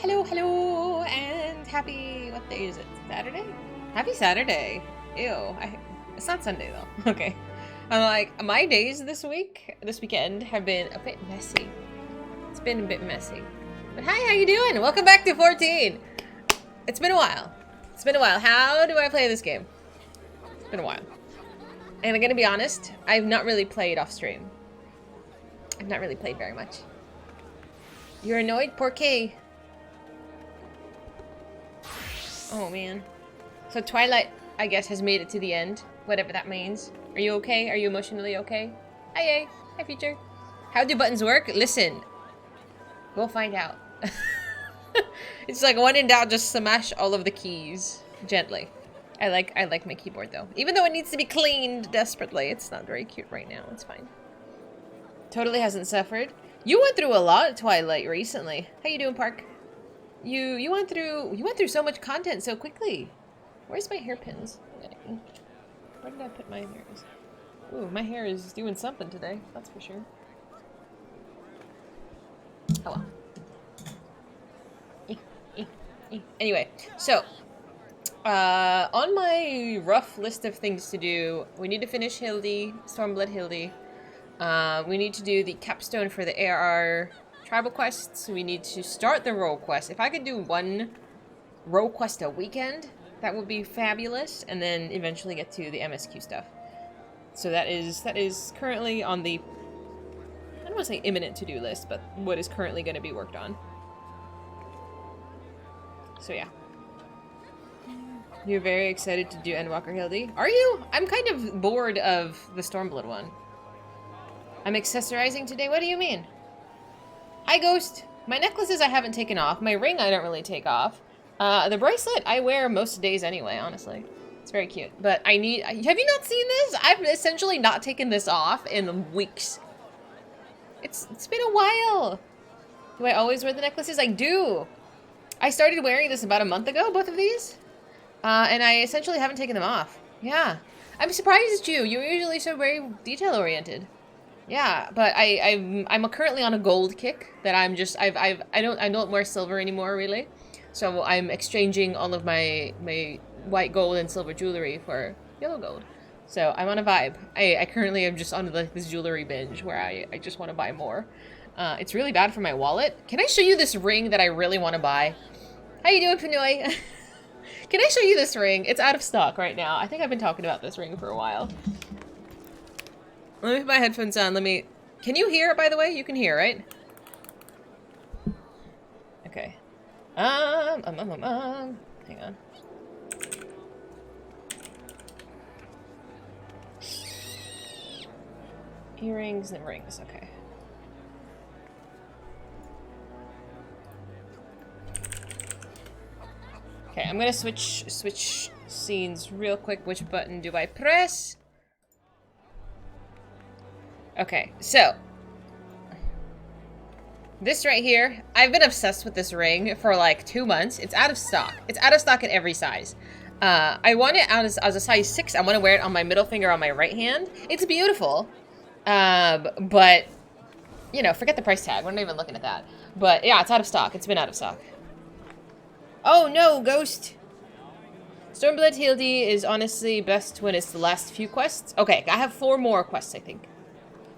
hello, and happy, what day is it? Saturday? Happy Saturday. Ew, it's not Sunday though. Okay. I'm like, my days this weekend have been a bit messy. It's been a bit messy. But hi, how you doing? Welcome back to 14. It's been a while. It's been a while. How do I play this game? It's been a while. And I'm gonna be honest, I've not really played off stream. I've not really played very much. You're annoyed? Poor K. Oh man. So Twilight, I guess, has made it to the end. Whatever that means. Are you okay? Are you emotionally okay? Hi, hey. Hi, future. How do buttons work? Listen. We'll find out. It's like when in doubt, just smash all of the keys. Gently. I like my keyboard though. Even though it needs to be cleaned desperately. It's not very cute right now. It's fine. Totally hasn't suffered. You went through a lot of Twilight recently. How you doing, Park? You went through so much content so quickly. Where's my hairpins? Where did I put my hairs? Ooh, my hair is doing something today. That's for sure. Oh well. Anyway, so on my rough list of things to do, we need to finish Hildy, Stormblood Hildy. We need to do the capstone for the ARR tribal quests. We need to start the role quest. If I could do one role quest a weekend, that would be fabulous. And then eventually get to the MSQ stuff. So that is currently on the, I don't want to say imminent to-do list, but what is currently going to be worked on. So yeah. You're very excited to do Endwalker Hildy. Are you? I'm kind of bored of the Stormblood one. I'm accessorizing today? What do you mean? Hi, Ghost. My necklaces I haven't taken off. My ring I don't really take off. The bracelet I wear most days anyway, honestly. It's very cute. But I need... Have you not seen this? I've essentially not taken this off in weeks. It's been a while. Do I always wear the necklaces? I do. I started wearing this about a month ago, both of these. And I essentially haven't taken them off. Yeah. I'm surprised at you. You're usually so very detail-oriented. Yeah, but I'm currently on a gold kick that I'm just I don't wear silver anymore really, so I'm exchanging all of my white gold and silver jewelry for yellow gold. So I'm on a vibe. I currently am just on this jewelry binge where I just want to buy more. It's really bad for my wallet. Can I show you this ring that I really want to buy? How you doing, Pinoy? Can I show you this ring? It's out of stock right now. I think I've been talking about this ring for a while. Let me put my headphones on. Can you hear it, by the way? You can hear, right? Okay. Hang on. Earrings and rings. Okay. Okay, I'm gonna switch scenes real quick. Which button do I press? Okay, so this right here, I've been obsessed with this ring for like 2 months. It's out of stock. It's out of stock in every size. I want it as a size 6. I want to wear it on my middle finger on my right hand. It's beautiful, but you know, forget the price tag. We're not even looking at that. But yeah, it's out of stock. It's been out of stock. Oh no, Ghost. Stormblood Hildy is honestly best when it's the last few quests. Okay, I have 4 more quests, I think.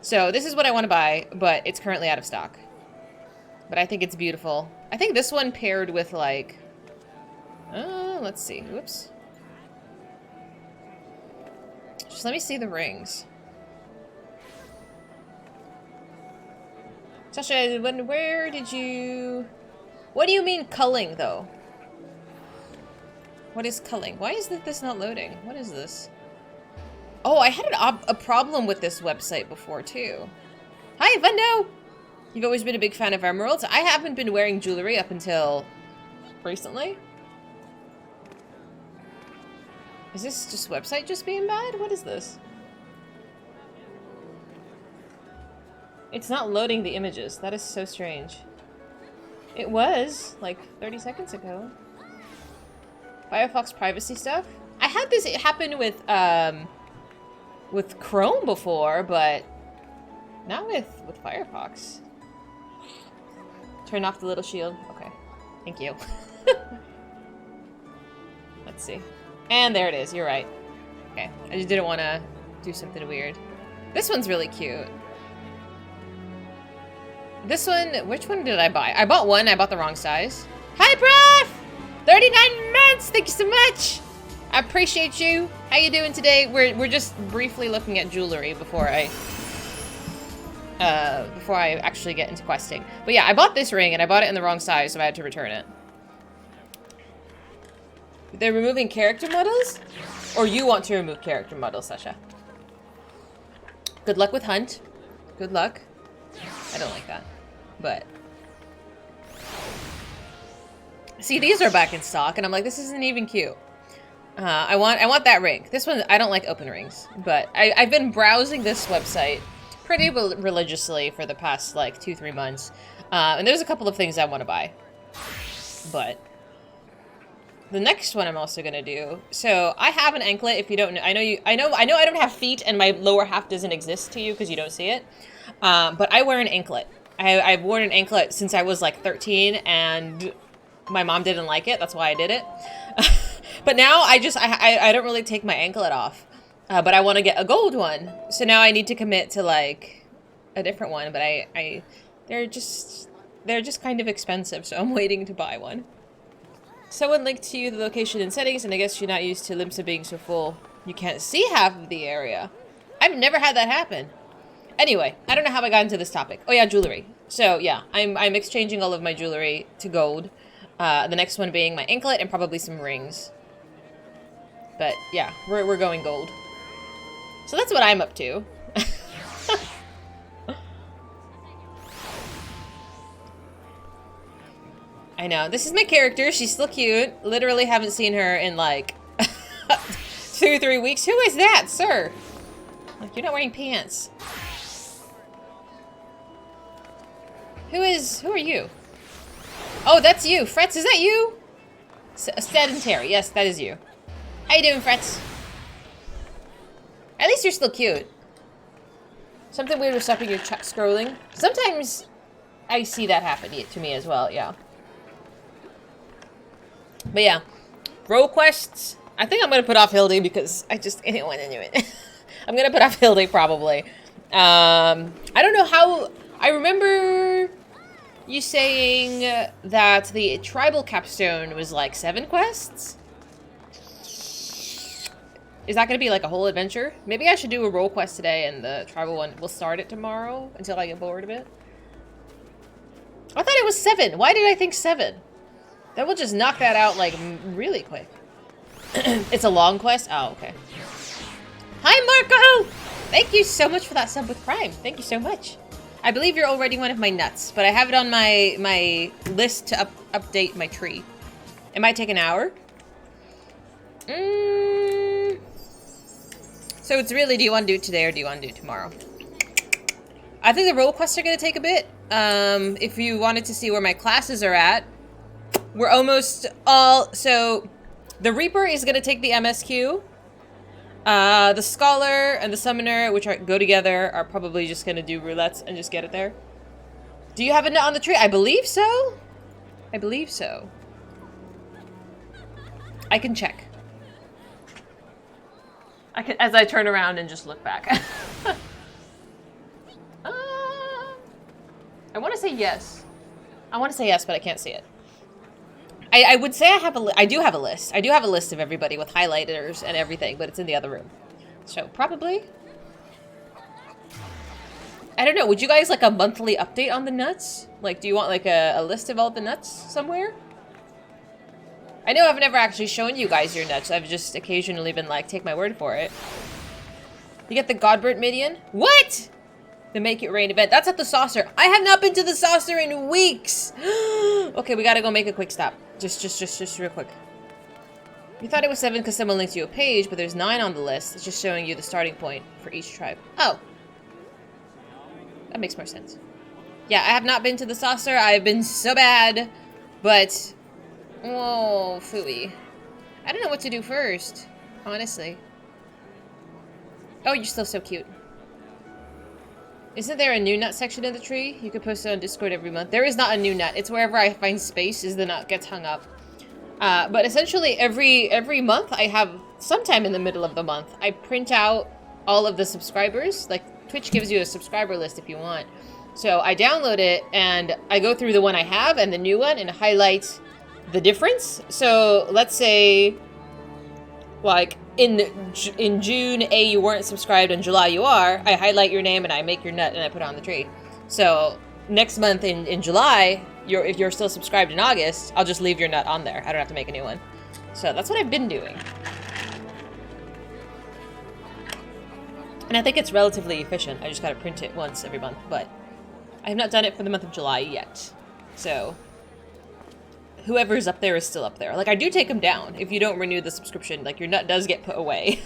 So this is what I want to buy, but it's currently out of stock. But I think it's beautiful. I think this one paired with like... let's see. Whoops. Just let me see the rings. Sasha, where did you... What do you mean culling, though? What is culling? Why is this not loading? What is this? Oh, I had a problem with this website before, too. Hi, Vundo! You've always been a big fan of emeralds. I haven't been wearing jewelry up until recently. Is this just website just being bad? What is this? It's not loading the images. That is so strange. It was, like, 30 seconds ago. Firefox privacy stuff? I had this happen with Chrome before, but not with Firefox. Turn off the little shield. Okay. Thank you. Let's see. And there it is. You're right. Okay. I just didn't want to do something weird. This one's really cute. This one, which one did I buy? I bought one. I bought the wrong size. Hi, Prof! 39 months! Thank you so much! I appreciate you. How you doing today? We're just briefly looking at jewelry before I actually get into questing. But yeah, I bought this ring and I bought it in the wrong size, so I had to return it. They're removing character models? Or you want to remove character models, Sasha? Good luck with Hunt. Good luck. I don't like that. But see, these are back in stock and I'm like, this isn't even cute. I want that ring. This one, I don't like open rings, but I've been browsing this website pretty religiously for the past like 2-3 months. And there's a couple of things I want to buy, but the next one I'm also gonna do. So I have an anklet. If you don't know, I know I don't have feet, and my lower half doesn't exist to you because you don't see it. But I wear an anklet. I've worn an anklet since I was like 13, and my mom didn't like it. That's why I did it. But now I don't really take my anklet off. But I want to get a gold one. So now I need to commit to like a different one. But they're just kind of expensive. So I'm waiting to buy one. Someone linked to you the location and settings, and I guess you're not used to Limsa being so full. You can't see half of the area. I've never had that happen. Anyway, I don't know how I got into this topic. Oh yeah, jewelry. So yeah, I'm exchanging all of my jewelry to gold. The next one being my anklet and probably some rings. But yeah, we're going gold. So that's what I'm up to. I know. This is my character. She's still cute. Literally haven't seen her in like 2 or 3 weeks. Who is that, sir? Like, you're not wearing pants. Who are you? Oh, that's you. Fretz, is that you? Sedentary. Yes, that is you. How you doing, Fretz? At least you're still cute. Something weird with stopping your scrolling. Sometimes I see that happen to me as well, yeah. But yeah, role quests. I think I'm gonna put off Hildy because I didn't want to do it. I'm gonna put off Hildy probably. I don't know how. I remember you saying that the tribal capstone was like 7 quests. Is that gonna be like a whole adventure? Maybe I should do a role quest today, and the tribal one we'll start it tomorrow until I get bored of it. I thought it was 7. Why did I think 7? Then we'll just knock that out, like, really quick. It's a long quest? Oh, okay. Hi, Marco! Thank you so much for that sub with Prime. Thank you so much. I believe you're already one of my nuts, but I have it on my list to update my tree. It might take an hour. So it's really, do you want to do it today or do you want to do it tomorrow? I think the role quests are going to take a bit. If you wanted to see where my classes are at, we're almost all... So, the Reaper is going to take the MSQ. The Scholar and the Summoner, which go together, are probably just going to do roulettes and just get it there. Do you have a nut on the tree? I believe so. I believe so. I can check. As I turn around and just look back. I want to say yes. I want to say yes, but I can't see it. I would say I do have a list. I do have a list of everybody with highlighters and everything, but it's in the other room. So probably. I don't know. Would you guys like a monthly update on the nuts? Like, do you want like a list of all the nuts somewhere? I know I've never actually shown you guys your nuts. I've just occasionally been like, take my word for it. You get the Godbert Midian? What? The Make It Rain event. That's at the Saucer. I have not been to the Saucer in weeks. Okay, we gotta go make a quick stop. Just real quick. You thought it was 7 because someone linked you a page, but there's 9 on the list. It's just showing you the starting point for each tribe. Oh. That makes more sense. Yeah, I have not been to the Saucer. I've been so bad, but... Oh, phooey. I don't know what to do first, honestly. Oh, you're still so cute. Isn't there a new nut section in the tree? You can post it on Discord every month. There is not a new nut. It's wherever I find space is the nut gets hung up. But essentially every month I have, sometime in the middle of the month, I print out all of the subscribers. Like Twitch gives you a subscriber list if you want. So I download it and I go through the one I have and the new one and highlight the difference. So let's say like in June, you weren't subscribed, in July you are, I highlight your name and I make your nut and I put it on the tree. So next month in July, if you're still subscribed in August, I'll just leave your nut on there. I don't have to make a new one. So that's what I've been doing. And I think it's relatively efficient. I just gotta print it once every month, but I have not done it for the month of July yet. So whoever's up there is still up there. Like, I do take them down. If you don't renew the subscription, like, your nut does get put away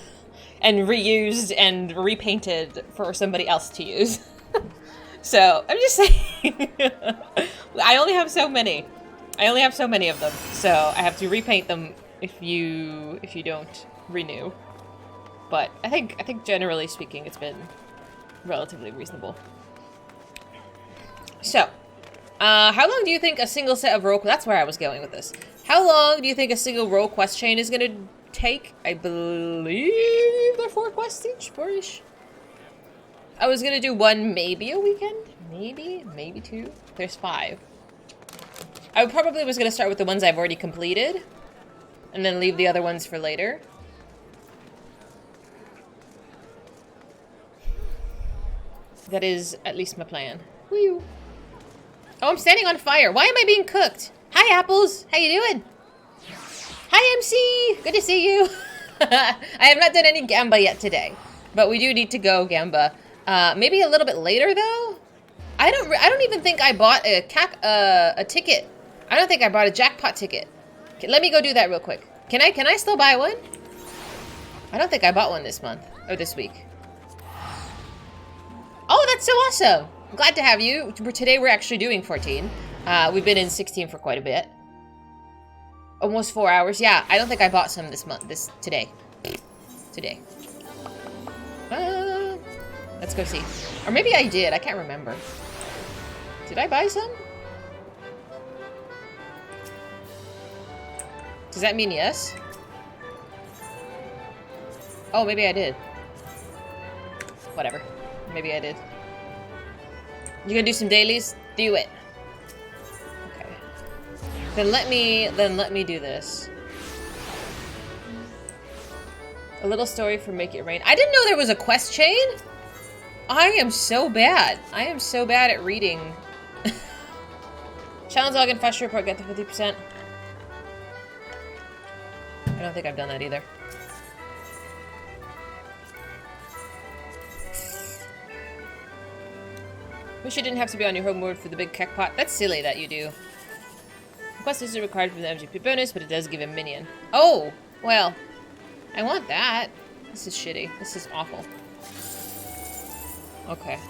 and reused and repainted for somebody else to use. So, I'm just saying. I only have so many. I only have so many of them. So, I have to repaint them if you don't renew. But I think generally speaking, it's been relatively reasonable. So, how long do you think a single set of roll... That's where I was going with this. How long do you think a single roll quest chain is going to take? I believe they're 4 quests each, 4-ish. I was going to do 1 maybe a weekend. Maybe 2. There's 5. I probably was going to start with the ones I've already completed. And then leave the other ones for later. That is at least my plan. Woo! Oh, I'm standing on fire. Why am I being cooked? Hi, Apples. How you doing? Hi, MC. Good to see you. I have not done any Gamba yet today, but we do need to go Gamba. Maybe a little bit later though. I don't even think I bought a ticket. I don't think I bought a jackpot ticket. Okay, let me go do that real quick. Can I still buy one? I don't think I bought one this month or this week. Oh, that's so awesome. Glad to have you. Today we're actually doing 14. We've been in 16 for quite a bit. Almost 4 hours. Yeah, I don't think I bought some this month. Today. Let's go see. Or maybe I did. I can't remember. Did I buy some? Does that mean yes? Oh, maybe I did. Whatever. Maybe I did. You gonna do some dailies? Do it. Okay. Then let me do this. A little story for Make It Rain. I didn't know there was a quest chain. I am so bad. I am so bad at reading. Challenge login, fast report, get to 50%. I don't think I've done that either. Wish you didn't have to be on your home board for the big kek pot. That's silly that you do. The quest isn't required for the MGP bonus, but it does give a minion. Oh! Well, I want that. This is shitty. This is awful. Okay.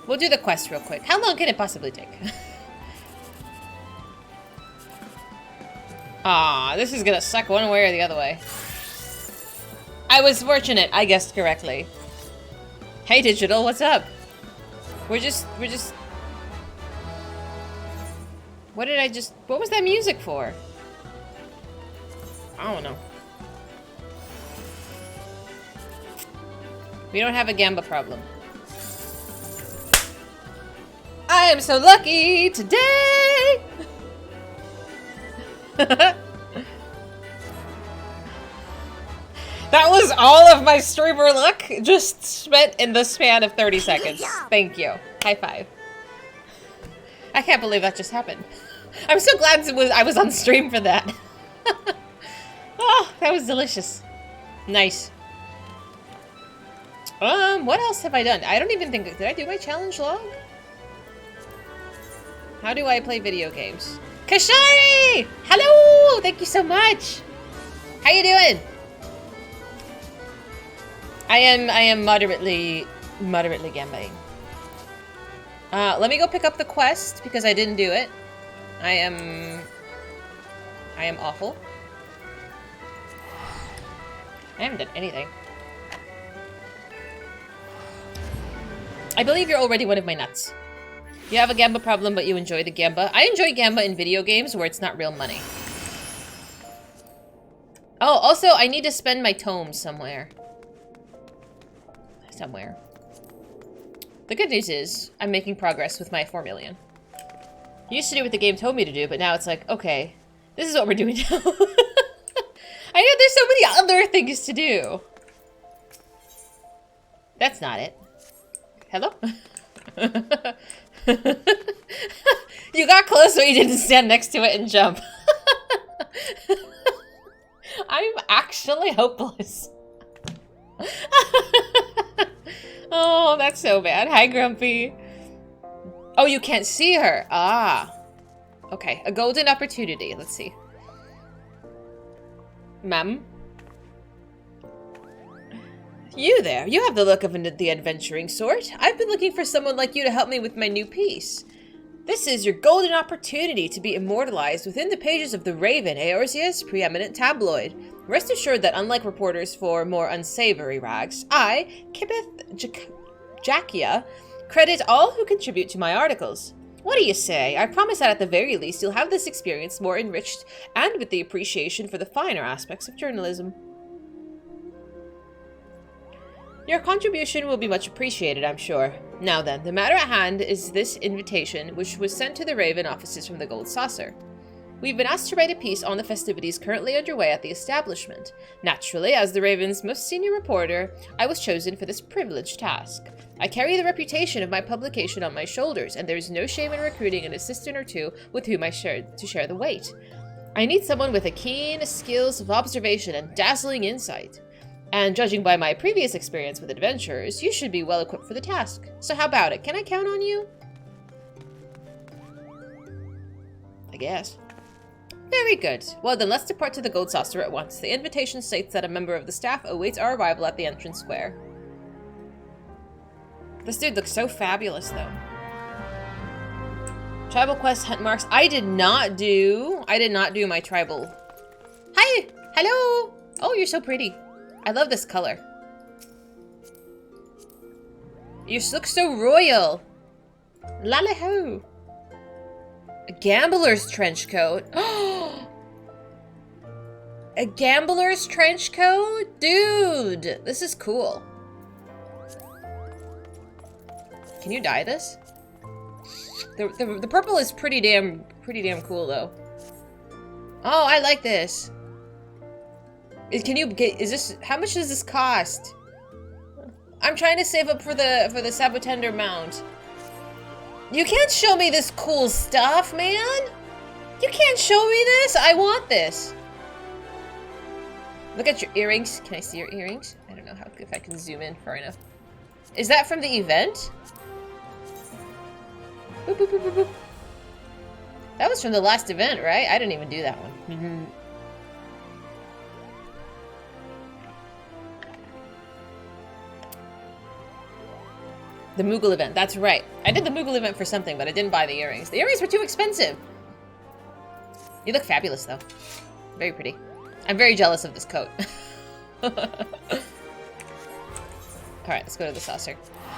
We'll do the quest real quick. How long can it possibly take? Ah, this is gonna suck one way or the other way. I was fortunate. I guessed correctly. Hey, Digital, what's up? We're just... What was that music for? I don't know. We don't have a Gamba problem. I am so lucky today! That was all of my streamer luck just spent in the span of 30 seconds. Thank you. High five. I can't believe that just happened. I'm so glad I was on stream for that. Oh, that was delicious. Nice. What else have I done? I don't even think... Did I do my challenge log? How do I play video games? Kashari! Hello! Thank you so much! How you doing? I am moderately gambaing. Let me go pick up the quest because I didn't do it. I am awful. I haven't done anything. I believe you're already one of my nuts. You have a gamba problem, but you enjoy the gamba. I enjoy gamba in video games where it's not real money. Oh, also, I need to spend my tomes somewhere. Somewhere. The good news is, I'm making progress with my 4 million. I used to do what the game told me to do, but now it's like, okay, this is what we're doing now. I know there's so many other things to do. That's not it. Hello? You got close, but you didn't stand next to it and jump. I'm actually hopeless. Oh, that's so bad. Hi, Grumpy. Oh, you can't see her. Ah. Okay, a golden opportunity. Let's see. Ma'am? You there. You have the look of the adventuring sort. I've been looking for someone like you to help me with my new piece. This is your golden opportunity to be immortalized within the pages of the Raven, Eorzea's preeminent tabloid. Rest assured that unlike reporters for more unsavory rags, I, Kibith Jackia, credit all who contribute to my articles. What do you say? I promise that at the very least you'll have this experience more enriched and with the appreciation for the finer aspects of journalism. Your contribution will be much appreciated, I'm sure. Now then, the matter at hand is this invitation, which was sent to the Raven offices from the Gold Saucer. We've been asked to write a piece on the festivities currently underway at the establishment. Naturally, as the Raven's most senior reporter, I was chosen for this privileged task. I carry the reputation of my publication on my shoulders, and there is no shame in recruiting an assistant or two with whom I share the weight. I need someone with a keen skills of observation and dazzling insight. And judging by my previous experience with adventurers, you should be well equipped for the task. So how about it? Can I count on you? I guess. Very good. Well then, let's depart to the Gold Saucer at once. The invitation states that a member of the staff awaits our arrival at the entrance square. This dude looks so fabulous, though. Tribal quest hunt marks. I did not do my tribal. Hi! Hello! Oh, you're so pretty. I love this color. You look so royal. Lally-ho. A gambler's trench coat. A gambler's trench coat? Dude, this is cool. Can you dye this? The purple is pretty damn cool though. Oh, I like this. Can you get, is this, how much does this cost? I'm trying to save up for the Sabotender mount. You can't show me this cool stuff, man. You can't show me this. I want this. Look at your earrings. Can I see your earrings? I don't know how, if I can zoom in far enough. Is that from the event? Boop, boop, boop, boop, boop. That was from the last event, right? I didn't even do that one. The Moogle event, that's right. I did the Moogle event for something, but I didn't buy the earrings. The earrings were too expensive. You look fabulous, though. Very pretty. I'm very jealous of this coat. Alright, let's go to the saucer.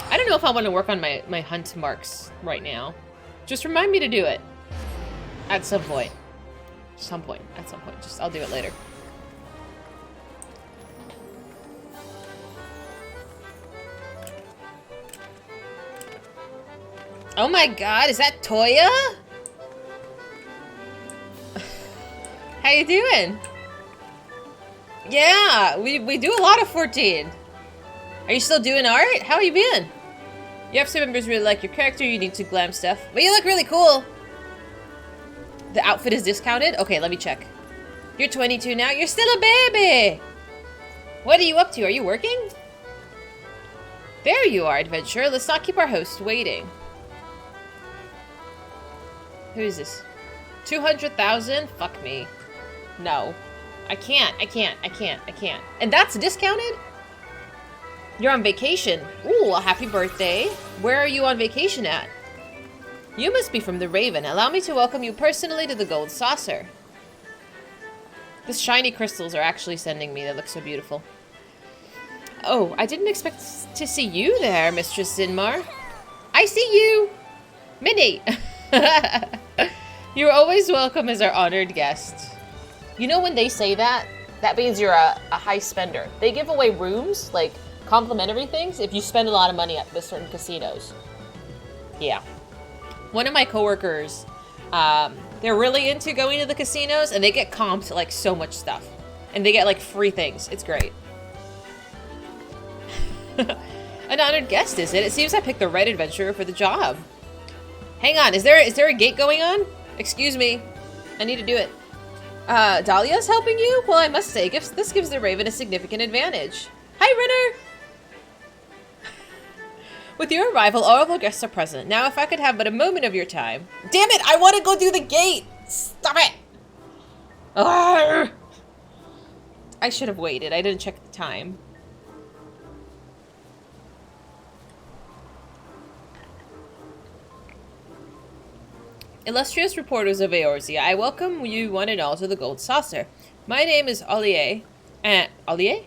I don't know if I want to work on my hunt marks right now. Just remind me to do it. At some point. At some point. Just, I'll do it later. Oh my god, is that Toya? How you doing? Yeah, we do a lot of 14. Are you still doing art? How you been? Your episode members really like your character, you need to glam stuff. But you look really cool. The outfit is discounted? Okay, let me check. You're 22 now, you're still a baby! What are you up to? Are you working? There you are, adventurer. Let's not keep our host waiting. Who is this? 200,000? Fuck me. No. I can't. And that's discounted? You're on vacation. Ooh, a happy birthday. Where are you on vacation at? You must be from the Raven. Allow me to welcome you personally to the Gold Saucer. The shiny crystals are actually sending me. They look so beautiful. Oh, I didn't expect to see you there, Mistress Zinmar. I see you! Minnie! You're always welcome as our honored guest. You know when they say that, that means you're a high spender. They give away rooms, like complimentary things, if you spend a lot of money at the certain casinos. Yeah. One of my coworkers, they're really into going to the casinos, and they get comped like so much stuff. And they get like free things. It's great. An honored guest, is it? It seems I picked the right adventurer for the job. Hang on, is there a gate going on? Excuse me. I need to do it. Dahlia's helping you? Well, I must say, this gives the Raven a significant advantage. Hi, Renner! With your arrival, all of our guests are present. Now, if I could have but a moment of your time. Damn it! I want to go do the gate! Stop it! Arrgh! I should have waited. I didn't check the time. Illustrious reporters of Eorzea, I welcome you one and all to the Gold Saucer. My name is Ollier, and I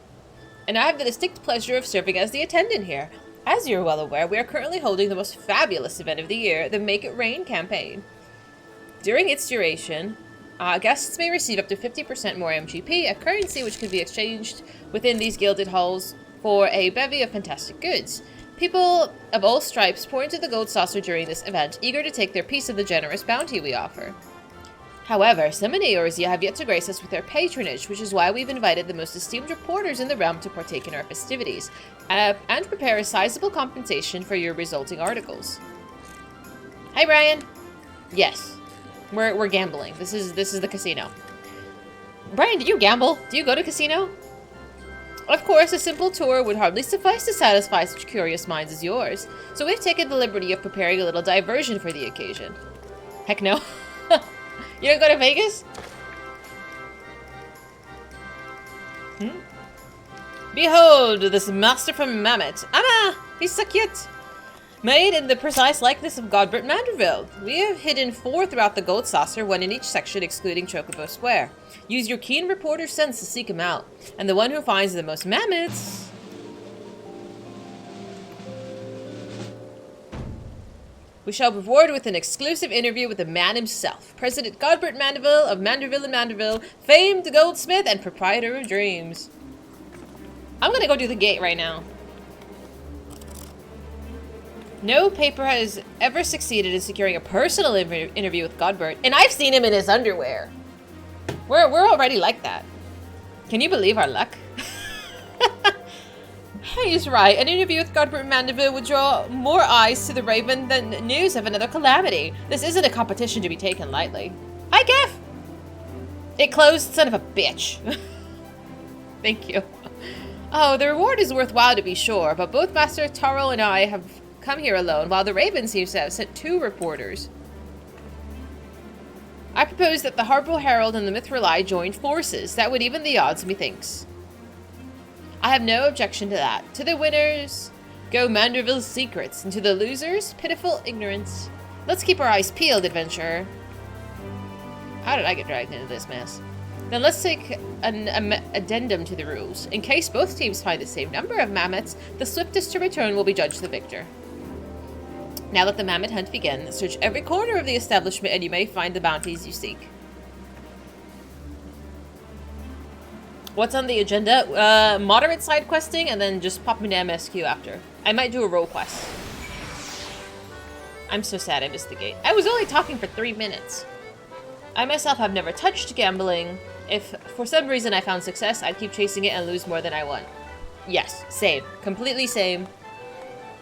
have the distinct pleasure of serving as the attendant here. As you're well aware, we are currently holding the most fabulous event of the year, the Make It Rain campaign. During its duration, guests may receive up to 50% more MGP, a currency which could be exchanged within these gilded halls for a bevy of fantastic goods. People of all stripes pour into the Gold Saucer during this event, eager to take their piece of the generous bounty we offer. However, some in Eorzea have yet to grace us with their patronage, which is why we've invited the most esteemed reporters in the realm to partake in our festivities, and prepare a sizable compensation for your resulting articles. Hi, Brian. Yes, we're gambling. This is the casino. Brian, do you gamble? Do you go to casino? Of course, a simple tour would hardly suffice to satisfy such curious minds as yours, so we've taken the liberty of preparing a little diversion for the occasion. Heck no. You gonna go to Vegas? Behold, this master from Mammoth. Amma! He's so cute! Made in the precise likeness of Godbert Manderville. We have hidden 4 throughout the Gold Saucer, 1 in each section excluding Chocobo Square. Use your keen reporter sense to seek him out, and the one who finds the most mammoths... We shall reward with an exclusive interview with the man himself, President Godbert Manderville of Manderville and Manderville, famed goldsmith and proprietor of dreams. I'm gonna go do the gate right now. No paper has ever succeeded in securing a personal interview with Godbert, and I've seen him in his underwear. We're already like that. Can you believe our luck? He's right. An interview with Godbert Mandeville would draw more eyes to the Raven than news of another calamity. This isn't a competition to be taken lightly. Hi, Kev! It closed, son of a bitch. Thank you. Oh, the reward is worthwhile to be sure, but both Master Taro and I have come here alone, while the Raven seems to have sent 2 reporters. I propose that the Harpo Herald and the Mithrili join forces. That would even the odds, methinks. I have no objection to that. To the winners, go Manderville's secrets, and to the losers, pitiful ignorance. Let's keep our eyes peeled, adventurer. How did I get dragged into this mess? Then let's take an addendum to the rules. In case both teams find the same number of mammoths, the swiftest to return will be judged the victor. Now let the mammoth hunt begin. Search every corner of the establishment and you may find the bounties you seek. What's on the agenda? Moderate side questing and then just pop into MSQ after. I might do a role quest. I'm so sad I missed the gate. I was only talking for 3 minutes. I myself have never touched gambling. If for some reason I found success, I'd keep chasing it and lose more than I won. Yes, same. Completely same.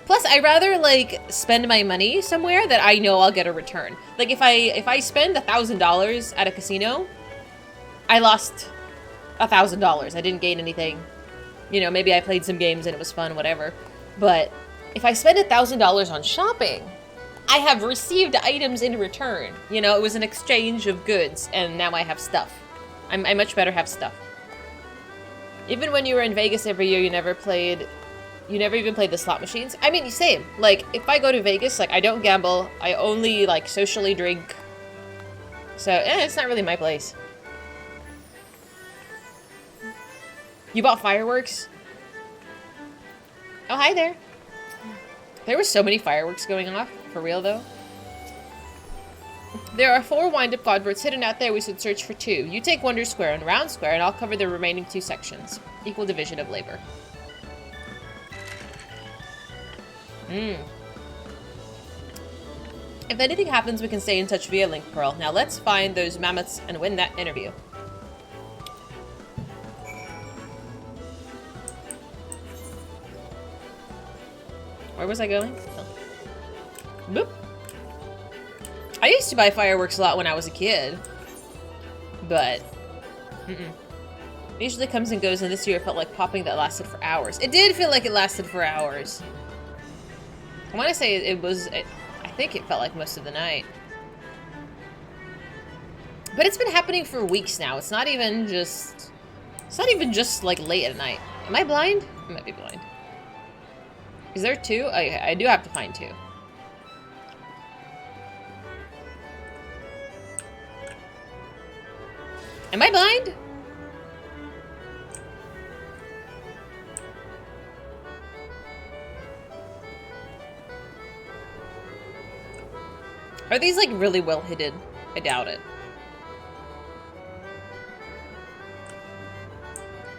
Plus, I'd rather, like, spend my money somewhere that I know I'll get a return. Like, if I spend $1,000 at a casino, I lost $1,000. I didn't gain anything. You know, maybe I played some games and it was fun, whatever. But if I spend $1,000 on shopping, I have received items in return. You know, it was an exchange of goods, and now I have stuff. I much better have stuff. Even when you were in Vegas every year, you never even played the slot machines? I mean, same. Like, if I go to Vegas, like, I don't gamble. I only, like, socially drink. So, it's not really my place. You bought fireworks? Oh, hi there. There were so many fireworks going off. For real, though. There are 4 wind-up quadverts hidden out there. We should search for 2. You take Wonder Square and Round Square, and I'll cover the remaining 2 sections. Equal division of labor. If anything happens, we can stay in touch via Link Pearl. Now let's find those mammoths and win that interview. Where was I going? Oh. Boop. I used to buy fireworks a lot when I was a kid. But... It usually comes and goes, and this year it felt like popping that lasted for hours. It did feel like it lasted for hours. I want to say it was... I think it felt like most of the night. But it's been happening for weeks now. It's not even just... It's not even just, like, late at night. Am I blind? I might be blind. Is there 2? Oh, yeah, I do have to find 2. Am I blind? Are these, like, really well hidden? I doubt it.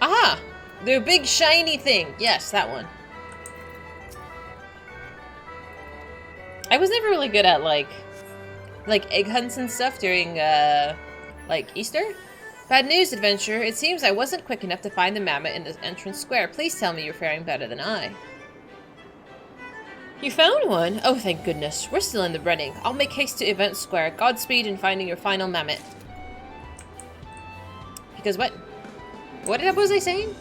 Aha! The big shiny thing. Yes, that one. I was never really good at, like egg hunts and stuff during, like, Easter. Bad news, adventurer. It seems I wasn't quick enough to find the mammoth in the entrance square. Please tell me you're faring better than I. You found one? Oh, thank goodness. We're still in the running. I'll make haste to Event Square. Godspeed in finding your final mammoth. Because what? What was I saying?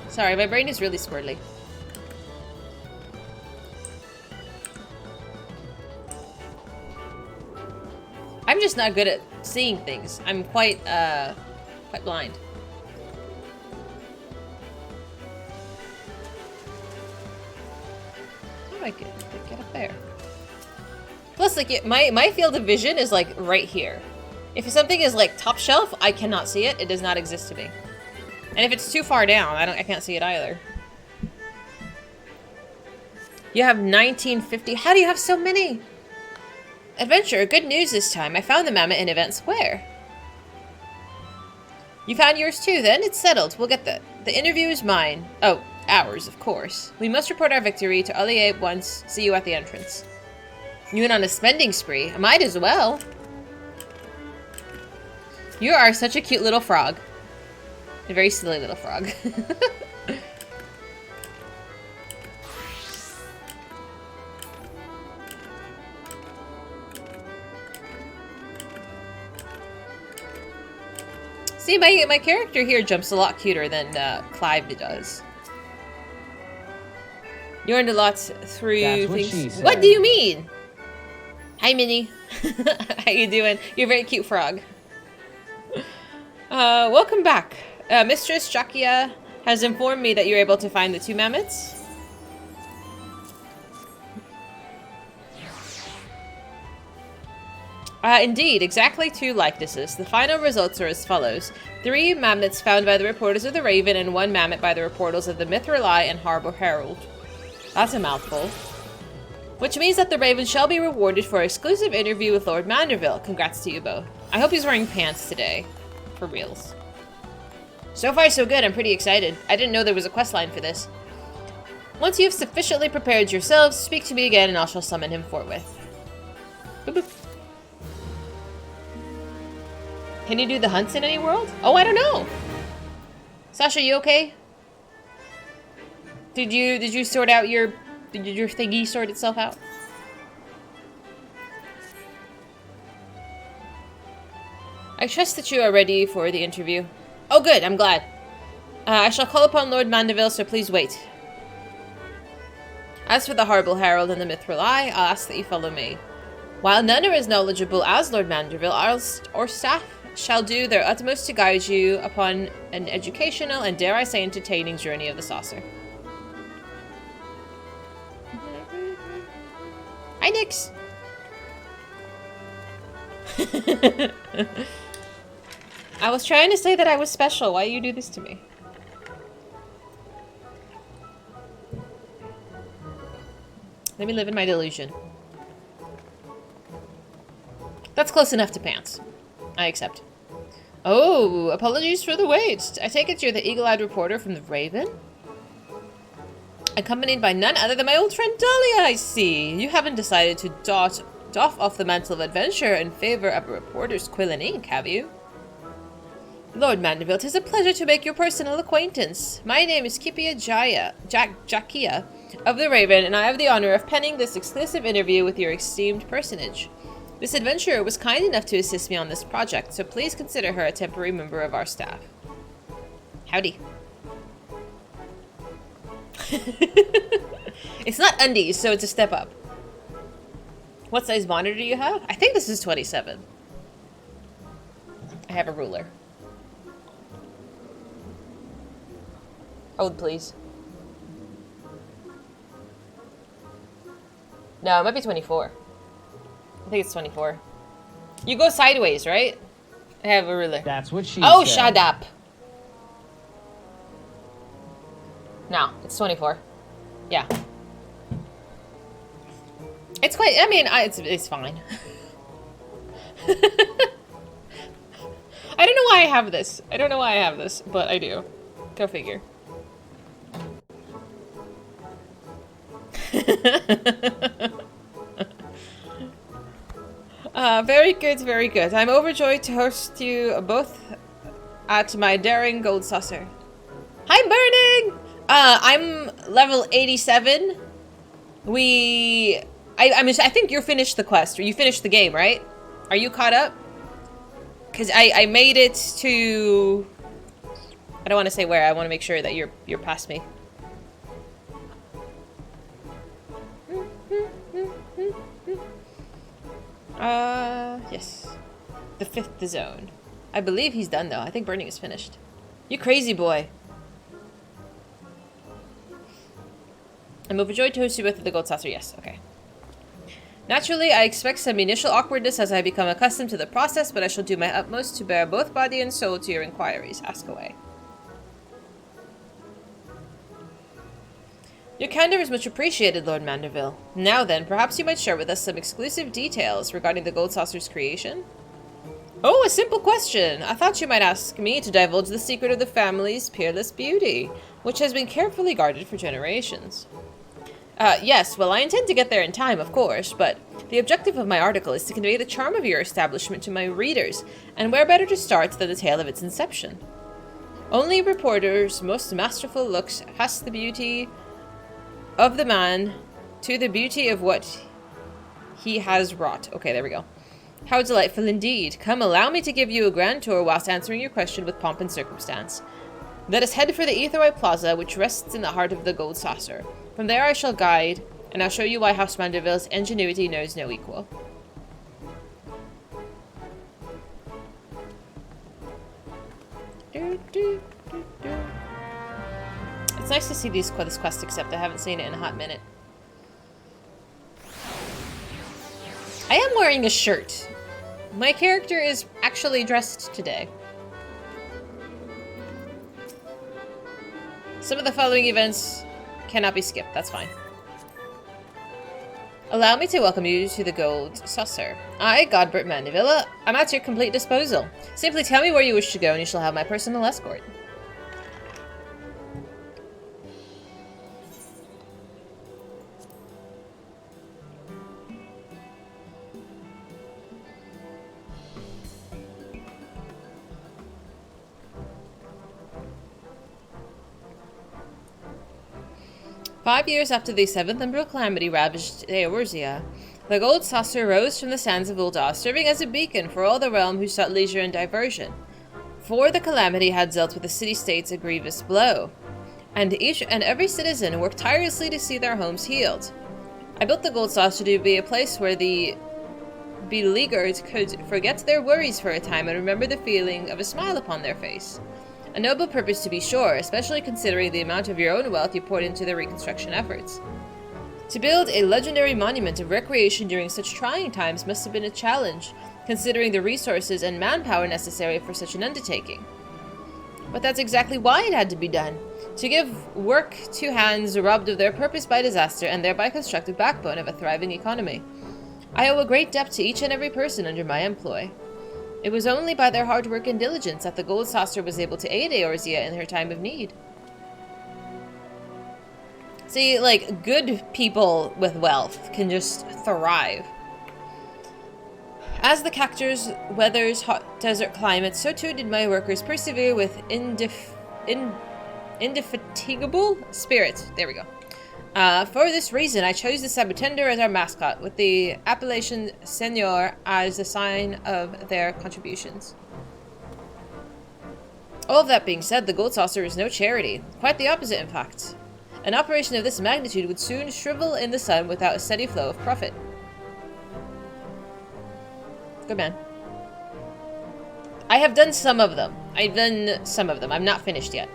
Sorry, my brain is really squirrely. I'm just not good at seeing things. I'm quite blind. How do I get up there? Plus, like, my field of vision is, like, right here. If something is, like, top shelf, I cannot see it. It does not exist to me. And if it's too far down, I can't see it either. You have 1950. How do you have so many? Adventurer, good news this time. I found the mammoth in Event Square. You found yours too, then? It's settled. We'll get that. The interview is mine. Oh, ours, of course. We must report our victory to Ollie at once. See you at the entrance. You went on a spending spree. I might as well. You are such a cute little frog. A very silly little frog. See, my character here jumps a lot cuter than Clive does. You earned a lot through things. What do you mean? Hi, Minnie. How you doing? You're a very cute frog. Welcome back. Mistress Shakia has informed me that you're able to find the 2 mammoths. Indeed, exactly 2 likenesses. The final results are as follows. 3 mammoths found by the reporters of the Raven and 1 mammoth by the reporters of the Mithril Eye and Harbor Herald. That's a mouthful. Which means that the Raven shall be rewarded for an exclusive interview with Lord Manderville. Congrats to you both. I hope he's wearing pants today. For reals. So far so good, I'm pretty excited. I didn't know there was a questline for this. Once you've sufficiently prepared yourselves, speak to me again and I shall summon him forthwith. Boop boop. Can you do the hunts in any world? Oh, I don't know. Sasha, you okay? Did you sort out your... Did your thingy sort itself out? I trust that you are ready for the interview. Oh good, I'm glad. I shall call upon Lord Mandeville, so please wait. As for the Harbor Herald and the Mithril Eye, I'll ask that you follow me. While none are as knowledgeable as Lord Mandeville, our staff shall do their utmost to guide you upon an educational and, dare I say, entertaining journey of the saucer. Hi, Nix! I was trying to say that I was special. Why you do this to me? Let me live in my delusion. That's close enough to pants. I accept. Oh, apologies for the wait. I take it you're the eagle-eyed reporter from the Raven? Accompanied by none other than my old friend Dahlia, I see. You haven't decided to doff off the mantle of adventure in favor of a reporter's quill and ink, have you? Lord Mandeville, 'tis a pleasure to make your personal acquaintance. My name is Kipia Jakia of the Raven, and I have the honor of penning this exclusive interview with your esteemed personage. This adventurer was kind enough to assist me on this project, so please consider her a temporary member of our staff. Howdy. It's not undies, so it's a step up. What size monitor do you have? I think this is 27. I have a ruler. Hold, please. No, it might be 24. I think it's 24. You go sideways, right? I have a ruler. That's what she said. Shut up. No, it's 24. Yeah. It's quite, I mean, it's fine. I don't know why I have this. I don't know why I have this, but I do. Go figure. Very good, very good. I'm overjoyed to host you both at my daring gold saucer. Hi, Burning! I'm level 87. I think you're finished the quest, or you finished the game, right? Are you caught up? Because I made it to... I don't want to say where. I want to make sure that you're past me. Yes. The 5th zone. I believe he's done, though. I think Burning is finished. You crazy boy. I'm overjoyed to host you with the gold saucer. Yes, okay. Naturally, I expect some initial awkwardness as I become accustomed to the process, but I shall do my utmost to bear both body and soul to your inquiries. Ask away. Your candor is much appreciated, Lord Manderville. Now then, perhaps you might share with us some exclusive details regarding the gold saucer's creation? Oh, a simple question. I thought you might ask me to divulge the secret of the family's peerless beauty, which has been carefully guarded for generations. Yes, well, I intend to get there in time, of course, but the objective of my article is to convey the charm of your establishment to my readers, and where better to start than the tale of its inception? Only a reporter's most masterful looks has the beauty of the man to the beauty of what he has wrought. Okay, there we go. How delightful indeed. Come, allow me to give you a grand tour whilst answering your question with pomp and circumstance. Let us head for the Aetherite Plaza, which rests in the heart of the gold saucer. From there I shall guide, and I'll show you why House Manderville's ingenuity knows no equal. It's nice to see this quest, except I haven't seen it in a hot minute. I am wearing a shirt. My character is actually dressed today. Some of the following events cannot be skipped, that's fine. Allow me to welcome you to the Gold Saucer. I, Godbert Mandeville, am at your complete disposal. Simply tell me where you wish to go and you shall have my personal escort. "5 years after the 7th Umbral Calamity ravaged Eorzea, the Gold Saucer rose from the sands of Ul'dah, serving as a beacon for all the realm who sought leisure and diversion. For the Calamity had dealt with the city-states a grievous blow, and each and every citizen worked tirelessly to see their homes healed. I built the Gold Saucer to be a place where the beleaguered could forget their worries for a time and remember the feeling of a smile upon their face. A noble purpose to be sure, especially considering the amount of your own wealth you poured into the reconstruction efforts. To build a legendary monument of recreation during such trying times must have been a challenge, considering the resources and manpower necessary for such an undertaking. But that's exactly why it had to be done. To give work to hands robbed of their purpose by disaster and thereby construct the backbone of a thriving economy. I owe a great debt to each and every person under my employ. It was only by their hard work and diligence that the Gold Saucer was able to aid Eorzea in her time of need. See, like, good people with wealth can just thrive. As the cactus weathers hot desert climates, so too did my workers persevere with indefatigable spirit. There we go. For this reason, I chose the Sabutender as our mascot, with the appellation Senor as a sign of their contributions. All of that being said, the Gold Saucer is no charity. Quite the opposite, in fact. An operation of this magnitude would soon shrivel in the sun without a steady flow of profit. Good man. I have done some of them. I'm not finished yet.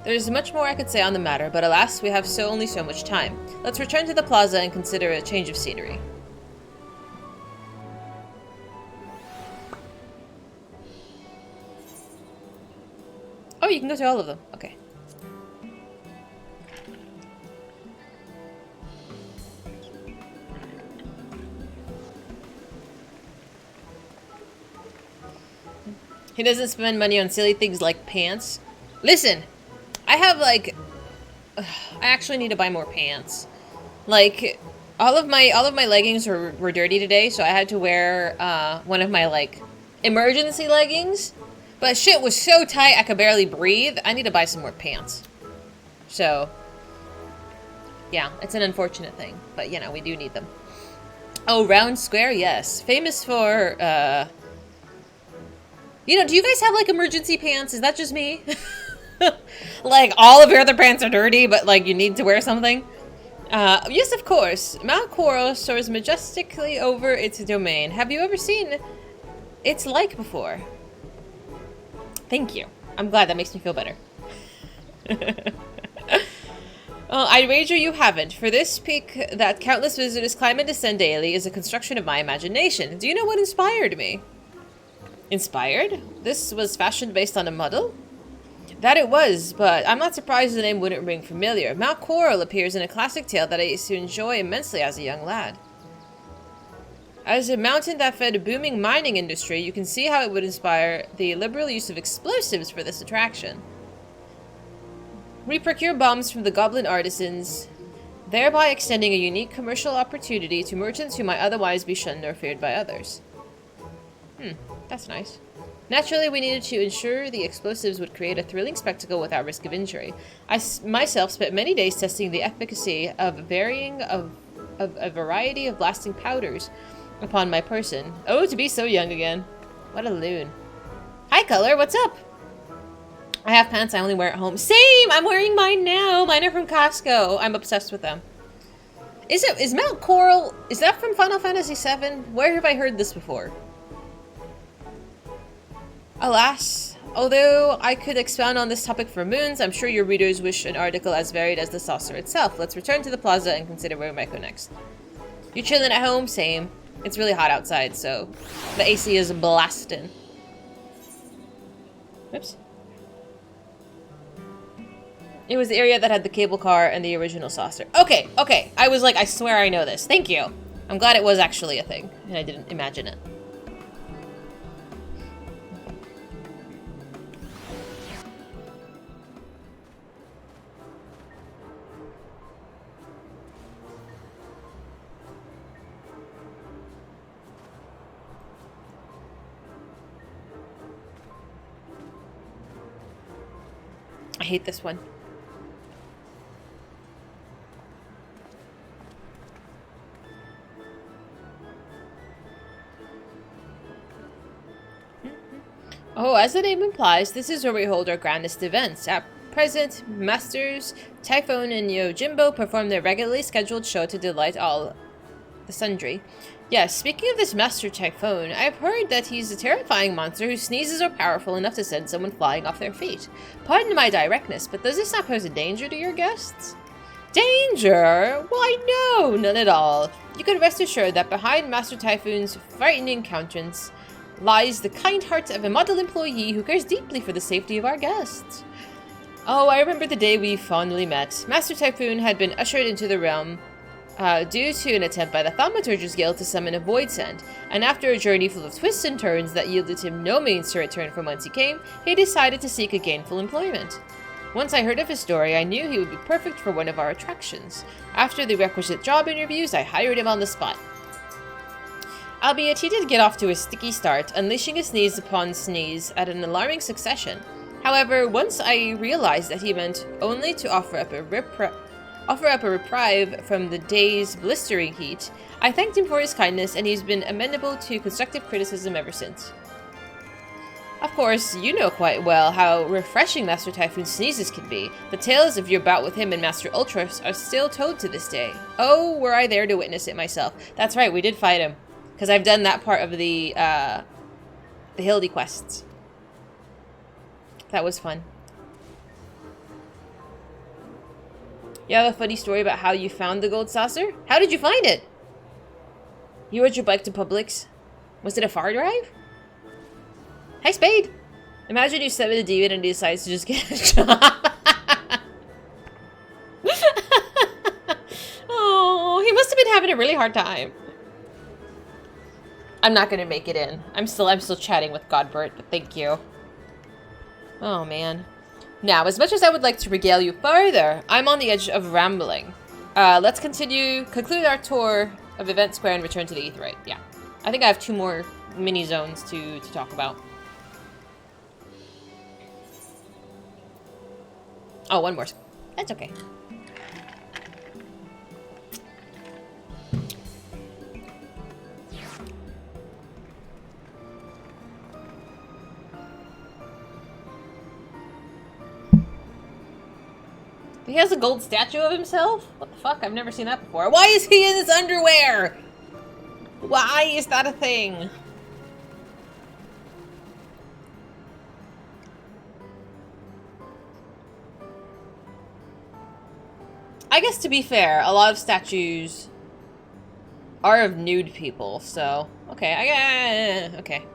There's much more I could say on the matter, but alas, we have only so much time. Let's return to the plaza and consider a change of scenery. Oh, you can go to all of them. Okay. He doesn't spend money on silly things like pants. Listen! I have, like... I actually need to buy more pants. Like, all of my leggings were dirty today, so I had to wear, one of my, like, emergency leggings. But shit was so tight I could barely breathe. I need to buy some more pants. So, yeah, it's an unfortunate thing. But, you know, we do need them. Oh, Round Square, yes. Famous for, you know, do you guys have, like, emergency pants? Is that just me? Like, all of your other pants are dirty, but, like, you need to wear something? Yes, of course. Mount Coral soars majestically over its domain. Have you ever seen its like before? Thank you. I'm glad. That makes me feel better. Well, I wager you haven't. For this peak that countless visitors climb and descend daily is a construction of my imagination. Do you know what inspired me? Inspired? This was fashioned based on a model? That it was, but I'm not surprised the name wouldn't ring familiar. Mount Coral appears in a classic tale that I used to enjoy immensely as a young lad. As a mountain that fed a booming mining industry, you can see how it would inspire the liberal use of explosives for this attraction. We procure bombs from the goblin artisans, thereby extending a unique commercial opportunity to merchants who might otherwise be shunned or feared by others. That's nice. Naturally, we needed to ensure the explosives would create a thrilling spectacle without risk of injury. I myself spent many days testing the efficacy of a variety of blasting powders upon my person. Oh, to be so young again. What a loon. Hi, Color, what's up? I have pants I only wear at home. Same! I'm wearing mine now. Mine are from Costco. I'm obsessed with them. Is Mount Coral, is that from Final Fantasy VII? Where have I heard this before? Alas, although I could expound on this topic for moons, I'm sure your readers wish an article as varied as the saucer itself. Let's return to the plaza and consider where we might go next. You chilling at home? Same. It's really hot outside, so the AC is blasting. Oops. It was the area that had the cable car and the original saucer. Okay, okay. I was like, I swear I know this. Thank you. I'm glad it was actually a thing, and I didn't imagine it. I hate this one. Oh, as the name implies, this is where we hold our grandest events. At present, Masters Typhoon and Yojimbo perform their regularly scheduled show to delight all the sundry. Yes, speaking of this Master Typhoon, I've heard that he's a terrifying monster whose sneezes are powerful enough to send someone flying off their feet. Pardon my directness, but does this not pose a danger to your guests? Danger? Why no, none at all. You can rest assured that behind Master Typhoon's frightening countenance lies the kind heart of a model employee who cares deeply for the safety of our guests. Oh, I remember the day we fondly met. Master Typhoon had been ushered into the realm due to an attempt by the Thaumaturge's Guild to summon a Void Send, and after a journey full of twists and turns that yielded him no means to return from whence he came, he decided to seek a gainful employment. Once I heard of his story, I knew he would be perfect for one of our attractions. After the requisite job interviews, I hired him on the spot. Albeit he did get off to a sticky start, unleashing a sneeze upon sneeze at an alarming succession. However, once I realized that he meant only to offer up a reprieve from the day's blistering heat, I thanked him for his kindness, and he's been amenable to constructive criticism ever since. Of course, you know quite well how refreshing Master Typhoon's sneezes can be. The tales of your bout with him and Master Ultras are still told to this day. Oh, were I there to witness it myself. That's right, we did fight him. Because I've done that part of the Hildy quests. That was fun. You have a funny story about how you found the gold saucer? How did you find it? You rode your bike to Publix? Was it a far drive? Hey, Spade! Imagine you summon a demon and he decides to just get a job. Oh, he must have been having a really hard time. I'm not gonna make it in. I'm still chatting with Godbert, but thank you. Oh, man. Now, as much as I would like to regale you further, I'm on the edge of rambling. Let's conclude our tour of Event Square and return to the Aetheryte. Yeah. I think I have 2 more mini zones to talk about. Oh, 1 more. That's okay. He has a gold statue of himself? What the fuck? I've never seen that before. Why is he in his underwear? Why is that a thing? I guess to be fair, a lot of statues are of nude people, so... Okay, okay.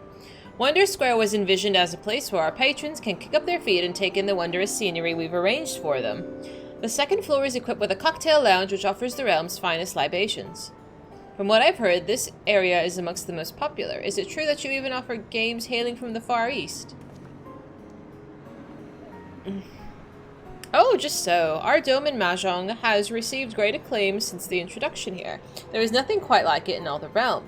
Wonder Square was envisioned as a place where our patrons can kick up their feet and take in the wondrous scenery we've arranged for them. The second floor is equipped with a cocktail lounge which offers the realm's finest libations. From what I've heard, this area is amongst the most popular. Is it true that you even offer games hailing from the Far East? Oh, just so. Our dome in Mahjong has received great acclaim since the introduction here. There is nothing quite like it in all the realm.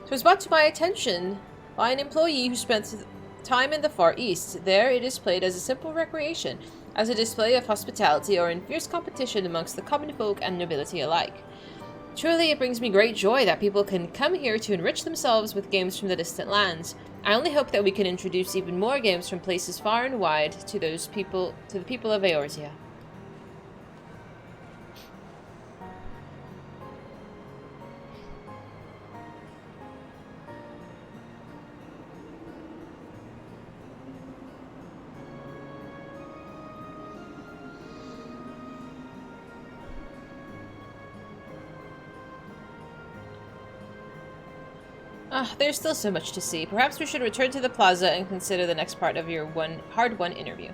It was brought to my attention by an employee who spent time in the Far East. There it is played as a simple recreation, as a display of hospitality or in fierce competition amongst the common folk and nobility alike. Truly, it brings me great joy that people can come here to enrich themselves with games from the distant lands. I only hope that we can introduce even more games from places far and wide to the people of Eorzea. There's still so much to see. Perhaps we should return to the plaza and consider the next part of your hard-won interview.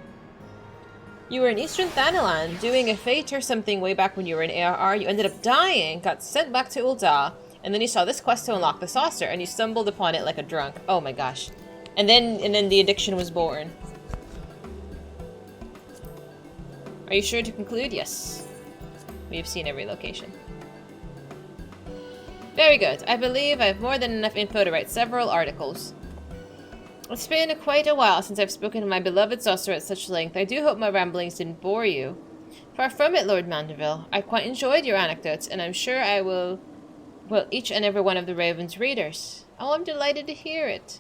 You were in Eastern Thanalan, doing a fate or something way back when you were in ARR. You ended up dying, got sent back to Ul'dah, and then you saw this quest to unlock the saucer, and you stumbled upon it like a drunk. Oh my gosh. And then the addiction was born. Are you sure to conclude? Yes. We have seen every location. Very good. I believe I have more than enough info to write several articles. It's been quite a while since I've spoken to my beloved saucer at such length. I do hope my ramblings didn't bore you. Far from it, Lord Mandeville. I quite enjoyed your anecdotes, and I'm sure I will each and every one of the Raven's readers. Oh, I'm delighted to hear it.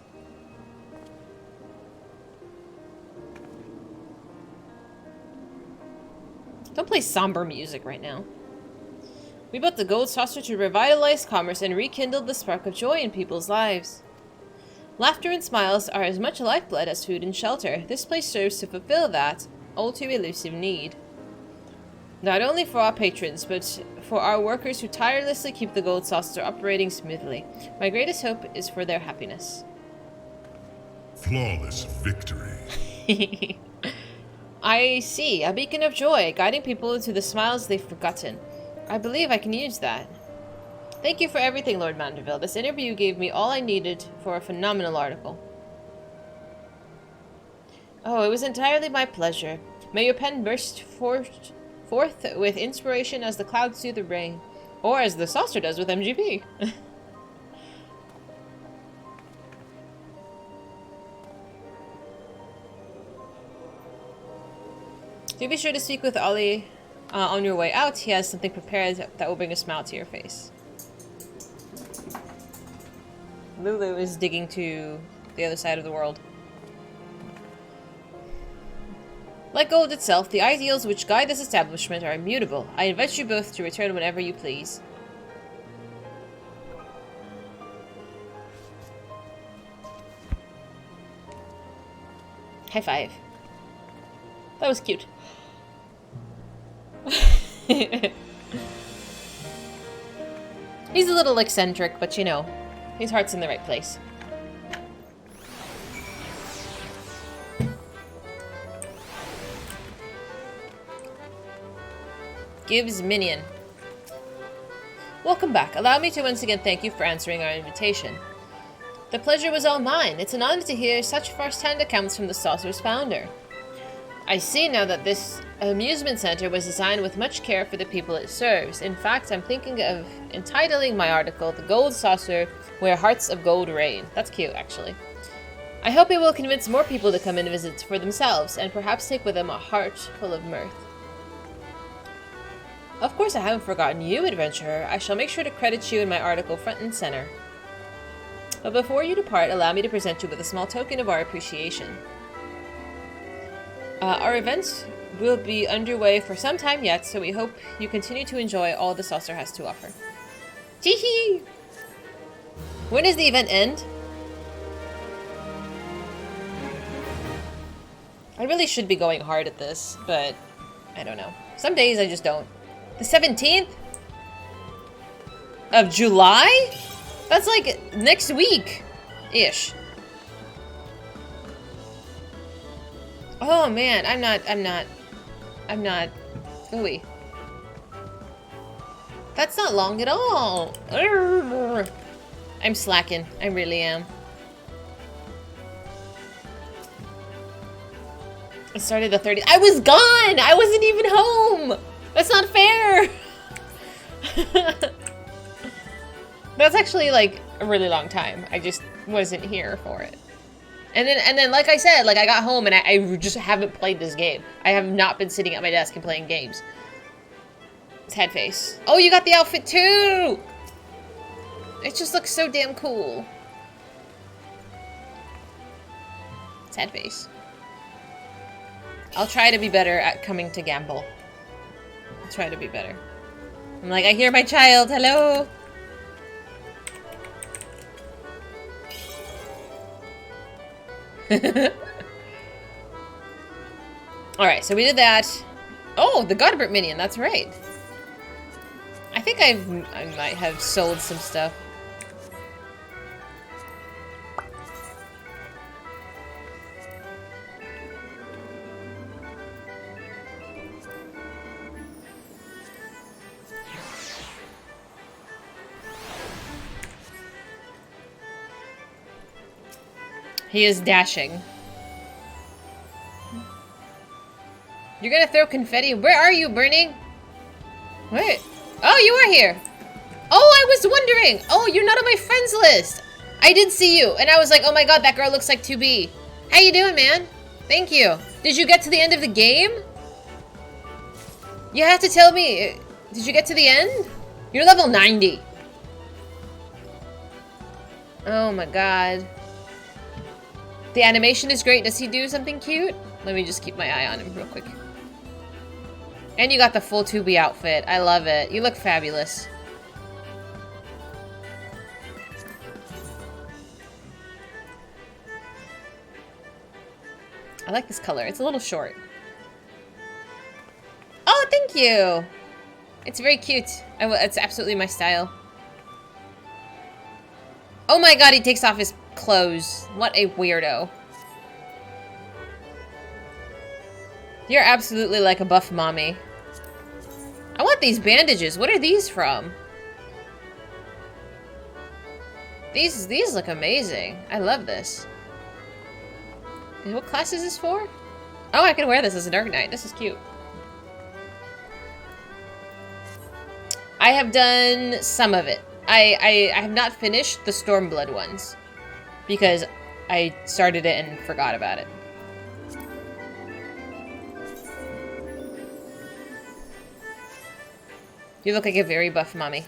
Don't play somber music right now. We built the gold saucer to revitalize commerce and rekindle the spark of joy in people's lives. Laughter and smiles are as much lifeblood as food and shelter. This place serves to fulfill that all too elusive need. Not only for our patrons, but for our workers who tirelessly keep the gold saucer operating smoothly. My greatest hope is for their happiness. Flawless victory. I see. A beacon of joy, guiding people into the smiles they've forgotten. I believe I can use that. Thank you for everything, Lord Mandeville. This interview gave me all I needed for a phenomenal article. Oh, it was entirely my pleasure. May your pen burst forth with inspiration as the clouds do the rain. Or as the saucer does with MGP. Do be sure to speak with Ollie on your way out. He has something prepared that will bring a smile to your face. Lulu is digging to the other side of the world. Like gold itself, the ideals which guide this establishment are immutable. I invite you both to return whenever you please. High five. That was cute. He's a little eccentric, but you know, his heart's in the right place. Gives minion. Welcome back. Allow me to once again thank you for answering our invitation. The pleasure was all mine. It's an honor to hear such first-hand accounts from the Saucer's founder. I see now that this amusement center was designed with much care for the people it serves. In fact, I'm thinking of entitling my article, The Gold Saucer, Where Hearts of Gold Reign. That's cute, actually. I hope it will convince more people to come and visit for themselves, and perhaps take with them a heart full of mirth. Of course, I haven't forgotten you, adventurer. I shall make sure to credit you in my article front and center. But before you depart, allow me to present you with a small token of our appreciation. Our events will be underway for some time yet, so we hope you continue to enjoy all the Saucer has to offer. Teehee! When does the event end? I really should be going hard at this, but I don't know. Some days I just don't. The 17th? Of July? That's like next week-ish. Oh man, I'm not ooey. That's not long at all. Urgh. I'm slacking. I really am. It started the 30th. I was gone! I wasn't even home! That's not fair! That's actually like a really long time. I just wasn't here for it. And then, like I said, like I got home and I just haven't played this game. I have not been sitting at my desk and playing games. It's head face. Oh, you got the outfit too! It just looks so damn cool. It's head face. I'll try to be better at coming to gamble. I'll try to be better. I'm like, I hear my child. Hello. Alright, so we did that. Oh, the Godbert minion, that's right. I think I might have sold some stuff. He is dashing. You're gonna throw confetti? Where are you, Burning? Wait. Oh, you are here. Oh, I was wondering. Oh, you're not on my friends list. I did see you, and I was like, oh my god, that girl looks like 2B. How you doing, man? Thank you. Did you get to the end of the game? You have to tell me. Did you get to the end? You're level 90. Oh my god. The animation is great. Does he do something cute? Let me just keep my eye on him real quick. And you got the full 2B outfit. I love it. You look fabulous. I like this color. It's a little short. Oh, thank you. It's very cute. It's absolutely my style. Oh my god, he takes off his clothes. What a weirdo. You're absolutely like a buff mommy. I want these bandages. What are these from? These look amazing. I love this. What class is this for? Oh, I can wear this as a Dark Knight. This is cute. I have done some of it. I have not finished the Stormblood ones because I started it and forgot about it. You look like a very buff mommy.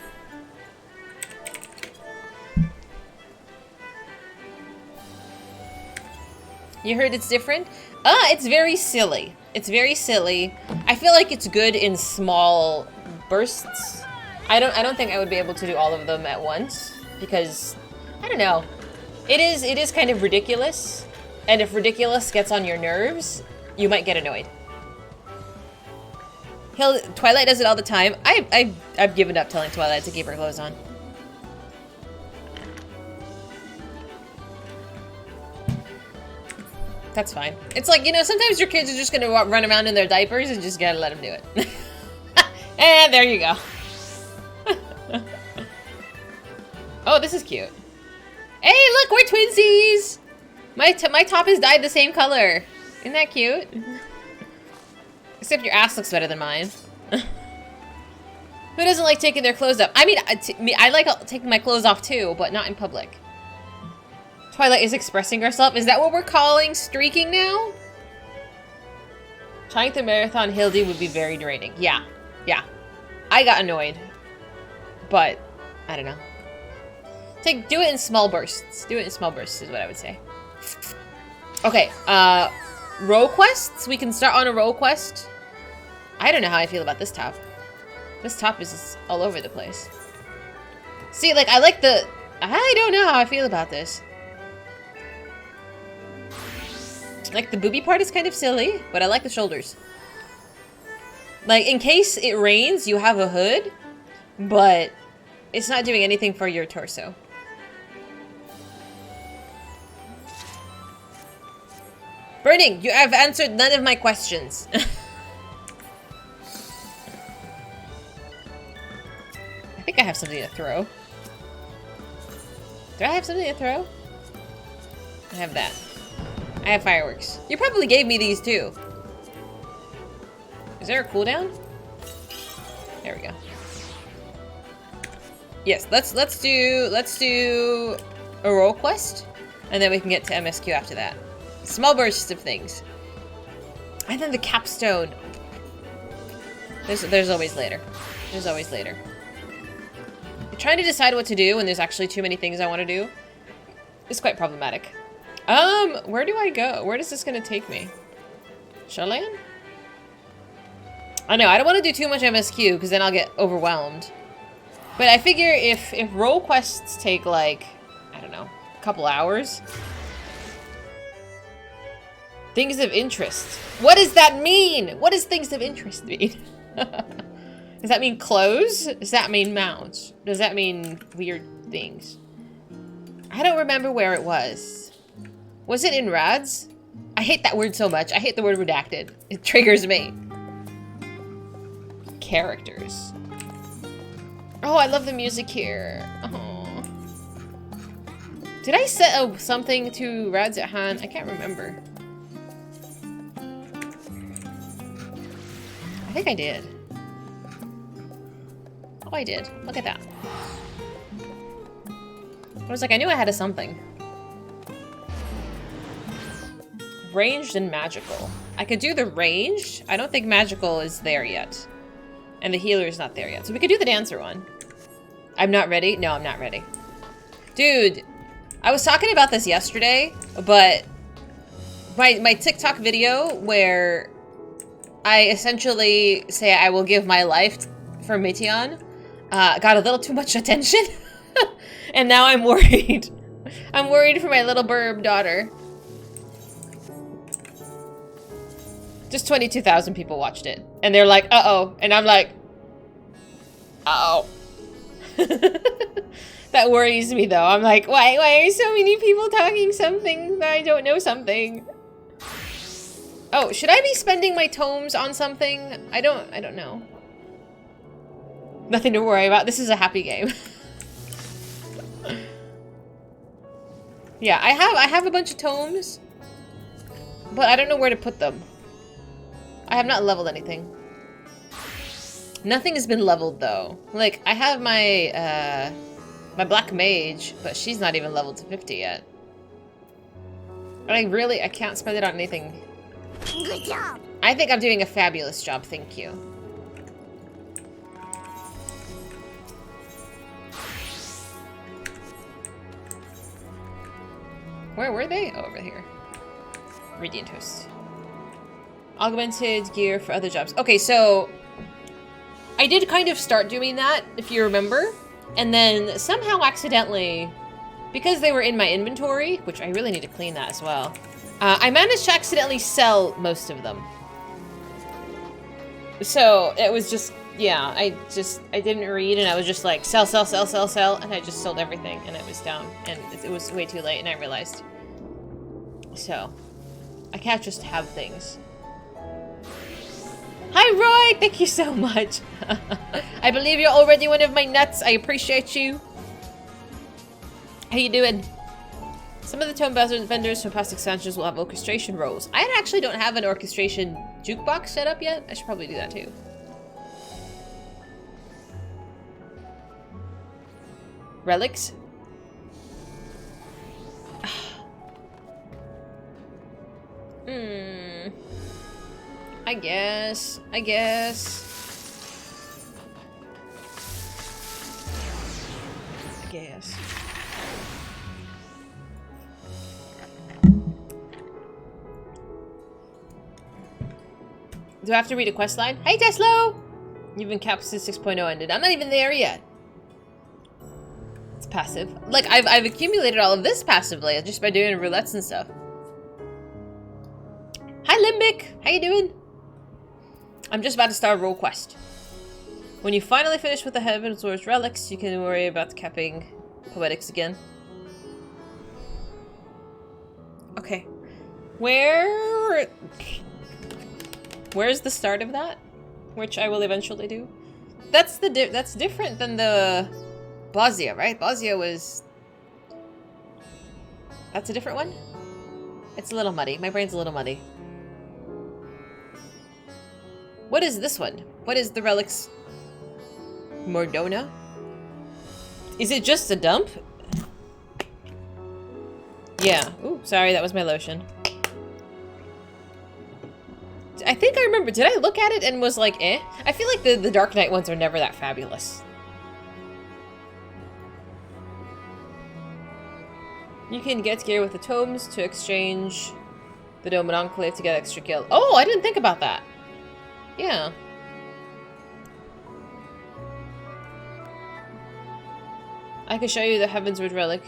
You heard it's different? It's very silly. It's very silly. I feel like it's good in small bursts. I don't think I would be able to do all of them at once because I don't know. It is kind of ridiculous, and if ridiculous gets on your nerves, you might get annoyed. Twilight does it all the time. I've given up telling Twilight to keep her clothes on. That's fine. It's like, you know, sometimes your kids are just gonna run around in their diapers and just gotta let them do it. And there you go. Oh, this is cute. Hey, look, we're twinsies! My top is dyed the same color. Isn't that cute? Except your ass looks better than mine. Who doesn't like taking their clothes off? I mean, I like taking my clothes off too, but not in public. Twilight is expressing herself. Is that what we're calling streaking now? Trying to marathon Hildy would be very draining. Yeah. Yeah. I got annoyed. But, I don't know. Do it in small bursts. Do it in small bursts is what I would say. Okay, row quests? We can start on a row quest. I don't know how I feel about this top. This top is all over the place. See, like, I don't know how I feel about this. Like, the booby part is kind of silly, but I like the shoulders. Like, in case it rains, you have a hood, but it's not doing anything for your torso. Burning, you have answered none of my questions. I think I have something to throw. Do I have something to throw? I have that. I have fireworks. You probably gave me these too. Is there a cooldown? There we go. Yes, let's do a role quest, and then we can get to MSQ after that. Small bursts of things. And then the capstone. There's always later. There's always later. I'm trying to decide what to do when there's actually too many things I want to do. It's quite problematic. Where do I go? Where is this gonna take me? Shoreland? I know, I don't want to do too much MSQ because then I'll get overwhelmed. But I figure if role quests take like, I don't know, a couple hours. Things of interest. What does that mean? What does things of interest mean? Does that mean clothes? Does that mean mounts? Does that mean weird things? I don't remember where it was. Was it in Rads? I hate that word so much. I hate the word redacted. It triggers me. Characters. Oh, I love the music here. Oh. Did I set something to Rads at Han? I can't remember. I think I did. Oh, I did. Look at that. I was like, I knew I had a something. Ranged and magical. I could do the ranged. I don't think magical is there yet. And the healer is not there yet. So we could do the dancer one. I'm not ready? No, I'm not ready. Dude, I was talking about this yesterday, but my TikTok video where I essentially say I will give my life for Meteon got a little too much attention. And now I'm worried. I'm worried for my little burb daughter. Just 22,000 people watched it. And they're like, uh-oh. And I'm like, uh-oh. That worries me, though. I'm like, why are so many people talking something that I don't know something? Oh, should I be spending my tomes on something? I don't know. Nothing to worry about. This is a happy game. Yeah, I have a bunch of tomes, but I don't know where to put them. I have not leveled anything. Nothing has been leveled though. Like I have my my black mage, but she's not even leveled to 50 yet. I can't spend it on anything. Good job. I think I'm doing a fabulous job, thank you. Where were they? Oh, over here. Radiant Host. Augmented gear for other jobs. Okay, so I did kind of start doing that, if you remember, and then somehow accidentally, because they were in my inventory, which I really need to clean that as well, I managed to accidentally sell most of them. So it was just, yeah, I didn't read, and I was just like, sell, sell, sell, sell, sell, and I just sold everything, and it was down, and it was way too late, and I realized. So, I can't just have things. Hi, Roy! Thank you so much. I believe you're already one of my nuts. I appreciate you. How you doing? Some of the tome vendors from past expansions will have orchestration roles. I actually don't have an orchestration jukebox set up yet. I should probably do that too. Relics? I guess. Do I have to read a quest line? Hey, Teslo! You've been capped since 6.0 ended. I'm not even there yet. It's passive. Like, I've accumulated all of this passively just by doing roulettes and stuff. Hi, Limbic! How you doing? I'm just about to start a roll quest. When you finally finish with the Heaven's relics, you can worry about capping poetics again. Okay. Where's the start of that? Which I will eventually do. That's different than the Bosnia, right? Bosnia was... That's a different one? It's a little muddy. My brain's a little muddy. What is this one? What is the relics? Mordona? Is it just a dump? Yeah. Ooh, sorry, that was my lotion. I think I remember. Did I look at it and was like, eh? I feel like the Dark Knight ones are never that fabulous. You can get gear with the tomes to exchange the Dome and Enclave to get extra kill. Oh, I didn't think about that. Yeah. I can show you the Heavensward relic.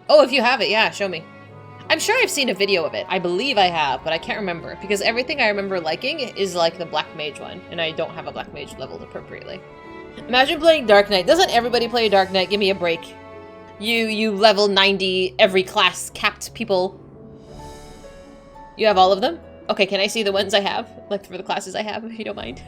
Oh, if you have it, yeah, show me. I'm sure I've seen a video of it. I believe I have, but I can't remember. Because everything I remember liking is like the Black Mage one. And I don't have a Black Mage leveled appropriately. Imagine playing Dark Knight. Doesn't everybody play Dark Knight? Give me a break. You level 90 every class capped people. You have all of them? Okay, can I see the ones I have? Like, for the classes I have, if you don't mind.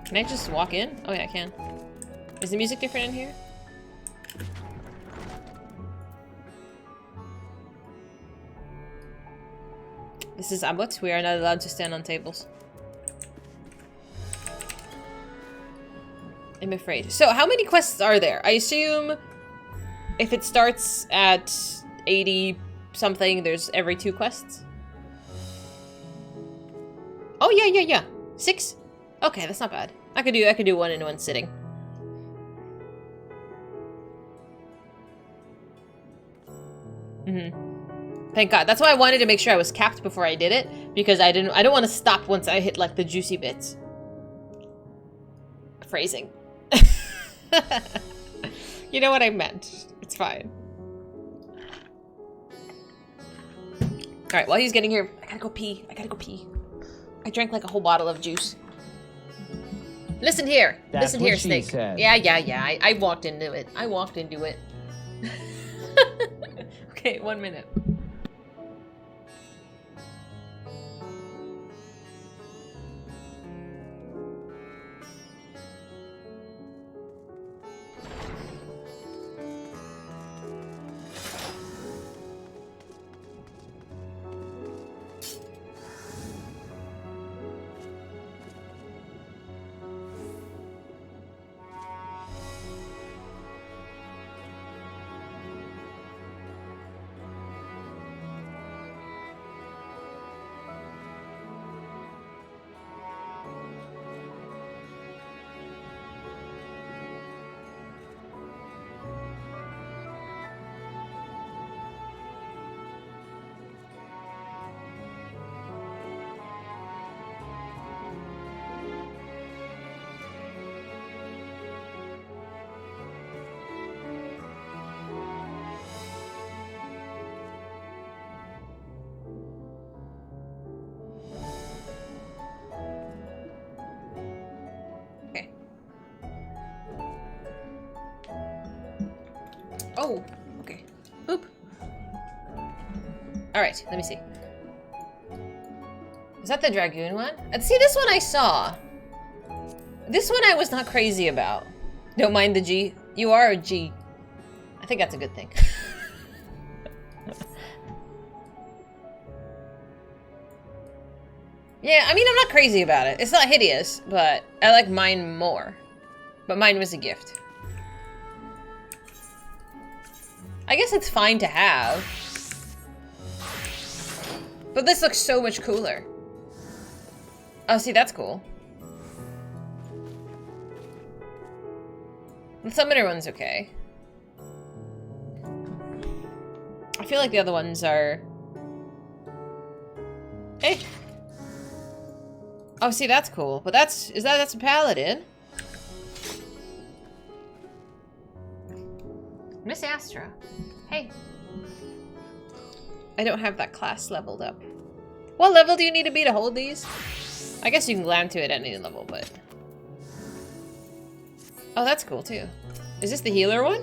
Can I just walk in? Oh yeah, I can. Is the music different in here? This is Abbott. We are not allowed to stand on tables. I'm afraid. So, how many quests are there? I assume if it starts at 80 something, there's every 2 quests? Oh, yeah. 6? Okay, that's not bad. I could do one in one sitting. Thank God. That's why I wanted to make sure I was capped before I did it, because I don't want to stop once I hit like the juicy bits. Phrasing. You know what I meant. It's fine. Alright, while he's getting here, I gotta go pee. I drank like a whole bottle of juice. Listen here. That's Listen what here, she Snake. said. Yeah. I walked into it. I walked into it. Okay, 1 minute. Oh, okay. Boop. Alright, let me see. Is that the Dragoon one? See, this one I saw. This one I was not crazy about. Don't mind the G. You are a G. I think that's a good thing. Yeah, I mean, I'm not crazy about it. It's not hideous, but I like mine more. But mine was a gift. I guess it's fine to have. But this looks so much cooler. Oh, see, that's cool. The Summoner one's okay. I feel like the other ones are... Hey! Oh, see, that's cool. But that's a Paladin. Miss Astra. Hey. I don't have that class leveled up. What level do you need to be to hold these? I guess you can glam to it at any level, but... Oh, that's cool, too. Is this the healer one?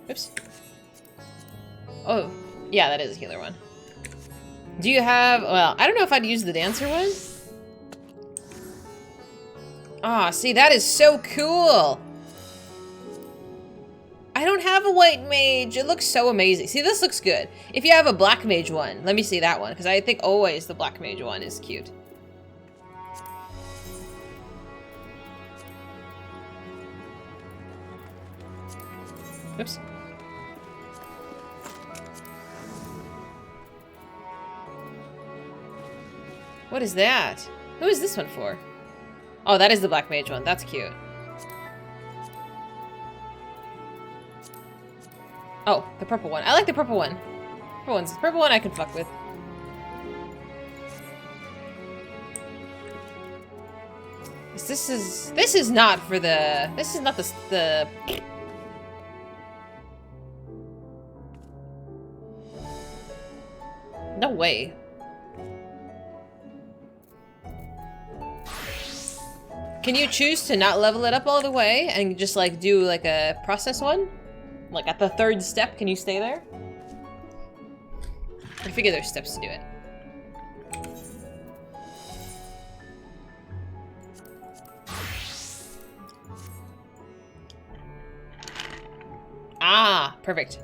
Oops. Oh, yeah, that is a healer one. Do you have... Well, I don't know if I'd use the dancer one. Ah, see, that is so cool! I don't have a white mage. It looks so amazing. See, this looks good. If you have a black mage one, let me see that one, because I think always the black mage one is cute. Oops. What is that? Who is this one for? Oh, that is the black mage one. That's cute. Oh, the purple one. I like the purple one. Purple one I can fuck with. This is not for the... This is not the... No way. Can you choose to not level it up all the way and just like do like a process one? Like at the third step, can you stay there? I figure there's steps to do it. Ah, perfect.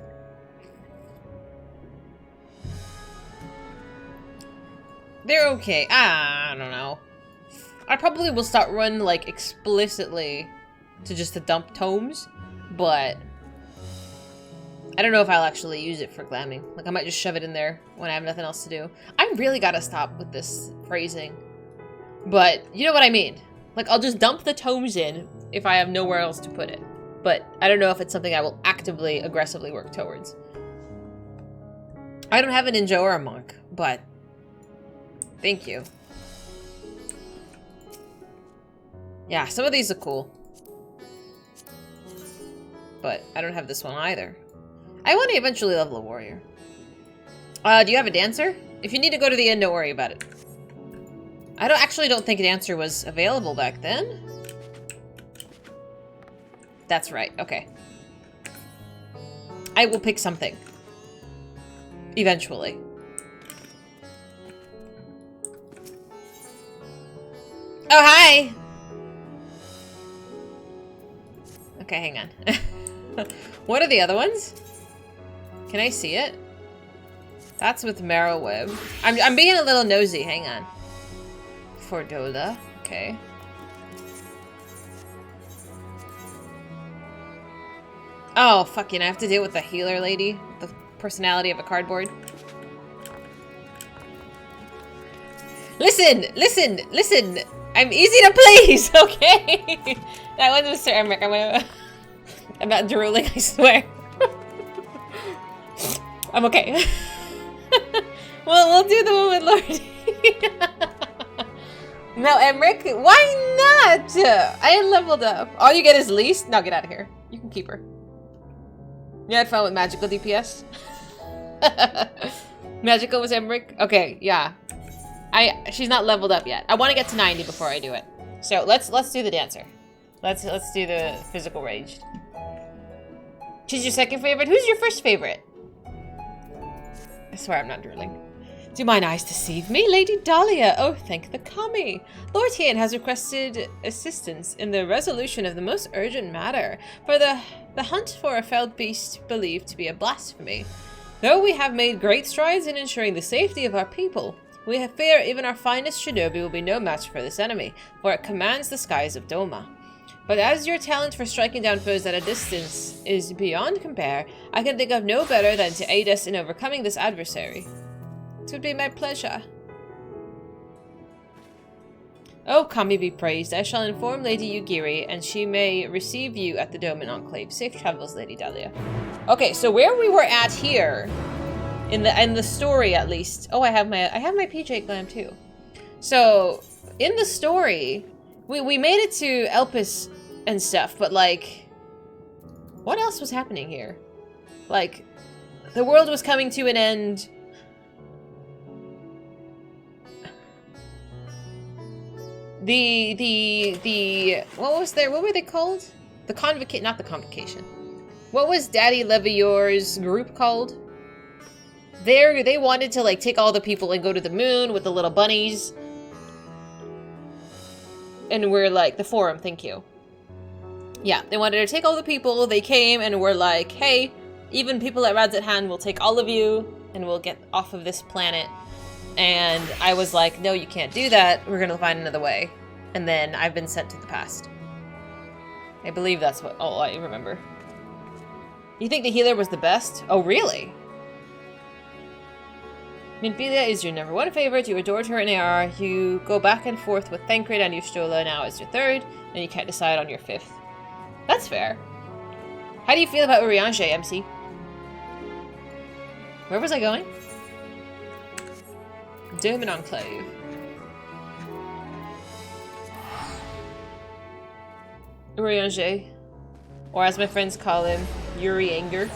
They're okay. I don't know. I probably will start run like explicitly to just to dump tomes, but I don't know if I'll actually use it for glamming. Like I might just shove it in there when I have nothing else to do. I really gotta stop with this phrasing, but you know what I mean. Like I'll just dump the tomes in if I have nowhere else to put it, but I don't know if it's something I will actively, aggressively work towards. I don't have a ninja or a monk, but thank you. Yeah, some of these are cool. But I don't have this one either. I want to eventually level a warrior. Do you have a dancer? If you need to go to the end, don't worry about it. I don't think an answer was available back then. That's right, okay. I will pick something. Eventually. Oh, hi! Okay, hang on. What are the other ones? Can I see it? That's with Marrowweb. I'm being a little nosy, hang on. Fordola, okay. Oh, fucking, I have to deal with the healer lady. The personality of a cardboard. Listen, listen, listen! I'm easy to please, okay? That was Mr. Emmerich. I'm not drooling, I swear. I'm okay. We'll do the woman lord. No, Emmerich, why not? I leveled up. All you get is least? No, get out of here. You can keep her. You had fun with magical DPS? Magical was Emmerich? Okay, yeah. She's not leveled up yet. I want to get to 90 before I do it. So let's do the dancer. Let's do the physical ranged. She's your second favorite? Who's your first favorite? I swear I'm not drooling. Do mine eyes deceive me? Lady Dahlia! Oh, thank the kami! Lord Hien has requested assistance in the resolution of the most urgent matter, for the hunt for a felled beast believed to be a blasphemy. Though we have made great strides in ensuring the safety of our people, we have fear even our finest shinobi will be no match for this enemy, for it commands the skies of Doma. But as your talent for striking down foes at a distance is beyond compare, I can think of no better than to aid us in overcoming this adversary. It would be my pleasure. Oh, Kami be praised. I shall inform Lady Yugiri, and she may receive you at the Doman Enclave. Safe travels, Lady Dahlia. Okay, so where we were at here, in the story at least. Oh, I have my PJ glam too. So in the story, we made it to Elpis and stuff, but like, what else was happening here? Like, the world was coming to an end. What were they called? Not the convocation. What was Daddy Levior's group called? They wanted to like take all the people and go to the moon with the little bunnies. And we're like, the forum, thank you. Yeah, they wanted to take all the people, they came and were like, hey, even people at Rad's at Hand will take all of you and we'll get off of this planet. And I was like, no, you can't do that. We're gonna find another way. And then I've been sent to the past. I believe that's what all I remember. You think the healer was the best? Oh, really? Minfilia is your number one favorite. You adored her in AR. You go back and forth with Thancred and Yustola now as your third. And you can't decide on your fifth. That's fair. How do you feel about Urianger, MC? Where was I going? Doman Enclave. Urianger. Or as my friends call him, Urianger.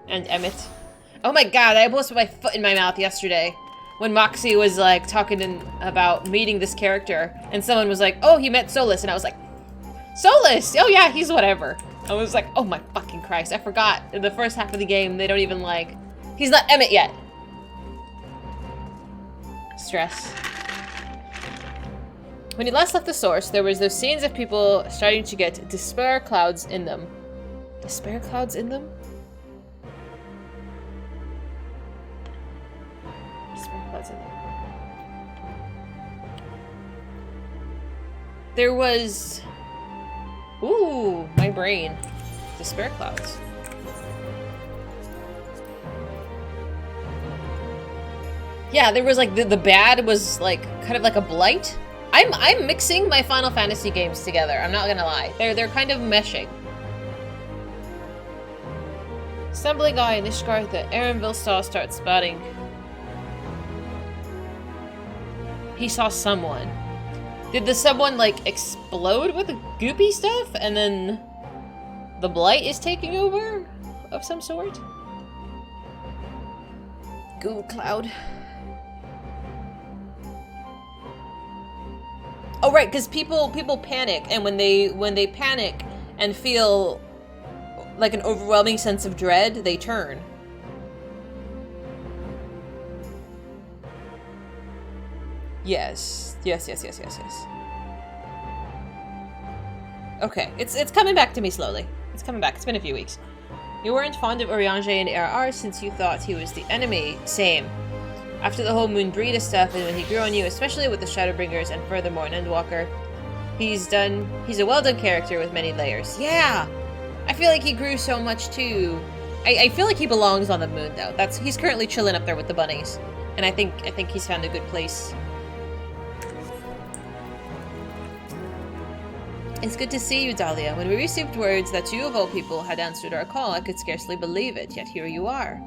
And Emmett. Oh my god, I almost put my foot in my mouth yesterday. When Moxie was like talking about meeting this character. And someone was like, oh, he met Solus. And I was like, Solus! Oh yeah, he's whatever. I was like, oh my fucking Christ, I forgot. In the first half of the game, they don't even like... He's not Emmett yet. Stress. When you last left the source, there was those scenes of people starting to get despair clouds in them. Despair clouds in them? Despair clouds in them. There was... Ooh, my brain. Despair clouds. Yeah, there was like the bad was like kind of like a blight. I'm mixing my Final Fantasy games together. I'm not gonna lie. They're kind of meshing. Stumbling eye, Nishgar, the Aaronville star starts spouting. He saw someone. Did the someone like explode with the goopy stuff and then the blight is taking over of some sort? Goo cloud. Oh, right, because people panic, and when they panic and feel like an overwhelming sense of dread, they turn. Yes. Okay, it's coming back to me slowly. It's coming back. It's been a few weeks. You weren't fond of Urianger and RR since you thought he was the enemy. Same. After the whole Moon Breeda stuff and when he grew on you, especially with the Shadowbringers and furthermore an Endwalker, he's a well-done character with many layers. Yeah! I feel like he grew so much too. I feel like he belongs on the moon though. He's currently chilling up there with the bunnies. And I think he's found a good place. It's good to see you, Dahlia. When we received words that you of all people had answered our call, I could scarcely believe it, yet here you are.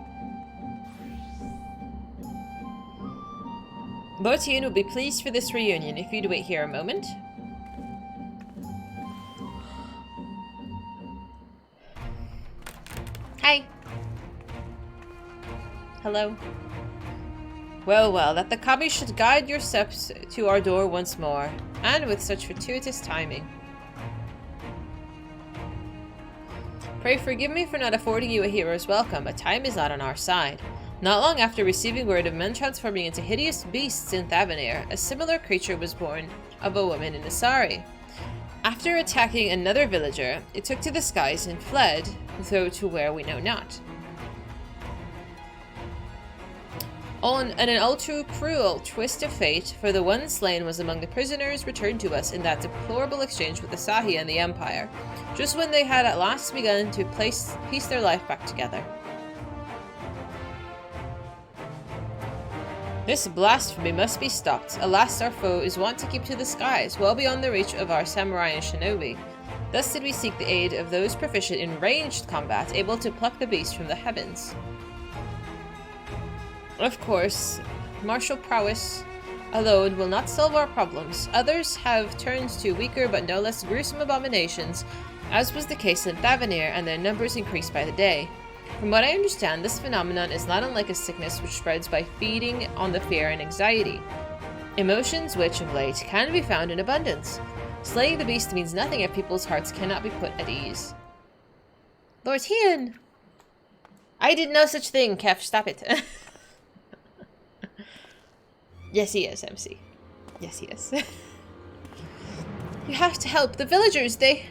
Lord Tien would be pleased for this reunion if you'd wait here a moment. Hi. Hello. Well, that the Kami should guide your steps to our door once more, and with such fortuitous timing. Pray forgive me for not affording you a hero's welcome, but time is not on our side. Not long after receiving word of men transforming into hideous beasts in Thavanir, a similar creature was born of a woman in Asari. After attacking another villager, it took to the skies and fled, though to where we know not. On an ultra cruel twist of fate, for the one slain was among the prisoners returned to us in that deplorable exchange with the Sahi and the Empire, just when they had at last begun to piece their life back together. This blasphemy must be stopped. Alas, our foe is wont to keep to the skies, well beyond the reach of our samurai and shinobi. Thus did we seek the aid of those proficient in ranged combat, able to pluck the beast from the heavens. Of course, martial prowess alone will not solve our problems. Others have turned to weaker but no less gruesome abominations, as was the case in Thavanir, and their numbers increased by the day. From what I understand, this phenomenon is not unlike a sickness which spreads by feeding on the fear and anxiety. Emotions which, of late, can be found in abundance. Slaying the beast means nothing if people's hearts cannot be put at ease. Lord Tien! I did no such thing, Kef, stop it. Yes, he is, MC. Yes, he is. You have to help the villagers. They...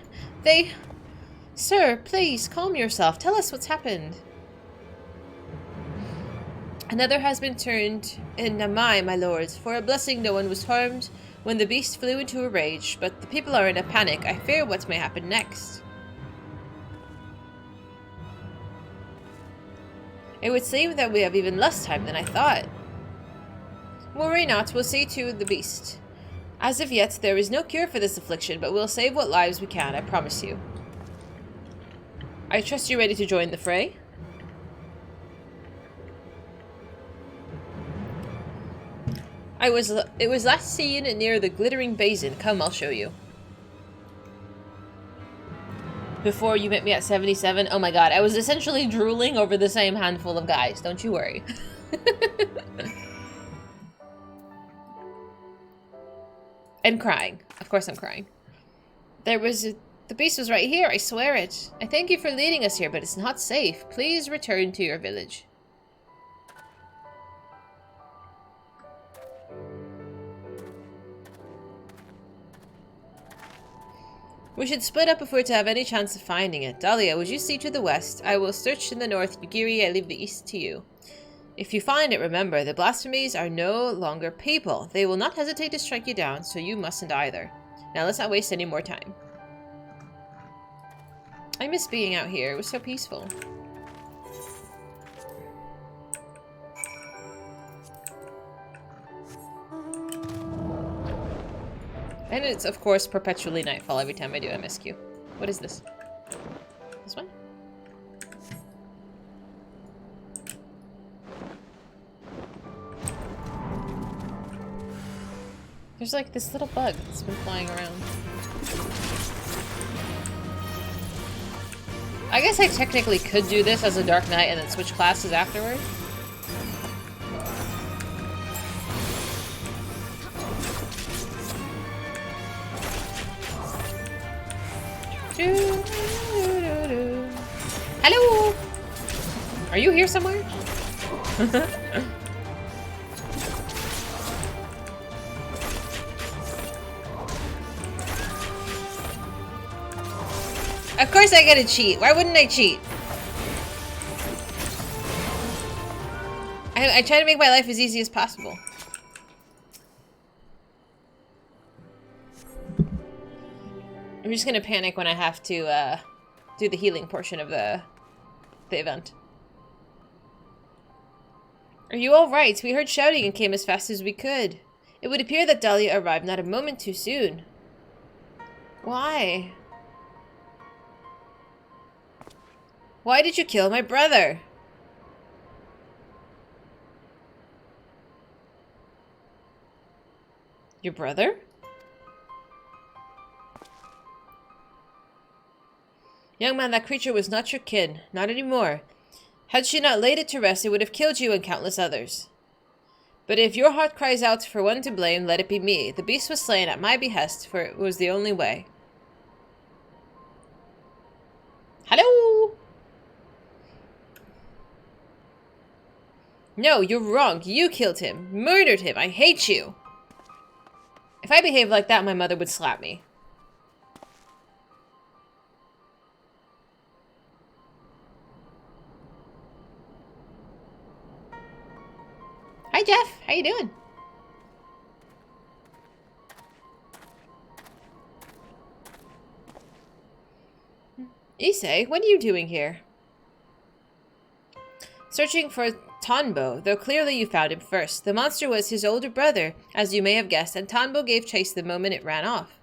Sir, please, calm yourself. Tell us what's happened. Another has been turned in Namai, my lords. For a blessing, no one was harmed when the beast flew into a rage, but the people are in a panic. I fear what may happen next. It would seem that we have even less time than I thought. Worry not, we'll see to the beast. As of yet, there is no cure for this affliction, but we'll save what lives we can, I promise you. I trust you're ready to join the fray. It was last seen near the glittering basin. Come, I'll show you. Before you met me at 77, oh my god, I was essentially drooling over the same handful of guys, don't you worry. And crying. Of course I'm crying. The beast was right here, I swear it. I thank you for leading us here, but it's not safe. Please return to your village. We should split up if we're to have any chance of finding it. Dahlia, would you see to the west? I will search in the north. Yugiri, I leave the east to you. If you find it, remember, the blasphemies are no longer people. They will not hesitate to strike you down, so you mustn't either. Now let's not waste any more time. I miss being out here. It was so peaceful. And it's, of course, perpetually nightfall every time I do MSQ. What is this? This one? There's like this little bug that's been flying around. I guess I technically could do this as a Dark Knight and then switch classes afterward. Hello! Are you here somewhere? Of course I gotta cheat. Why wouldn't I cheat? I try to make my life as easy as possible. I'm just gonna panic when I have to do the healing portion of the event. Are you alright? We heard shouting and came as fast as we could. It would appear that Dahlia arrived not a moment too soon. Why? Why did you kill my brother? Your brother? Young man, that creature was not your kin. Not anymore. Had she not laid it to rest, it would have killed you and countless others. But if your heart cries out for one to blame, let it be me. The beast was slain at my behest, for it was the only way. Hello? No, you're wrong. You killed him. Murdered him. I hate you. If I behaved like that, my mother would slap me. Hi, Jeff. How you doing? Issei, what are you doing here? Searching for Tonbo, though clearly you found him first. The monster was his older brother, as you may have guessed, and Tonbo gave chase the moment it ran off.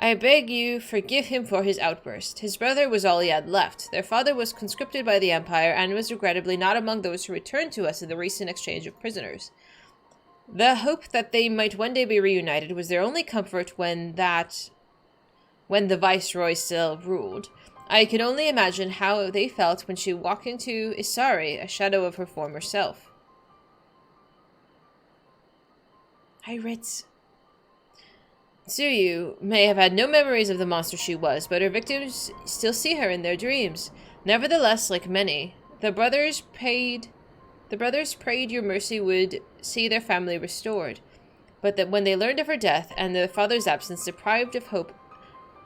I beg you forgive him for his outburst. His brother was all he had left. Their father was conscripted by the Empire and was regrettably not among those who returned to us in the recent exchange of prisoners. The hope that they might one day be reunited was their only comfort when the Viceroy still ruled. I can only imagine how they felt when she walked into Isari, a shadow of her former self. Hi, Ritz. Tsuyu may have had no memories of the monster she was, but her victims still see her in their dreams. Nevertheless, like many, the brothers prayed your mercy would see their family restored. But that when they learned of her death and their father's absence, deprived of hope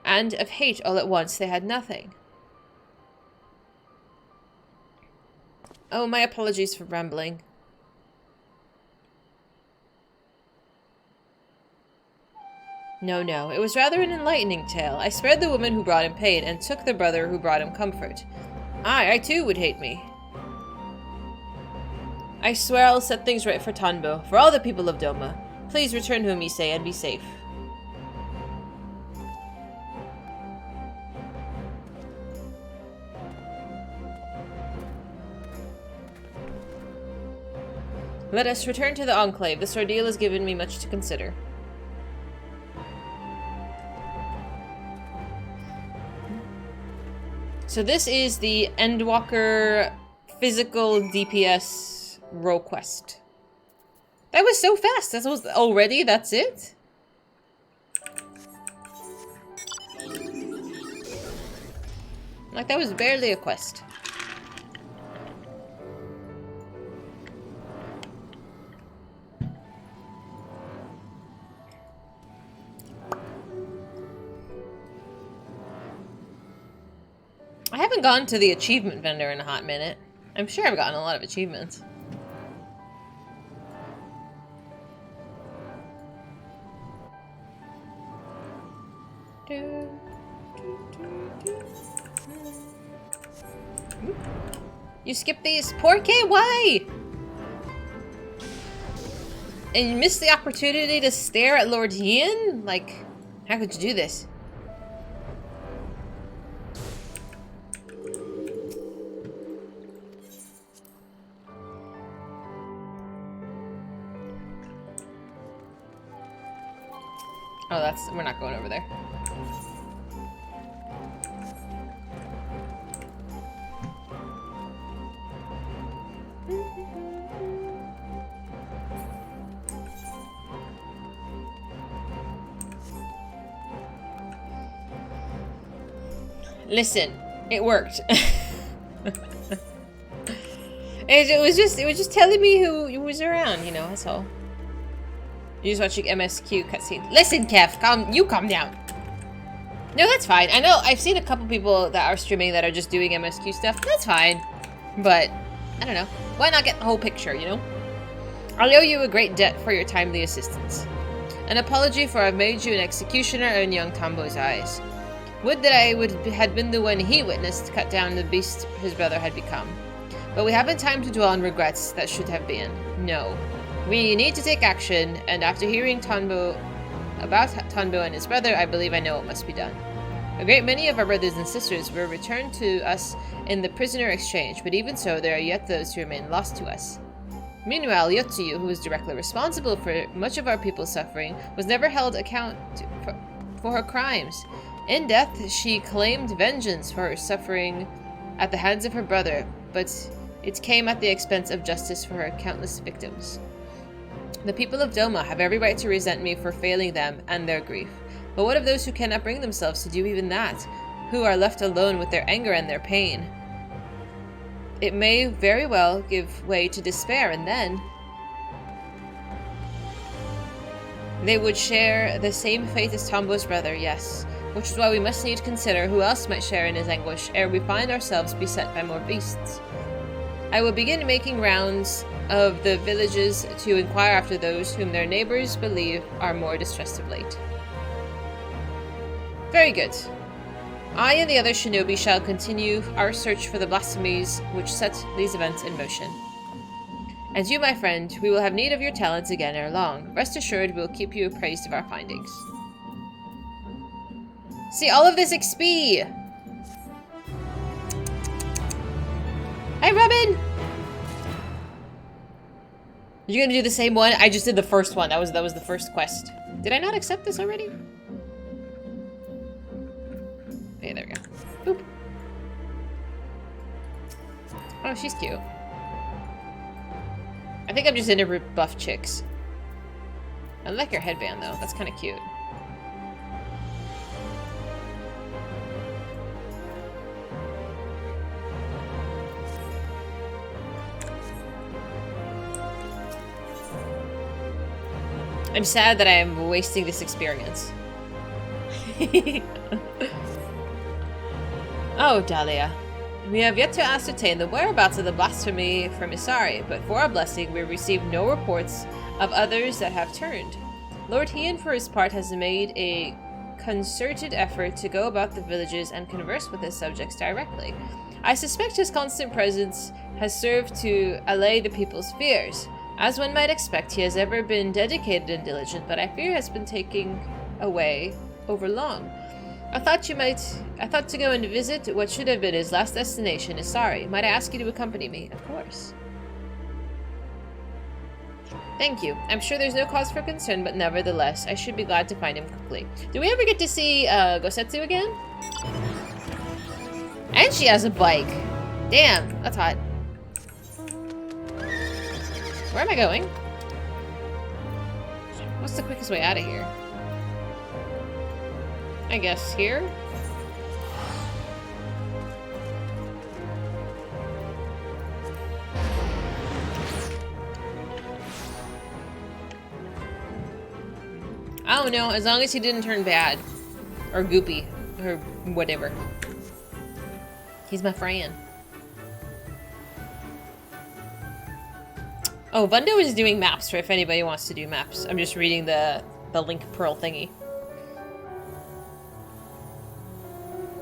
and of hate all at once, they had nothing. Oh, my apologies for rambling. No, it was rather an enlightening tale. I spared the woman who brought him pain, and took the brother who brought him comfort. I too would hate me. I swear I'll set things right for Tonbo, for all the people of Doma. Please return home, Issei, and be safe. Let us return to the Enclave. This ordeal has given me much to consider. So this is the Endwalker physical DPS role quest. That was so fast. That was already. That's it. Like that was barely a quest. I haven't gone to the achievement vendor in a hot minute. I'm sure I've gotten a lot of achievements. You skipped these? Poor kid, why? And you missed the opportunity to stare at Lord Yin? Like, how could you do this? Oh, we're not going over there. Listen, it worked. It was just telling me who was around, you know, that's all. You're just watching MSQ cutscene. Listen, Kev, calm down. No, that's fine. I know I've seen a couple people that are streaming that are just doing MSQ stuff. That's fine. But, I don't know. Why not get the whole picture, you know? I'll owe you a great debt for your timely assistance. An apology for I've made you an executioner in young Tombo's eyes. Would that I had been the one he witnessed cut down the beast his brother had become. But we haven't time to dwell on regrets that should have been. No. We need to take action, and after hearing about Tonbo and his brother, I believe I know what must be done. A great many of our brothers and sisters were returned to us in the prisoner exchange, but even so, there are yet those who remain lost to us. Meanwhile, Yotsuyu, who was directly responsible for much of our people's suffering, was never held account for her crimes. In death, she claimed vengeance for her suffering at the hands of her brother, but it came at the expense of justice for her countless victims. The people of Doma have every right to resent me for failing them and their grief. But what of those who cannot bring themselves to do even that? Who are left alone with their anger and their pain? It may very well give way to despair, and then they would share the same fate as Tombo's brother, yes. Which is why we must need to consider who else might share in his anguish ere we find ourselves beset by more beasts. I will begin making rounds of the villages to inquire after those whom their neighbors believe are more distressed of late. Very good. I and the other shinobi shall continue our search for the blasphemies which set these events in motion. And you, my friend, we will have need of your talents again ere long. Rest assured we will keep you appraised of our findings. See, all of this XP! Hi, Robin! You're gonna do the same one? I just did the first one. That was the first quest. Did I not accept this already? Okay, there we go. Boop. Oh, she's cute. I think I'm just into buff chicks. I like her headband, though. That's kind of cute. I'm sad that I am wasting this experience. Oh, Dahlia. We have yet to ascertain the whereabouts of the blasphemy from Isari, but for our blessing we received no reports of others that have turned. Lord Heian, for his part, has made a concerted effort to go about the villages and converse with his subjects directly. I suspect his constant presence has served to allay the people's fears. As one might expect, he has ever been dedicated and diligent, but I fear has been taking away over long. I thought to go and visit what should have been his last destination, Isari. Might I ask you to accompany me? Of course. Thank you. I'm sure there's no cause for concern, but nevertheless, I should be glad to find him quickly. Do we ever get to see Gosetsu again? And she has a bike. Damn, that's hot. Where am I going? What's the quickest way out of here? I guess here? I don't know, as long as he didn't turn bad. Or goopy. Or whatever. He's my friend. Oh, Vundo is doing maps for if anybody wants to do maps. I'm just reading the link pearl thingy.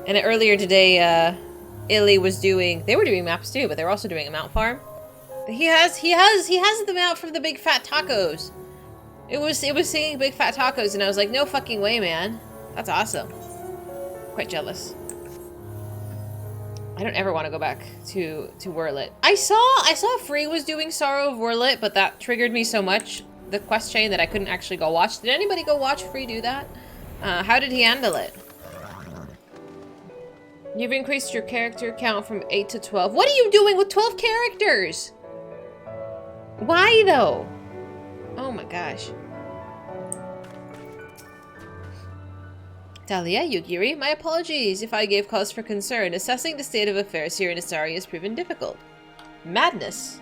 And earlier today, Illy was doing... They were doing maps too, but they were also doing a mount farm. He has the mount from the Big Fat Tacos. It was saying Big Fat Tacos, and I was like, no fucking way, man. That's awesome. Quite jealous. I don't ever want to go back to Wurlit. I saw Free was doing Sorrow of Wurlit, but that triggered me so much, the quest chain, that I couldn't actually go watch. Did anybody go watch Free do that? How did he handle it? You've increased your character count from 8 to 12. What are you doing with 12 characters? Why, though? Oh my gosh. Dahlia, Yugiri, my apologies if I gave cause for concern. Assessing the state of affairs here in Asari has proven difficult. Madness.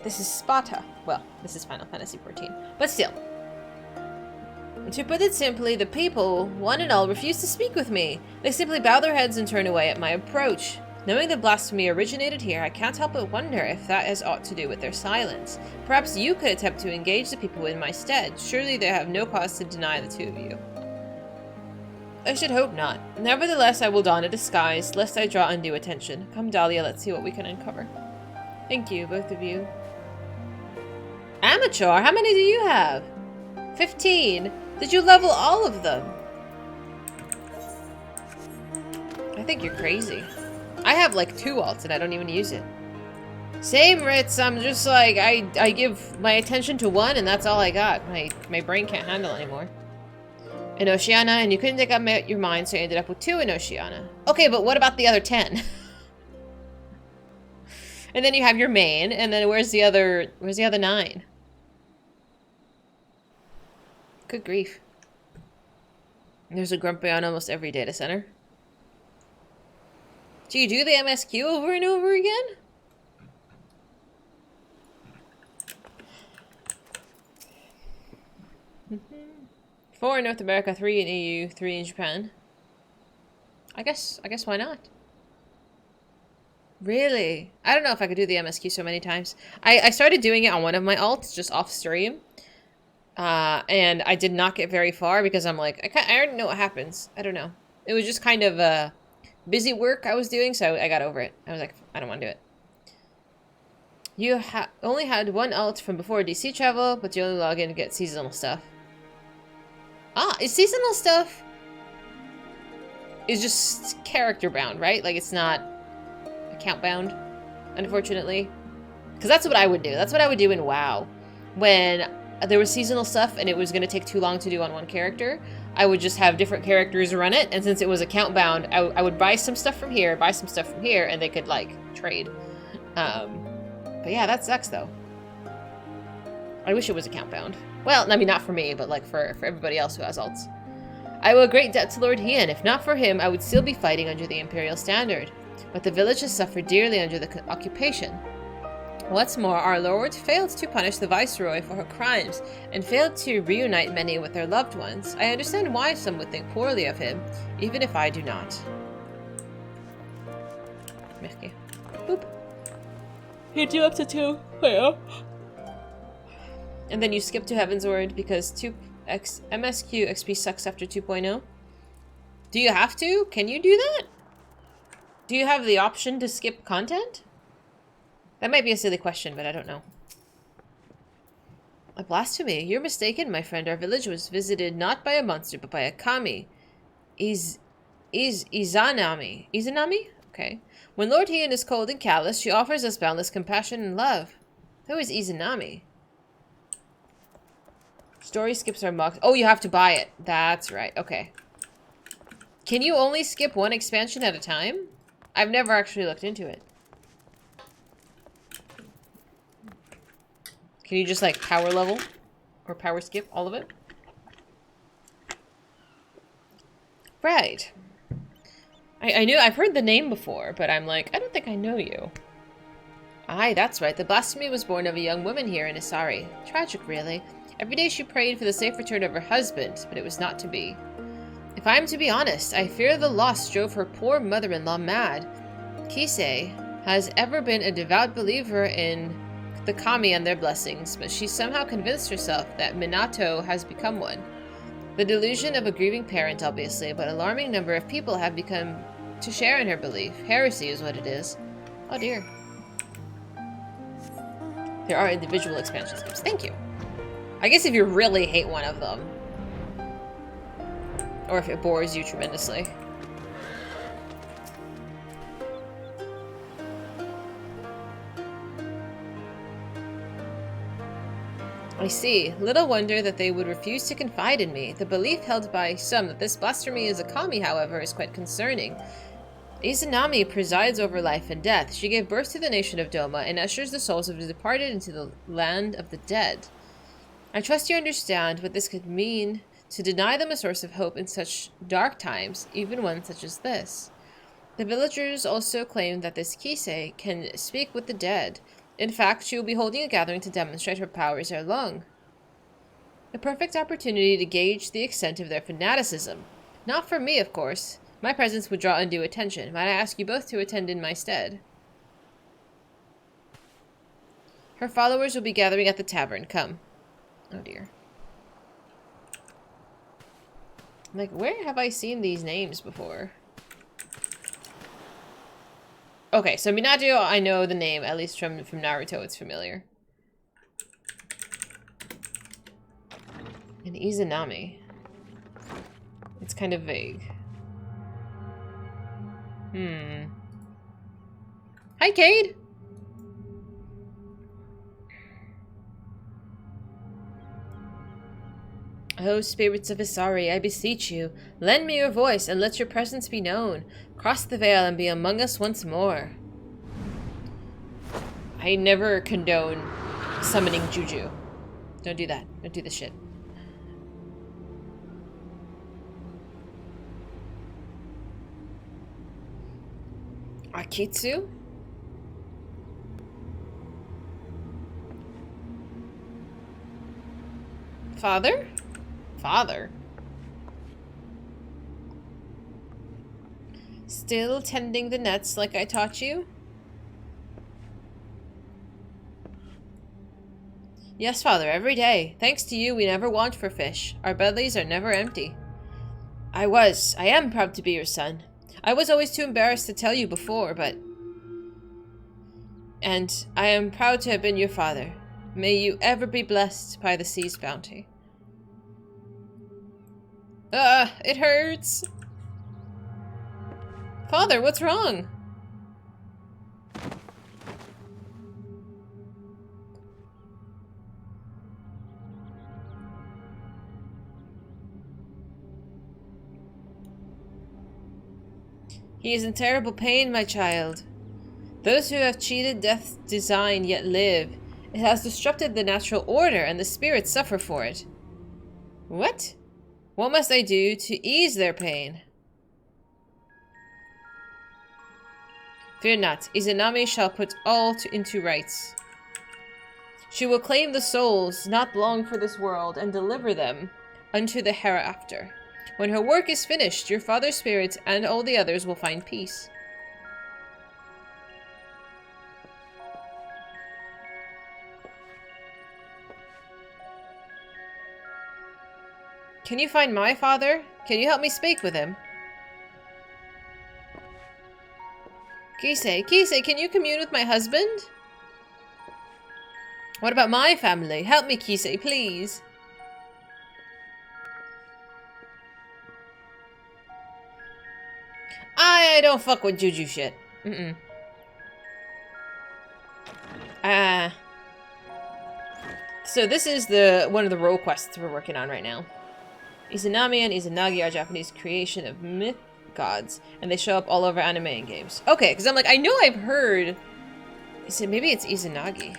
This is Sparta. Well, this is Final Fantasy XIV. But still. To put it simply, the people, one and all, refuse to speak with me. They simply bow their heads and turn away at my approach. Knowing the blasphemy originated here, I can't help but wonder if that has aught to do with their silence. Perhaps you could attempt to engage the people in my stead. Surely they have no cause to deny the two of you. I should hope not. Nevertheless, I will don a disguise, lest I draw undue attention. Come, Dahlia, let's see what we can uncover. Thank you, both of you. Amateur? How many do you have? 15. Did you level all of them? I think you're crazy. I have like 2 alts and I don't even use it. Same, Ritz. I'm just like, I give my attention to one and that's all I got. My brain can't handle it anymore. In Oceana, and you couldn't take up your mind, so you ended up with 2 in Oceana. Okay, but what about the other 10? And then you have your main, and then where's the other 9? Good grief. There's a grumpy on almost every data center. Do you do the MSQ over and over again? Four in North America, 3 in EU, 3 in Japan. I guess why not? Really? I don't know if I could do the MSQ so many times. I started doing it on one of my alts, just off stream. And I did not get very far because I'm like, I already know what happens. I don't know. It was just kind of busy work I was doing, so I got over it. I was like, I don't want to do it. You only had 1 alt from before DC travel, but you only log in to get seasonal stuff. Ah, is seasonal stuff is just character bound, right? Like it's not account bound, unfortunately. Because that's what I would do. That's what I would do in WoW. When there was seasonal stuff and it was going to take too long to do on one character, I would just have different characters run it. And since it was account bound, I would buy some stuff from here, buy some stuff from here, and they could, like, trade. But yeah, that sucks, though. I wish it was account bound. Well, I mean, not for me, but, like, for everybody else who has alts. I owe a great debt to Lord Hien. If not for him, I would still be fighting under the Imperial Standard. But the village has suffered dearly under the occupation. What's more, our lord failed to punish the Viceroy for her crimes, and failed to reunite many with their loved ones. I understand why some would think poorly of him, even if I do not. Merci. Boop. Hit you up to 2. Yeah. And then you skip to Heavensward because MSQ XP sucks after 2.0. Do you have to? Can you do that? Do you have the option to skip content? That might be a silly question, but I don't know. A blasphemy. You're mistaken, my friend. Our village was visited not by a monster, but by a kami. Izanami. Izanami? Okay. When Lord Hien is cold and callous, she offers us boundless compassion and love. Who is Izanami? Story skips are mocked. Oh, you have to buy it. That's right. Okay. Can you only skip 1 expansion at a time? I've never actually looked into it. Can you just, like, power level? Or power skip all of it? Right. I've heard the name before, but I'm like, I don't think I know you. Aye, that's right. The blasphemy was born of a young woman here in Asari. Tragic, really. Every day she prayed for the safe return of her husband, but it was not to be. If I am to be honest, I fear the loss drove her poor mother-in-law mad. Kisei has ever been a devout believer in the kami and their blessings, but she somehow convinced herself that Minato has become one. The delusion of a grieving parent, obviously, but an alarming number of people have become to share in her belief. Heresy is what it is. Oh dear. There are individual expansion skips. Thank you. I guess if you really hate one of them, or if it bores you tremendously. I see. Little wonder that they would refuse to confide in me. The belief held by some that this blasphemy is a kami, however, is quite concerning. Izanami presides over life and death. She gave birth to the nation of Doma and ushers the souls of the departed into the land of the dead. I trust you understand what this could mean to deny them a source of hope in such dark times, even one such as this. The villagers also claim that this Kisei can speak with the dead. In fact, she will be holding a gathering to demonstrate her powers ere long. The perfect opportunity to gauge the extent of their fanaticism. Not for me, of course. My presence would draw undue attention. Might I ask you both to attend in my stead? Her followers will be gathering at the tavern. Come. Oh dear. Like, where have I seen these names before? Okay, so Minato, I know the name, at least from Naruto, it's familiar. And Izanami. It's kind of vague. Hi, Cade! Oh, spirits of Isari, I beseech you, lend me your voice and let your presence be known. Cross the veil and be among us once more. I never condone summoning Juju. Don't do that. Don't do this shit. Akitsu? Father? Father? Still tending the nets like I taught you? Yes, Father, every day. Thanks to you, we never want for fish. Our bellies are never empty. I am proud to be your son. I was always too embarrassed to tell you before, but... And I am proud to have been your father. May you ever be blessed by the sea's bounty. It hurts. Father, what's wrong? He is in terrible pain, my child. Those who have cheated death's design yet live. It has disrupted the natural order, and the spirits suffer for it. What? What must I do to ease their pain? Fear not, Izanami shall put all into rights. She will claim the souls not belong for this world and deliver them unto the hereafter. When her work is finished, your father's spirit and all the others will find peace. Can you find my father? Can you help me speak with him? Kisei, can you commune with my husband? What about my family? Help me, Kisei, please. I don't fuck with Juju shit. So this is one of the role quests we're working on right now. Izanami and Izanagi are Japanese creation of myth gods, and they show up all over anime and games. Okay, because I'm like, I know I've heard... maybe it's Izanagi.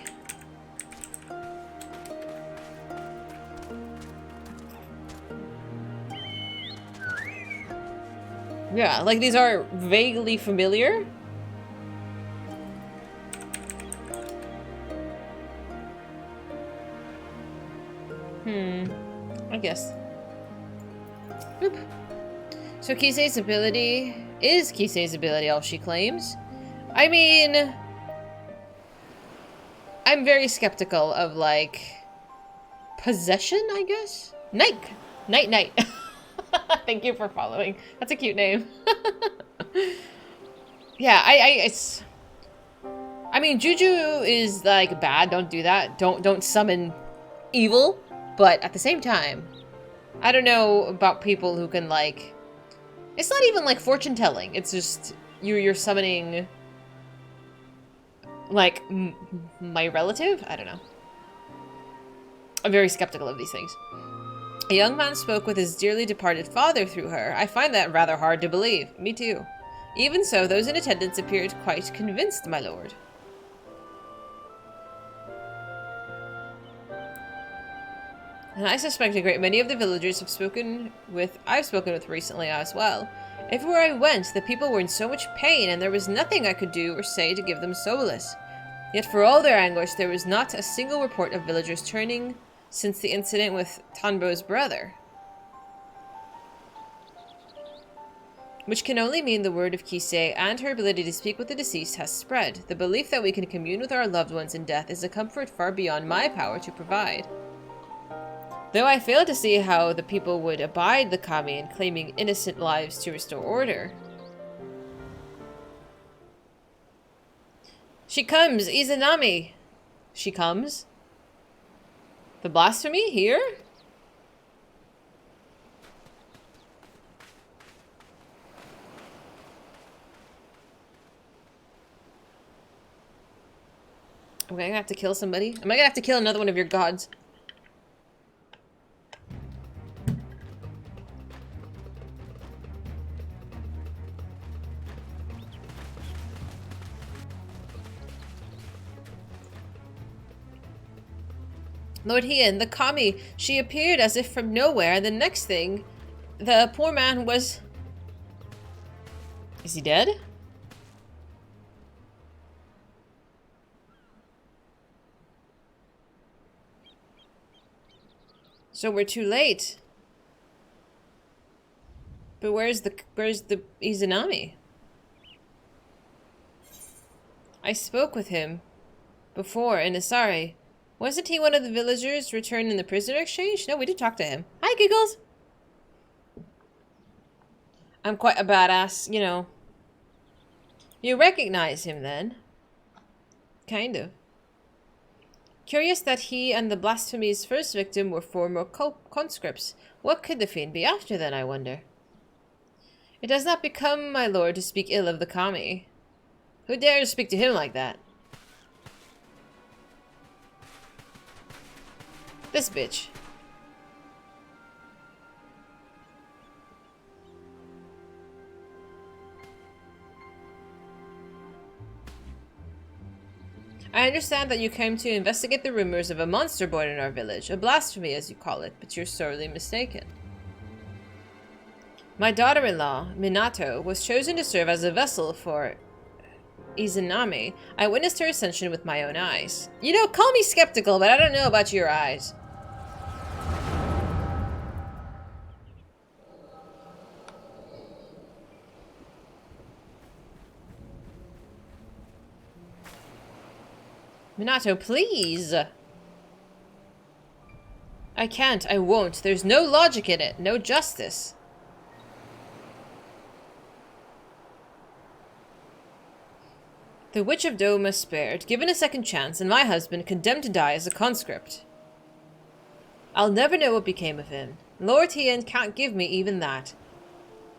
Yeah, like these are vaguely familiar. I guess. Boop. So Kisei's ability... Is Kisei's ability all she claims? I mean... I'm very skeptical of, like... possession, I guess? Night! Thank you for following. That's a cute name. Yeah, it's... I mean, Juju is, like, bad. Don't do that. Don't summon evil. But at the same time, I don't know about people who can, like... It's not even, like, fortune-telling. It's just you're summoning, like, my relative? I don't know. I'm very skeptical of these things. A young man spoke with his dearly departed father through her. I find that rather hard to believe. Me too. Even so, those in attendance appeared quite convinced, my lord. And I suspect a great many of the villagers I've spoken with recently as well. Everywhere I went, the people were in so much pain, and there was nothing I could do or say to give them solace. Yet for all their anguish, there was not a single report of villagers turning since the incident with Tanbo's brother. Which can only mean the word of Kisei and her ability to speak with the deceased has spread. The belief that we can commune with our loved ones in death is a comfort far beyond my power to provide. Though I fail to see how the people would abide the kami in claiming innocent lives to restore order. She comes, Izanami! She comes? The blasphemy? Here? Am I gonna have to kill somebody? Am I gonna have to kill another one of your gods? Lord Hien, the kami, she appeared as if from nowhere, and the next thing, the poor man was... Is he dead? So we're too late. But where's the Izanami? I spoke with him before in Asari. Wasn't he one of the villagers returned in the prisoner exchange? No, we did talk to him. Hi, Giggles! I'm quite a badass, you know. You recognize him then? Kind of. Curious that he and the blasphemy's first victim were former conscripts. What could the fiend be after then, I wonder? It does not become my lord to speak ill of the kami. Who dares speak to him like that? This bitch. I understand that you came to investigate the rumors of a monster born in our village, a blasphemy as you call it, but you're sorely mistaken. My daughter-in-law, Minato, was chosen to serve as a vessel for Izanami. I witnessed her ascension with my own eyes. You know, call me skeptical, but I don't know about your eyes. Minato, please! I can't, I won't. There's no logic in it, no justice. The Witch of Doma spared, given a second chance, and my husband condemned to die as a conscript. I'll never know what became of him. Lord Hien can't give me even that.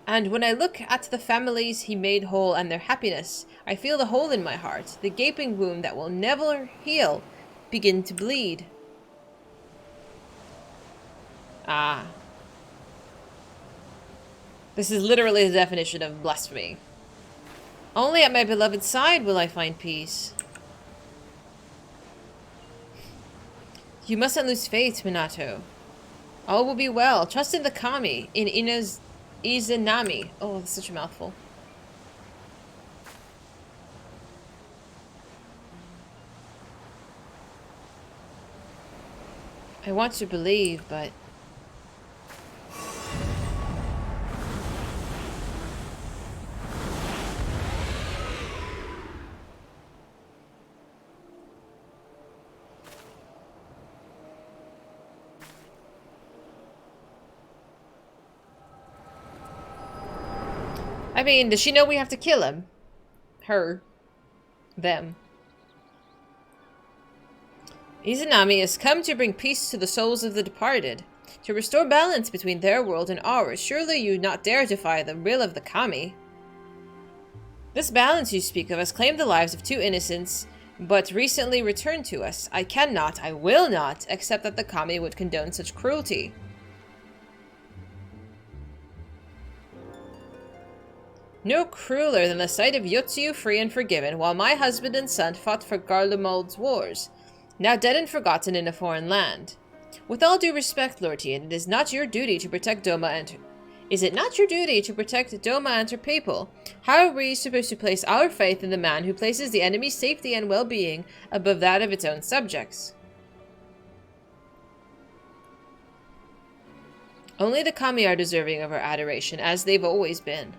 And when I look at the families he made whole and their happiness, I feel the hole in my heart, the gaping wound that will never heal, begin to bleed. Ah. This is literally the definition of blasphemy. Only at my beloved's side will I find peace. You mustn't lose faith, Minato. All will be well. Trust in the kami, in Izanami. Oh, that's such a mouthful. I want to believe, but... I mean, does she know we have to kill him? Her. Them. Izanami has come to bring peace to the souls of the departed, to restore balance between their world and ours. Surely you not dare defy the will of the kami. This balance you speak of has claimed the lives of two innocents, but recently returned to us. I cannot, I will not, accept that the kami would condone such cruelty. No crueler than the sight of Yotsuyu free and forgiven, while my husband and son fought for Garlemald's wars, now dead and forgotten in a foreign land. With all due respect, Lord Tian, it is not your duty to protect Doma and... Is it not your duty to protect Doma and her people? How are we supposed to place our faith in the man who places the enemy's safety and well-being above that of its own subjects? Only the Kami are deserving of our adoration, as they've always been.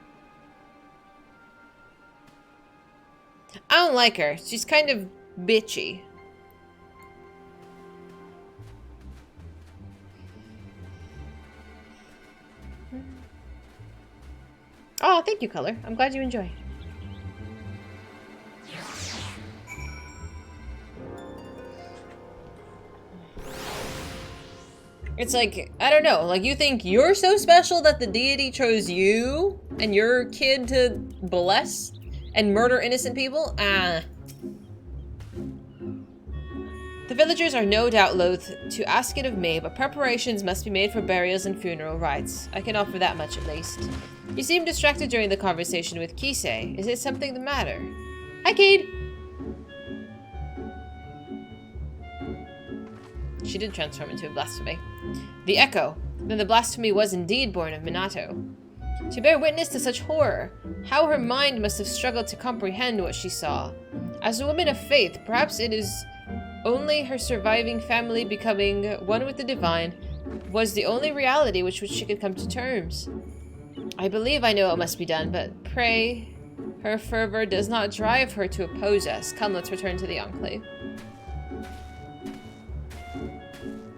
I don't like her. She's kind of bitchy. Oh, thank you, Color. I'm glad you enjoyed. It's like, I don't know, like you think you're so special that the deity chose you and your kid to bless and murder innocent people? Ah. The villagers are no doubt loath to ask it of me, but preparations must be made for burials and funeral rites. I can offer that much at least. You seem distracted during the conversation with Kisei. Is it something the matter? Hi, Cade! She did transform into a blasphemy. The echo. Then the blasphemy was indeed born of Minato. To bear witness to such horror, how her mind must have struggled to comprehend what she saw. As a woman of faith, perhaps it is only her surviving family becoming one with the divine was the only reality with which she could come to terms. I believe I know what must be done, but pray her fervor does not drive her to oppose us. Come, let's return to the Enclave.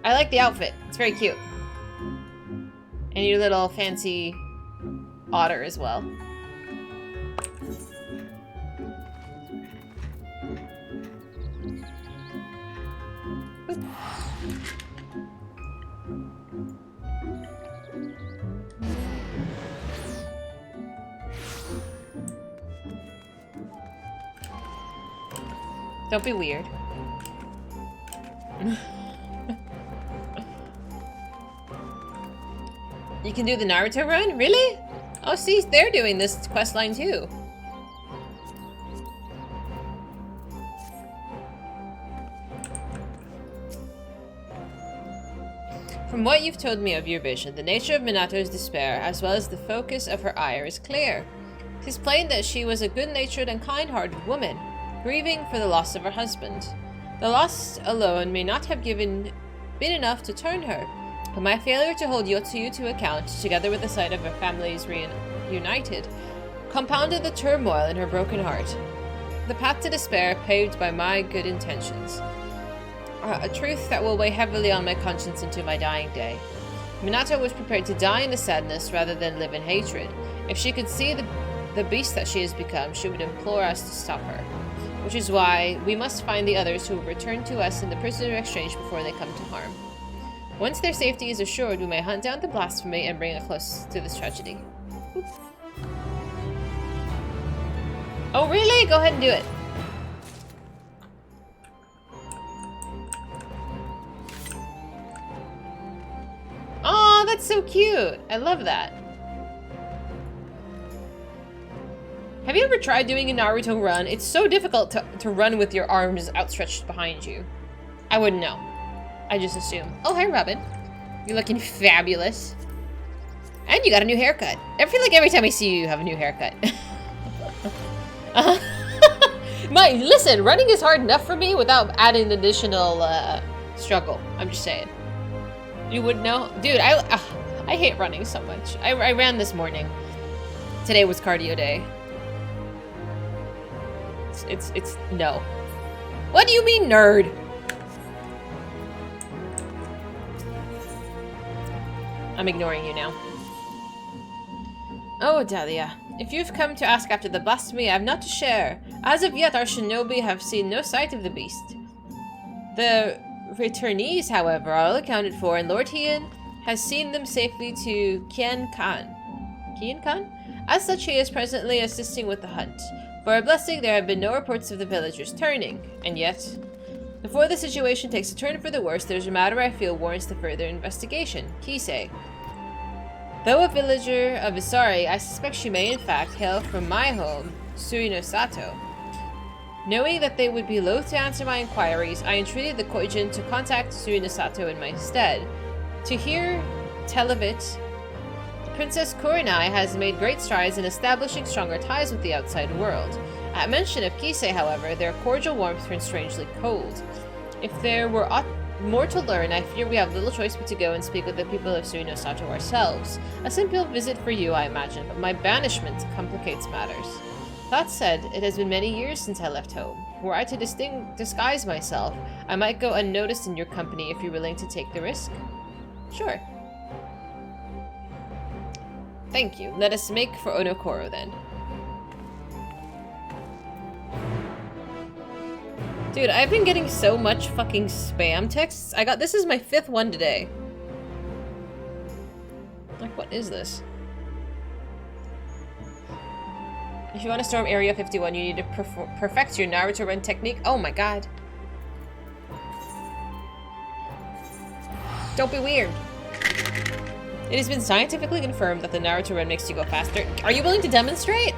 I like the outfit. It's very cute. And your little fancy otter as well. Don't be weird. You can do the Naruto run? Really? Oh, see, they're doing this quest line too. From what you've told me of your vision, the nature of Minato's despair, as well as the focus of her ire, is clear. 'Tis plain that she was a good-natured and kind-hearted woman, grieving for the loss of her husband. The loss alone may not have been enough to turn her, but my failure to hold Yotsuyu to account, together with the sight of her families reunited, compounded the turmoil in her broken heart. The path to despair paved by my good intentions. A truth that will weigh heavily on my conscience into my dying day. Minato was prepared to die in the sadness rather than live in hatred. If she could see the beast that she has become, she would implore us to stop her. Which is why we must find the others who will return to us in the prisoner exchange before they come to harm. Once their safety is assured, we may hunt down the blasphemy and bring a close to this tragedy. Oops. Oh, really? Go ahead and do it. Oh, that's so cute. I love that. Have you ever tried doing a Naruto run? It's so difficult to run with your arms outstretched behind you. I wouldn't know. I just assume. Oh, hi, Robin. You're looking fabulous. And you got a new haircut. I feel like every time I see you, you have a new haircut. Listen, running is hard enough for me without adding additional struggle. I'm just saying. You wouldn't know? Dude, I hate running so much. I ran this morning. Today was cardio day. It's no. What do you mean, nerd? I'm ignoring you now. Oh, Dahlia. If you've come to ask after the blasphemy, I have not to share. As of yet, our shinobi have seen no sight of the beast. The returnees, however, are all accounted for, and Lord Hien has seen them safely to Qian Kan. Qian Kan? As such, he is presently assisting with the hunt. For our blessing, there have been no reports of the villagers turning, and yet, before the situation takes a turn for the worse, there's a matter I feel warrants the further investigation. Kisei. Though a villager of Isari, I suspect she may in fact hail from my home, Suino Sato. Knowing that they would be loath to answer my inquiries, I entreated the Koijin to contact Suina Sato in my stead. To hear tell of it, Princess Kurenai has made great strides in establishing stronger ties with the outside world. At mention of Kisei, however, their cordial warmth turned strangely cold. If there were aught more to learn, I fear we have little choice but to go and speak with the people of Suino Sato ourselves. A simple visit for you, I imagine, but my banishment complicates matters. That said, it has been many years since I left home. Were I to disguise myself, I might go unnoticed in your company if you're willing to take the risk. Sure. Thank you. Let us make for Onokoro then. Dude, I've been getting so much fucking spam texts. This is my 5th one today. Like, what is this? If you want to storm Area 51, you need to perfect your Naruto run technique. Oh my god. Don't be weird. It has been scientifically confirmed that the Naruto run makes you go faster. Are you willing to demonstrate?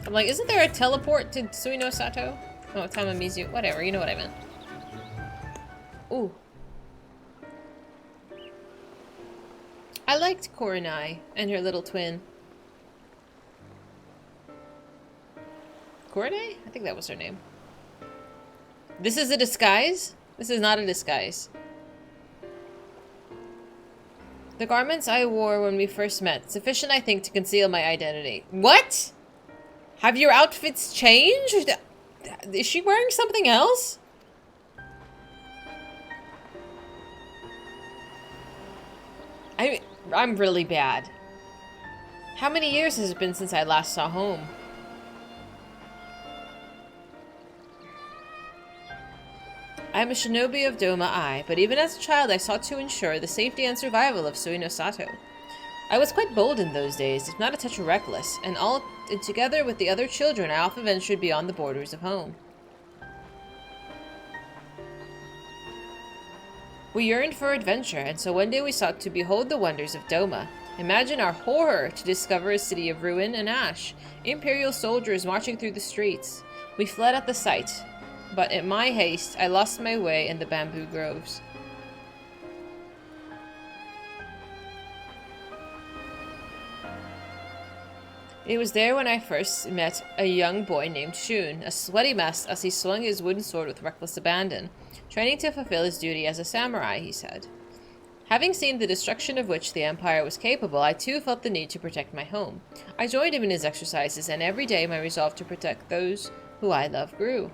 I'm like, isn't there a teleport to Suino Sato? Oh, Tamamizu. Whatever, you know what I meant. Ooh. I liked Kurenai and her little twin. Kurenai? I think that was her name. This is a disguise? This is not a disguise. The garments I wore when we first met, sufficient I think to conceal my identity. What? Have your outfits changed? Is she wearing something else? I'm really bad. How many years has it been since I last saw home? I am a shinobi of Doma, but even as a child I sought to ensure the safety and survival of Suino Sato. I was quite bold in those days, if not a touch reckless, and together with the other children I often ventured beyond the borders of home. We yearned for adventure, and so one day we sought to behold the wonders of Doma. Imagine our horror to discover a city of ruin and ash, imperial soldiers marching through the streets. We fled at the sight, but in my haste, I lost my way in the bamboo groves. It was there when I first met a young boy named Shun, a sweaty mess as he swung his wooden sword with reckless abandon, training to fulfill his duty as a samurai, he said. Having seen the destruction of which the Empire was capable, I too felt the need to protect my home. I joined him in his exercises, and every day my resolve to protect those who I love grew.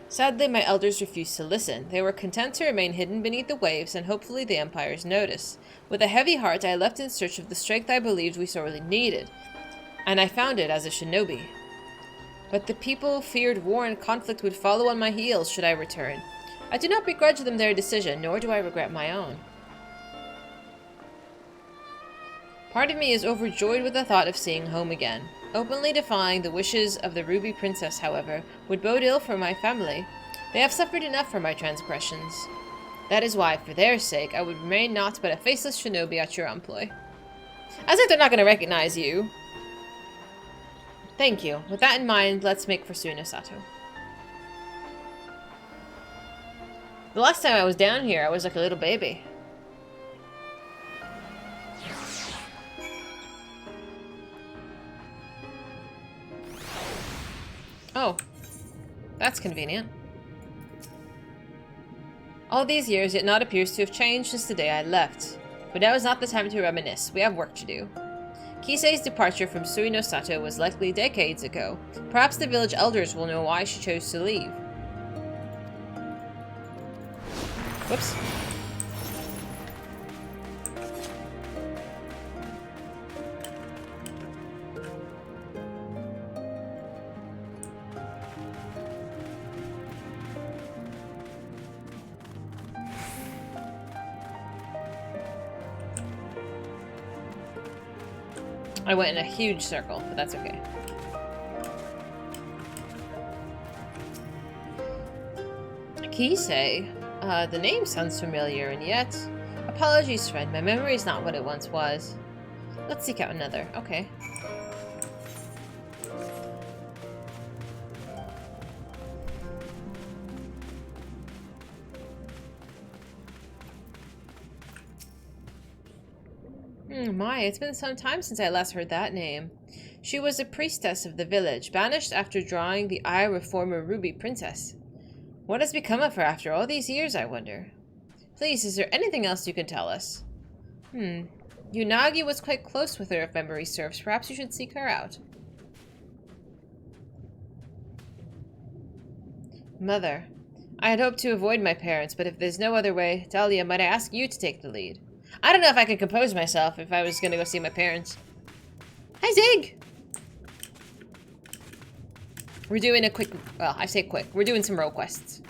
Sadly, my elders refused to listen. They were content to remain hidden beneath the waves and hopefully the Empire's notice. With a heavy heart, I left in search of the strength I believed we sorely needed, and I found it as a shinobi. But the people feared war and conflict would follow on my heels should I return. I do not begrudge them their decision, nor do I regret my own. Part of me is overjoyed with the thought of seeing home again. Openly defying the wishes of the Ruby Princess, however, would bode ill for my family. They have suffered enough for my transgressions. That is why, for their sake, I would remain naught but a faceless shinobi at your employ. As if they're not going to recognize you. Thank you. With that in mind, let's make for Suino Sato. The last time I was down here, I was like a little baby. Oh, that's convenient. All these years, yet naught appears to have changed since the day I left. But now is not the time to reminisce. We have work to do. Kisei's departure from Suino Sato was likely decades ago. Perhaps the village elders will know why she chose to leave. Whoops. I went in a huge circle, but that's okay. Kisei. The name sounds familiar, and yet... Apologies, friend. My memory is not what it once was. Let's seek out another. Okay. My, it's been some time since I last heard that name. She was a priestess of the village, banished after drawing the eye of a former ruby princess. What has become of her after all these years, I wonder? Please, is there anything else you can tell us? Unagi was quite close with her, if memory serves. Perhaps you should seek her out. Mother. I had hoped to avoid my parents, but if there's no other way, Dahlia, might I ask you to take the lead? I don't know if I could compose myself if I was gonna go see my parents. Hi, Zig! We're doing a quick... Well, I say quick. We're doing some role quests.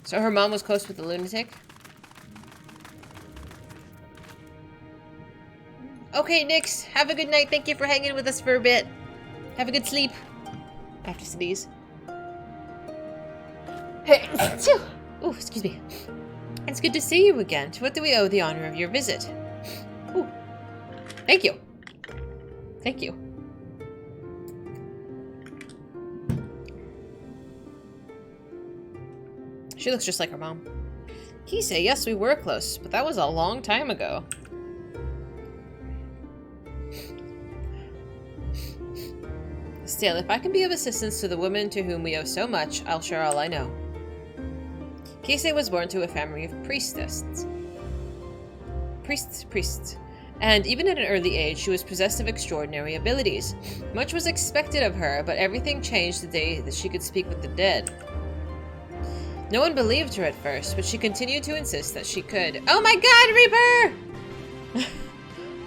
So her mom was close with the lunatic? Okay, Nyx. Have a good night. Thank you for hanging with us for a bit. Have a good sleep. I have to sneeze. Hey. Ooh, excuse me. It's good to see you again. To what do we owe the honor of your visit? Ooh. Thank you. Thank you. She looks just like her mom. Kisei, yes, we were close, but that was a long time ago. Still, if I can be of assistance to the woman to whom we owe so much, I'll share all I know. Kisei was born to a family of priestesses. Priests. And even at an early age, she was possessed of extraordinary abilities. Much was expected of her, but everything changed the day that she could speak with the dead. No one believed her at first, but she continued to insist that she could. Oh my god, Reaper!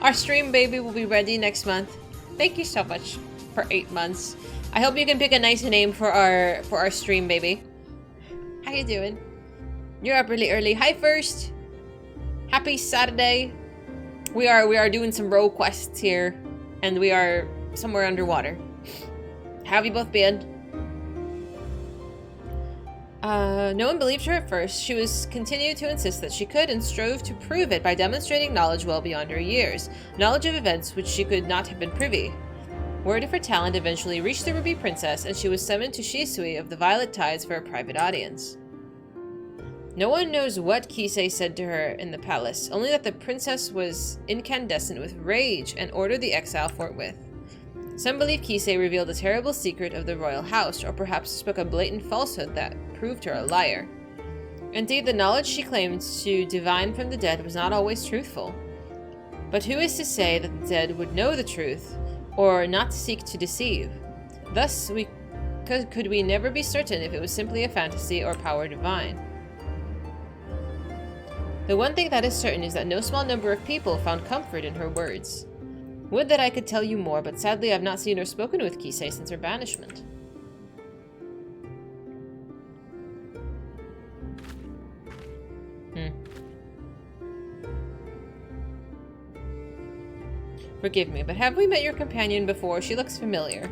Our stream baby will be ready next month. Thank you so much for 8 months. I hope you can pick a nice name for our stream baby. How you doing? You're up really early. Hi, First. Happy Saturday. We are doing some role quests here, and we are somewhere underwater. How have you both been? No one believed her at first. She was continued to insist that she could and strove to prove it by demonstrating knowledge well beyond her years. Knowledge of events which she could not have been privy. Word of her talent eventually reached the Ruby Princess, and she was summoned to Shisui of the Violet Tides for a private audience. No one knows what Kisei said to her in the palace, only that the princess was incandescent with rage and ordered the exile forthwith. Some believe Kisei revealed a terrible secret of the royal house, or perhaps spoke a blatant falsehood that proved her a liar. Indeed, the knowledge she claimed to divine from the dead was not always truthful. But who is to say that the dead would know the truth, or not seek to deceive? Thus, could we never be certain if it was simply a fantasy or power divine. The one thing that is certain is that no small number of people found comfort in her words. Would that I could tell you more, but sadly I have not seen or spoken with Kisei since her banishment. Forgive me, but have we met your companion before? She looks familiar.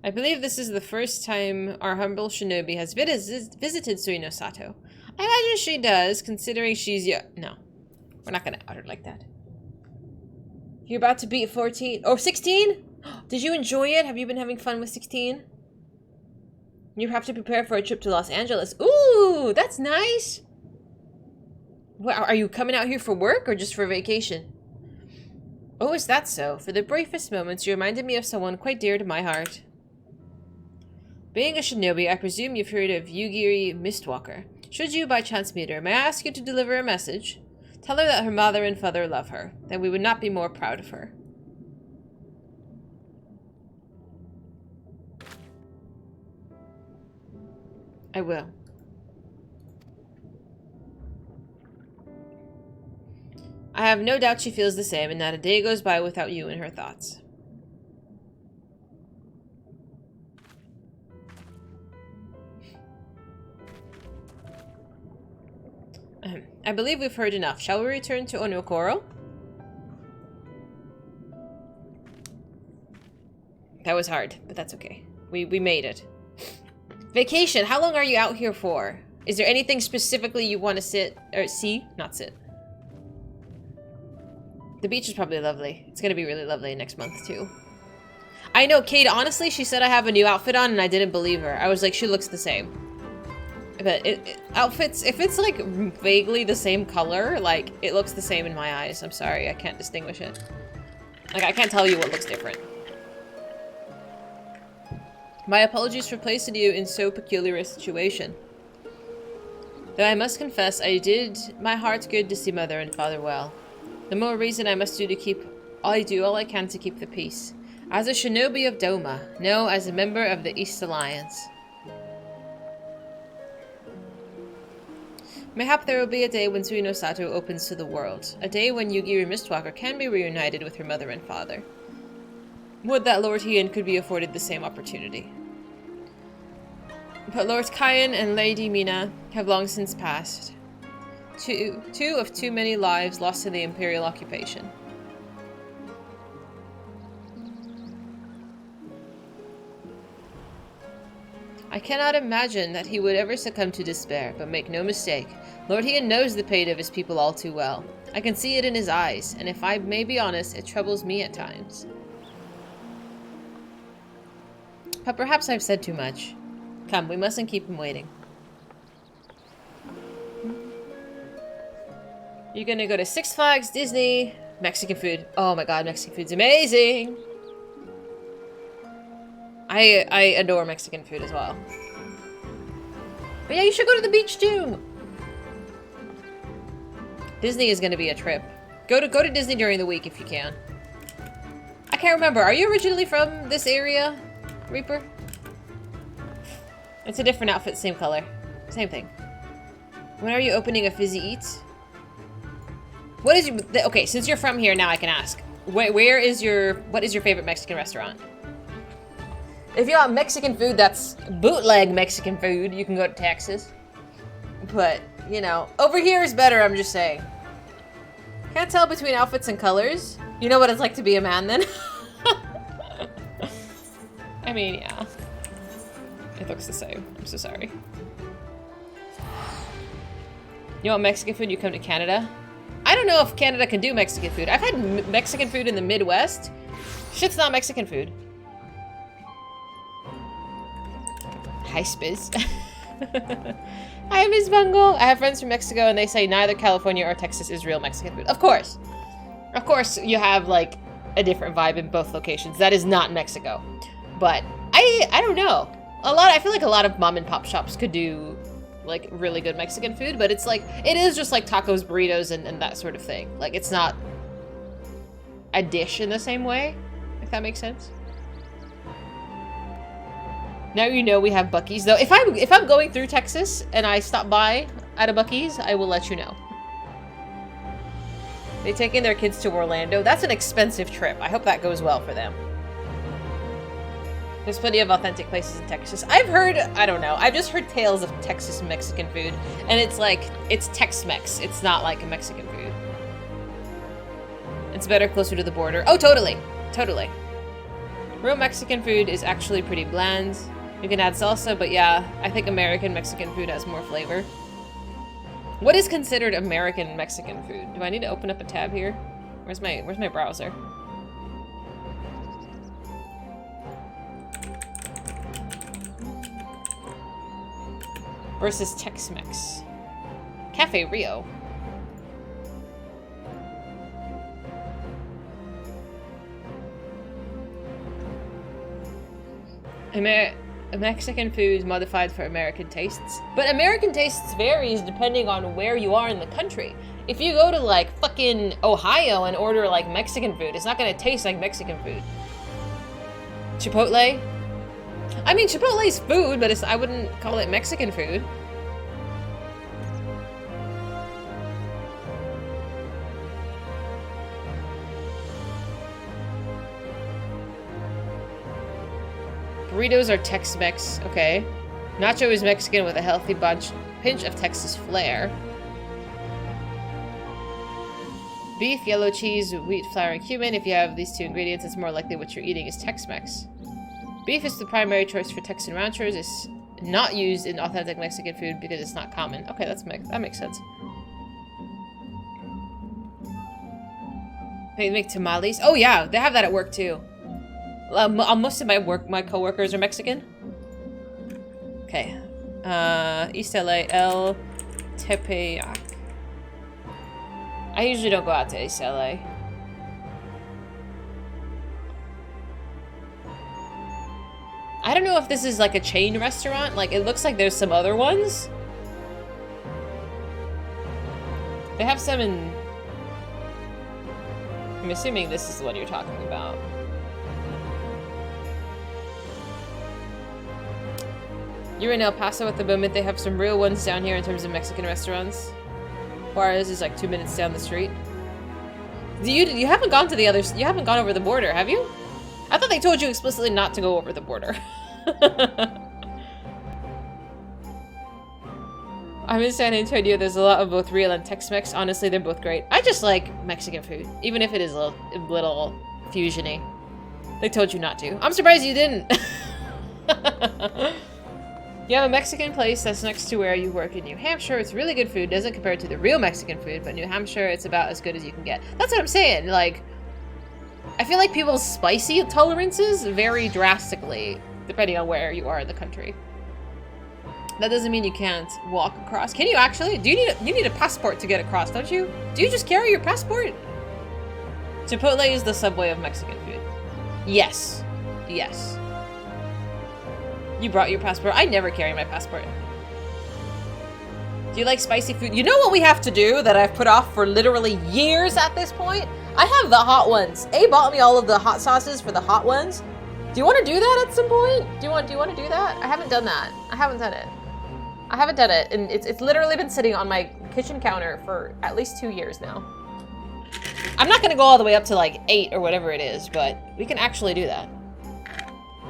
I believe this is the first time our humble shinobi has visited Suino Sato. I imagine she does, considering she's young. No, we're not gonna out her like that. You're about to beat 14 or 16? Did you enjoy it? Have you been having fun with 16? You have to prepare for a trip to Los Angeles. Ooh, that's nice. What, are you coming out here for work or just for vacation? Oh, is that so? For the briefest moments, you reminded me of someone quite dear to my heart. Being a shinobi, I presume you've heard of Yugiri Mistwalker. Should you by chance meet her, may I ask you to deliver a message? Tell her that her mother and father love her, that we would not be more proud of her. I will. I have no doubt she feels the same, and not a day goes by without you in her thoughts. I believe we've heard enough. Shall we return to Onokoro? That was hard, but that's okay. We made it. Vacation. How long are you out here for? Is there anything specifically you want to sit or see? Not sit. The beach is probably lovely. It's gonna be really lovely next month too. I know, Kate, honestly, she said I have a new outfit on and I didn't believe her. I was like, she looks the same. But outfits, if it's like vaguely the same color, like it looks the same in my eyes. I'm sorry, I can't distinguish it. Like I can't tell you what looks different. My apologies for placing you in so peculiar a situation. Though I must confess, I did my heart good to see Mother and Father well. The more reason I must do all I can to keep the peace. As a shinobi of Doma, no, as a member of the East Alliance. Mayhap there will be a day when Suino Sato opens to the world. A day when Yugiri Mistwalker can be reunited with her mother and father. Would that Lord Hien could be afforded the same opportunity. But Lord Kayan and Lady Mina have long since passed. Two of too many lives lost to the Imperial occupation. I cannot imagine that he would ever succumb to despair, but make no mistake, Lord Hien knows the fate of his people all too well. I can see it in his eyes, and if I may be honest, it troubles me at times. But perhaps I've said too much. Come, we mustn't keep him waiting. You're gonna go to Six Flags, Disney, Mexican food. Oh my god, Mexican food's amazing! I adore Mexican food as well. But yeah, you should go to the beach too! Disney is gonna be a trip. Go to Disney during the week if you can. I can't remember. Are you originally from this area, Reaper? It's a different outfit, same color. Same thing. When are you opening a Fizy Eats? What is your... Okay, since you're from here, now I can ask. What is your favorite Mexican restaurant? If you want Mexican food that's bootleg Mexican food, you can go to Texas. But, you know, over here is better, I'm just saying. Can't tell between outfits and colors. You know what it's like to be a man then? I mean, yeah. It looks the same. I'm so sorry. You want Mexican food, you come to Canada? I don't know if Canada can do Mexican food. I've had Mexican food in the Midwest. Shit's not Mexican food. Hi, Spiz. Hi, Ms. Bungle. I have friends from Mexico and they say neither California or Texas is real Mexican food. Of course. Of course, you have, like, a different vibe in both locations. That is not Mexico. But I don't know. I feel like a lot of mom and pop shops could do like really good Mexican food, but it's like it is just like tacos, burritos, and that sort of thing. Like it's not a dish in the same way, if that makes sense. Now you know we have Buc-ee's though. If I'm going through Texas and I stop by at a Buc-ee's, I will let you know. They taking their kids to Orlando. That's an expensive trip. I hope that goes well for them. There's plenty of authentic places in Texas. I've heard, I don't know, I've just heard tales of Texas Mexican food. And it's like, it's Tex-Mex. It's not like a Mexican food. It's better closer to the border. Oh, totally. Totally. Real Mexican food is actually pretty bland. You can add salsa, but yeah, I think American Mexican food has more flavor. What is considered American Mexican food? Do I need to open up a tab here? Where's my browser? Versus Tex-Mex. Cafe Rio. Mexican food modified for American tastes. But American tastes varies depending on where you are in the country. If you go to like fucking Ohio and order like Mexican food, it's not gonna taste like Mexican food. Chipotle? I mean, Chipotle's food, but I wouldn't call it Mexican food. Burritos are Tex-Mex, okay. Nacho is Mexican with a healthy pinch of Texas flair. Beef, yellow cheese, wheat, flour, and cumin. If you have these 2 ingredients, it's more likely what you're eating is Tex-Mex. Beef is the primary choice for Texan ranchers. It's not used in authentic Mexican food because it's not common. Okay, that makes sense. They make tamales. Oh yeah, they have that at work too. Most of my coworkers are Mexican. Okay. East LA, El Tepeyac. I usually don't go out to East LA. I don't know if this is like a chain restaurant. Like, it looks like there's some other ones. They have some in... I'm assuming this is the one you're talking about. You're in El Paso at the moment. They have some real ones down here in terms of Mexican restaurants. Juarez is like 2 minutes down the street. You haven't gone to the others. You haven't gone over the border, have you? I thought they told you explicitly not to go over the border. I'm in San Antonio. There's a lot of both real and Tex-Mex. Honestly, they're both great. I just like Mexican food, even if it is a little fusion-y. They told you not to. I'm surprised you didn't. You have a Mexican place that's next to where you work in New Hampshire. It's really good food. Doesn't compare to the real Mexican food, but New Hampshire, it's about as good as you can get. That's what I'm saying. Like, I feel like people's spicy tolerances vary drastically depending on where you are in the country. That doesn't mean you can't walk across. Can you actually? You need a passport to get across, don't you? Do you just carry your passport? Chipotle is the Subway of Mexican food. Yes. Yes. You brought your passport. I never carry my passport. Do you like spicy food? You know what we have to do that I've put off for literally years at this point? I have the hot ones. A bought me all of the hot sauces for the hot ones. Do you want to do that at some point? Do you want to do that? I haven't done that. I haven't done it. I haven't done it, and it's literally been sitting on my kitchen counter for at least 2 years now. I'm not gonna go all the way up to like 8 or whatever it is, but we can actually do that.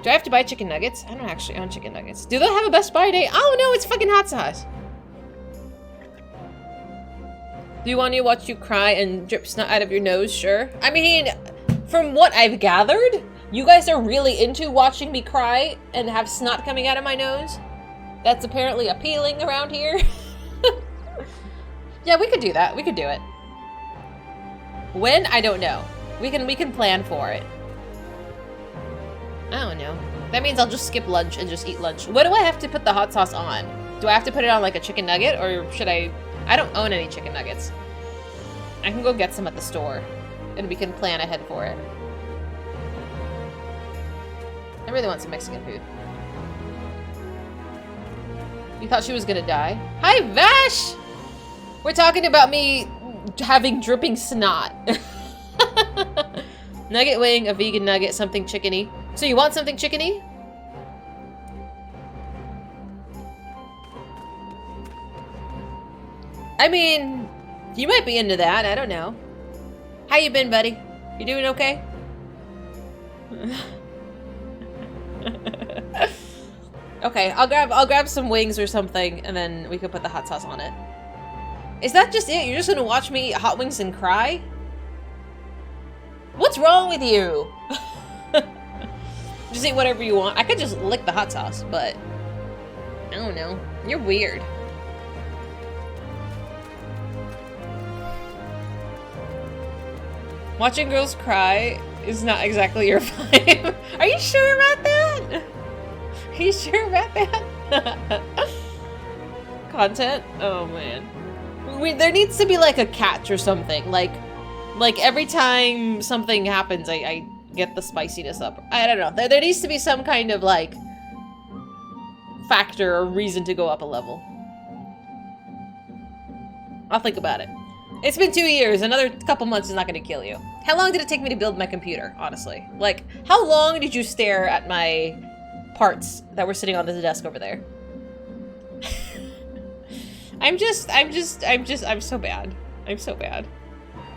Do I have to buy chicken nuggets? I don't actually own chicken nuggets. Do they have a Best Buy day? Oh no, it's fucking hot sauce. Do you want me to watch you cry and drip snot out of your nose? Sure. I mean, from what I've gathered, you guys are really into watching me cry and have snot coming out of my nose. That's apparently appealing around here. Yeah, we could do that. We could do it. When? I don't know. We can plan for it. I don't know. That means I'll just skip lunch and just eat lunch. What do I have to put the hot sauce on? Do I have to put it on like a chicken nugget, or should I don't own any chicken nuggets. I can go get some at the store and we can plan ahead for it. I really want some Mexican food. You thought she was gonna die? Hi, Vash! We're talking about me having dripping snot. Nugget wing, a vegan nugget, something chickeny. So you want something chickeny? I mean, you might be into that. I don't know. How you been, buddy? You doing okay? Okay, I'll grab some wings or something, and then we can put the hot sauce on it. Is that just it? You're just gonna watch me eat hot wings and cry? What's wrong with you? Just eat whatever you want. I could just lick the hot sauce, but I don't know. You're weird. Watching girls cry is not exactly your vibe. Are you sure about that? Are you sure about that? Content? Oh man. There needs to be like a catch or something. Like every time something happens, I get the spiciness up. I don't know. There needs to be some kind of like factor or reason to go up a level. I'll think about it. It's been 2 years. Another couple months is not going to kill you. How long did it take me to build my computer, honestly? Like, how long did you stare at my parts that were sitting on the desk over there? I'm so bad. I'm so bad.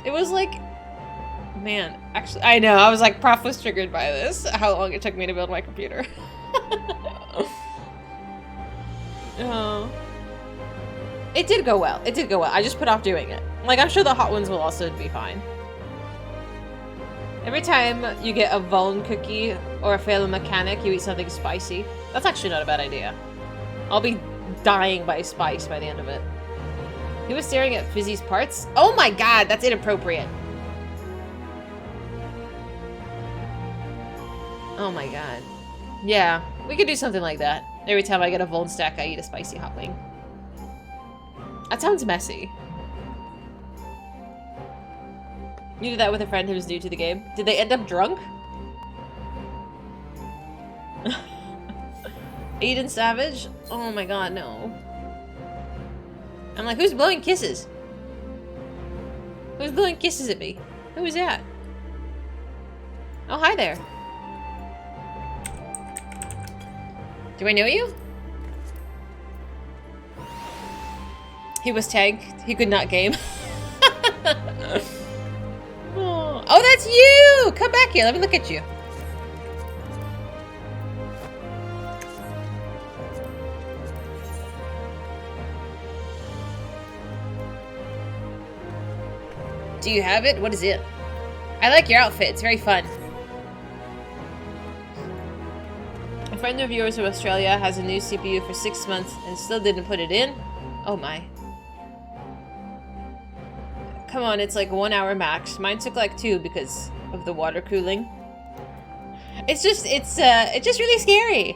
It was like, man, actually, I know, I was like, Prof was triggered by this, how long it took me to build my computer. Oh. It did go well. It did go well. I just put off doing it. Like, I'm sure the hot ones will also be fine. Every time you get a Vuln cookie or a failed mechanic, you eat something spicy. That's actually not a bad idea. I'll be dying by spice by the end of it. He was staring at Fizy's parts? Oh my god, that's inappropriate. Oh my god. Yeah, we could do something like that. Every time I get a Vuln stack, I eat a spicy hot wing. That sounds messy. You did that with a friend who was new to the game. Did they end up drunk? Aiden Savage? Oh my god, no. I'm like, who's blowing kisses? Who's blowing kisses at me? Who is that? Oh, hi there. Do I know you? He was tagged. He could not game. Oh, that's you! Come back here. Let me look at you. Do you have it? What is it? I like your outfit. It's very fun. A friend of yours from Australia has a new CPU for 6 months and still didn't put it in? Oh my. Come on, it's like 1 hour max. Mine took like 2 because of the water cooling. It's just really scary.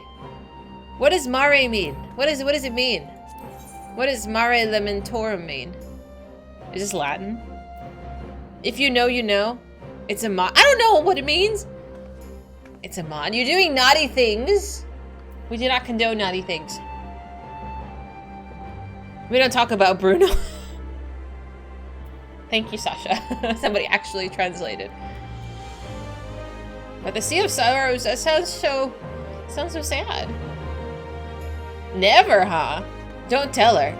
What does mare mean? What does it mean? What does mare lamentorum mean? Is this Latin? If you know, you know. It's a mod. I don't know what it means. It's a mod. You're doing naughty things. We do not condone naughty things. We don't talk about Bruno. Thank you, Sasha. Somebody actually translated. But the Sea of Sorrows, that sounds so sad. Never, huh? Don't tell her.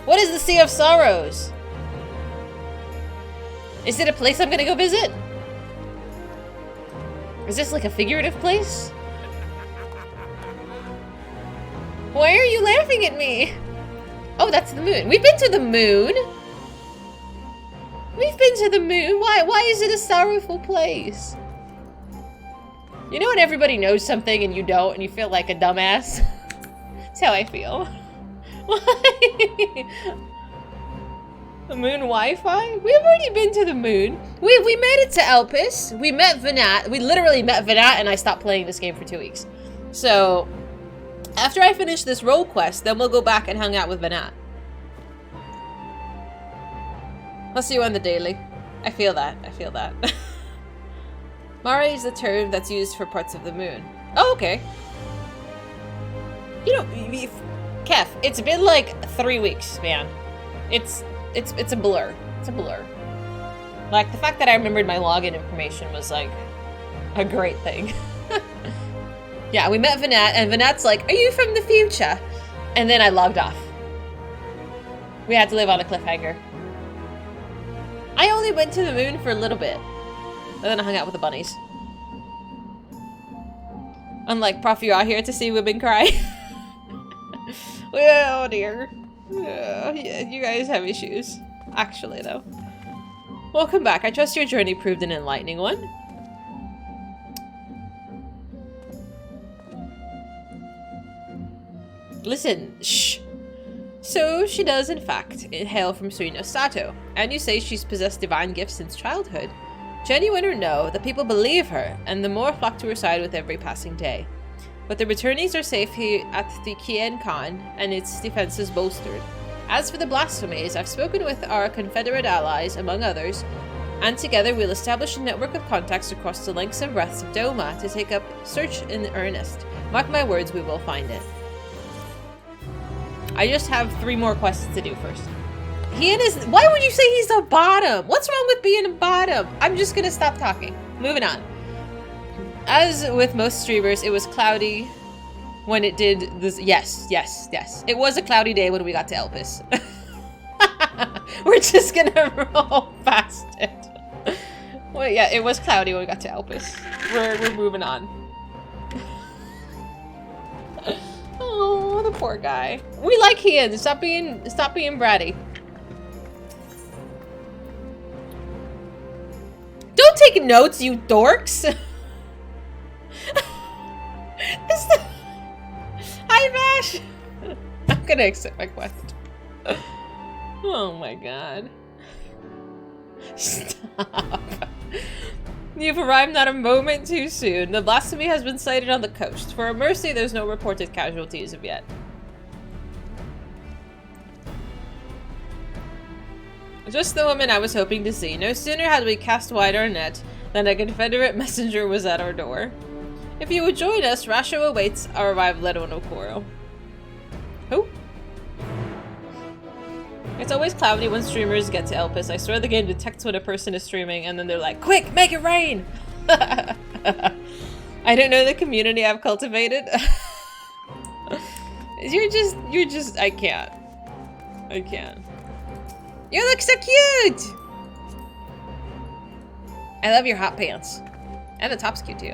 What is the Sea of Sorrows? Is it a place I'm gonna go visit? Is this like a figurative place? Why are you laughing at me? Oh, that's the moon. We've been to the moon. We've been to the moon. Why is it a sorrowful place? You know when everybody knows something and you don't and you feel like a dumbass? That's how I feel. Why? The moon Wi-Fi? We've already been to the moon. We made it to Elpis. We met Venat. We literally met Venat and I stopped playing this game for 2 weeks. So, after I finish this role quest, then we'll go back and hang out with Venat. I'll see you on the daily. I feel that. I feel that. Mare is the term that's used for parts of the moon. Oh, okay. You know, Kef, it's been like 3 weeks, man. It's a blur. It's a blur. Like, the fact that I remembered my login information was like a great thing. Yeah, we met Venat, and Venat's like, are you from the future? And then I logged off. We had to live on a cliffhanger. I only went to the moon for a little bit. And then I hung out with the bunnies. Unlike Prof, you are here to see women cry. Oh dear. Yeah, you guys have issues. Actually, though. Welcome back. I trust your journey proved an enlightening one. Listen, shh. So, she does, in fact, hail from Suino Sato, and you say she's possessed divine gifts since childhood. Genuine or no, the people believe her, and the more flock to her side with every passing day. But the returnees are safe here at the Kien Khan, and its defenses bolstered. As for the blasphemies, I've spoken with our Confederate allies, among others, and together we'll establish a network of contacts across the lengths and breadths of Doma to take up search in earnest. Mark my words, we will find it. I just have 3 more quests to do first. Why would you say he's a bottom? What's wrong with being a bottom? I'm just gonna stop talking. Moving on. As with most streamers, it was cloudy when it did this. Yes. It was a cloudy day when we got to Elpis. We're just gonna roll past it. Well, yeah, it was cloudy when we got to Elpis. We're moving on. Oh, the Poor guy. We like Ian. Stop being bratty. Don't take notes, you dorks. Hi, Vash. I'm gonna accept my quest. Oh my god. Stop. You've arrived not a moment too soon. The blasphemy has been sighted on the coast. For a mercy, there's no reported casualties of yet. Just the woman I was hoping to see. No sooner had we cast wide our net than a Confederate messenger was at our door. If you would join us, Rasho awaits our arrival at Onokoro. Who? It's always cloudy when streamers get to Elpis. I swear the game detects when a person is streaming and then they're like, quick, make it rain! I don't know the community I've cultivated. You're just, I can't. I can't. You look so cute! I love your hot pants. And the top's cute too.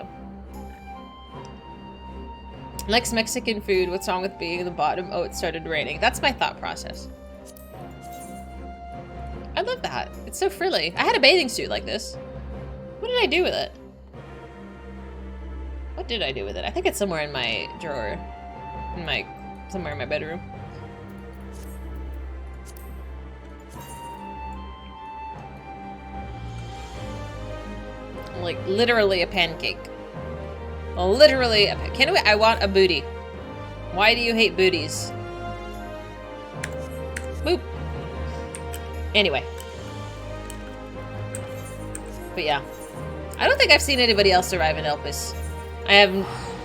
Likes Mexican food. What's wrong with being the bottom? Oh, it started raining. That's my thought process. I love that. It's so frilly. I had a bathing suit like this. What did I do with it? What did I do with it? I think it's somewhere in my drawer. Somewhere in my bedroom. Like, literally a pancake. Literally, I want a booty. Why do you hate booties? Boop. Anyway. But yeah. I don't think I've seen anybody else arrive in Elpis.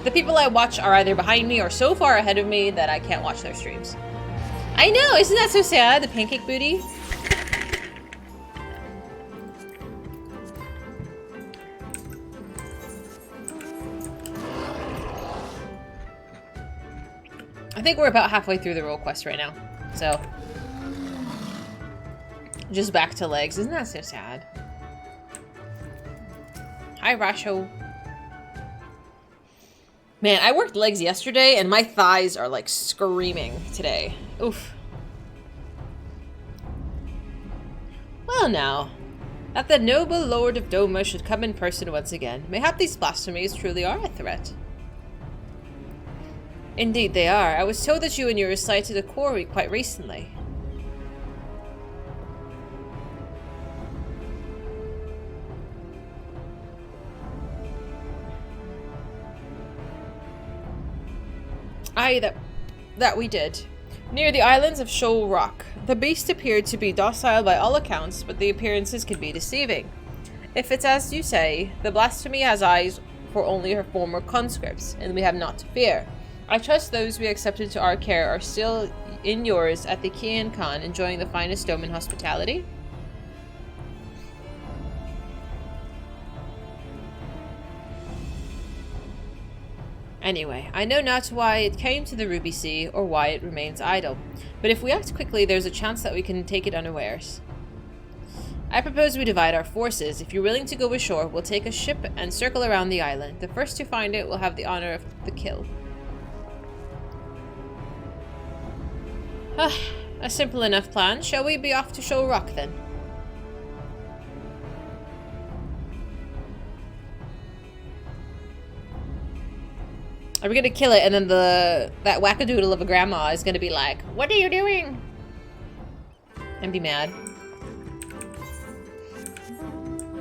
The people I watch are either behind me or so far ahead of me that I can't watch their streams. I know, isn't that so sad? The pancake booty? I think we're about halfway through the role quest right now, so just back to legs. Isn't that so sad? Hi, Rasho. Man, I worked legs yesterday, and my thighs are like screaming today. Oof. Well, now that the noble Lord of Doma should come in person once again, mayhap these blasphemies truly are a threat. Indeed they are. I was told that you and yours sighted a quarry quite recently. Aye, that we did. Near the islands of Shoal Rock. The beast appeared to be docile by all accounts, but the appearances could be deceiving. If it's as you say, the blasphemy has eyes for only her former conscripts, and we have naught to fear. I trust those we accepted to our care are still in yours at the Kian Khan, enjoying the finest Doman hospitality. Anyway, I know not why it came to the Ruby Sea, or why it remains idle. But if we act quickly, there's a chance that we can take it unawares. I propose we divide our forces. If you're willing to go ashore, we'll take a ship and circle around the island. The first to find it will have the honor of the kill. A simple enough plan. Shall we be off to Shoal Rock then? Are we gonna kill it and then that wackadoodle of a grandma is gonna be like, what are you doing? And be mad.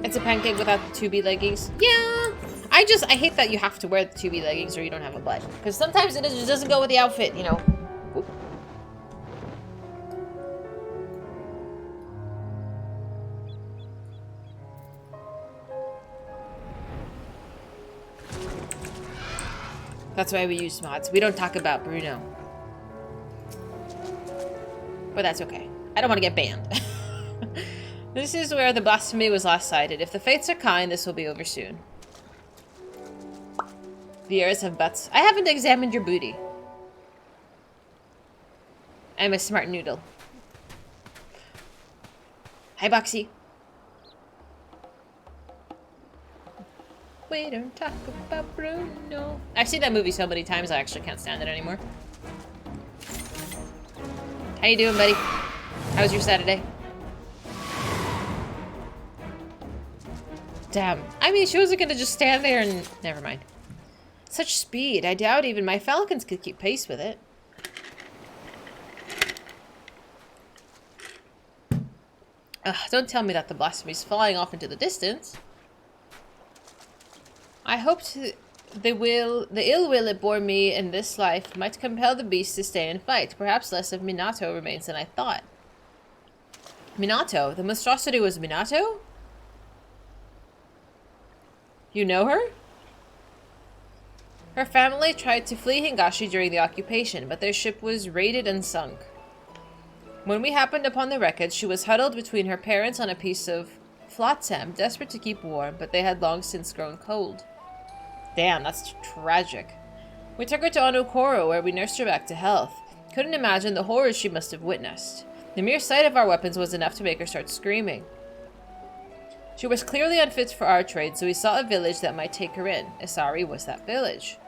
It's a pancake without the 2B leggings. Yeah! I hate that you have to wear the 2B leggings or you don't have a butt. Because sometimes it just doesn't go with the outfit, you know. Oop. That's why we use mods. We don't talk about Bruno. But that's okay. I don't want to get banned. This is where the blasphemy was last sighted. If the fates are kind, this will be over soon. The ears have butts. I haven't examined your booty. I'm a smart noodle. Hi, Boxy. We don't talk about Bruno. I've seen that movie so many times I actually can't stand it anymore. How you doing, buddy? How was your Saturday? Damn. I mean, she wasn't gonna just stand there and... Never mind. Such speed. I doubt even my falcons could keep pace with it. Ugh, don't tell me that the blasphemy's flying off into the distance. I hoped the ill will it bore me in this life might compel the beast to stay and fight. Perhaps less of Minato remains than I thought. Minato? The monstrosity was Minato? You know her? Her family tried to flee Hingashi during the occupation, but their ship was raided and sunk. When we happened upon the wreckage, she was huddled between her parents on a piece of flotsam, desperate to keep warm, but they had long since grown cold. Damn, that's tragic. We took her to Onokoro, where we nursed her back to health. Couldn't imagine the horrors she must have witnessed. The mere sight of our weapons was enough to make her start screaming. She was clearly unfit for our trade, so we sought a village that might take her in. Isari was that village.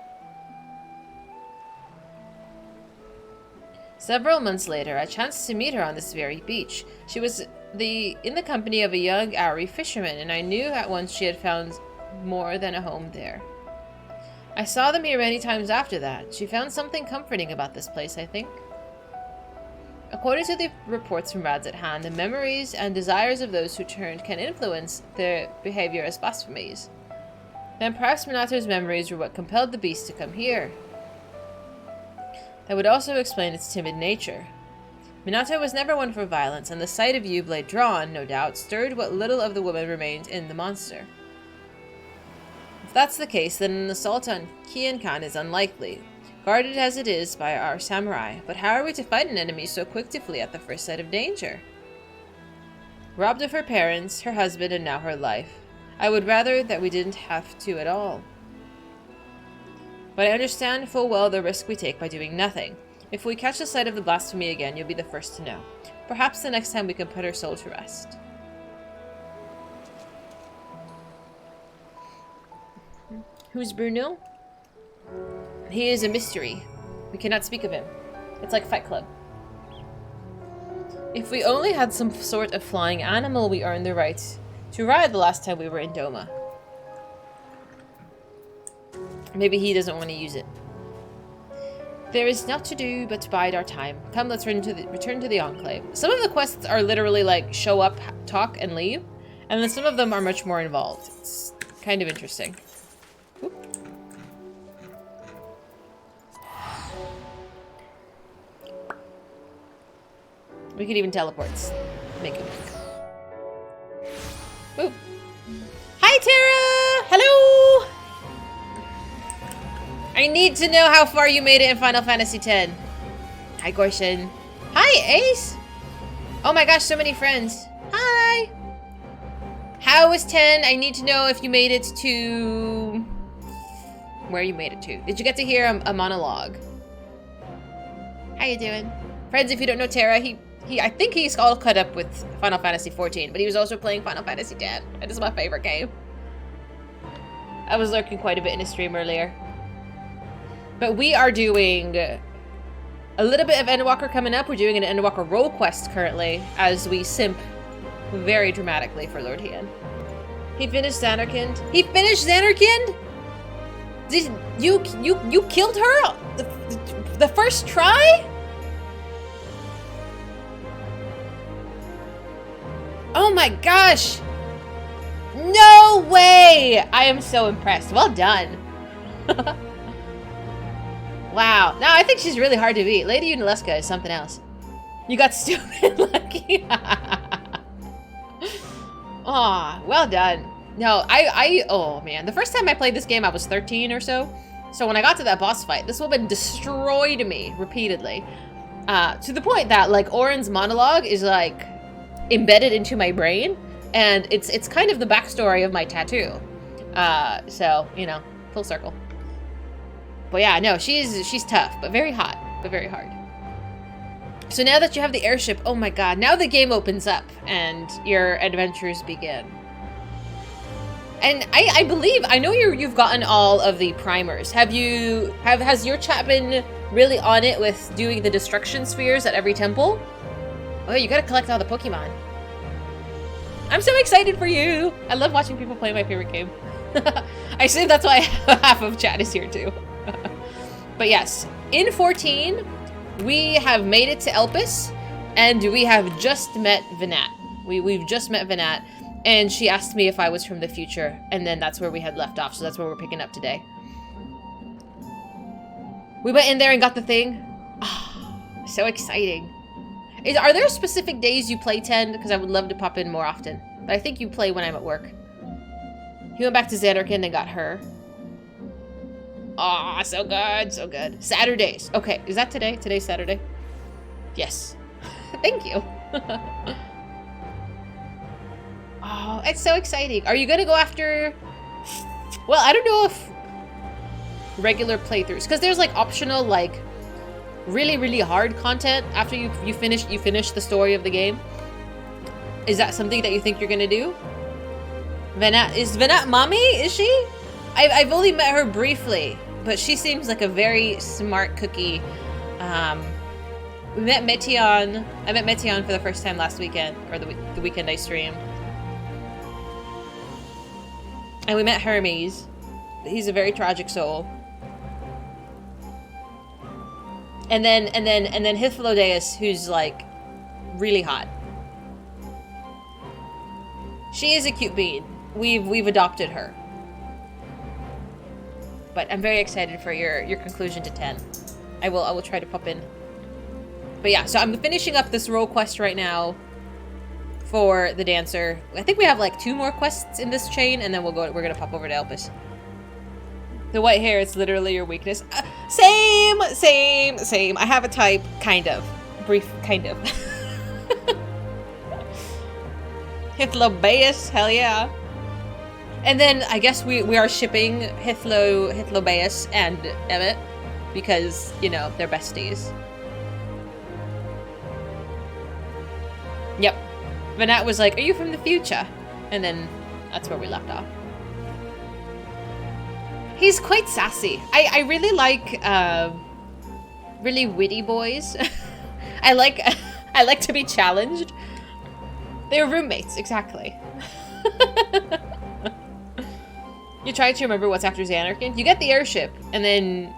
Several months later, I chanced to meet her on this very beach. She was in the company of a young Aori fisherman, and I knew at once she had found more than a home there. I saw them here many times after that. She found something comforting about this place, I think. According to the reports from Rads at hand, the memories and desires of those who turned can influence their behavior as blasphemies. Then perhaps Minato's memories were what compelled the beast to come here. That would also explain its timid nature. Minato was never one for violence, and the sight of you blade drawn, no doubt, stirred what little of the woman remained in the monster. If that's the case, then an assault on Kienkan is unlikely, guarded as it is by our samurai. But how are we to fight an enemy so quick to flee at the first sight of danger? Robbed of her parents, her husband, and now her life. I would rather that we didn't have to at all. But I understand full well the risk we take by doing nothing. If we catch the sight of the blasphemy again, you'll be the first to know. Perhaps the next time we can put her soul to rest. Who's Bruno? He is a mystery. We cannot speak of him. It's like Fight Club. If we only had some sort of flying animal, we earned the right to ride the last time we were in Doma. Maybe he doesn't want to use it. There is naught to do but to bide our time. Come, let's return to the Enclave. Some of the quests are literally like show up, talk, and leave. And then some of them are much more involved. It's kind of interesting. Oop. We could even teleport. Make it. Ooh. Hi, Tara! Hello! I need to know how far you made it in Final Fantasy X. Hi, Gorshin. Hi, Ace! Oh my gosh, so many friends. Hi! How was 10? I need to know if you made it to... Where you made it to. Did you get to hear a monologue? How you doing? Friends, if you don't know Tara, I think he's all cut up with Final Fantasy XIV, but he was also playing Final Fantasy X. That is my favorite game. I was lurking quite a bit in a stream earlier. But we are doing a little bit of Endwalker coming up. We're doing an Endwalker role quest currently as we simp very dramatically for Lord Hien. He finished Xanarkand. He finished Xanarkand? Did you killed her the first try? Oh my gosh! No way! I am so impressed. Well done. Wow. No, I think she's really hard to beat. Lady Unalesca is something else. You got stupid lucky. Aw, well done. No, oh man. The first time I played this game, I was 13 or so. So when I got to that boss fight, this woman destroyed me repeatedly. To the point that, like, Auron's monologue is, like, embedded into my brain. And it's kind of the backstory of my tattoo. So, you know, full circle. But yeah, no, she's tough, but very hot, but very hard. So now that you have the airship, oh my god, now the game opens up and your adventures begin. And I believe, I know you've gotten all of the primers. Has your chat been really on it with doing the destruction spheres at every temple? Oh, you gotta collect all the Pokemon. I'm so excited for you! I love watching people play my favorite game. I assume that's why half of chat is here too. But yes, in 14, we have made it to Elpis, and we have just met Venat. We've just met Venat, and she asked me if I was from the future, and then that's where we had left off, so that's where we're picking up today. We went in there and got the thing. Oh, so exciting. Are there specific days you play 10? Because I would love to pop in more often. But I think you play when I'm at work. He went back to Xanarkand and got her. Aw, so good, so good. Saturdays. Okay, is that today? Today's Saturday? Yes. Thank you. Oh, it's so exciting. Are you gonna go after... Well, I don't know if regular playthroughs, because there's like optional, like, really hard content after you finish the story of the game. Is that something that you think you're gonna do? Is Venat mommy? Is she? I've only met her briefly, but she seems like a very smart cookie. We met Meteon. I met Meteon for the first time last weekend, or the weekend I streamed. And we met Hermes. He's a very tragic soul. And then Hythlodeus, who's like really hot. She is a cute bean. We've adopted her. But I'm very excited for your conclusion to 10. I will try to pop in. But yeah, so I'm finishing up this role quest right now for the dancer. I think we have like 2 more quests in this chain, and then we're gonna pop over to Elpis. The white hair, it's literally your weakness. Same. I have a type, kind of. Brief, kind of. Hythlobeus, hell yeah. And then I guess we are shipping Hythlobeus and Emmett because, you know, they're besties. Yep. Venat was like, are you from the future? And then that's where we left off. He's quite sassy. I really like really witty boys. I like to be challenged. They're roommates, exactly. You try to remember what's after Xanarkand. You get the airship, and then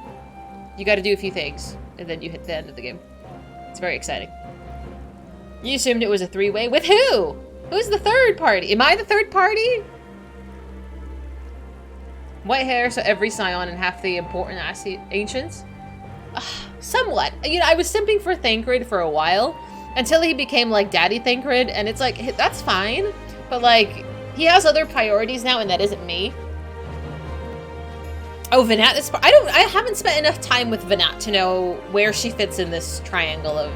you got to do a few things, and then you hit the end of the game. It's very exciting. You assumed it was a 3-way with who? Who's the third party? Am I the third party? White hair, so every scion and half the important ancients? Somewhat. You know, I was simping for Thancred for a while, until he became like Daddy Thancred, and it's like, that's fine, but like, he has other priorities now, and that isn't me. Oh, Venat is... I haven't spent enough time with Venat to know where she fits in this triangle of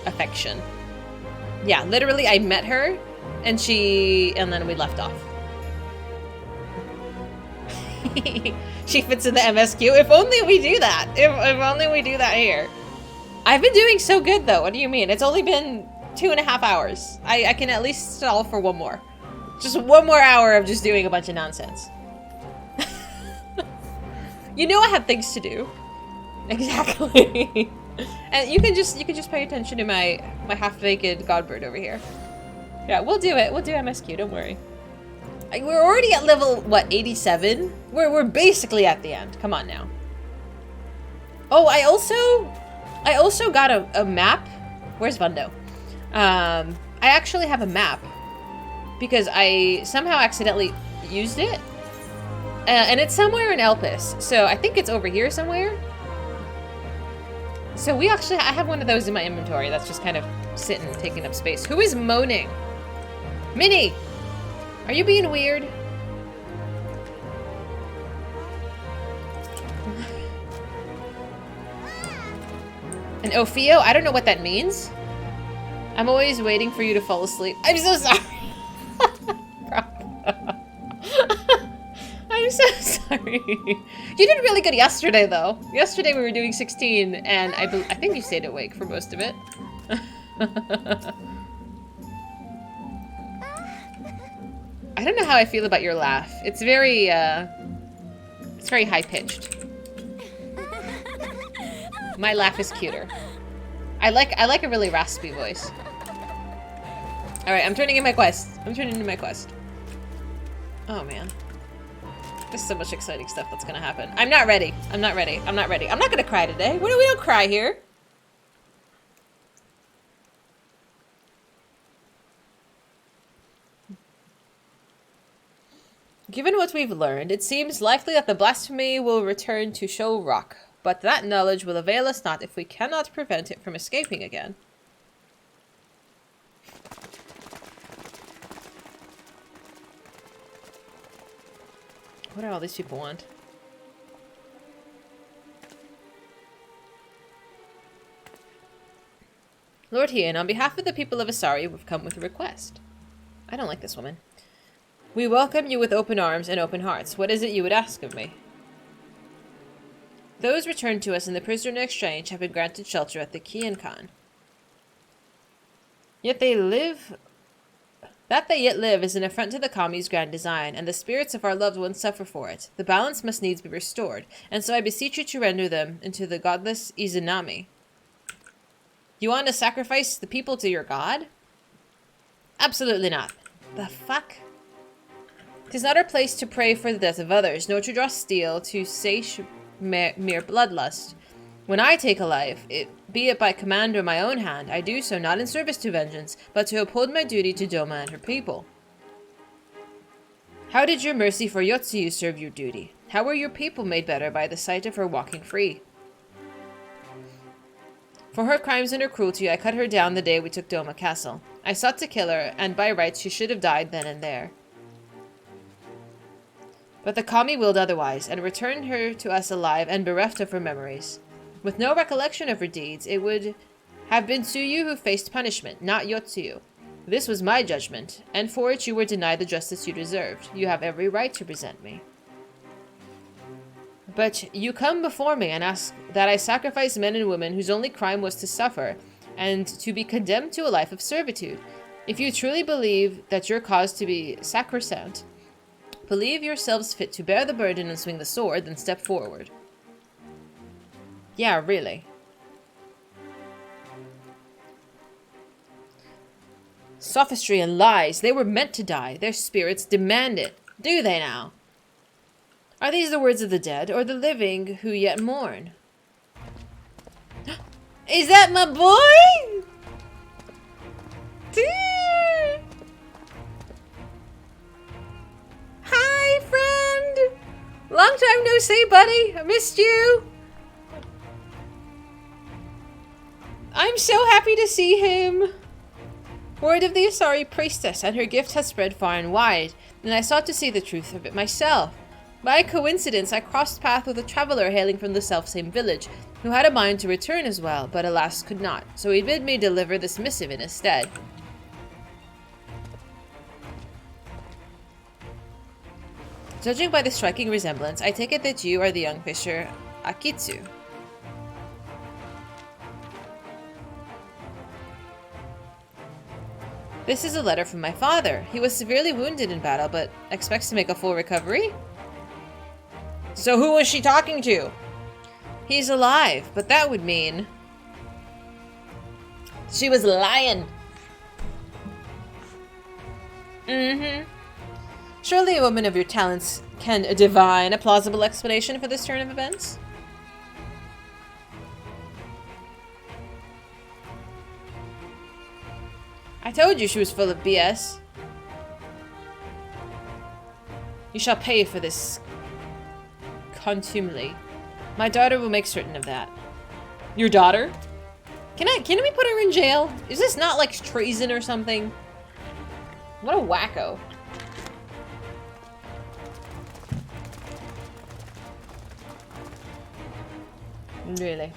affection. Yeah, literally, I met her, and then we left off. She fits in the MSQ. If only we do that. If only we do that here. I've been doing so good, though. What do you mean? It's only been 2.5 hours. I can at least stall for one more. Just one more hour of just doing a bunch of nonsense. You know I have things to do. Exactly. And you can just pay attention to my half-naked godbird over here. Yeah, we'll do it. We'll do MSQ, don't worry. We're already at level, what, 87? We're basically at the end. Come on now. Oh, I also got a map. Where's Vundo? I actually have a map because I somehow accidentally used it. And it's somewhere in Elpis, so I think it's over here somewhere. So I have one of those in my inventory that's just kind of sitting, taking up space. Who is moaning? Minnie! Are you being weird? An Ophio? I don't know what that means. I'm always waiting for you to fall asleep. I'm so sorry. I'm so sorry. You did really good yesterday, though. Yesterday we were doing 16, and I think you stayed awake for most of it. I don't know how I feel about your laugh. It's very high-pitched. My laugh is cuter. I like a really raspy voice. Alright, I'm turning in my quest. Oh, man. There's so much exciting stuff that's gonna happen. I'm not ready. I'm not gonna cry today. We don't cry here. Given what we've learned, it seems likely that the blasphemy will return to Show Rock, but that knowledge will avail us not if we cannot prevent it from escaping again. What do all these people want? Lord Hien, on behalf of the people of Asari, we've come with a request. I don't like this woman. We welcome you with open arms and open hearts. What is it you would ask of me? Those returned to us in the prisoner exchange have been granted shelter at the Kian Khan. That they yet live is an affront to the Kami's grand design, and the spirits of our loved ones suffer for it. The balance must needs be restored, and so I beseech you to render them into the godless Izanami. You want to sacrifice the people to your god? Absolutely not. The fuck? 'Tis not our place to pray for the death of others, nor to draw steel to sate mere bloodlust. When I take a life, be it by command or my own hand, I do so not in service to vengeance, but to uphold my duty to Doma and her people. How did your mercy for Yotsuyu serve your duty? How were your people made better by the sight of her walking free? For her crimes and her cruelty, I cut her down the day we took Doma Castle. I sought to kill her, and by rights she should have died then and there. But the Kami willed otherwise, and returned her to us alive and bereft of her memories. With no recollection of her deeds, it would have been Tsuyu who faced punishment, not Yotsuyu. This was my judgment, and for it you were denied the justice you deserved. You have every right to resent me. But you come before me and ask that I sacrifice men and women whose only crime was to suffer, and to be condemned to a life of servitude. If you truly believe that your cause to be sacrosanct, believe yourselves fit to bear the burden and swing the sword, then step forward. Yeah, really. Sophistry and lies. They were meant to die. Their spirits demand it. Do they now? Are these the words of the dead, or the living who yet mourn? Is that my boy? Hi, friend. Long time no see, buddy. I missed you. I'm so happy to see him. Word of the Asari priestess and her gift has spread far and wide, and I sought to see the truth of it myself. By coincidence, I crossed paths with a traveler hailing from the selfsame village, who had a mind to return as well, but alas could not, so he bid me deliver this missive in his stead. Judging by the striking resemblance, I take it that you are the young fisher Akitsu. This is a letter from my father. He was severely wounded in battle, but expects to make a full recovery? So who was she talking to? He's alive, but that would mean she was lying. Surely a woman of your talents can divine a plausible explanation for this turn of events? I told you she was full of BS. You shall pay for this contumely. My daughter will make certain of that. Your daughter? Can we put her in jail? Is this not like treason or something? What a wacko. Really.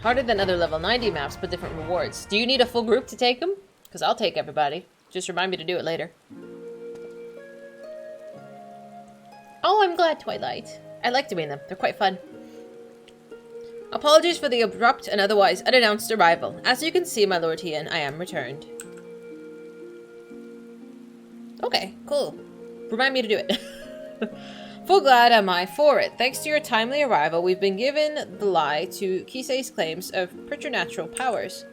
Harder than other level 90 maps, but different rewards. Do you need a full group to take them? Because I'll take everybody. Just remind me to do it later. Oh, I'm glad, Twilight. I like doing them. They're quite fun. Apologies for the abrupt and otherwise unannounced arrival. As you can see, my Lord Hien, I am returned. Okay, cool. Remind me to do it. Full glad am I for it. Thanks to your timely arrival, we've been given the lie to Kisei's claims of preternatural powers.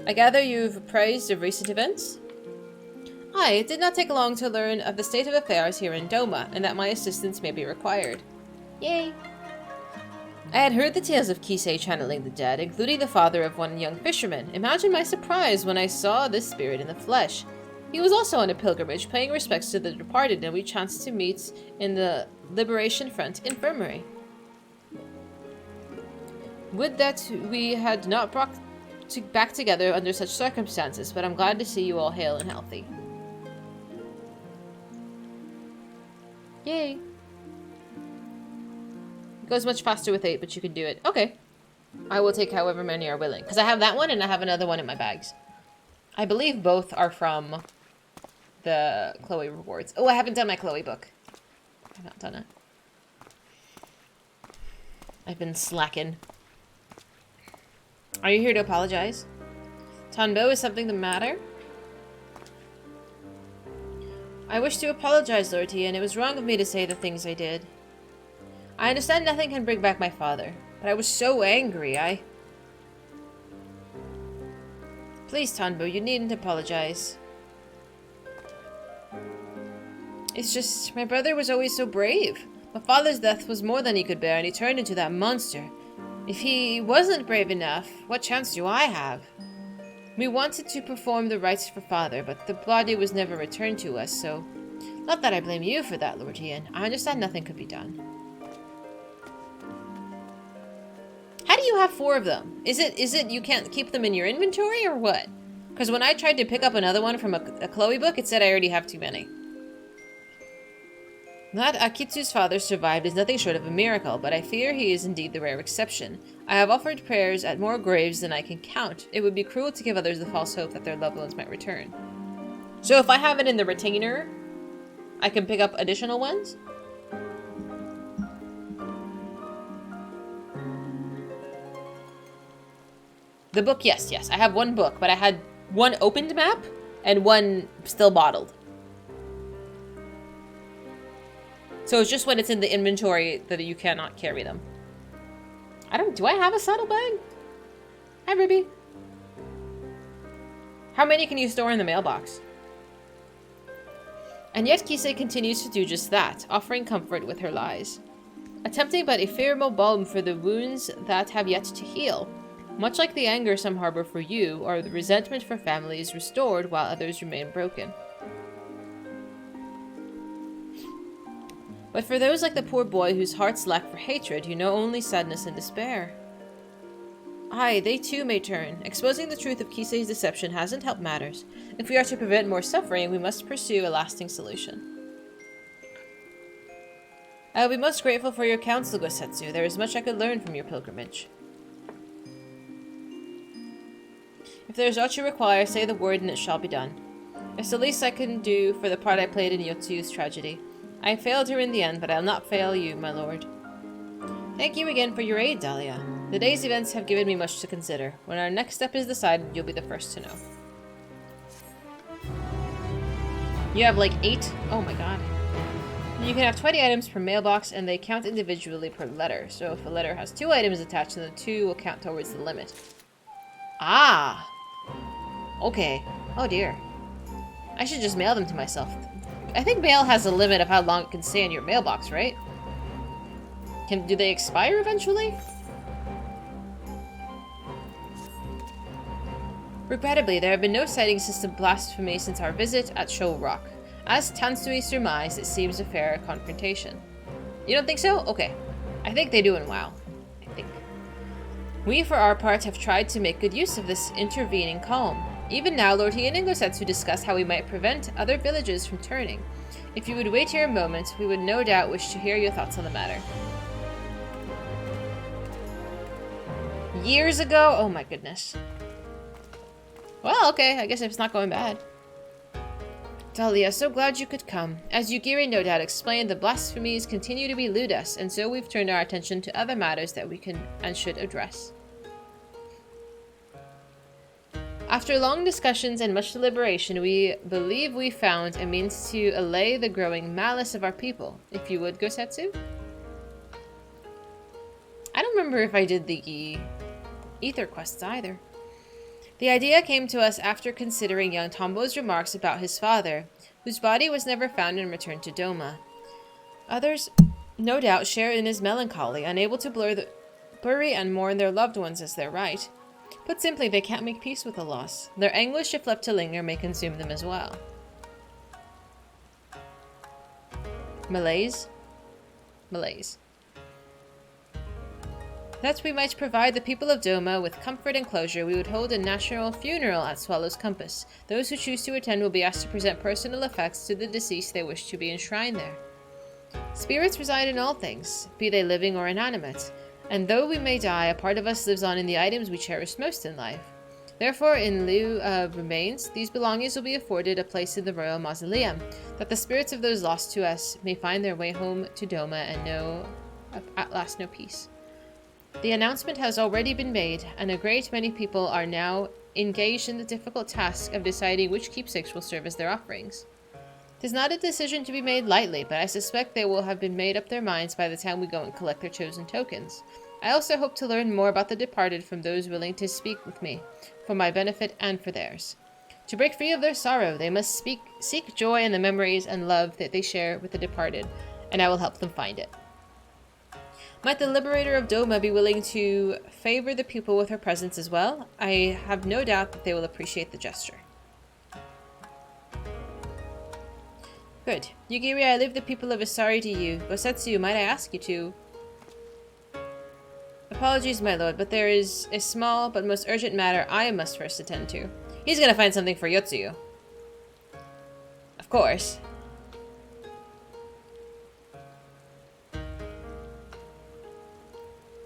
I gather you've apprised of recent events? Aye, it did not take long to learn of the state of affairs here in Doma, and that my assistance may be required. Yay! I had heard the tales of Kisei channeling the dead, including the father of one young fisherman. Imagine my surprise when I saw this spirit in the flesh. He was also on a pilgrimage, paying respects to the departed, and we chanced to meet in the Liberation Front infirmary. Would that we had not brought back together under such circumstances, but I'm glad to see you all hale and healthy. Yay! It goes much faster with 8, but you can do it. Okay. I will take however many are willing. Because I have that one and I have another one in my bags. I believe both are from the Chloe rewards. Oh, I haven't done my Chloe book. I've not done it. I've been slacking. Are you here to apologize? Tanbo, is something the matter? I wish to apologize, Lord T, and it was wrong of me to say the things I did. I understand nothing can bring back my father, but I was so angry, Please, Tanbo, you needn't apologize. It's just, my brother was always so brave. My father's death was more than he could bear, and he turned into that monster. If he wasn't brave enough, what chance do I have? We wanted to perform the rites for father, but the body was never returned to us, so... Not that I blame you for that, Lord Ian. I understand nothing could be done. How do you have 4 of them? Is it you can't keep them in your inventory, or what? Because when I tried to pick up another one from a Chloe book, it said I already have too many. That Akitsu's father survived is nothing short of a miracle, but I fear he is indeed the rare exception. I have offered prayers at more graves than I can count. It would be cruel to give others the false hope that their loved ones might return. So if I have it in the retainer, I can pick up additional ones? The book, yes. I have 1 book, but I had 1 opened map and 1 still bottled. So it's just when it's in the inventory that you cannot carry them. Do I have a saddlebag? Hi, Ruby. How many can you store in the mailbox? And yet Kisei continues to do just that, offering comfort with her lies. Attempting but ephemeral balm for the wounds that have yet to heal. Much like the anger some harbor for you, or the resentment for family is restored while others remain broken. But for those like the poor boy whose hearts lack for hatred, you know only sadness and despair. Aye, they too may turn. Exposing the truth of Kisei's deception hasn't helped matters. If we are to prevent more suffering, we must pursue a lasting solution. I will be most grateful for your counsel, Gosetsu. There is much I could learn from your pilgrimage. If there is aught you require, say the word and it shall be done. It's the least I can do for the part I played in Yotsu's tragedy. I failed her in the end, but I'll not fail you, my lord. Thank you again for your aid, Dahlia. The day's events have given me much to consider. When our next step is decided, you'll be the first to know. You have like 8? Oh my god. You can have 20 items per mailbox, and they count individually per letter. So if a letter has 2 items attached, then the 2 will count towards the limit. Ah! Okay. Oh dear. I should just mail them to myself. I think mail has a limit of how long it can stay in your mailbox, right? Do they expire eventually? Regrettably, there have been no sightings since the blasphemy since our visit at Shoal Rock. As Tansui surmised, it seems a fair confrontation. You don't think so? Okay. I think they do in WoW. I think. We, for our part, have tried to make good use of this intervening calm. Even now, Lord Hien and Gosetsu discuss how we might prevent other villages from turning. If you would wait here a moment, we would no doubt wish to hear your thoughts on the matter. Years ago? Oh my goodness. Well, okay, I guess it's not going bad. Dahlia, so glad you could come. As Yugiri no doubt explained, the blasphemies continue to elude us, and so we've turned our attention to other matters that we can and should address. After long discussions and much deliberation, we believe we found a means to allay the growing malice of our people. If you would, Gosetsu? I don't remember if I did the ether quests either. The idea came to us after considering young Tombo's remarks about his father, whose body was never found and returned to Doma. Others, no doubt, share in his melancholy, unable to bury and mourn their loved ones as their right. Put simply, they can't make peace with the loss. Their anguish, if left to linger, may consume them as well. Malaise? Malaise. That we might provide the people of Doma with comfort and closure, we would hold a national funeral at Swallow's Compass. Those who choose to attend will be asked to present personal effects to the deceased they wish to be enshrined there. Spirits reside in all things, be they living or inanimate, and though we may die, a part of us lives on in the items we cherish most in life. Therefore, in lieu of remains, these belongings will be afforded a place in the royal mausoleum, that the spirits of those lost to us may find their way home to Doma and at last know peace. The announcement has already been made, and a great many people are now engaged in the difficult task of deciding which keepsakes will serve as their offerings. It is not a decision to be made lightly, but I suspect they will have been made up their minds by the time we go and collect their chosen tokens. I also hope to learn more about the departed from those willing to speak with me, for my benefit and for theirs. To break free of their sorrow, they must seek joy in the memories and love that they share with the departed, and I will help them find it. Might the Liberator of Doma be willing to favor the people with her presence as well? I have no doubt that they will appreciate the gesture. Good. Yugiri, I leave the people of Asari to you. Gosetsu, might I ask you to... Apologies, my lord, but there is a small but most urgent matter I must first attend to. He's gonna find something for Yotsuyu. Of course.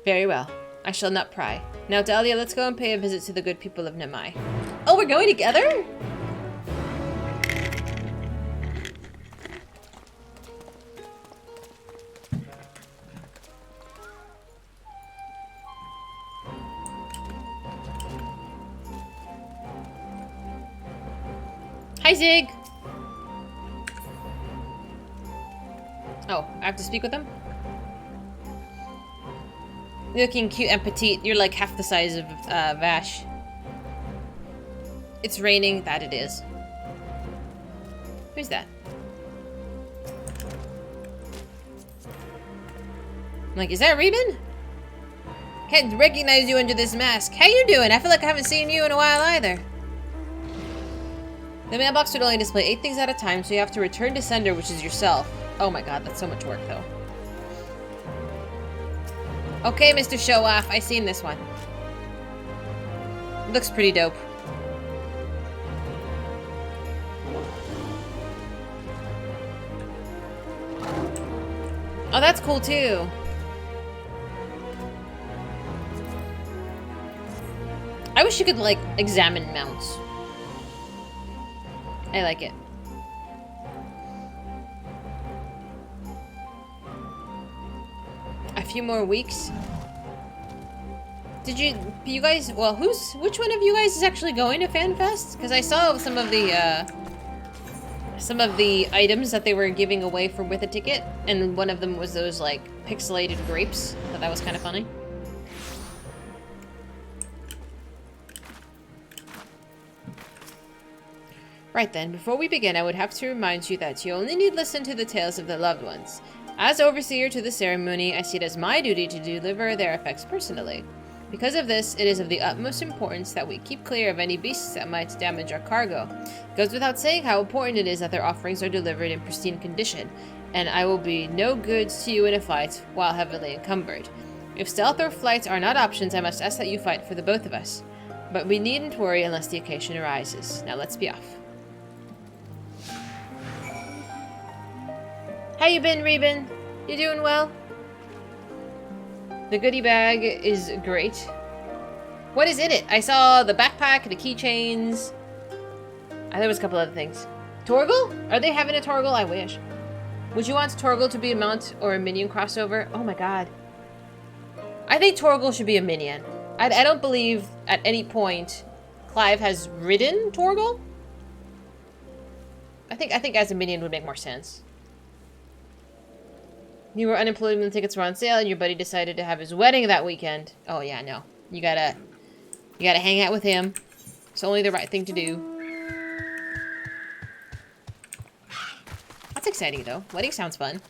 Very well. I shall not pry. Now, Dahlia, let's go and pay a visit to the good people of Namai. Oh, we're going together? Hi, Zig! Oh, I have to speak with them? You're looking cute and petite. You're like half the size of Vash. It's raining. That it is. Who's that? I'm like, is that Reuben? Can't recognize you under this mask. How you doing? I feel like I haven't seen you in a while either. The mailbox would only display 8 things at a time, so you have to return to sender, which is yourself. Oh my god, that's so much work, though. Okay, Mr. Show Off, I seen this one. Looks pretty dope. Oh, that's cool, too. I wish you could, like, examine mounts. I like it. A few more weeks. Did you guys, well, which one of you guys is actually going to FanFest? Because I saw some of the items that they were giving away with a ticket, and one of them was those, like, pixelated grapes. I thought that was kind of funny. Right then, before we begin, I would have to remind you that you only need listen to the tales of the loved ones. As overseer to the ceremony, I see it as my duty to deliver their effects personally. Because of this, it is of the utmost importance that we keep clear of any beasts that might damage our cargo. It goes without saying how important it is that their offerings are delivered in pristine condition, and I will be no good to you in a fight while heavily encumbered. If stealth or flight are not options, I must ask that you fight for the both of us. But we needn't worry unless the occasion arises. Now let's be off. How you been, Reuben? You doing well? The goodie bag is great. What is in it? I saw the backpack, the keychains. There was a couple other things. Torgal? Are they having a Torgal? I wish. Would you want Torgal to be a mount or a minion crossover? Oh my god. I think Torgal should be a minion. I don't believe at any point Clive has ridden Torgal? I think as a minion would make more sense. You were unemployed when the tickets were on sale and your buddy decided to have his wedding that weekend. Oh yeah, no. You gotta hang out with him. It's only the right thing to do. That's exciting though. Wedding sounds fun.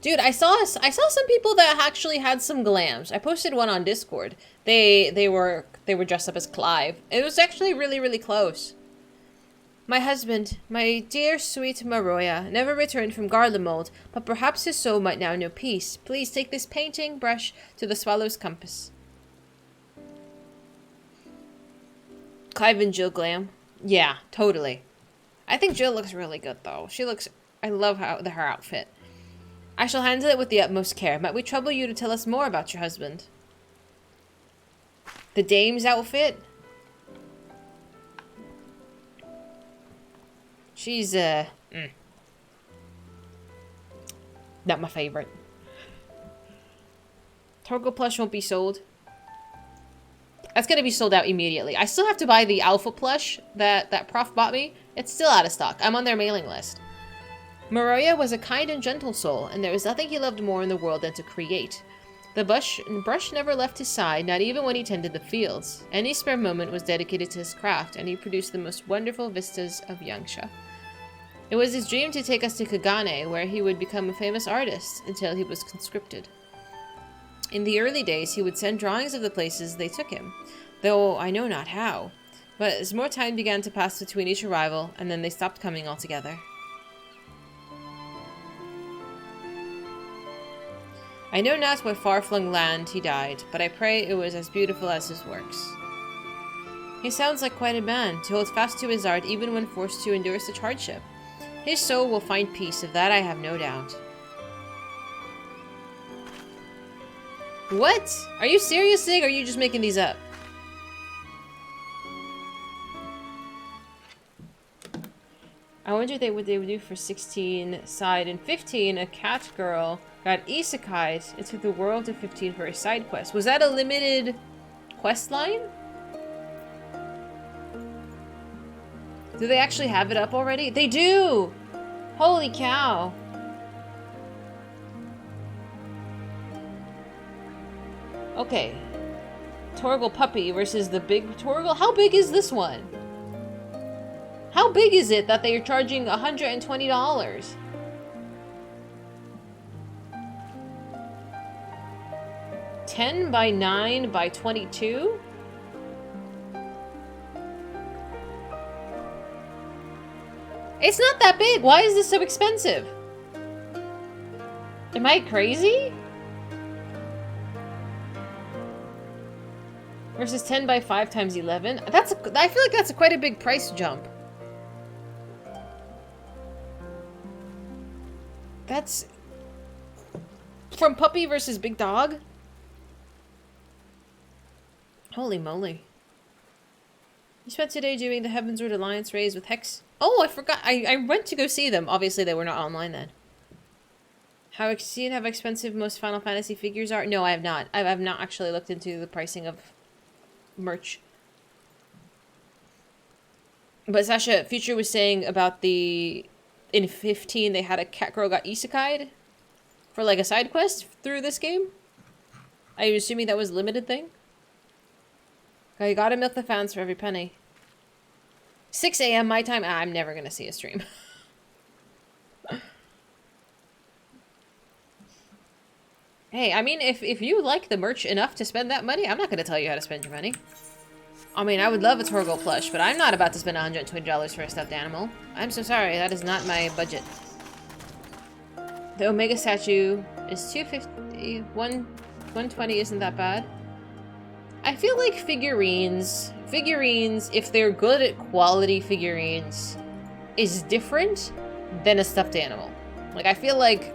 Dude, I saw some people that actually had some glams. I posted one on Discord. They were dressed up as Clive. It was actually really, really close. My husband, my dear sweet Maroya, never returned from Garlemald, but perhaps his soul might now know peace. Please take this painting brush to the Swallow's Compass. Clive and Jill glam. Yeah, totally. I think Jill looks really good though. I love her outfit. I shall handle it with the utmost care. Might we trouble you to tell us more about your husband? The dame's outfit? She's, not my favorite. Torgal plush won't be sold. That's gonna be sold out immediately. I still have to buy the alpha plush that Prof bought me. It's still out of stock. I'm on their mailing list. Maroya was a kind and gentle soul, and there was nothing he loved more in the world than to create. The brush never left his side, not even when he tended the fields. Any spare moment was dedicated to his craft, and he produced the most wonderful vistas of Yangsha. It was his dream to take us to Kagane, where he would become a famous artist, until he was conscripted. In the early days, he would send drawings of the places they took him, though I know not how. But as more time began to pass between each arrival, and then they stopped coming altogether. I know not what far-flung land he died, but I pray it was as beautiful as his works. He sounds like quite a man, to hold fast to his art even when forced to endure such hardship. His soul will find peace, of that I have no doubt. What? Are you serious, Sig, or are you just making these up? I wonder what they would do for 16 side and 15. A cat girl got isekai'd into the world of 15 for a side quest. Was that a limited quest line? Do they actually have it up already? They do! Holy cow. Okay. Torgal puppy versus the big Torgal. How big is this one? How big is it that they are charging $120? $10 by 9 by 22? It's not that big. Why is this so expensive? Am I crazy? Versus 10 by 5 times 11. I feel like that's quite a big price jump. That's from puppy versus big dog. Holy moly. You spent today doing the Heavensward Alliance raids with Hex. Oh, I forgot. I went to go see them. Obviously, they were not online then. How expensive most Final Fantasy figures are? No, I have not. I have not actually looked into the pricing of merch. But Sasha, Future was saying about in 15, they had a cat girl got isekai'd for like a side quest through this game. I'm assuming that was a limited thing. You gotta milk the fans for every penny. 6 a.m. my time? I'm never gonna see a stream. Hey, I mean, if you like the merch enough to spend that money, I'm not gonna tell you how to spend your money. I mean, I would love a Torgal plush, but I'm not about to spend $120 for a stuffed animal. I'm so sorry, that is not my budget. The Omega statue is $250, $120 isn't that bad. I feel like figurines, if they're good at quality figurines, is different than a stuffed animal. Like, I feel like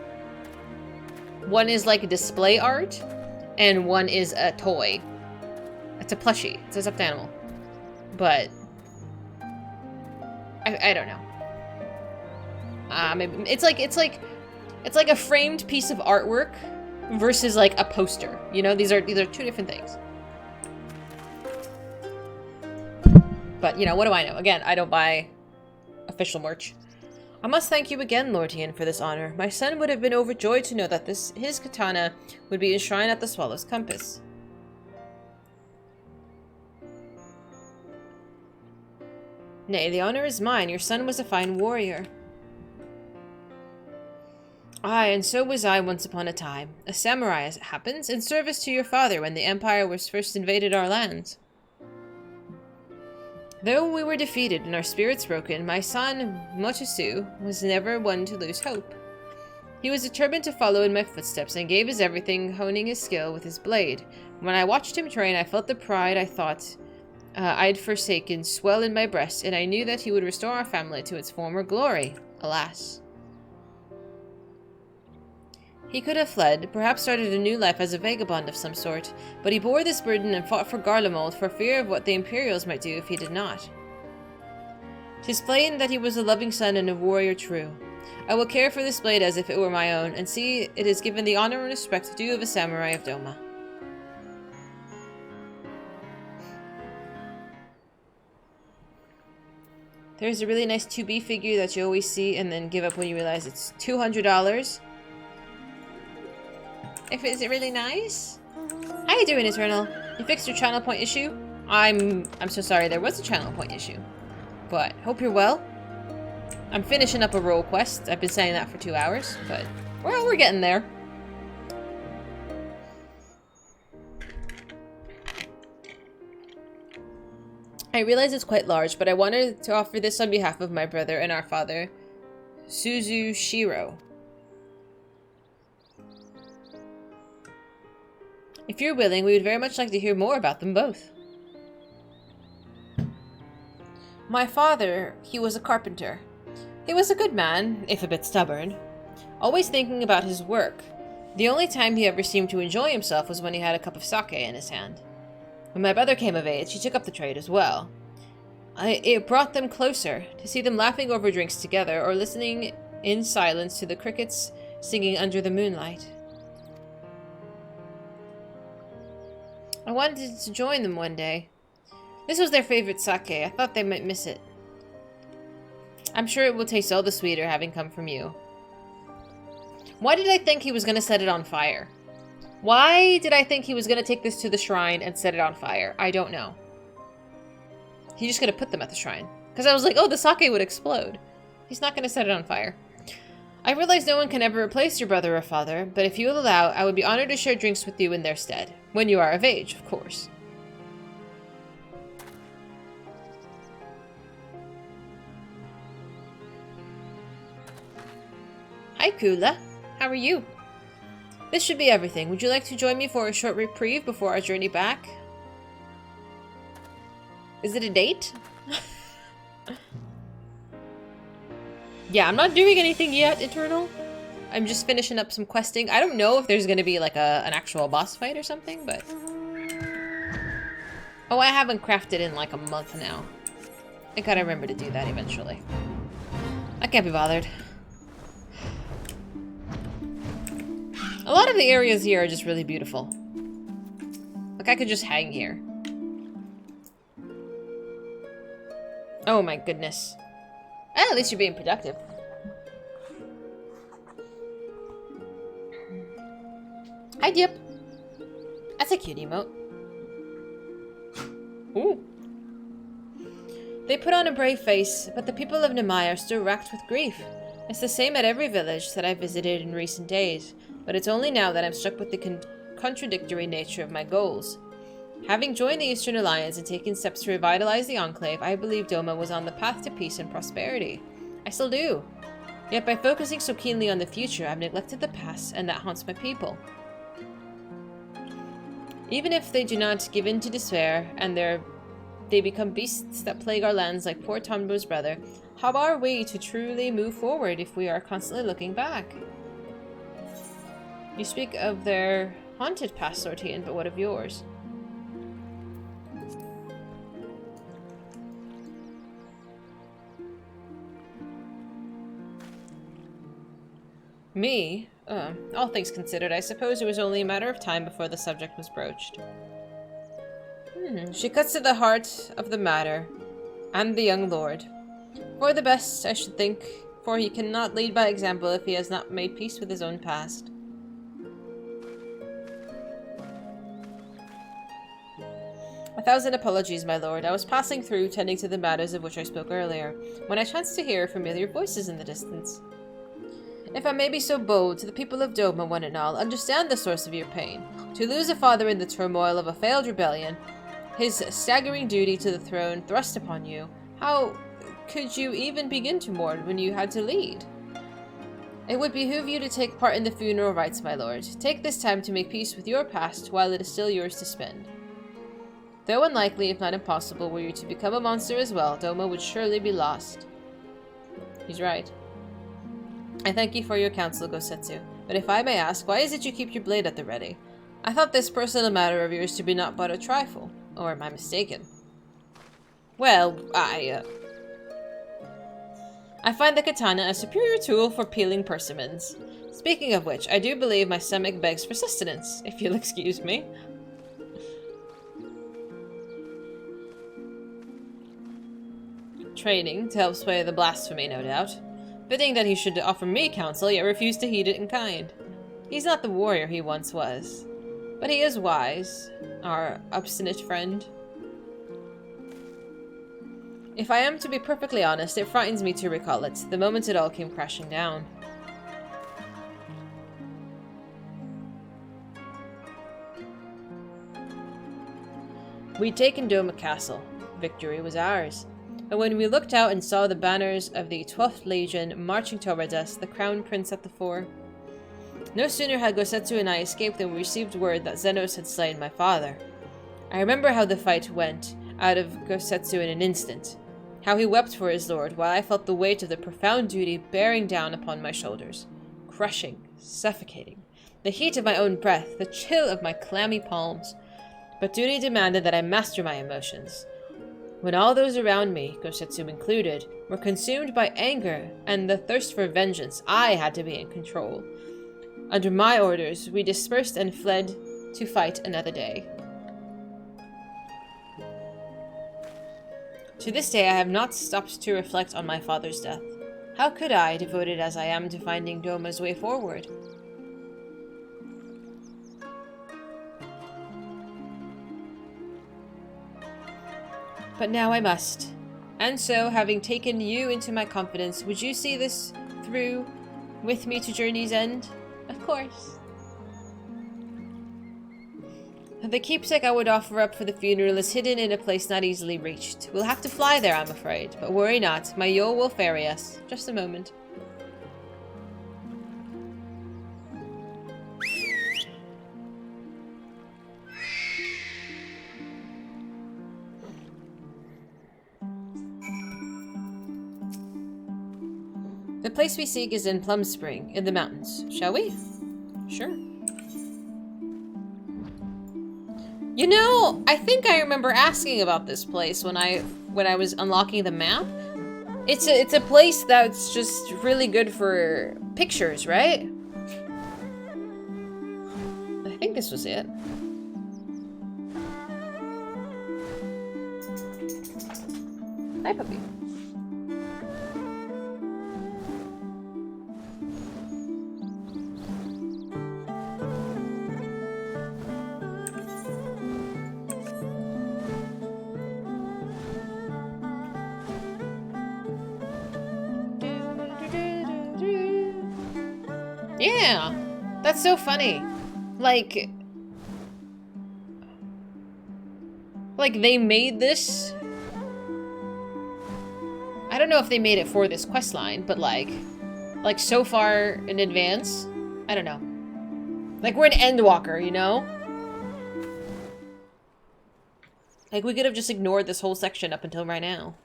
one is like a display art, and one is a toy. It's a plushie. It's a stuffed animal. But I don't know. Maybe it's like a framed piece of artwork versus like a poster. You know, these are two different things. But, you know, what do I know? Again, I don't buy official merch. I must thank you again, Lordian, for this honor. My son would have been overjoyed to know that his katana would be enshrined at the Swallow's Compass. Nay, the honor is mine. Your son was a fine warrior. Aye, and so was I once upon a time. A samurai, as it happens, in service to your father when the Empire was first invaded our lands. Though we were defeated and our spirits broken, my son, Mochisu, was never one to lose hope. He was determined to follow in my footsteps and gave his everything, honing his skill with his blade. When I watched him train, I felt the pride I thought I'd forsaken swell in my breast, and I knew that he would restore our family to its former glory. Alas. He could have fled, perhaps started a new life as a vagabond of some sort, but he bore this burden and fought for Garlemald for fear of what the Imperials might do if he did not. 'Tis plain that he was a loving son and a warrior true. I will care for this blade as if it were my own, and see it is given the honor and respect due of a samurai of Doma. There's a really nice 2B figure that you always see and then give up when you realize it's $200. Is it really nice? How you doing, Eternal? You fixed your channel point issue? I'm so sorry, there was a channel point issue. But, hope you're well. I'm finishing up a role quest. I've been saying that for 2 hours, but we're getting there. I realize it's quite large, but I wanted to offer this on behalf of my brother and our father, Suzu Shiro. If you're willing, we would very much like to hear more about them both. My father, he was a carpenter. He was a good man, if a bit stubborn, always thinking about his work. The only time he ever seemed to enjoy himself was when he had a cup of sake in his hand. When my brother came of age, he took up the trade as well. It brought them closer, to see them laughing over drinks together or listening in silence to the crickets singing under the moonlight. I wanted to join them one day. This was their favorite sake. I thought they might miss it. I'm sure it will taste all the sweeter having come from you. Why did I think he was going to set it on fire? Why did I think he was going to take this to the shrine and set it on fire? I don't know. He just going to put them at the shrine. Because I was like, oh, the sake would explode. He's not going to set it on fire. I realize no one can ever replace your brother or father, but if you will allow, I would be honored to share drinks with you in their stead. When you are of age, of course. Hi, Kula. How are you? This should be everything. Would you like to join me for a short reprieve before our journey back? Is it a date? Yeah, I'm not doing anything yet, Eternal. I'm just finishing up some questing. I don't know if there's going to be like an actual boss fight or something, but... Oh, I haven't crafted in like a month now. I gotta remember to do that eventually. I can't be bothered. A lot of the areas here are just really beautiful. Like, I could just hang here. Oh my goodness. At least you're being productive. Hi, Dip. That's a cute emote. Ooh. They put on a brave face, but the people of Nemai are still racked with grief. It's the same at every village that I've visited in recent days, but it's only now that I'm struck with the contradictory nature of my goals. Having joined the Eastern Alliance and taken steps to revitalize the Enclave, I believed Doma was on the path to peace and prosperity. I still do. Yet by focusing so keenly on the future, I've neglected the past, and that haunts my people. Even if they do not give in to despair, and they become beasts that plague our lands like poor Tombo's brother, how are we to truly move forward if we are constantly looking back? You speak of their haunted past, Sortian, but what of yours? Me? All things considered, I suppose it was only a matter of time before the subject was broached. She cuts to the heart of the matter, and the young lord. For the best, I should think, for he cannot lead by example if he has not made peace with his own past. A thousand apologies, my lord. I was passing through, tending to the matters of which I spoke earlier, when I chanced to hear familiar voices in the distance. If I may be so bold, the people of Doma, one and all, understand the source of your pain. To lose a father in the turmoil of a failed rebellion, his staggering duty to the throne thrust upon you, how could you even begin to mourn when you had to lead? It would behoove you to take part in the funeral rites, my lord. Take this time to make peace with your past while it is still yours to spend. Though unlikely, if not impossible, were you to become a monster as well, Doma would surely be lost. He's right. I thank you for your counsel, Gosetsu, but if I may ask, why is it you keep your blade at the ready? I thought this personal matter of yours to be not but a trifle, or am I mistaken? Well, I find the katana a superior tool for peeling persimmons. Speaking of which, I do believe my stomach begs for sustenance, if you'll excuse me. Training to help sway the blasphemy, no doubt. Fitting that he should offer me counsel, yet refuse to heed it in kind. He's not the warrior he once was. But he is wise, our obstinate friend. If I am to be perfectly honest, it frightens me to recall it, the moment it all came crashing down. We'd taken Doma Castle. Victory was ours. But when we looked out and saw the banners of the 12th Legion marching towards us, the Crown Prince at the fore, no sooner had Gosetsu and I escaped than we received word that Zenos had slain my father. I remember how the fight went out of Gosetsu in an instant, how he wept for his lord, while I felt the weight of the profound duty bearing down upon my shoulders, crushing, suffocating, the heat of my own breath, the chill of my clammy palms. But duty demanded that I master my emotions. When all those around me, Gosetsu included, were consumed by anger and the thirst for vengeance, I had to be in control. Under my orders, we dispersed and fled to fight another day. To this day, I have not stopped to reflect on my father's death. How could I, devoted as I am to finding Doma's way forward? But now I must. And so, having taken you into my confidence, would you see this through with me to journey's end? Of course. The keepsake I would offer up for the funeral is hidden in a place not easily reached. We'll have to fly there, I'm afraid. But worry not, my Yo will ferry us. Just a moment. The place we seek is in Plum Spring, in the mountains. Shall we? Sure. You know, I think I remember asking about this place when I was unlocking the map. It's a place that's just really good for pictures, right? I think this was it. Hi, puppy. Yeah, that's so funny. Like they made this. I don't know if they made it for this quest line, but like so far in advance. I don't know. Like we're an Endwalker, you know? Like we could have just ignored this whole section up until right now.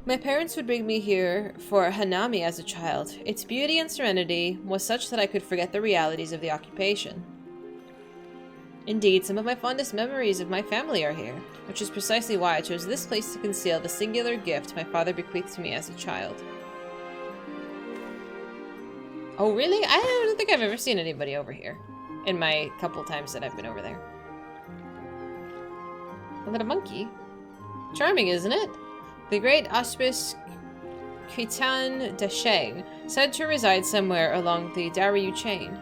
My parents would bring me here for Hanami as a child. Its beauty and serenity was such that I could forget the realities of the occupation. Indeed, some of my fondest memories of my family are here, which is precisely why I chose this place to conceal the singular gift my father bequeathed to me as a child. Oh, really? I don't think I've ever seen anybody over here in my couple times that I've been over there. A little monkey? Charming, isn't it? The great Auspice Khitan Dasheng, said to reside somewhere along the Daryu chain.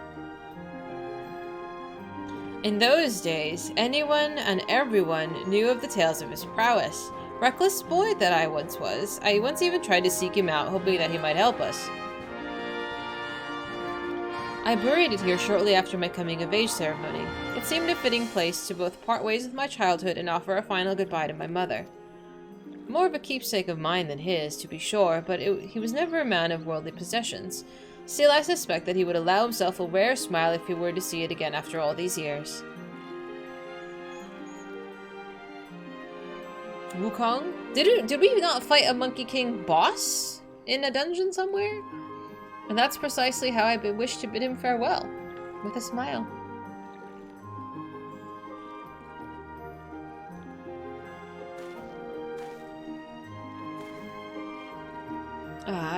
In those days, anyone and everyone knew of the tales of his prowess. Reckless boy that I once was. I once even tried to seek him out, hoping that he might help us. I buried it here shortly after my coming-of-age ceremony. It seemed a fitting place to both part ways with my childhood and offer a final goodbye to my mother. More of a keepsake of mine than his, to be sure, but he was never a man of worldly possessions. Still, I suspect that he would allow himself a rare smile if he were to see it again after all these years. Wukong? Did we not fight a Monkey King boss in a dungeon somewhere? And that's precisely how I wish to bid him farewell, with a smile.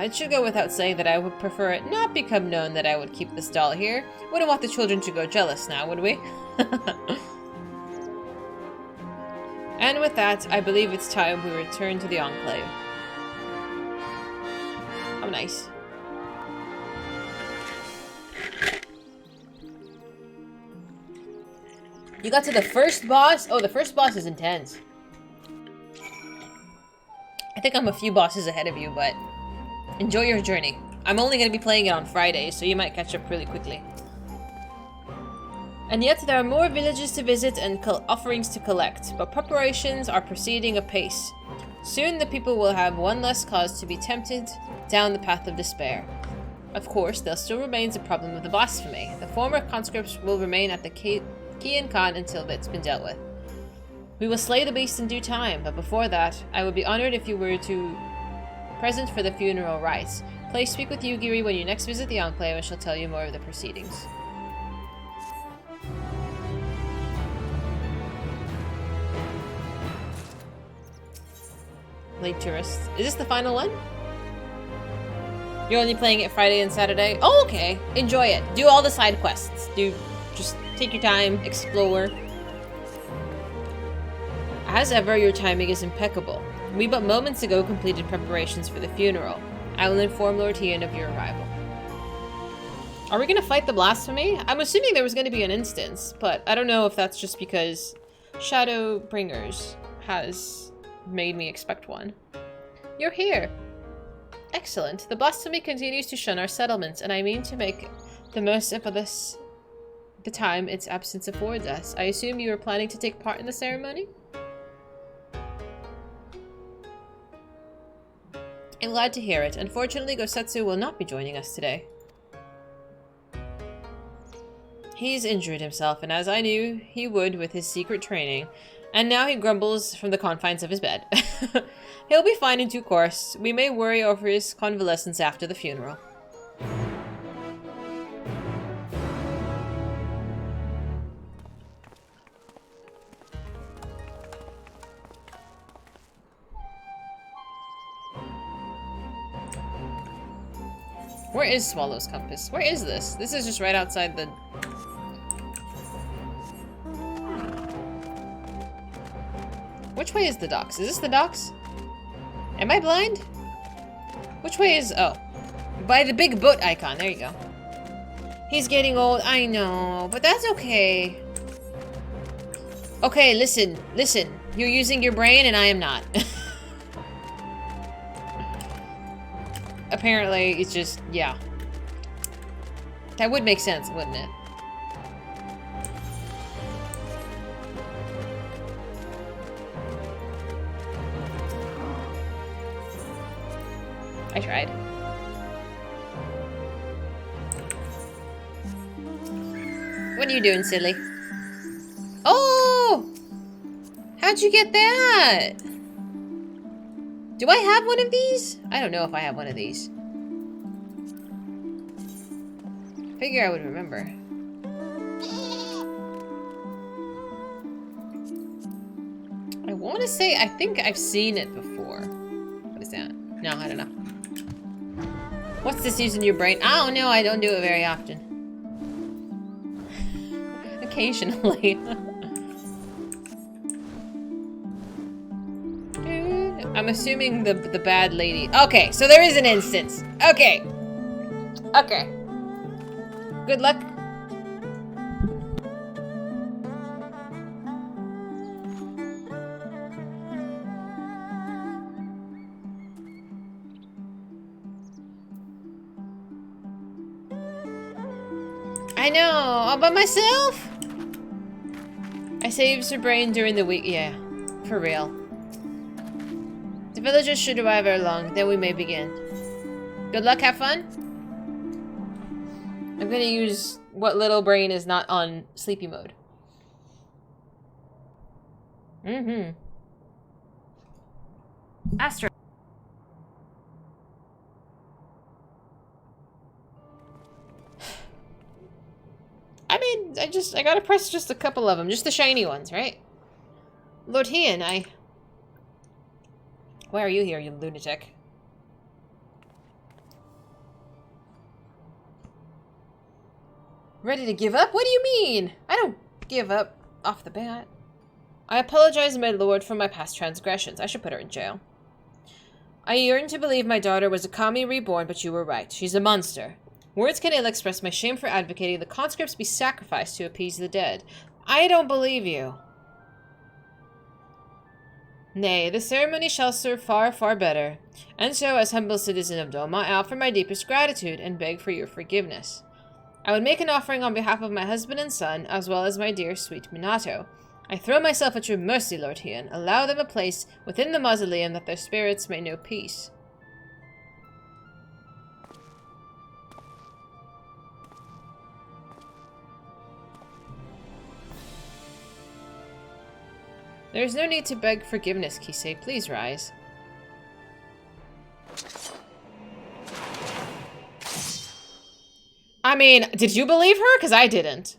It should go without saying that I would prefer it not become known that I would keep this doll here. Wouldn't want the children to go jealous now, would we? And with that, I believe it's time we return to the Enclave. How nice. You got to the first boss? Oh, the first boss is intense. I think I'm a few bosses ahead of you, but enjoy your journey. I'm only going to be playing it on Fridays, so you might catch up really quickly. And yet there are more villages to visit and offerings to collect, but preparations are proceeding apace. Soon the people will have one less cause to be tempted down the path of despair. Of course, there still remains a problem of the blasphemy. The former conscripts will remain at the Kian Khan until it's been dealt with. We will slay the beast in due time, but before that, I would be honored if you were to present for the funeral rites. Please speak with Yugiri when you next visit the Enclave and she'll tell you more of the proceedings. Late tourists. Is this the final one? You're only playing it Friday and Saturday? Oh, okay. Enjoy it. Do all the side quests. Just take your time, explore. As ever, your timing is impeccable. We but moments ago completed preparations for the funeral. I will inform Lord Tian of your arrival. Are we going to fight the blasphemy? I'm assuming there was going to be an instance, but I don't know if that's just because Shadowbringers has made me expect one. You're here. Excellent. The blasphemy continues to shun our settlements, and I mean to make the most of the time its absence affords us. I assume you are planning to take part in the ceremony? I'm glad to hear it. Unfortunately, Gosetsu will not be joining us today. He's injured himself, and as I knew he would with his secret training, and now he grumbles from the confines of his bed. He'll be fine in due course. We may worry over his convalescence after the funeral. Where is Swallow's Compass? Where is this? This is just right outside the... Which way is the docks? Is this the docks? Am I blind? Which way is... Oh. By the big boat icon. There you go. He's getting old. I know. But that's okay. Okay, listen. Listen. You're using your brain and I am not. Apparently, it's just... Yeah. That would make sense, wouldn't it? I tried. What are you doing, silly? Oh! How'd you get that? Do I have one of these? I don't know if I have one of these. Figure I would remember. want to say I think I've seen it before. What is that? No, I don't know. What's this using your brain? I don't know. I don't do it very often. Occasionally. I'm assuming the bad lady. Okay, so there is an instance. Okay. Okay. Good luck. I know, all by myself? I saved her brain during the week. Yeah, for real. The villagers should arrive ere long, then we may begin. Good luck, have fun. I'm gonna use what little brain is not on sleepy mode. Mm-hmm. Astro. I mean, I gotta press just a couple of them. Just the shiny ones, right? Lord Hien, why are you here, you lunatic? Ready to give up? What do you mean? I don't give up off the bat. I apologize, my lord, for my past transgressions. I should put her in jail. I yearn to believe my daughter was a kami reborn, but you were right. She's a monster. Words can ill express my shame for advocating the conscripts be sacrificed to appease the dead. I don't believe you. Nay, the ceremony shall serve far, far better. And so, as humble citizen of Doma, I offer my deepest gratitude and beg for your forgiveness. I would make an offering on behalf of my husband and son, as well as my dear sweet Minato. I throw myself at your mercy, Lord Hien. Allow them a place within the mausoleum that their spirits may know peace. There is no need to beg forgiveness, Kisei. Please rise. I mean, did you believe her? Because I didn't.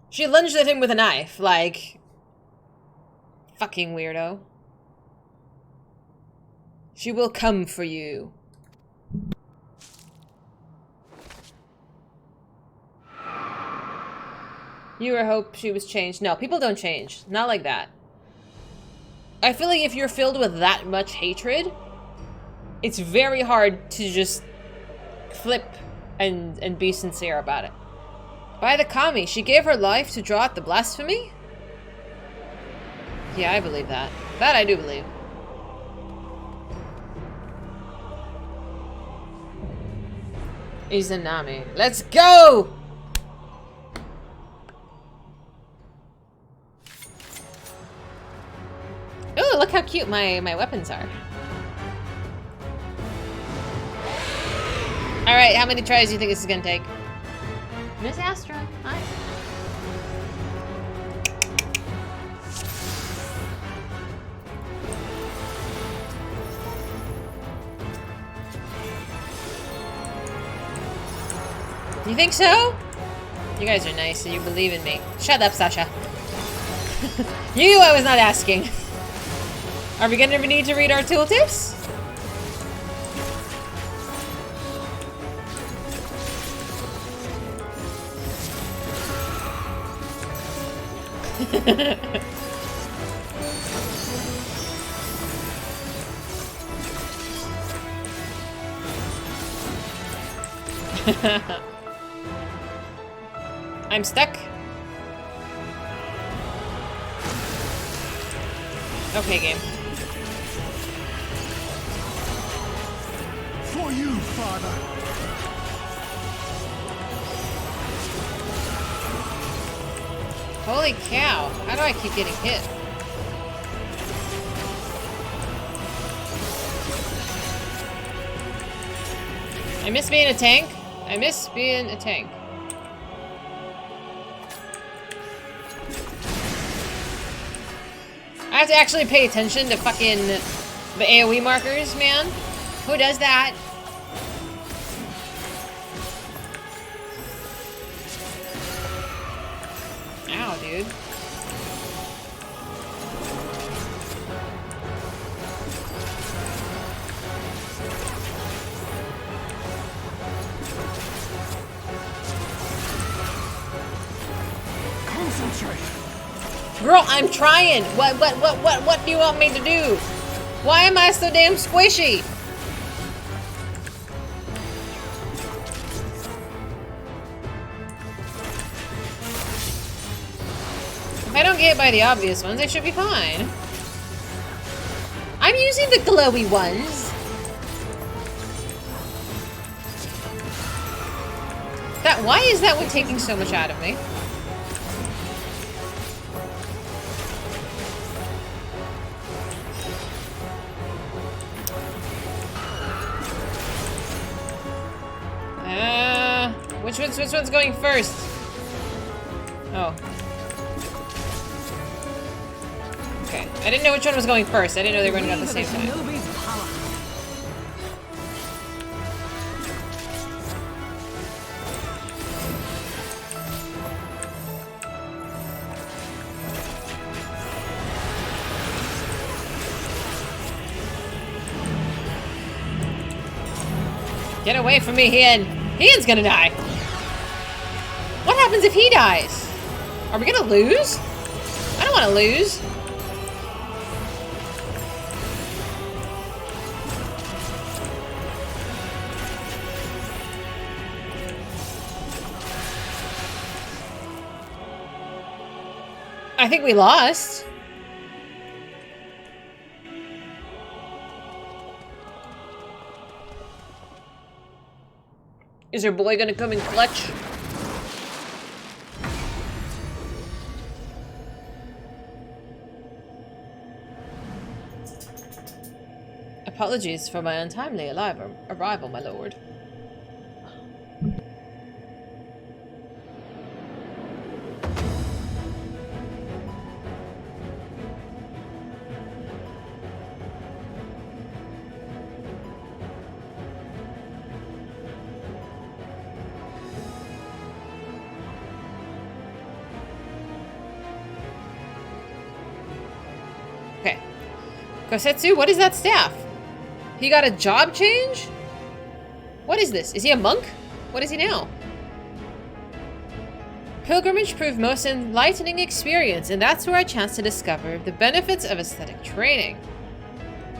She lunged at him with a knife, like... Fucking weirdo. She will come for you. You were hope she was changed. No, people don't change. Not like that. I feel like if you're filled with that much hatred, it's very hard to just flip and be sincere about it. By the kami, she gave her life to draw out the blasphemy? Yeah, I believe that. That I do believe. Izanami. Let's go! Oh, look how cute my weapons are. Alright, how many tries do you think this is gonna take? Miss Astra. Hi. You think so? You guys are nice and you believe in me. Shut up, Sasha. You, I was not asking. Are we gonna need to read our tooltips? I'm stuck. Okay, game. For you, Father. Holy cow. How do I keep getting hit? I miss being a tank. I miss being a tank. I have to actually pay attention to fucking the AoE markers, man. Who does that? dude. Girl, I'm trying. What do you want me to do? Why am I so damn squishy? If I don't get by the obvious ones, I should be fine. I'm using the glowy ones. Why is that one taking so much out of me? Which one's going first? Oh. Okay. I didn't know which one was going first. I didn't know they were going to go at the same time. Get away from me, Hien! Hien's gonna die! What happens if he dies? Are we gonna lose? I don't wanna lose. I think we lost. Is your boy gonna come in clutch? Apologies for my untimely arrival, my lord. Okay. Kosetsu, what is that staff? He got a job change? What is this? Is he a monk? What is he now? Pilgrimage proved most enlightening experience, and that's where I chanced to discover the benefits of aesthetic training.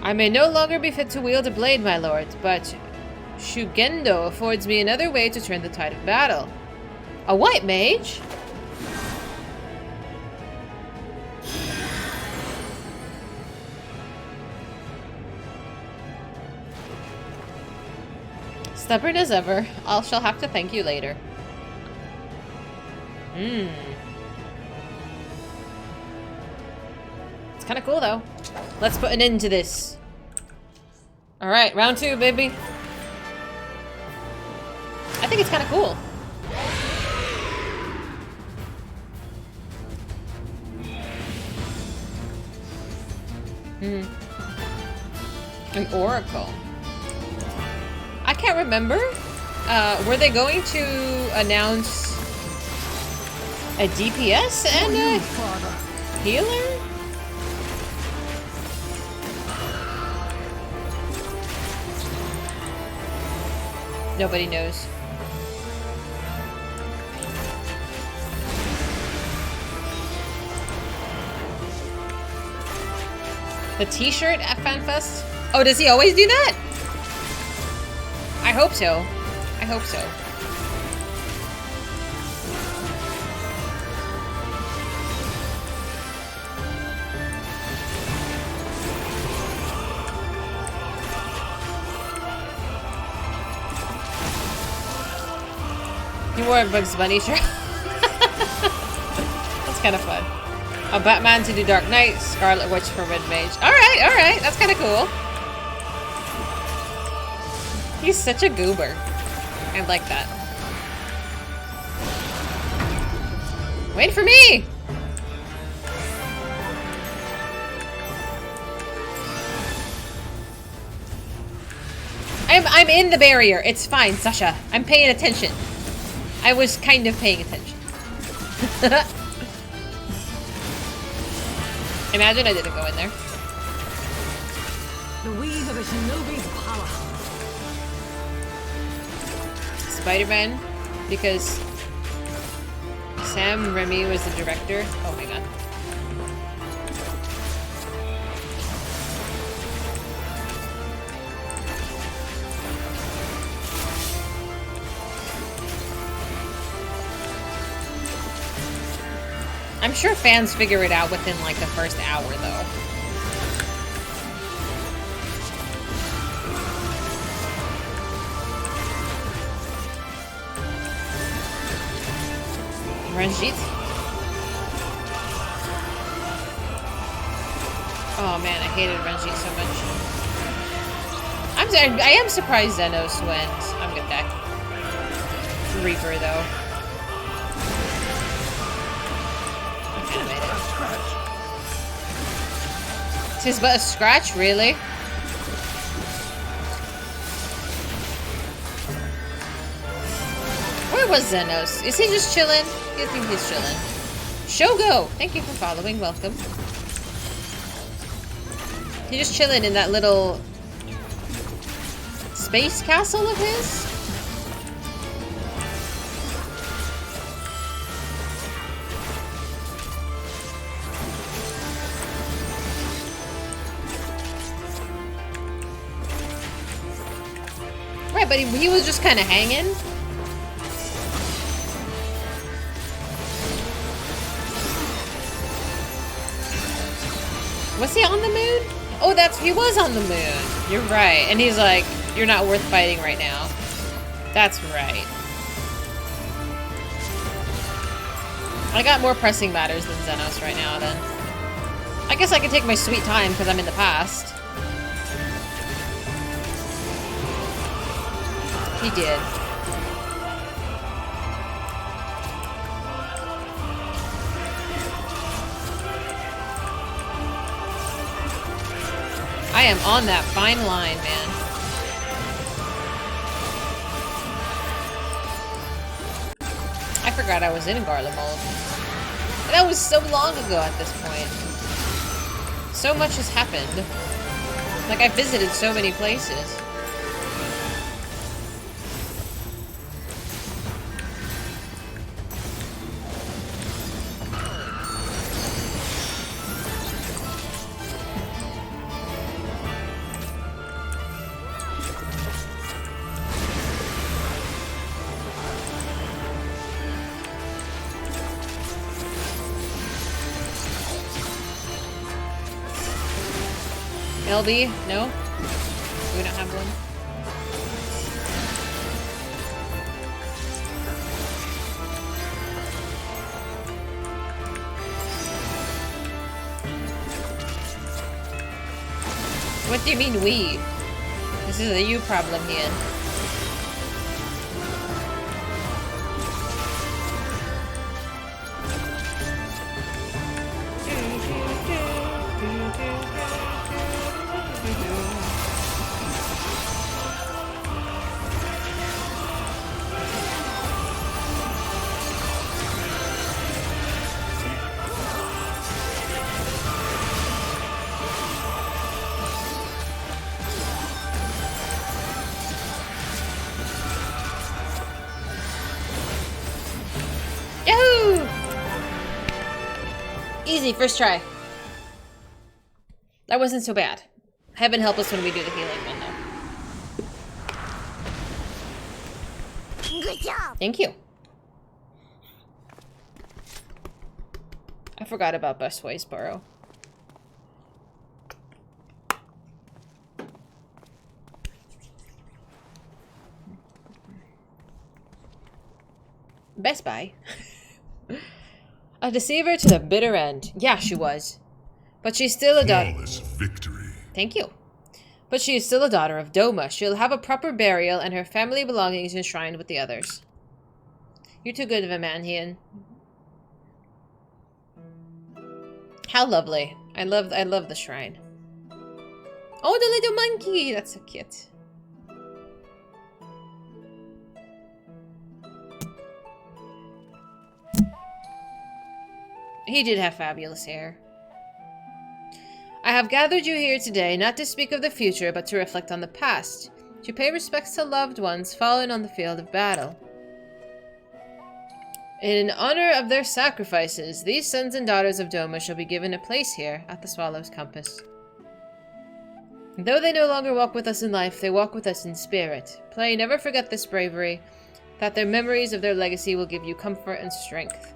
I may no longer be fit to wield a blade, my lord, but Shugendo affords me another way to turn the tide of battle. A white mage? Stubborn as ever, I shall have to thank you later. It's kind of cool, though. Let's put an end to this. Alright, round 2, baby. I think it's kind of cool. An oracle. I can't remember. Were they going to announce a DPS and a healer? Nobody knows. The t-shirt at FanFest? Oh, does he always do that? I hope so. I hope so. You wore a Bugs Bunny shirt. That's kind of fun. A Batman to do Dark Knight, Scarlet Witch for Red Mage. Alright, that's kind of cool. He's such a goober. I like that. Wait for me! I'm in the barrier. It's fine, Sasha. I'm paying attention. I was kind of paying attention. Imagine I didn't go in there. The weave of a shinobi's power. Spider-Man, because Sam Raimi was the director. Oh my god. I'm sure fans figure it out within like the first hour though. Ranjit? Oh man, I hated Ranjit so much. I am surprised Zenos wins. I'm good back. Reaper though. This is but a scratch, really? Where was Zenos? Is he just chilling? I think he's chilling. Shogo! Thank you for following. Welcome. He's just chilling in that little space castle of his? Right, but he was just kind of hanging. Was he on the moon? Oh, he was on the moon. You're right. And he's like, you're not worth fighting right now. That's right. I got more pressing matters than Zenos right now, then. I guess I can take my sweet time because I'm in the past. He did. I am on that fine line, man. I forgot I was in Garlemald. That was so long ago at this point. So much has happened. Like, I've visited so many places. LB? No? We don't have one? What do you mean we? This is a you problem here. Easy, first try. That wasn't so bad. Heaven help us when we do the healing one, though. Good job. Thank you. I forgot about Buswaysboro. Best Buy. A deceiver to the bitter end. Yeah, she was. But she's still a daughter. Flawless victory. Thank you. But she is still a daughter of Doma. She'll have a proper burial and her family belongings enshrined with the others. You're too good of a man, Hien. How lovely. I love the shrine. Oh, the little monkey! That's so cute. He did have fabulous hair. I have gathered you here today not to speak of the future, but to reflect on the past, to pay respects to loved ones fallen on the field of battle. In honor of their sacrifices, these sons and daughters of Doma shall be given a place here at the Swallow's Compass. Though they no longer walk with us in life, they walk with us in spirit. Pray never forget this bravery, that their memories of their legacy will give you comfort and strength.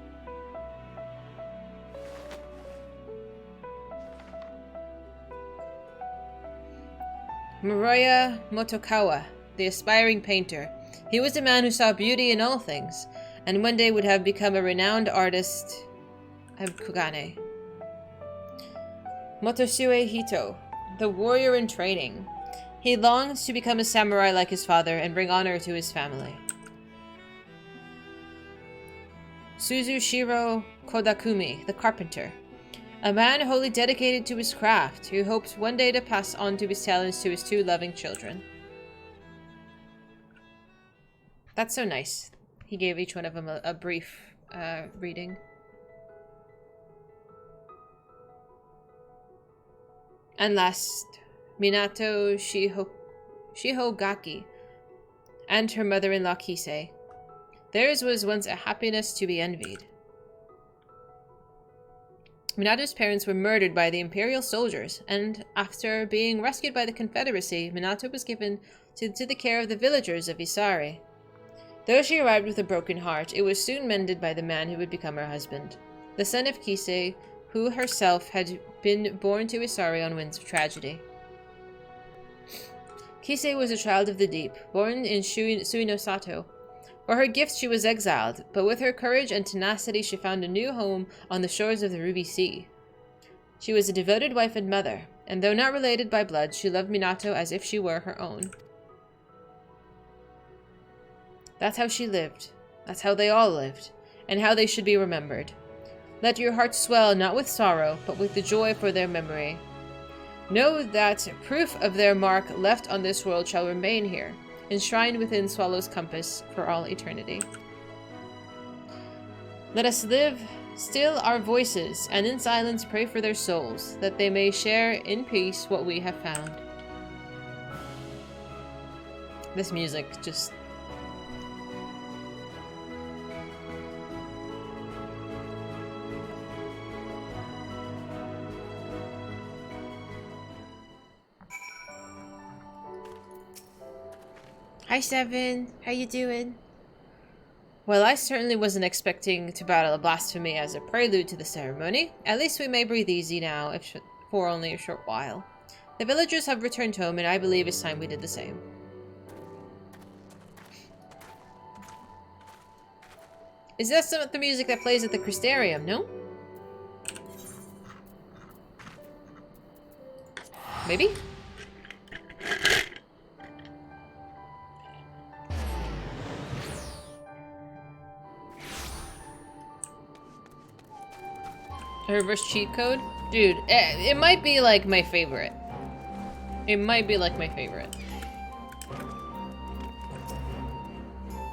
Moroya Motokawa, the aspiring painter. He was a man who saw beauty in all things, and one day would have become a renowned artist of Kugane. Motosue Hito, the warrior in training. He longed to become a samurai like his father and bring honor to his family. Suzushiro Kodakumi, the carpenter. A man wholly dedicated to his craft, who hopes one day to pass on to his talents to his 2 loving children. That's so nice. He gave each one of them a brief reading. And last, Minato Shihogaki and her mother-in-law Kisei. Theirs was once a happiness to be envied. Minato's parents were murdered by the Imperial soldiers, and after being rescued by the Confederacy, Minato was given to the care of the villagers of Isari. Though she arrived with a broken heart, it was soon mended by the man who would become her husband, the son of Kisei, who herself had been born to Isari on winds of tragedy. Kisei was a child of the deep, born in Suinosato. For her gifts she was exiled, but with her courage and tenacity she found a new home on the shores of the Ruby Sea. She was a devoted wife and mother, and though not related by blood, she loved Minato as if she were her own. That's how she lived. That's how they all lived, and how they should be remembered. Let your heart swell not with sorrow, but with the joy for their memory. Know that proof of their mark left on this world shall remain here, enshrined within Swallow's Compass for all eternity. Let us live, still our voices, and in silence pray for their souls, that they may share in peace what we have found. This music just... Hi, Seven. How you doing? Well, I certainly wasn't expecting to battle a blasphemy as a prelude to the ceremony. At least we may breathe easy now, if for only a short while. The villagers have returned home, and I believe it's time we did the same. Is that some of the music that plays at the Crystarium, no? Maybe? A reverse cheat code? Dude, it might be like my favorite. It might be like my favorite.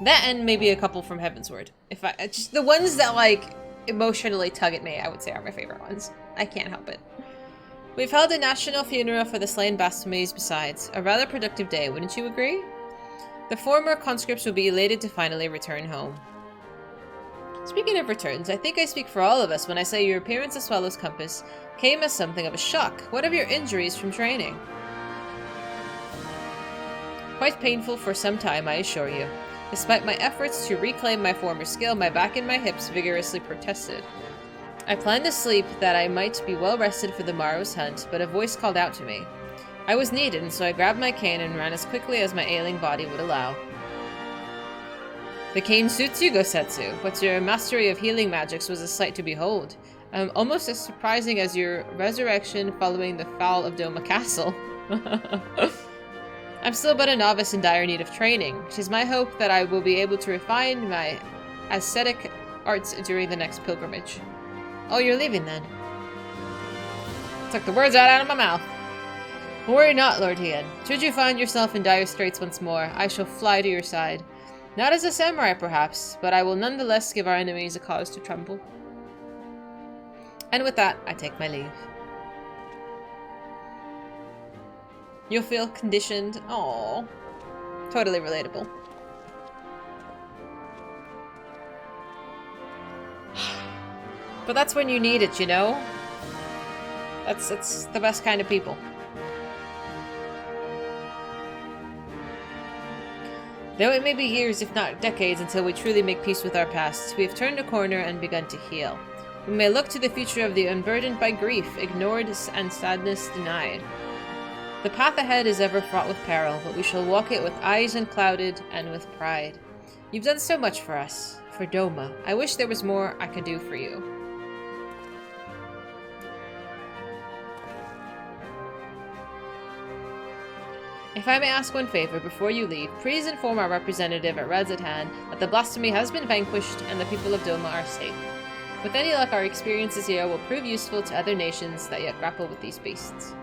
That and maybe a couple from Heavensward. If I just the ones that like emotionally tug at me, I would say are my favorite ones. I can't help it. We've held a national funeral for the slain blasphemies besides. A rather productive day, wouldn't you agree? The former conscripts will be elated to finally return home. Speaking of returns, I think I speak for all of us when I say your appearance at Swallow's Compass came as something of a shock. What of your injuries from training? Quite painful for some time, I assure you. Despite my efforts to reclaim my former skill, my back and my hips vigorously protested. I planned to sleep that I might be well rested for the morrow's hunt, but a voice called out to me. I was needed, and so I grabbed my cane and ran as quickly as my ailing body would allow. The cane suits you, Gosetsu, but your mastery of healing magics was a sight to behold. Almost as surprising as your resurrection following the fall of Doma Castle. I'm still but a novice in dire need of training. 'Tis my hope that I will be able to refine my ascetic arts during the next pilgrimage. Oh, you're leaving then? Took the words out of my mouth. Worry not, Lord Hien. Should you find yourself in dire straits once more, I shall fly to your side. Not as a samurai, perhaps, but I will nonetheless give our enemies a cause to tremble. And with that, I take my leave. You'll feel conditioned. Aww. Totally relatable. But that's when you need it, you know? That's the best kind of people. Though it may be years, if not decades, until we truly make peace with our past, we have turned a corner and begun to heal. We may look to the future of the unburdened by grief, ignored, and sadness denied. The path ahead is ever fraught with peril, but we shall walk it with eyes unclouded and with pride. You've done so much for us, for Doma. I wish there was more I could do for you. If I may ask one favor before you leave, please inform our representative at Razatan that the blasphemy has been vanquished and the people of Doma are safe. With any luck, our experiences here will prove useful to other nations that yet grapple with these beasts.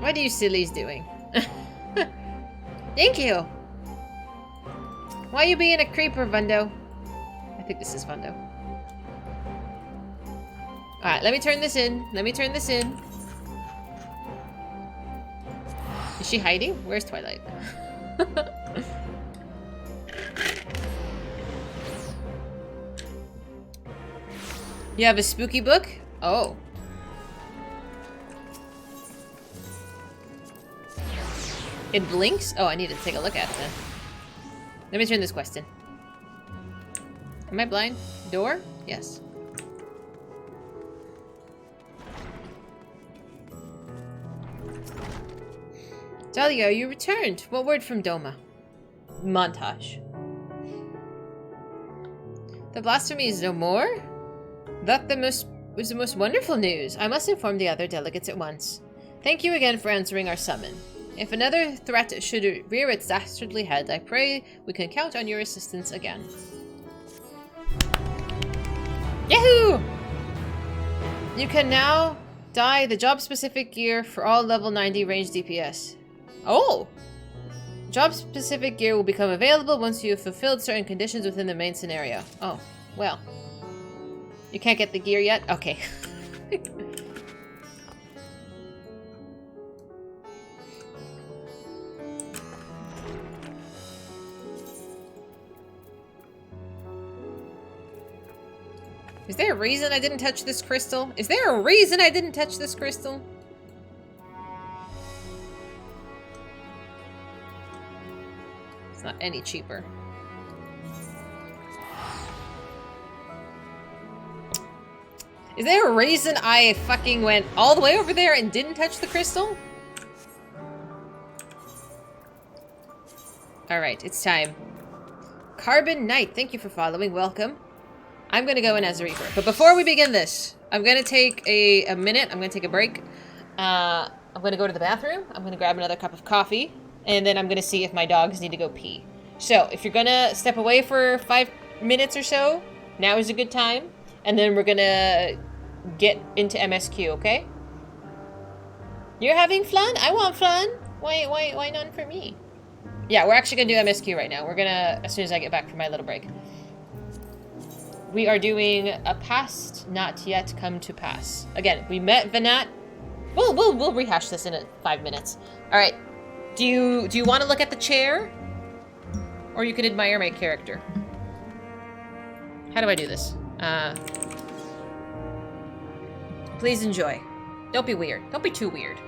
What are you sillies doing? Thank you! Why are you being a creeper, Vundo? I think this is Vundo. Alright, let me turn this in. Let me turn this in. Is she hiding? Where's Twilight? You have a spooky book? Oh. It blinks? Oh, I need to take a look at it then. Let me turn this quest in. Am I blind? Door? Yes. Dahlia, you returned. What word from Doma? Montage. The blasphemy is no more? That was the most wonderful news. I must inform the other delegates at once. Thank you again for answering our summon. If another threat should rear its dastardly head, I pray we can count on your assistance again. Yahoo! You can now dye the job-specific gear for all level 90 range DPS. Oh! Job-specific gear will become available once you have fulfilled certain conditions within the main scenario. Oh, well. You can't get the gear yet? Okay. Is there a reason I didn't touch this crystal? Is there a reason I didn't touch this crystal? It's not any cheaper. Is there a reason I fucking went all the way over there and didn't touch the crystal? Alright, it's time. Carbon Knight, thank you for following. Welcome. I'm gonna go in as a Reaper. But before we begin this, I'm gonna take a minute. I'm gonna take a break. I'm gonna go to the bathroom. I'm gonna grab another cup of coffee. And then I'm gonna see if my dogs need to go pee. So, if you're gonna step away for 5 minutes or so, now is a good time. And then we're gonna get into MSQ, okay? You're having fun? I want fun. Why none for me? Yeah, we're actually gonna do MSQ right now. We're gonna, as soon as I get back from my little break. We are doing a past not yet come to pass. Again, we met Venat. We'll rehash this in 5 minutes. All right. Do you want to look at the chair, or you can admire my character? How do I do this? Please enjoy. Don't be weird. Don't be too weird.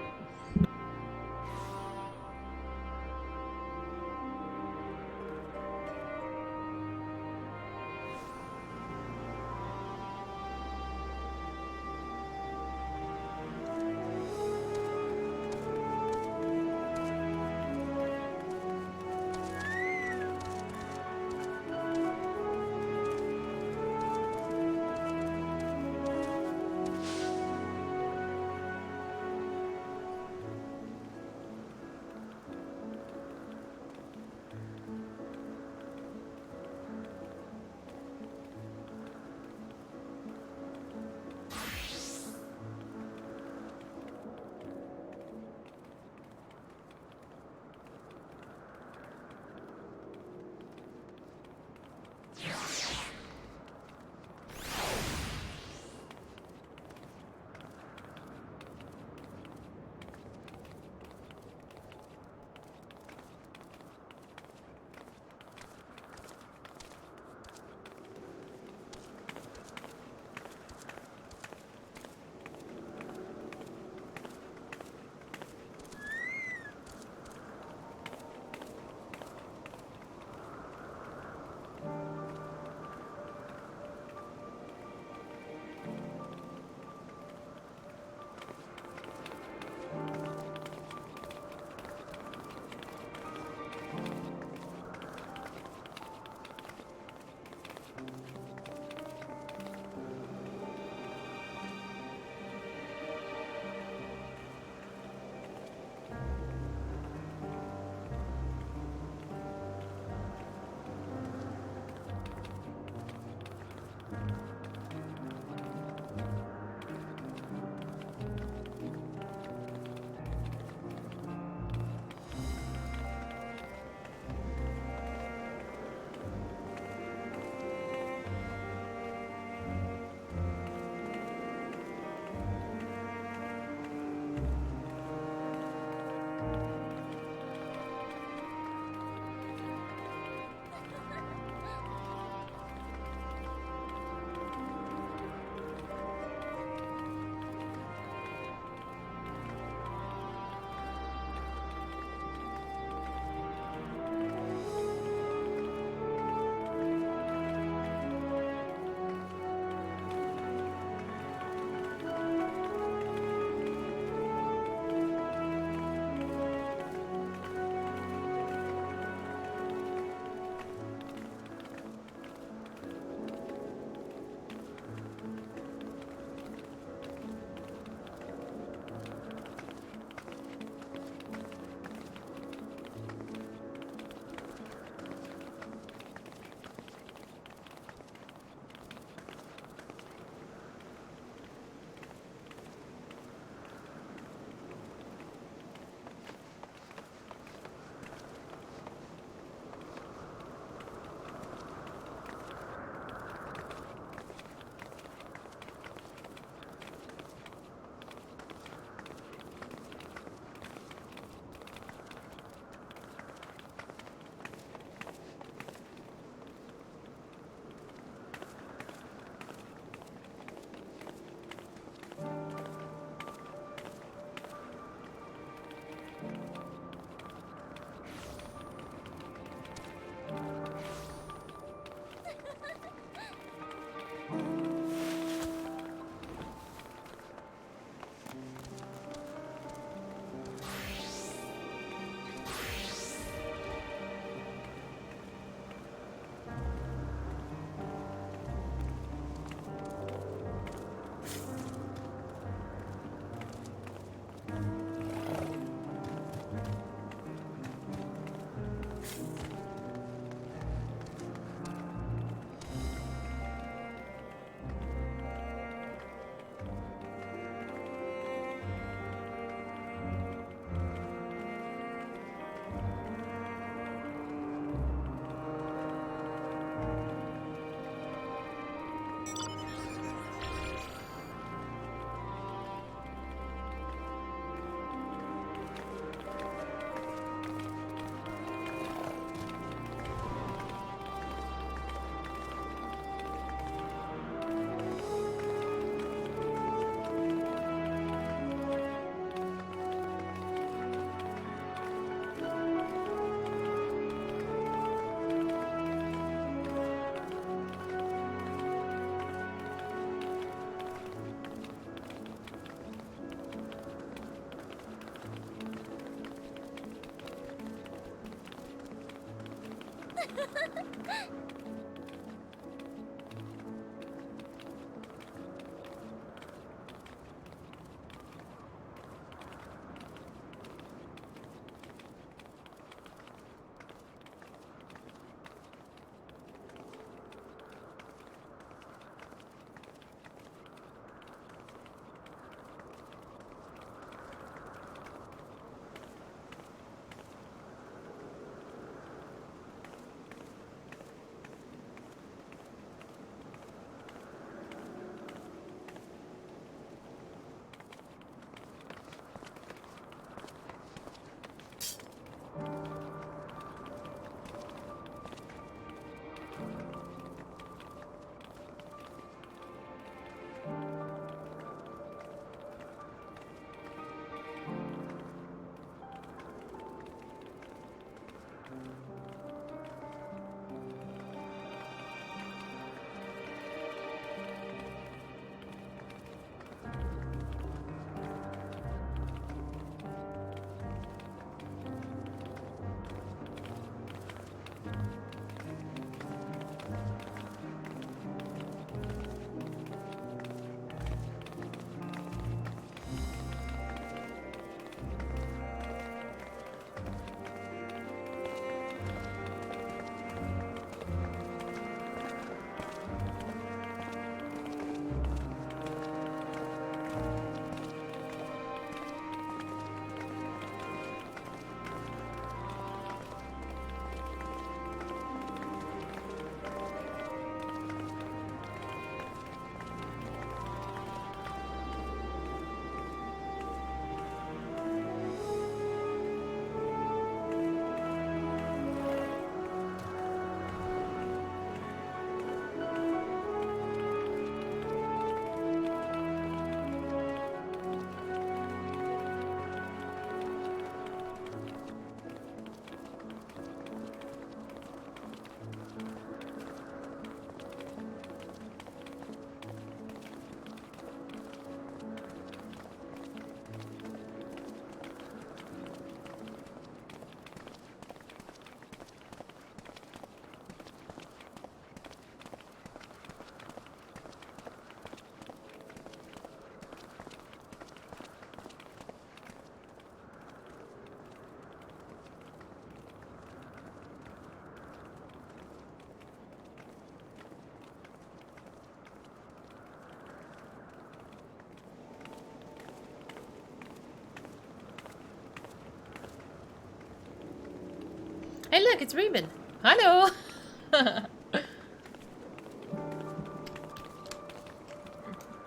Hey, look, it's Reuben. Hello.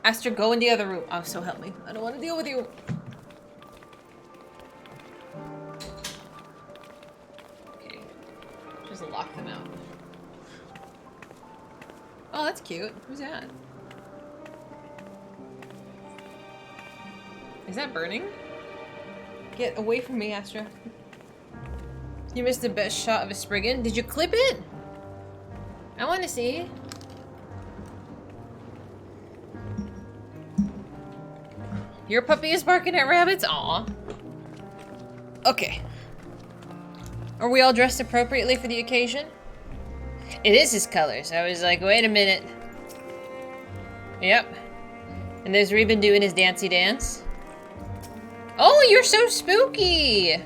Astra, go in the other room. Oh, so help me. I don't want to deal with you. Okay. Just lock them out. Oh, that's cute. Who's that? Is that burning? Get away from me, Astra. You missed the best shot of a Spriggan. Did you clip it? I want to see. Your puppy is barking at rabbits? Aw. Okay. Are we all dressed appropriately for the occasion? It is his colors. I was like, wait a minute. Yep. And there's Reuben doing his dancey dance. Oh, you're so spooky!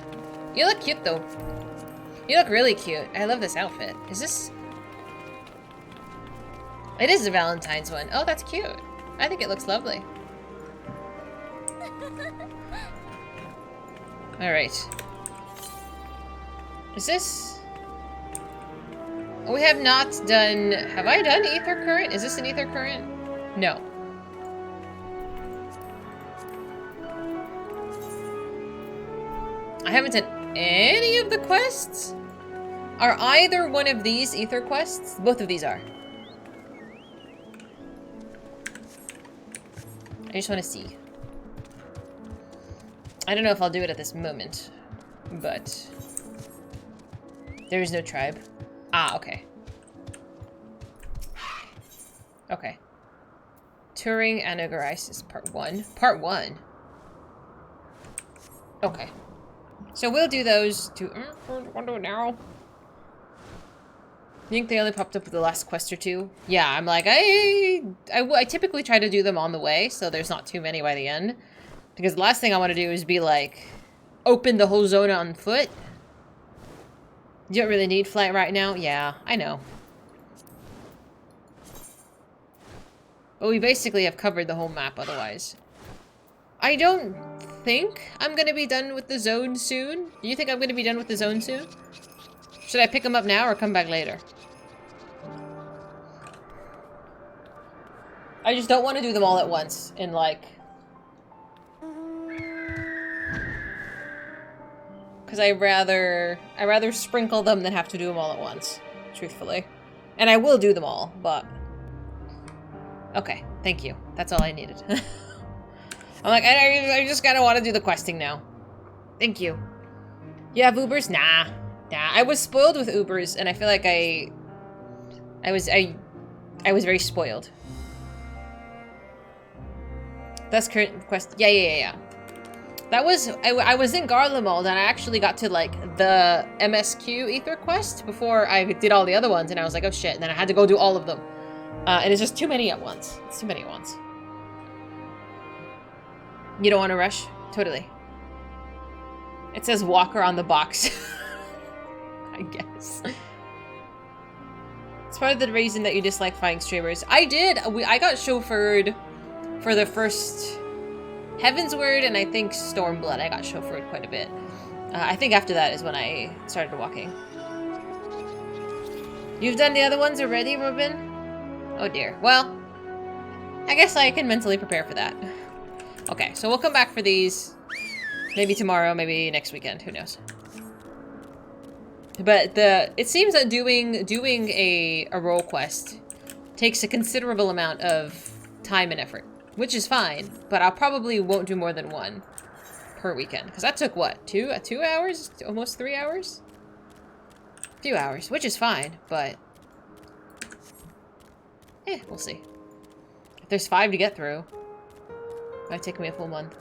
You look cute, though. You look really cute. I love this outfit. Is this... It is the Valentine's one. Oh, that's cute. I think it looks lovely. Alright. Is this... We have not done... Have I done ether current? Is this an ether current? No. I haven't done any of the quests? Are either one of these ether quests? Both of these are. I just want to see. I don't know if I'll do it at this moment, but there is no tribe. Ah, okay. Okay. Turing Anagorisis Part 1. Part 1? Okay. So we'll do those two. Want to do it now? You think they only popped up with the last quest or two? Yeah, I'm like, I typically try to do them on the way, so there's not too many by the end. Because the last thing I want to do is be like, open the whole zone on foot. You don't really need flight right now? Yeah, I know. But we basically have covered the whole map otherwise. I don't think I'm going to be done with the zone soon. Do you think I'm going to be done with the zone soon? Should I pick them up now or come back later? I just don't want to do them all at once in like... Because I rather sprinkle them than have to do them all at once, truthfully. And I will do them all, but... Okay, thank you. That's all I needed. I'm like, I just kind of want to do the questing now. Thank you. You have Ubers? Nah. I was spoiled with Ubers, and I feel like I was very spoiled. That's current quest. Yeah. That was, I was in Garlemald, and I actually got to, like, the MSQ Ether quest before I did all the other ones, and I was like, oh shit, and then I had to go do all of them. And it's just too many at once. It's too many at once. You don't want to rush? Totally. It says Walker on the box. I guess. It's part of the reason that you dislike flying streamers. I did. I got chauffeured for the first Heaven's Word and I think Stormblood. I got chauffeured quite a bit. I think after that is when I started walking. You've done the other ones already, Robin? Oh dear. Well, I guess I can mentally prepare for that. Okay, so we'll come back for these. Maybe tomorrow, maybe next weekend. Who knows? But it seems that doing a role quest takes a considerable amount of time and effort, which is fine. But I probably won't do more than one per weekend because that took what, 2 hours, almost 3 hours, a few hours, which is fine. But we'll see. If there's 5 to get through, it might take me a full month.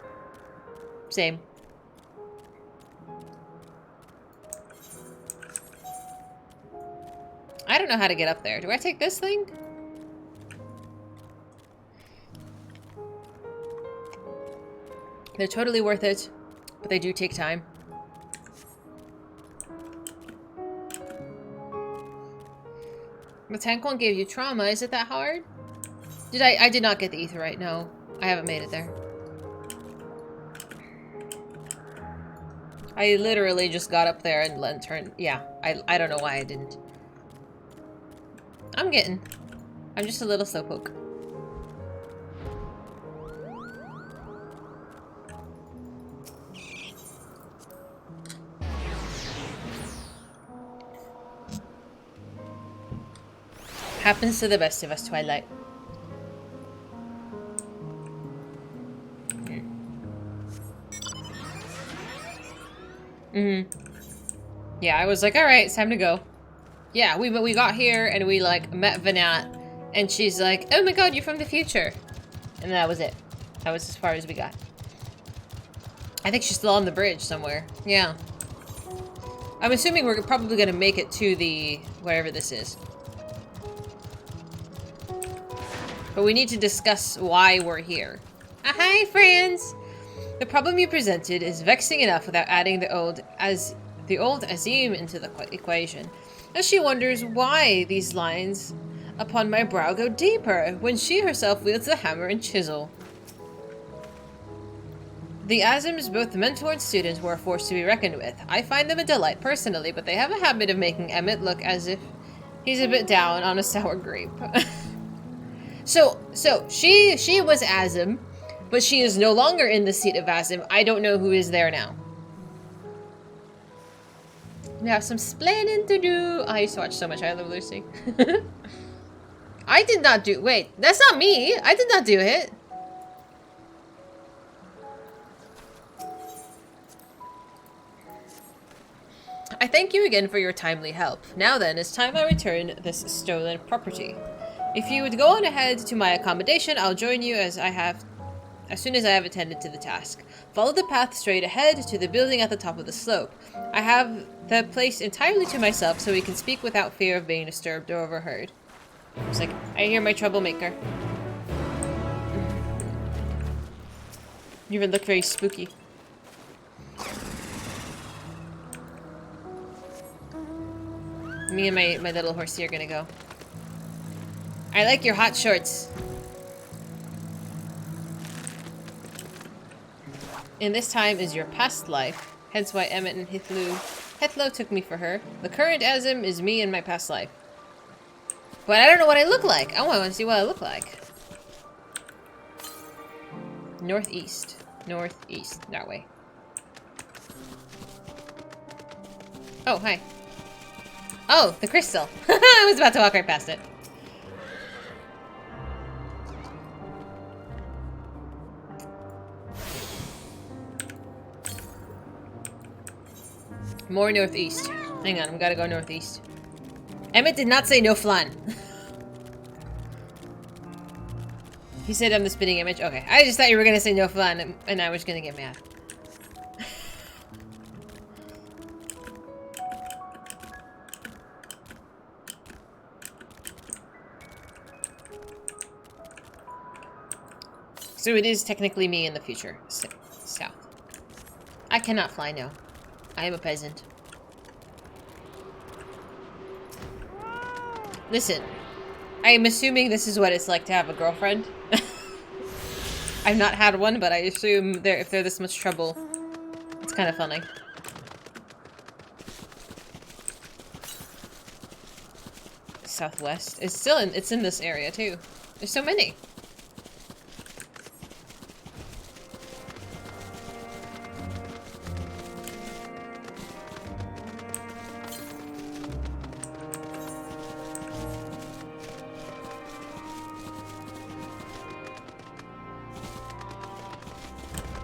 Same. I don't know how to get up there. Do I take this thing? They're totally worth it, but they do take time. The tank one gave you trauma. Is it that hard? I did not get the etherite. No, I haven't made it there. I literally just got up there and turned. Yeah, I don't know why I didn't. I'm just a little slowpoke. Happens to the best of us, Twilight. Yeah, I was like, alright, it's time to go. Yeah, we got here and we like met Vanat and she's like, oh my god, you're from the future. And that was it. That was as far as we got. I think she's still on the bridge somewhere. Yeah. I'm assuming we're probably gonna make it to the wherever this is. But we need to discuss why we're here. Hi, friends! The problem you presented is vexing enough without adding the old Azim into the equation. As she wonders why these lines upon my brow go deeper when she herself wields the hammer and chisel. The Azims, both mentor and student, were a force to be reckoned with. I find them a delight personally, but they have a habit of making Emmett look as if he's a bit down on a sour grape. So she was Azim, but she is no longer in the seat of Azim. I don't know who is there now. We have some splaining to do. I used to watch so much I Love Lucy. I did not do... Wait, that's not me. I did not do it. I thank you again for your timely help. Now then, it's time I return this stolen property. If you would go on ahead to my accommodation, I'll join you as I have as soon as I have attended to the task. Follow the path straight ahead to the building at the top of the slope. I have the place entirely to myself so we can speak without fear of being disturbed or overheard. It's like, I hear my troublemaker. You even look very spooky. Me and my little horsey are gonna go. I like your hot shorts. In this time is your past life, hence why Emmett and Hithlo took me for her. The current Azim is me in my past life. But I don't know what I look like. I want to see what I look like. Northeast. Northeast. That way. Oh, hi. Oh, the crystal. I was about to walk right past it. More northeast. Hang on, we gotta go northeast. Emmett did not say no flan. He said I'm the spitting image. Okay, I just thought you were gonna say no flan, and I was gonna get mad. So it is technically me in the future. South. I cannot fly, no. I am a peasant. Listen, I am assuming this is what it's like to have a girlfriend. I've not had one, but I assume if they're this much trouble, it's kind of funny. Southwest. It's in this area too. There's so many.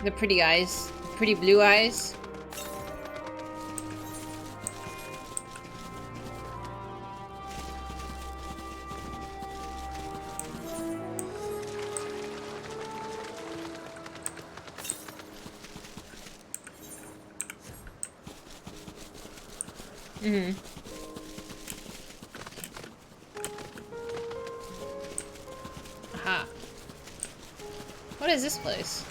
The pretty eyes. Pretty blue eyes. Mm-hmm. Aha. What is this place?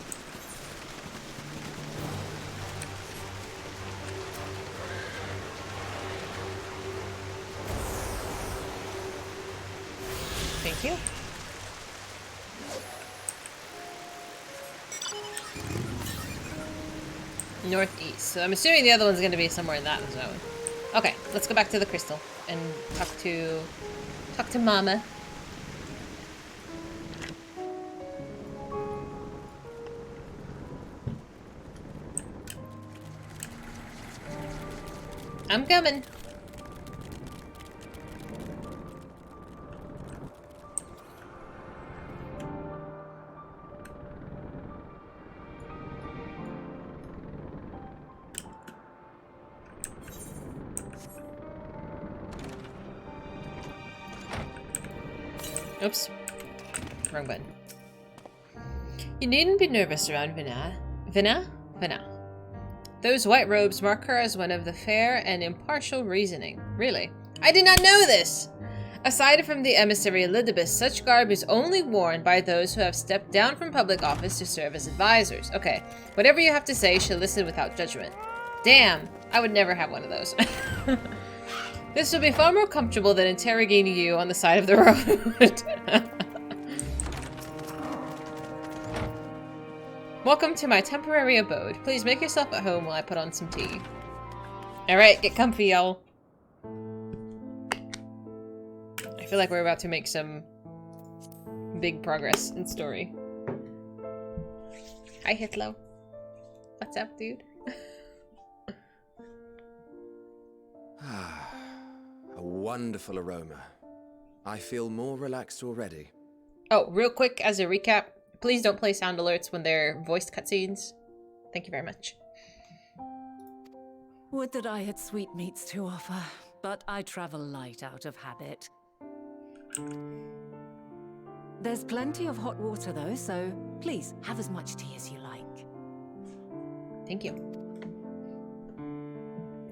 Thank you. Northeast. So I'm assuming the other one's going to be somewhere in that zone. Okay, let's go back to the crystal and talk to Mama. I'm coming. Oops. Wrong button. You needn't be nervous around Vina. Vina? Those white robes mark her as one of the fair and impartial reasoning. Really? I did not know this! Aside from the emissary Elizabeth, such garb is only worn by those who have stepped down from public office to serve as advisors. Okay, whatever you have to say, she'll listen without judgment. Damn, I would never have one of those. This will be far more comfortable than interrogating you on the side of the road. Welcome to my temporary abode. Please make yourself at home while I put on some tea. Alright, get comfy, y'all. I feel like we're about to make some big progress in story. Hi, Hitlo. What's up, dude? A wonderful aroma. I feel more relaxed already. Oh, real quick as a recap, please don't play sound alerts when they're voiced cutscenes. Thank you very much. Would that I had sweetmeats to offer, but I travel light out of habit. There's plenty of hot water though, so please have as much tea as you like. Thank you.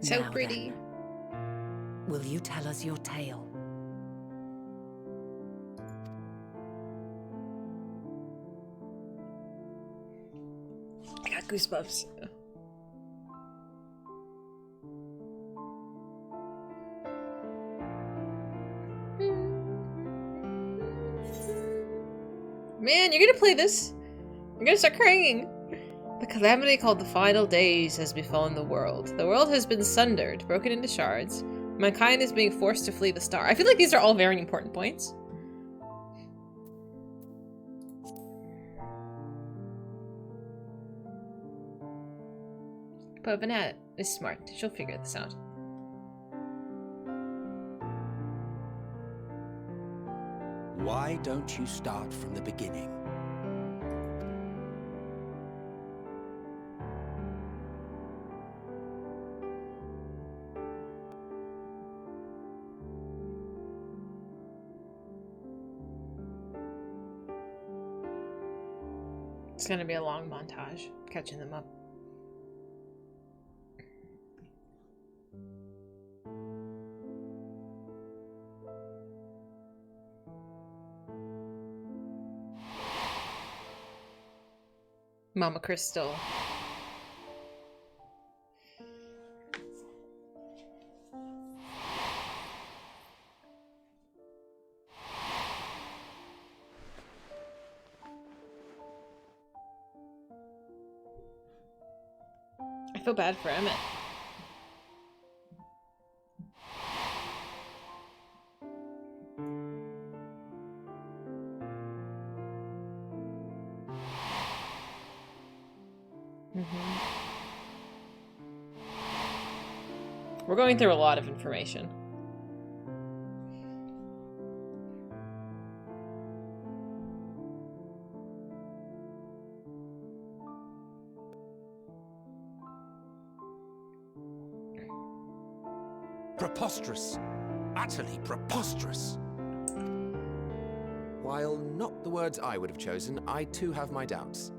So Now pretty. then, will you tell us your tale? I got goosebumps. Man, you're gonna play this? I'm gonna start crying. The calamity called the Final Days has befallen the world. The world has been sundered, broken into shards. Mankind is being forced to flee the star. I feel like these are all very important points. But Vanette is smart. She'll figure this out. Why don't you start from the beginning? It's gonna be a long montage, catching them up. Mama Crystal. I feel bad for Emmett. We're going through a lot of information. Preposterous. Utterly preposterous. While not the words I would have chosen, I too have my doubts.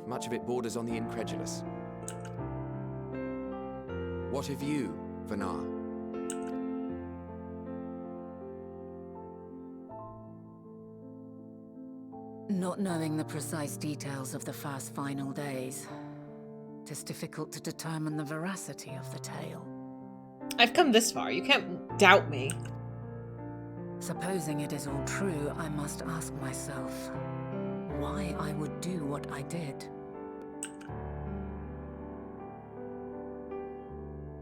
Much of it borders on the incredulous. What of you, Vanar? Not knowing the precise details of the first final days, it is difficult to determine the veracity of the tale. I've come this far. You can't doubt me. Supposing it is all true, I must ask myself why I would do what I did.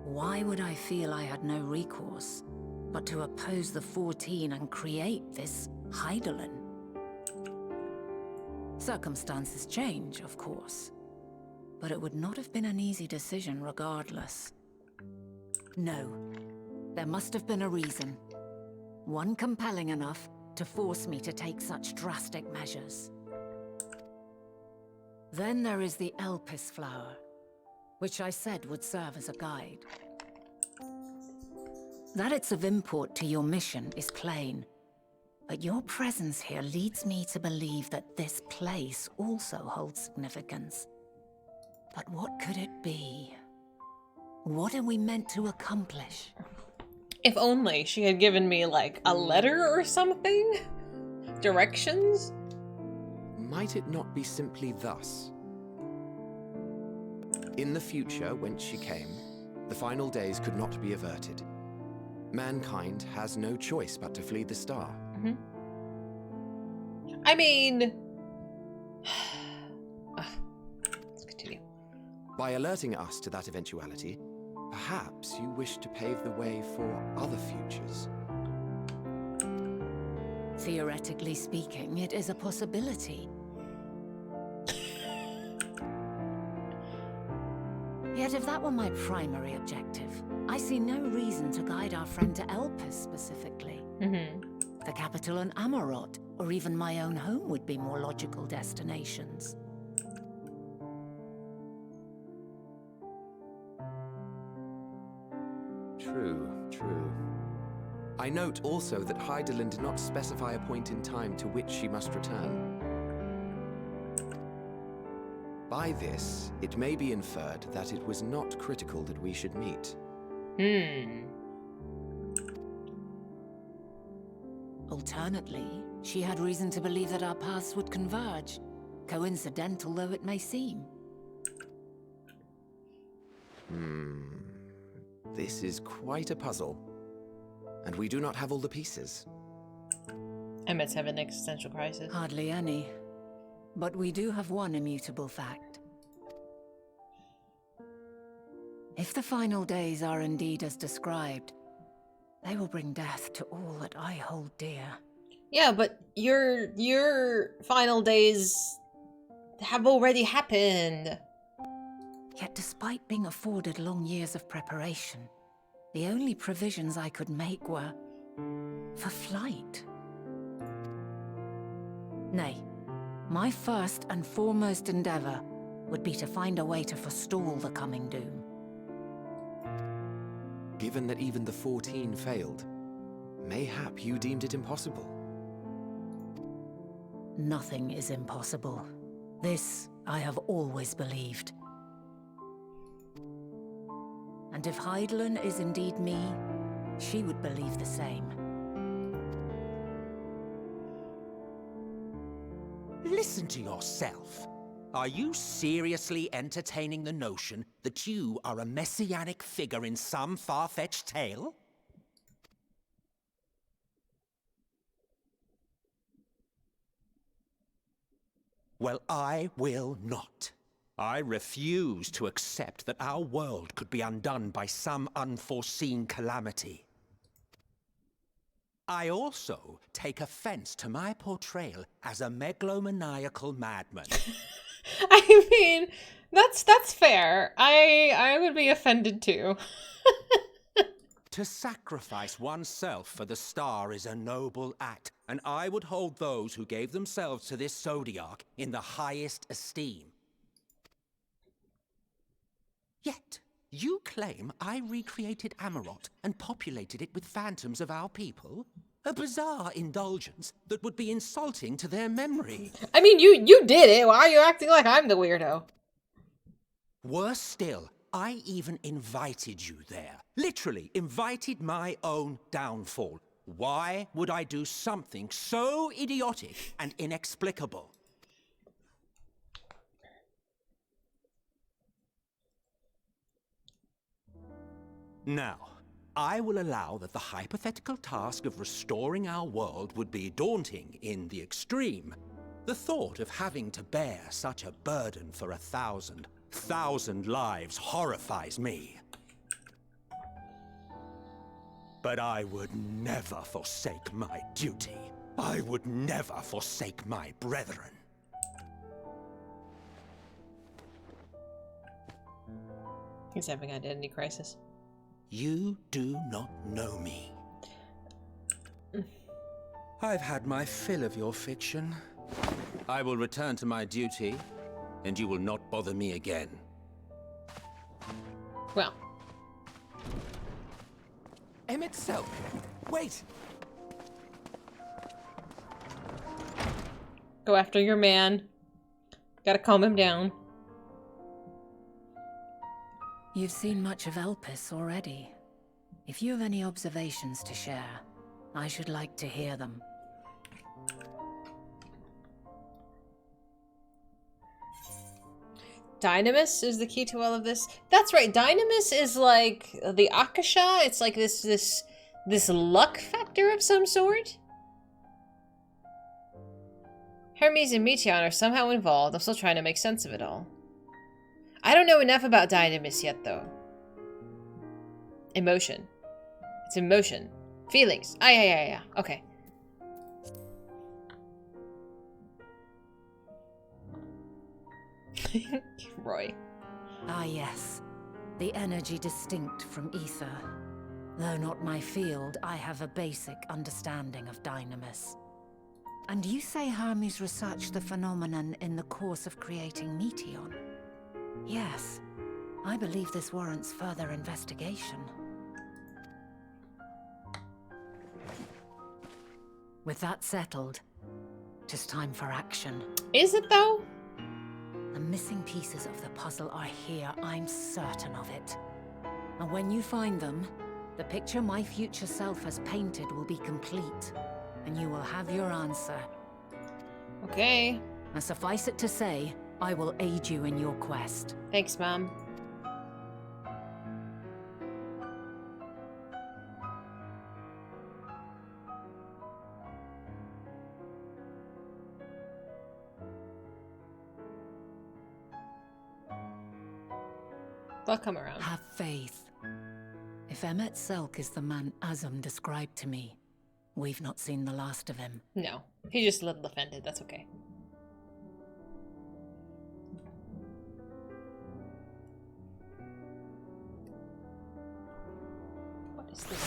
Why would I feel I had no recourse but to oppose the 14 and create this Heidelin? Circumstances change, of course, but it would not have been an easy decision regardless. No, there must have been a reason. One compelling enough to force me to take such drastic measures. Then there is the Elpis flower, which I said would serve as a guide. That it's of import to your mission is plain, but your presence here leads me to believe that this place also holds significance. But what could it be? What are we meant to accomplish? If only she had given me, like, a letter or something? Directions? Might it not be simply thus? In the future, whence she came, the final days could not be averted. Mankind has no choice but to flee the star. Mm-hmm. I mean... Let's continue. By alerting us to that eventuality, perhaps you wish to pave the way for other futures. Theoretically speaking, it is a possibility. Yet if that were my primary objective, I see no reason to guide our friend to Elpis specifically. The capital and Amarot, or even my own home would be more logical destinations. True, true. I note also that Hydaelyn did not specify a point in time to which she must return. By this, it may be inferred that it was not critical that we should meet. Alternately, she had reason to believe that our paths would converge, coincidental though it may seem. This is quite a puzzle. And we do not have all the pieces. Emmett's have an existential crisis. Hardly any. But we do have one immutable fact. If the final days are indeed as described, they will bring death to all that I hold dear. Yeah, but your final days have already happened. Yet despite being afforded long years of preparation, the only provisions I could make were for flight. Nay, my first and foremost endeavor would be to find a way to forestall the coming doom. Given that even the 14 failed, mayhap you deemed it impossible. Nothing is impossible. This I have always believed. And if Hydaelyn is indeed me, she would believe the same. Listen to yourself. Are you seriously entertaining the notion that you are a messianic figure in some far-fetched tale? Well, I will not. I refuse to accept that our world could be undone by some unforeseen calamity. I also take offense to my portrayal as a megalomaniacal madman. I mean, that's fair. I would be offended too. To sacrifice oneself for the star is a noble act, and I would hold those who gave themselves to this zodiac in the highest esteem. Yet, you claim I recreated Amarot and populated it with phantoms of our people? A bizarre indulgence that would be insulting to their memory. I mean, you did it. Why are you acting like I'm the weirdo? Worse still, I even invited you there. Literally invited my own downfall. Why would I do something so idiotic and inexplicable? Now, I will allow that the hypothetical task of restoring our world would be daunting in the extreme. The thought of having to bear such a burden for 1,000 lives horrifies me. But I would never forsake my duty. I would never forsake my brethren. He's having an identity crisis. You do not know me. I've had my fill of your fiction. I will return to my duty, and you will not bother me again. Well. Emmett Self! Wait! Go after your man. Gotta calm him down. You've seen much of Elpis already. If you have any observations to share, I should like to hear them. Dynamis is the key to all of this. That's right. Dynamis is like the Akasha. It's like this luck factor of some sort. Hermes and Meteon are somehow involved. I'm still trying to make sense of it all. I don't know enough about Dynamis yet, though. Emotion. It's emotion. Feelings. Ah, yeah. Okay. Roy. Ah, yes. The energy distinct from ether. Though not my field, I have a basic understanding of Dynamis. And you say Hermes researched the phenomenon in the course of creating Meteon? Yes. I believe this warrants further investigation. With that settled, it is time for action. Is it though? The missing pieces of the puzzle are here, I'm certain of it. And when you find them, the picture my future self has painted will be complete, and you will have your answer. Okay. And suffice it to say, I will aid you in your quest. Thanks, Mom. They'll come around. Have faith. If Emmet Selk is the man Azum described to me, we've not seen the last of him. No. He's just a little offended. That's okay. What is this?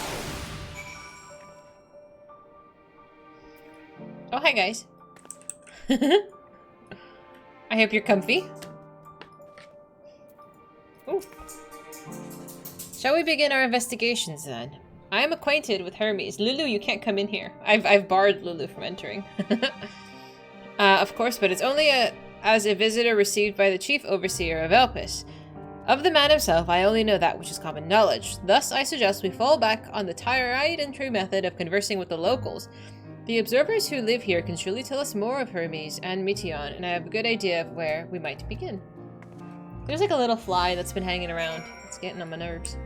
Oh, hi, guys. I hope you're comfy. Ooh. Shall we begin our investigations then? I am acquainted with Hermes. Lulu, you can't come in here. I've barred Lulu from entering. Of course, but it's only as a visitor received by the chief overseer of Elpis. Of the man himself, I only know that which is common knowledge. Thus, I suggest we fall back on the tried and true method of conversing with the locals. The observers who live here can surely tell us more of Hermes and Meteon, and I have a good idea of where we might begin. There's like a little fly that's been hanging around. It's getting on my nerves.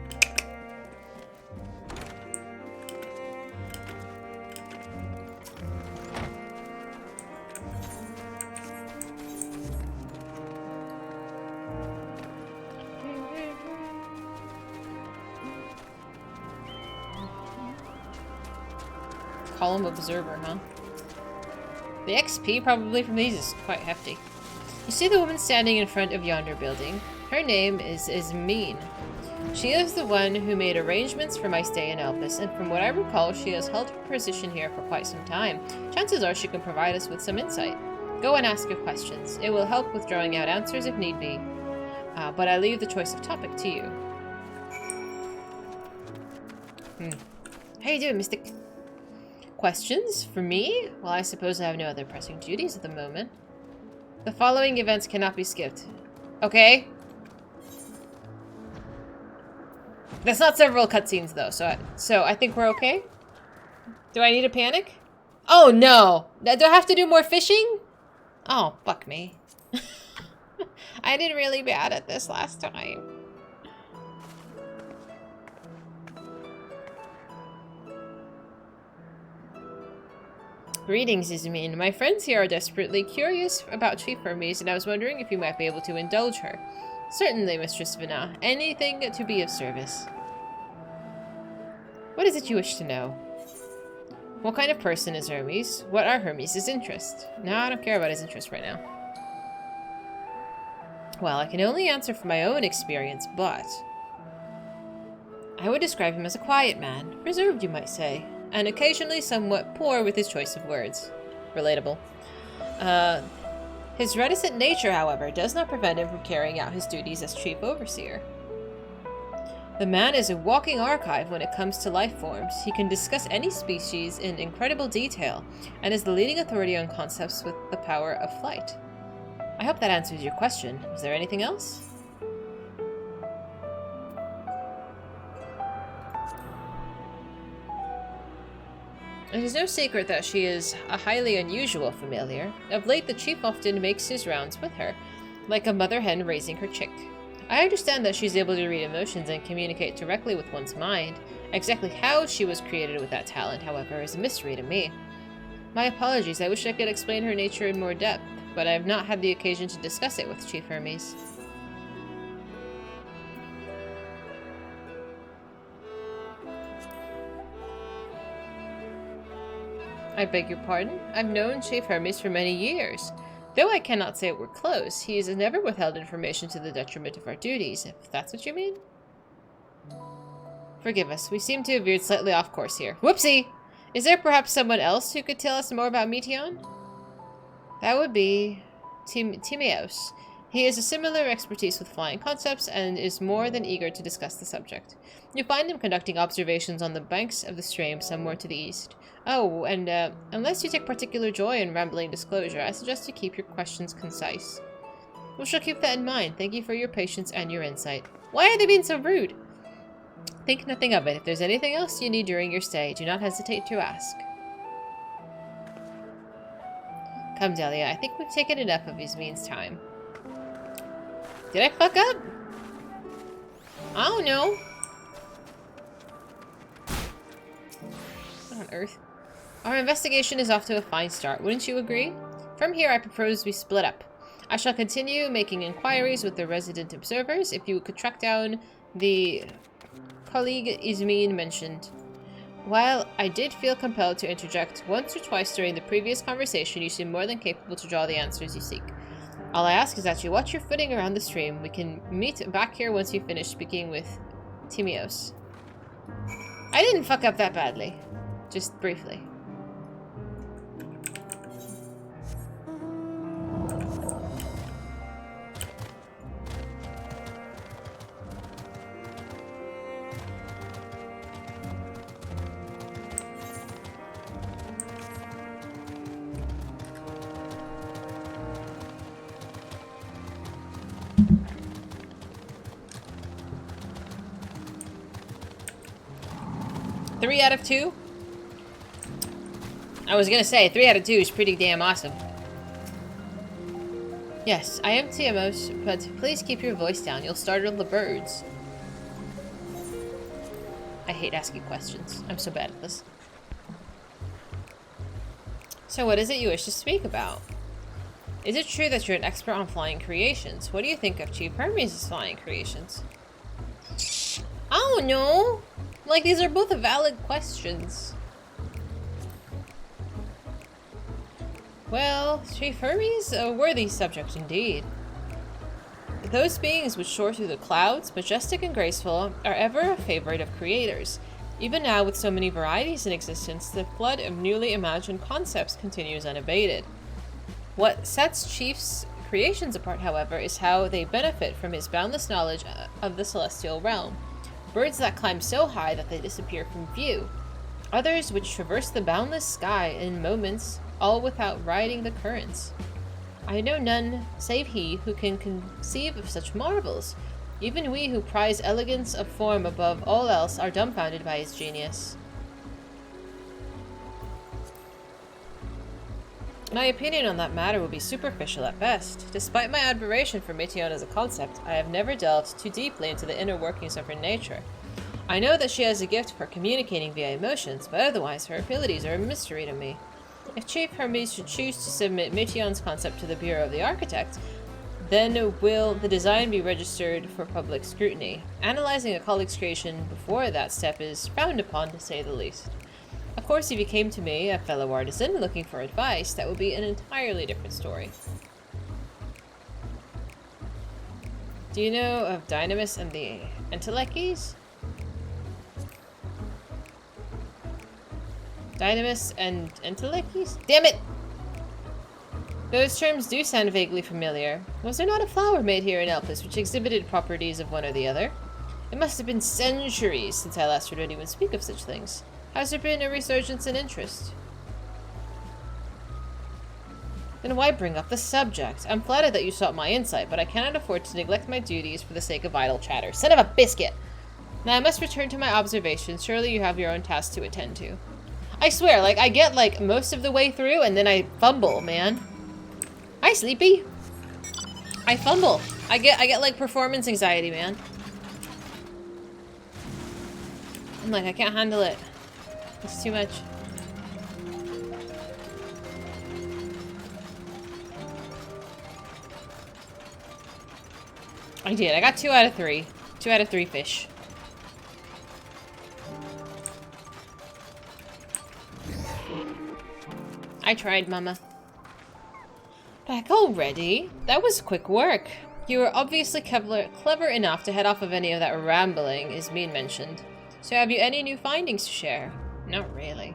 Column observer, huh? The XP probably from these is quite hefty. You see the woman standing in front of yonder building? Her name is Ismene. She is the one who made arrangements for my stay in Elpis, and from what I recall, she has held her position here for quite some time. Chances are she can provide us with some insight. Go and ask her questions. It will help with drawing out answers if need be. But I leave the choice of topic to you. How you doing, Mystic? Questions? For me? Well, I suppose I have no other pressing duties at the moment. The following events cannot be skipped. Okay. That's not several cutscenes, though, so I think we're okay? Do I need to panic? Oh, no! Do I have to do more fishing? Oh, fuck me. I did really bad at this last time. Greetings, Ismene. My friends here are desperately curious about Chief Hermes, and I was wondering if you might be able to indulge her. Certainly, Mistress Vina. Anything to be of service. What is it you wish to know? What kind of person is Hermes? What are Hermes' interests? No, I don't care about his interests right now. Well, I can only answer from my own experience, but I would describe him as a quiet man, reserved you might say, and occasionally somewhat poor with his choice of words. Relatable. His reticent nature, however, does not prevent him from carrying out his duties as Chief Overseer. The man is a walking archive when it comes to life forms. He can discuss any species in incredible detail, and is the leading authority on concepts with the power of flight. I hope that answers your question. Is there anything else? It is no secret that she is a highly unusual familiar. Of late, the chief often makes his rounds with her, like a mother hen raising her chick. I understand that she's able to read emotions and communicate directly with one's mind. Exactly how she was created with that talent, however, is a mystery to me. My apologies, I wish I could explain her nature in more depth, but I have not had the occasion to discuss it with Chief Hermes. I beg your pardon? I've known Chief Hermes for many years. Though I cannot say we're close, he has never withheld information to the detriment of our duties, if that's what you mean. Forgive us, we seem to have veered slightly off course here. Whoopsie! Is there perhaps someone else who could tell us more about Meteon? That would be Timaeus. He has a similar expertise with flying concepts and is more than eager to discuss the subject. You find him conducting observations on the banks of the stream somewhere to the east. Oh, and unless you take particular joy in rambling disclosure, I suggest you keep your questions concise. We shall keep that in mind. Thank you for your patience and your insight. Why are they being so rude? Think nothing of it. If there's anything else you need during your stay, do not hesitate to ask. Come, Delia. I think we've taken enough of Yasmin's time. Did I fuck up? I don't know. What on earth? Our investigation is off to a fine start, wouldn't you agree? From here, I propose we split up. I shall continue making inquiries with the resident observers if you could track down the colleague Yasmin mentioned. While I did feel compelled to interject once or twice during the previous conversation, you seem more than capable to draw the answers you seek. All I ask is that you watch your footing around the stream. We can meet back here once you finish speaking with Timios. I didn't fuck up that badly. Just briefly. Three out of 2? I was gonna say, 3 out of 2 is pretty damn awesome. Yes, I am Tiamos, but please keep your voice down. You'll startle the birds. I hate asking questions. I'm so bad at this. So what is it you wish to speak about? Is it true that you're an expert on flying creations? What do you think of Chief Hermes' flying creations? I don't know. Like, these are both valid questions. Well, Chief Hermes, a worthy subject indeed. Those beings which soar through the clouds, majestic and graceful, are ever a favorite of creators. Even now, with so many varieties in existence, the flood of newly imagined concepts continues unabated. What sets Chief's creations apart, however, is how they benefit from his boundless knowledge of the celestial realm. Birds that climb so high that they disappear from view. Others which traverse the boundless sky in moments, all without riding the currents. I know none save he who can conceive of such marvels. Even we who prize elegance of form above all else are dumbfounded by his genius. My opinion on that matter will be superficial at best. Despite my admiration for Météon as a concept, I have never delved too deeply into the inner workings of her nature. I know that she has a gift for communicating via emotions, but otherwise her abilities are a mystery to me. If Chief Hermes should choose to submit Météon's concept to the Bureau of the Architect, then will the design be registered for public scrutiny. Analyzing a colleague's creation before that step is frowned upon, to say the least. Of course, if you came to me, a fellow artisan, looking for advice, that would be an entirely different story. Do you know of Dynamis and the Entelechies? Dynamis and Entelechies? Damn it! Those terms do sound vaguely familiar. Was there not a flower made here in Elpis which exhibited properties of one or the other? It must have been centuries since I last heard anyone speak of such things. Has there been a resurgence in interest? Then why bring up the subject? I'm flattered that you sought my insight, but I cannot afford to neglect my duties for the sake of idle chatter. Son of a biscuit! Now I must return to my observations. Surely you have your own tasks to attend to. I swear, like, I get, like, most of the way through, and then I fumble, man. Hi, Sleepy. I fumble. I get, like, performance anxiety, man. I'm like, I can't handle it. It's too much. I did. I got 2 out of 3. 2 out of 3 fish. I tried, Mama. Back already? That was quick work. You were obviously clever enough to head off of any of that rambling Yasmin mentioned. So have you any new findings to share? Not really.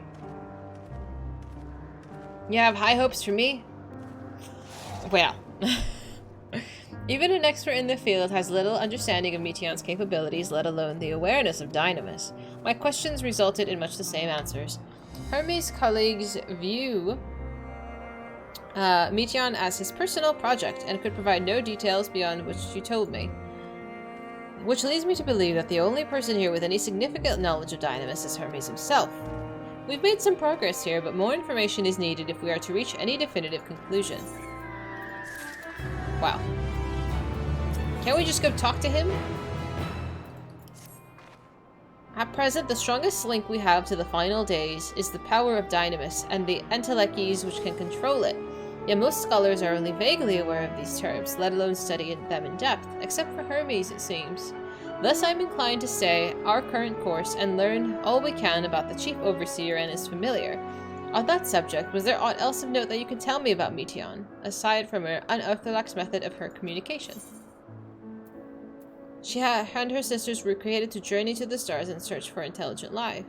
You have high hopes for me? Well, Even an expert in the field has little understanding of Meteon's capabilities, let alone the awareness of Dynamis. My questions resulted in much the same answers. Hermes' colleagues view Meteon as his personal project and could provide no details beyond what you told me. Which leads me to believe that the only person here with any significant knowledge of Dynamis is Hermes himself. We've made some progress here, but more information is needed if we are to reach any definitive conclusion. Wow. Can't we just go talk to him? At present, the strongest link we have to the final days is the power of Dynamis and the entelechies which can control it. Yet most scholars are only vaguely aware of these terms, let alone study them in depth, except for Hermes, it seems. Thus I'm inclined to stay our current course and learn all we can about the Chief Overseer and his familiar. On that subject, was there aught else of note that you could tell me about Meteon, aside from her unorthodox method of her communication? She and her sisters were created to journey to the stars and search for intelligent life.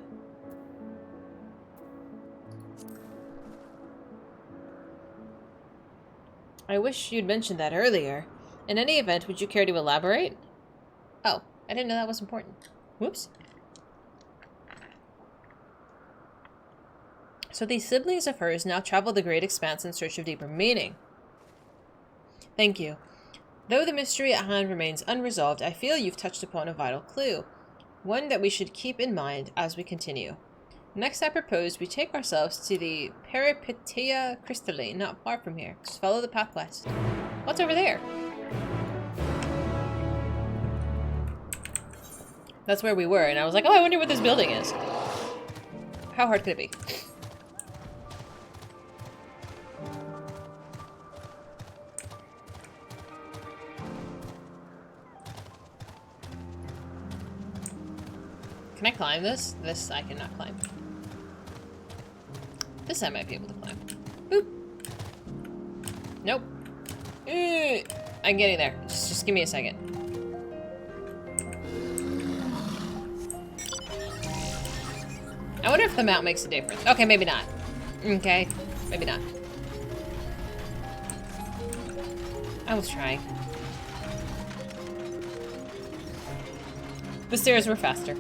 I wish you'd mentioned that earlier. In any event, would you care to elaborate? Oh, I didn't know that was important. Whoops. So these siblings of hers now travel the great expanse in search of deeper meaning. Thank you. Though the mystery at hand remains unresolved, I feel you've touched upon a vital clue. One that we should keep in mind as we continue. Next, I propose we take ourselves to the Peripetia Crystalline, not far from here. Just follow the path west. What's over there? That's where we were, and I was like, oh, I wonder what this building is. How hard could it be? Can I climb this? This I cannot climb. This I might be able to climb. Boop. Nope. I'm getting there. Just give me a second. I wonder if the mount makes a difference. Okay, maybe not. Okay, maybe not. I was trying. The stairs were faster.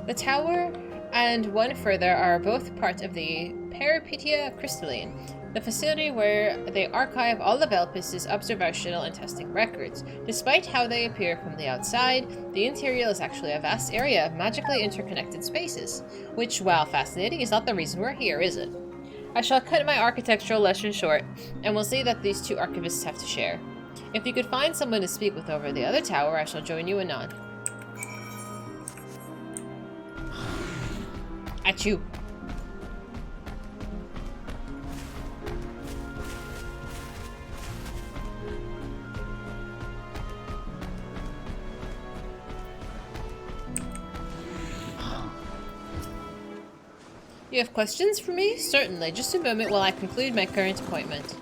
The tower and one further are both part of the Peripetia Crystalline, the facility where they archive all of Elpis's observational and testing records. Despite how they appear from the outside, the interior is actually a vast area of magically interconnected spaces, which, while fascinating, is not the reason we're here, is it? I shall cut my architectural lesson short, and we'll see that these two archivists have to share. If you could find someone to speak with over the other tower, I shall join you anon. At you. You have questions for me? Certainly. Just a moment while I conclude my current appointment.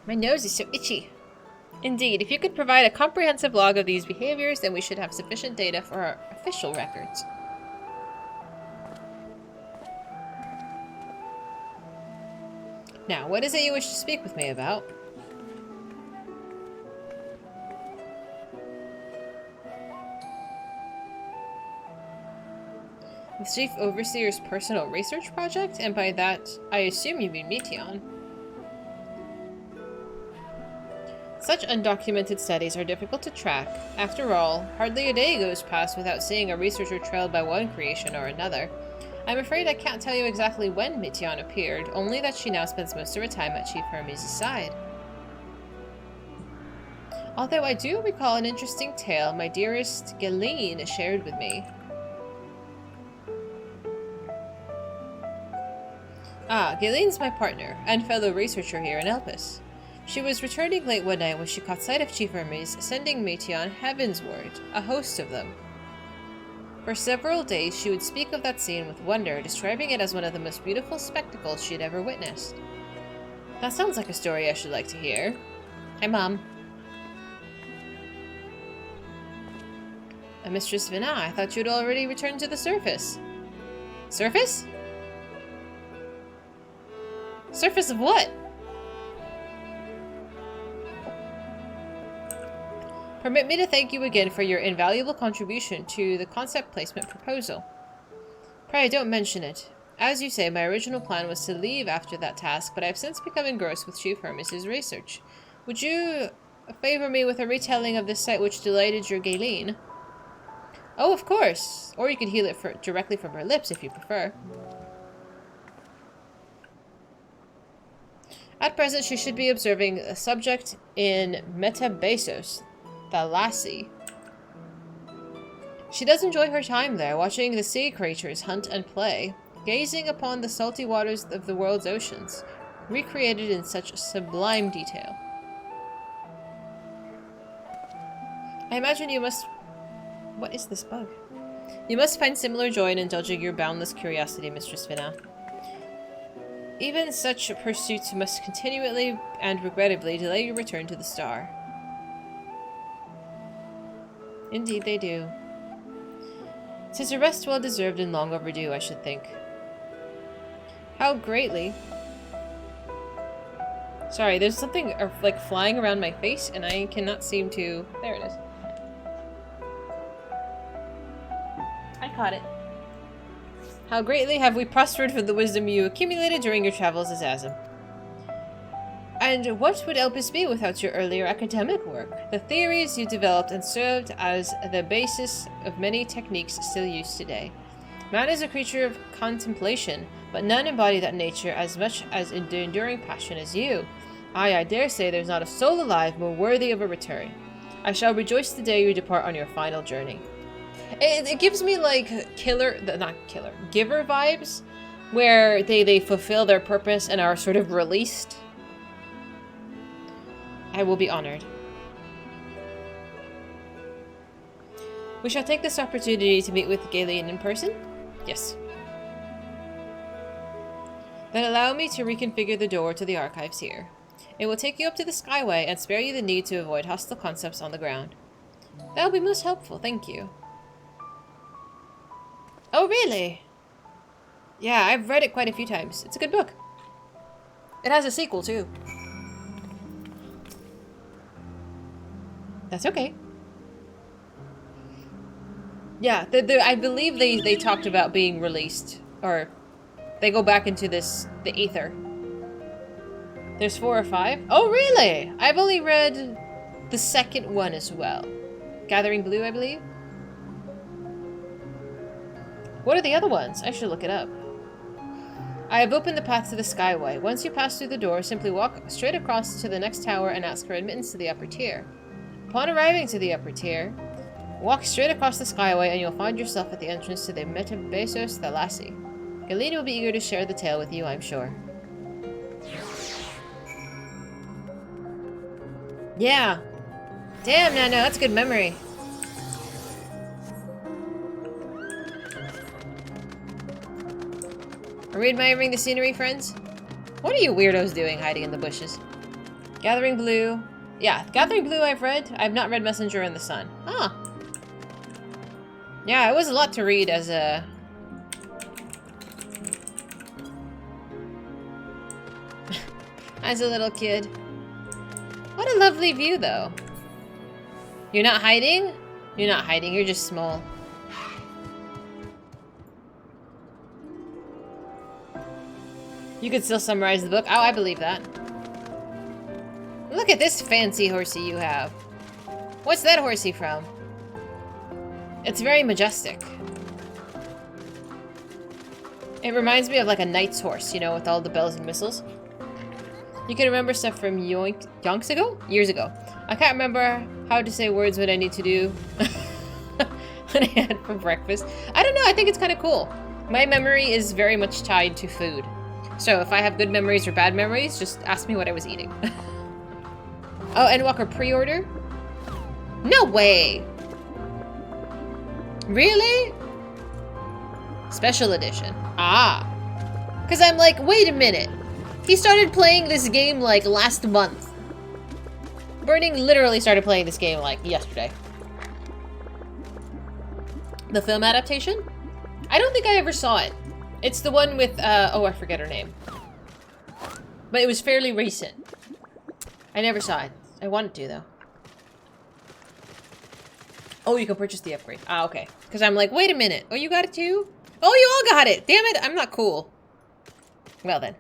My nose is so itchy. Indeed, if you could provide a comprehensive log of these behaviors, then we should have sufficient data for our official records. Now, what is it you wish to speak with me about? The Chief Overseer's personal research project? And by that, I assume you mean Meteon. Such undocumented studies are difficult to track. After all, hardly a day goes past without seeing a researcher trailed by one creation or another. I'm afraid I can't tell you exactly when Meteon appeared, only that she now spends most of her time at Chief Hermes' side. Although I do recall an interesting tale my dearest Galeen shared with me. Ah, Galeen's my partner, and fellow researcher here in Elpis. She was returning late one night when she caught sight of Chief Hermes sending Meteon heavensward, a host of them. For several days she would speak of that scene with wonder, describing it as one of the most beautiful spectacles she had ever witnessed. That sounds like a story I should like to hear. Hi, Mom. Mistress Vina, I thought you'd already returned to the surface. Surface? Surface of what? Permit me to thank you again for your invaluable contribution to the concept placement proposal. Pray, don't mention it. As you say, my original plan was to leave after that task, but I have since become engrossed with Chief Hermes' research. Would you favor me with a retelling of this sight which delighted your Galen? Oh, of course. Or you could heal it directly from her lips if you prefer. At present, she should be observing a subject in Metabesos, the lassie. She does enjoy her time there, watching the sea creatures hunt and play, gazing upon the salty waters of the world's oceans, recreated in such sublime detail. I imagine you must... What is this bug? You must find similar joy in indulging your boundless curiosity, Mistress Vina. Even such pursuits must continually and regrettably delay your return to the star. Indeed they do. 'Tis a rest well deserved and long overdue, I should think. How greatly... Sorry, there's something like flying around my face and I cannot seem to... There it is. I caught it. How greatly have we prospered from the wisdom you accumulated during your travels as Azim. And what would Elpis be without your earlier academic work? The theories you developed and served as the basis of many techniques still used today. Man is a creature of contemplation, but none embody that nature as much as in the enduring passion as you. I dare say there's not a soul alive more worthy of a return. I shall rejoice the day you depart on your final journey. It gives me like Giver vibes, where they fulfill their purpose and are sort of released. I will be honored. We shall take this opportunity to meet with Galen in person? Yes. Then allow me to reconfigure the door to the archives here. It will take you up to the Skyway and spare you the need to avoid hostile concepts on the ground. That will be most helpful, thank you. Oh, really? Yeah, I've read it quite a few times. It's a good book. It has a sequel, too. That's okay. Yeah, I believe they talked about being released. Or, they go back into the ether. There's 4 or 5? Oh, really? I've only read the second one as well. Gathering Blue, I believe? What are the other ones? I should look it up. I have opened the path to the Skyway. Once you pass through the door, simply walk straight across to the next tower and ask for admittance to the upper tier. Upon arriving to the upper tier, walk straight across the Skyway and you'll find yourself at the entrance to the Metabesos Thalassa. Galena will be eager to share the tale with you, I'm sure. Yeah. Damn, Nano, that's good memory. Are we admiring the scenery, friends? What are you weirdos doing hiding in the bushes? Gathering Blue. Yeah, Gathering Blue I've read. I've not read Messenger in the Sun. Huh. Yeah, it was a lot to read as a... as a little kid. What a lovely view, though. You're not hiding? You're not hiding, you're just small. You could still summarize the book. Oh, I believe that. Look at this fancy horsey you have. What's that horsey from? It's very majestic. It reminds me of like a knight's horse, you know, with all the bells and whistles. You can remember stuff from yonks ago? Years ago. I can't remember how to say words what I need to do when I had for breakfast. I don't know, I think it's kind of cool. My memory is very much tied to food. So if I have good memories or bad memories, just ask me what I was eating. Oh, Endwalker pre-order? No way! Really? Special edition. Ah. Because I'm like, wait a minute. He started playing this game like last month. Burning literally started playing this game like yesterday. The film adaptation? I don't think I ever saw it. It's the one with, oh, I forget her name. But it was fairly recent. I never saw it. I wanted to, though. Oh, you can purchase the upgrade. Ah, okay. Because I'm like, wait a minute. Oh, you got it too? Oh, you all got it! Damn it, I'm not cool. Well then.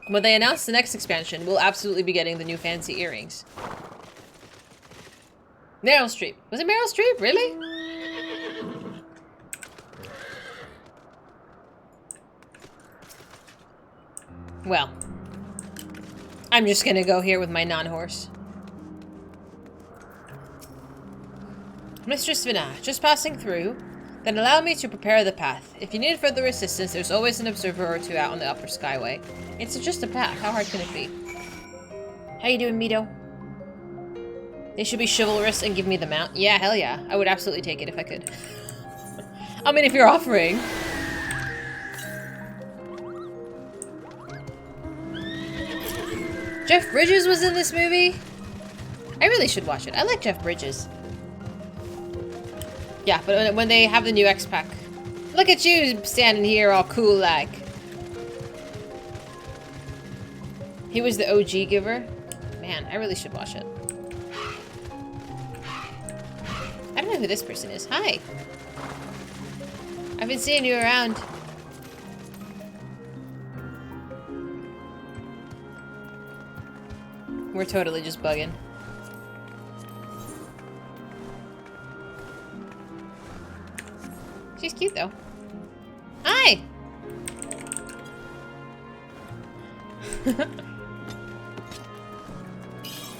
When they announce the next expansion, we'll absolutely be getting the new fancy earrings. Meryl Streep. Was it Meryl Streep? Really? Well. I'm just gonna go here with my non-horse. Mistress Vina, just passing through. Then allow me to prepare the path. If you need further assistance, there's always an observer or two out on the upper skyway. It's just a path. How hard can it be? How you doing, Mito? They should be chivalrous and give me the mount. Yeah, hell yeah. I would absolutely take it if I could. I mean, if you're offering. Jeff Bridges was in this movie? I really should watch it. I like Jeff Bridges. Yeah, but when they have the new X-Pack. Look at you standing here all cool like. He was the OG giver. Man, I really should watch it. I don't know who this person is. Hi. I've been seeing you around. We're totally just bugging. She's cute though. Hi!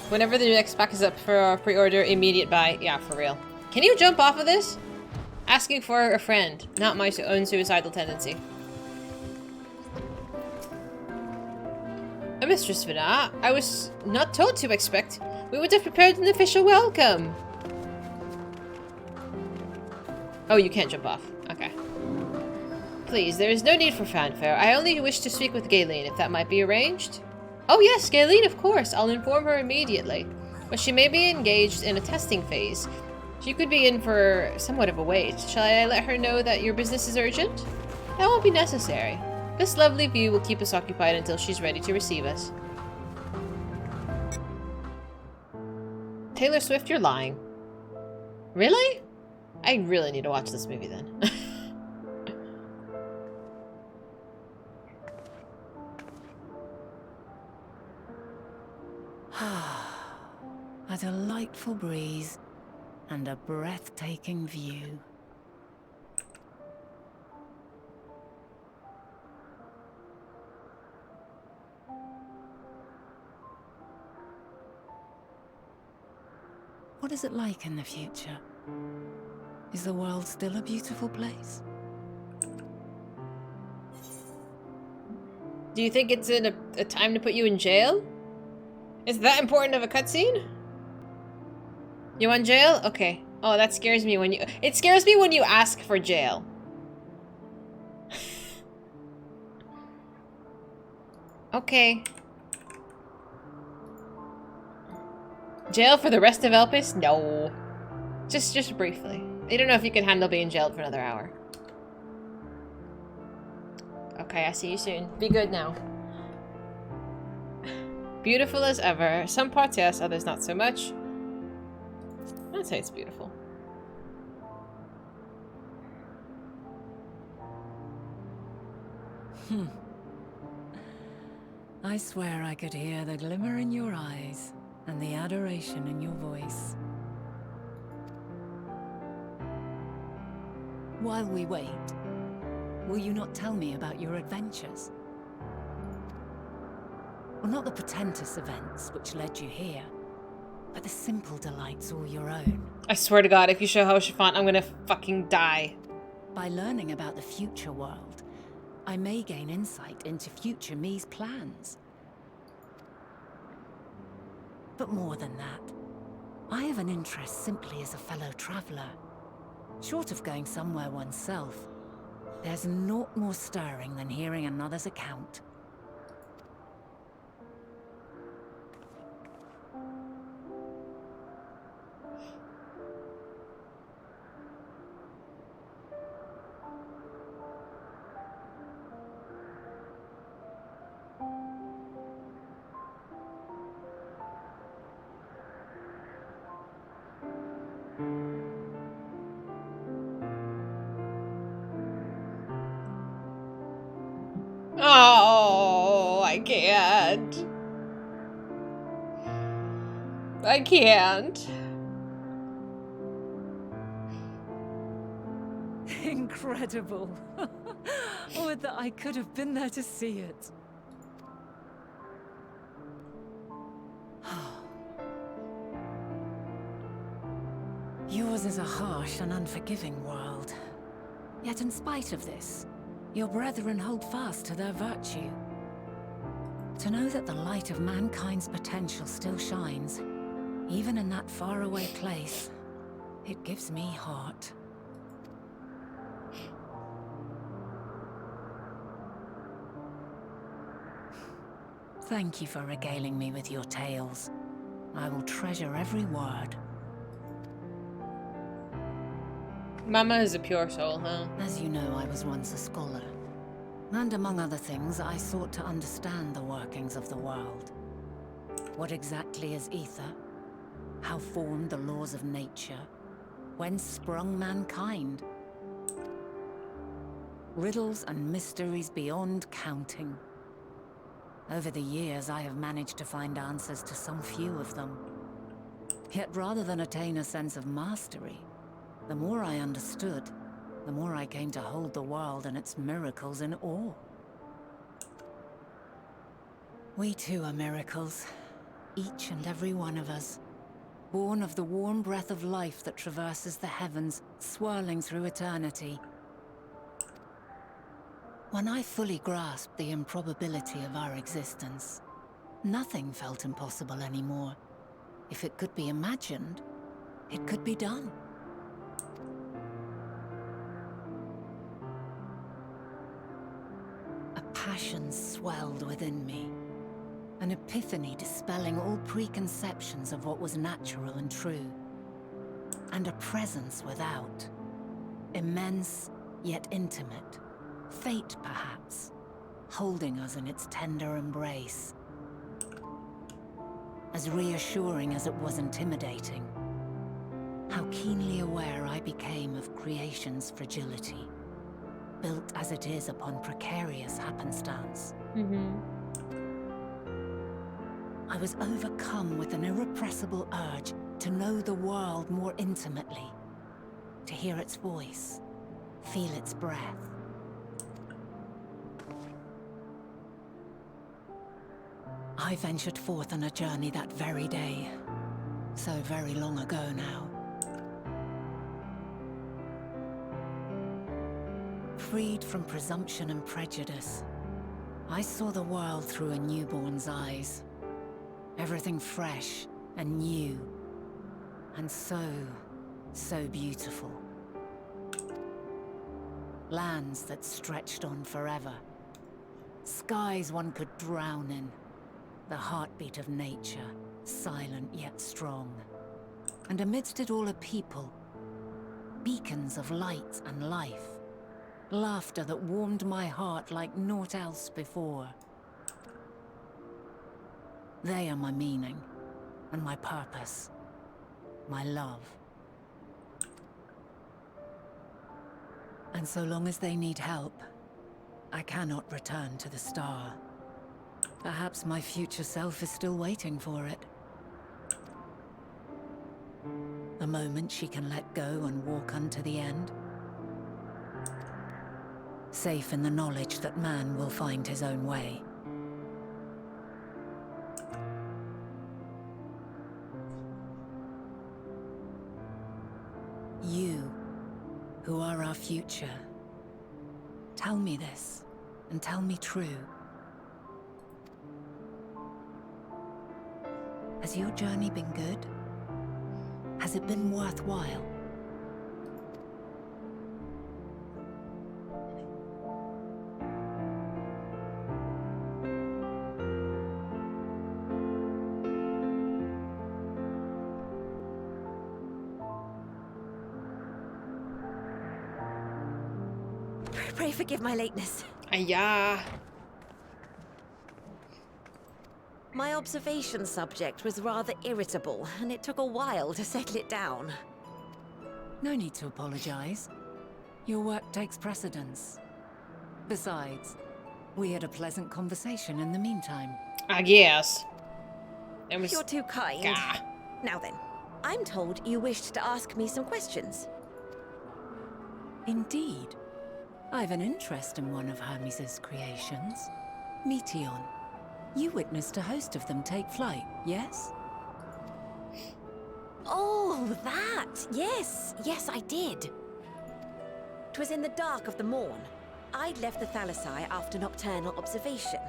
Whenever the next pack is up for pre-order, immediate buy. Yeah, for real. Can you jump off of this? Asking for a friend, not my own suicidal tendency. A Mistress Vina, I was not told to expect. We would have prepared an official welcome. Oh, you can't jump off. Okay. Please, there is no need for fanfare. I only wish to speak with Galen, if that might be arranged. Oh yes, Galen, of course. I'll inform her immediately. But she may be engaged in a testing phase. She could be in for somewhat of a wait. Shall I let her know that your business is urgent? That won't be necessary. This lovely view will keep us occupied until she's ready to receive us. Taylor Swift, you're lying. Really? I really need to watch this movie then. A delightful breeze and a breathtaking view. What is it like in the future? Is the world still a beautiful place? Do you think it's a time to put you in jail? Is that important of a cutscene? You want jail? Okay. Oh, that scares me when you... It scares me when you ask for jail. Okay. Jail for the rest of Elpis? No. Just briefly. I don't know if you can handle being jailed for another hour. Okay, I see you soon. Be good now. Beautiful as ever. Some parts yes, others not so much. I'd say it's beautiful. I swear I could hear the glimmer in your eyes and the adoration in your voice. While we wait, will you not tell me about your adventures? Well, not the portentous events which led you here, but the simple delights all your own. I swear to God, if you show Hoshafant, I'm gonna fucking die. By learning about the future world, I may gain insight into future me's plans. But more than that, I have an interest simply as a fellow traveler. Short of going somewhere oneself, there's naught more stirring than hearing another's account. Oh, I can't. I can't. Incredible. Would that I could have been there to see it. Yours is a harsh and unforgiving world. Yet in spite of this, your brethren hold fast to their virtue. To know that the light of mankind's potential still shines, even in that faraway place, it gives me heart. Thank you for regaling me with your tales. I will treasure every word. Mama is a pure soul, huh? As you know, I was once a scholar. And among other things, I sought to understand the workings of the world. What exactly is ether? How formed the laws of nature? Whence sprung mankind? Riddles and mysteries beyond counting. Over the years, I have managed to find answers to some few of them. Yet rather than attain a sense of mastery, the more I understood, the more I came to hold the world and its miracles in awe. We too are miracles, each and every one of us, born of the warm breath of life that traverses the heavens, swirling through eternity. When I fully grasped the improbability of our existence, nothing felt impossible anymore. If it could be imagined, it could be done. A passion swelled within me, an epiphany dispelling all preconceptions of what was natural and true, and a presence without, immense yet intimate. Fate, perhaps, holding us in its tender embrace. As reassuring as it was intimidating, how keenly aware I became of creation's fragility, built as it is upon precarious happenstance. I was overcome with an irrepressible urge to know the world more intimately, to hear its voice, feel its breath. I ventured forth on a journey that very day, so very long ago now. Freed from presumption and prejudice, I saw the world through a newborn's eyes. Everything fresh and new, and so beautiful. Lands that stretched on forever. Skies one could drown in. The heartbeat of nature, silent yet strong. And amidst it all a people, beacons of light and life. Laughter that warmed my heart like naught else before. They are my meaning, and my purpose, my love. And so long as they need help, I cannot return to the star. Perhaps my future self is still waiting for it. A moment she can let go and walk unto the end. Safe in the knowledge that man will find his own way. You, who are our future, tell me this, and tell me true. Has your journey been good? Has it been worthwhile? Pray forgive my lateness. Yeah. My observation subject was rather irritable, and it took a while to settle it down. No need to apologize. Your work takes precedence. Besides, We had a pleasant conversation in the meantime. I guess. It was... You're too kind. Gah. Now then, I'm told you wished to ask me some questions. Indeed. I've an interest in one of Hermes' creations. Meteon. You witnessed a host of them take flight, yes? Oh, that! Yes, yes, I did. 'Twas in the dark of the morn. I'd left the Thalassai after nocturnal observation.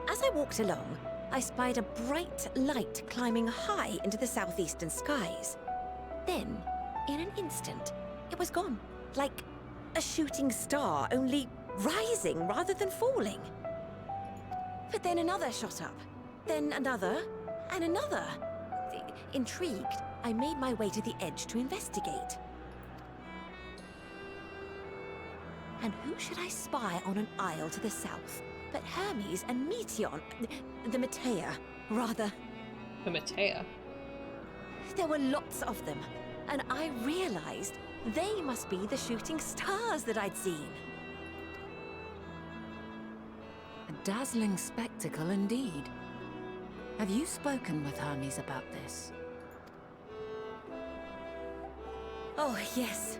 As I walked along, I spied a bright light climbing high into the southeastern skies. Then, in an instant, it was gone. Like a shooting star, only rising rather than falling. But then another shot up. Then another, and another. Intrigued, I made my way to the edge to investigate. And who should I spy on an isle to the south but Hermes and Meteon, the Matea, rather. The Matea? There were lots of them, and I realized they must be the shooting stars that I'd seen. A dazzling spectacle indeed. Have you spoken with Hermes about this? Oh, yes.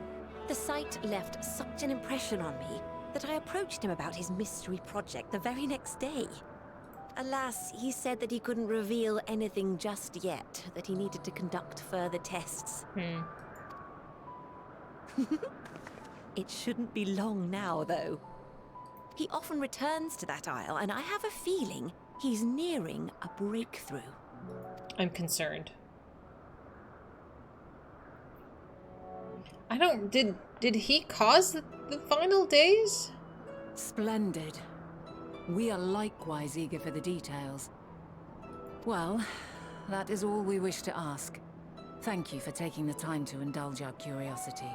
The sight left such an impression on me that I approached him about his mystery project the very next day. Alas, he said that he couldn't reveal anything just yet, that he needed to conduct further tests. It shouldn't be long now, though. He often returns to that isle, and I have a feeling he's nearing a breakthrough. I'm concerned. I don't... Did he cause the final days? Splendid. We are likewise eager for the details. Well, that is all we wish to ask. Thank you for taking the time to indulge our curiosity.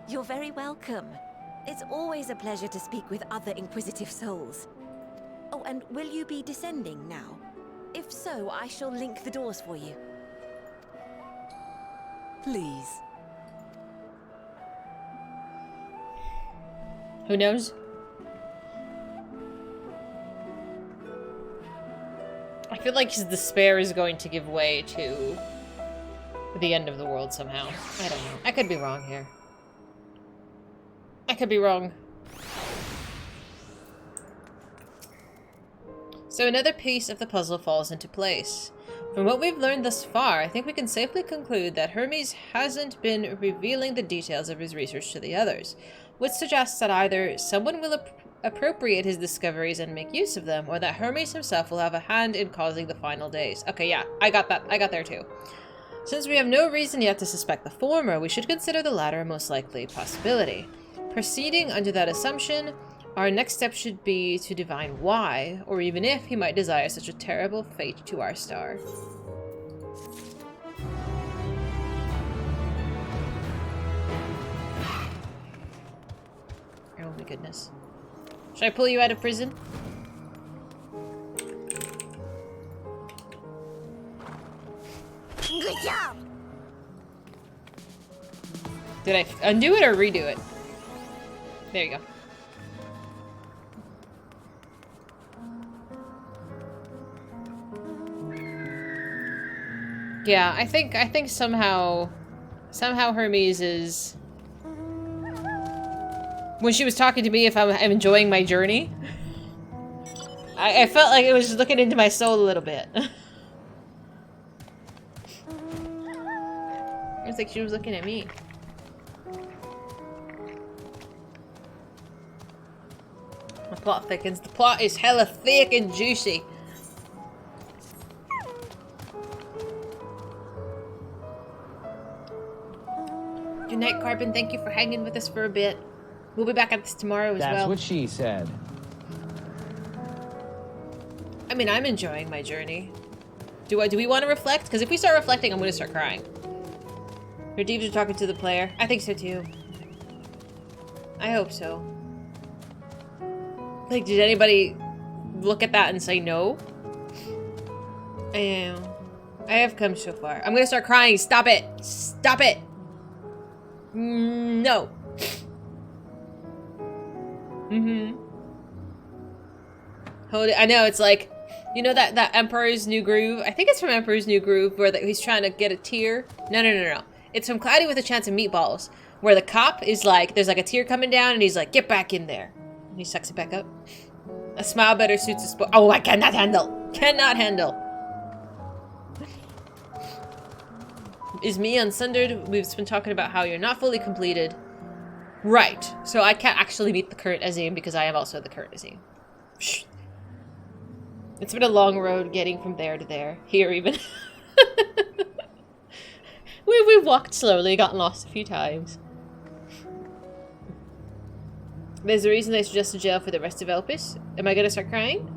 You're very welcome. It's always a pleasure to speak with other inquisitive souls. Oh, and will you be descending now? If so, I shall link the doors for you. Please. Who knows? I feel like his despair is going to give way to the end of the world somehow. I don't know. I could be wrong here. I could be wrong. So another piece of the puzzle falls into place. From what we've learned thus far, I think we can safely conclude that Hermes hasn't been revealing the details of his research to the others, which suggests that either someone will appropriate his discoveries and make use of them, or that Hermes himself will have a hand in causing the final days. Okay, yeah, I got that. I got there too. Since we have no reason yet to suspect the former, we should consider the latter a most likely possibility. Proceeding under that assumption, our next step should be to divine why, or even if he might desire such a terrible fate to our star. Oh my goodness. Should I pull you out of prison? Good job! Did I undo it or redo it? There you go. Yeah, I think somehow Hermes is... When she was talking to me if I'm enjoying my journey, I felt like it was looking into my soul a little bit. It was like she was looking at me. The plot thickens. The plot is hella thick and juicy. Good night, Carbon. Thank you for hanging with us for a bit. We'll be back at this tomorrow as well. That's what she said. I mean, I'm enjoying my journey. Do we want to reflect? Because if we start reflecting, I'm going to start crying. Your Deeps are talking to the player. I think so too. I hope so. Like, did anybody look at that and say no? I am. I have come so far. I'm going to start crying. Stop it. Stop it. No. I know, it's like, you know that Emperor's New Groove? I think it's from Emperor's New Groove, where he's trying to get a tear. No. It's from Cloudy with a Chance of Meatballs, where the cop is like, there's like a tear coming down, and he's like, get back in there. And he sucks it back up. A smile better suits a sport. Oh, I cannot handle. Cannot handle. Is me unsundered? We've been talking about how you're not fully completed. Right. So I can't actually meet the current Azim because I am also the current Azim. Shh. It's been a long road getting from there to there. Here even. We've walked slowly, gotten lost a few times. There's a reason they suggested jail for the rest of Elpis. Am I gonna start crying?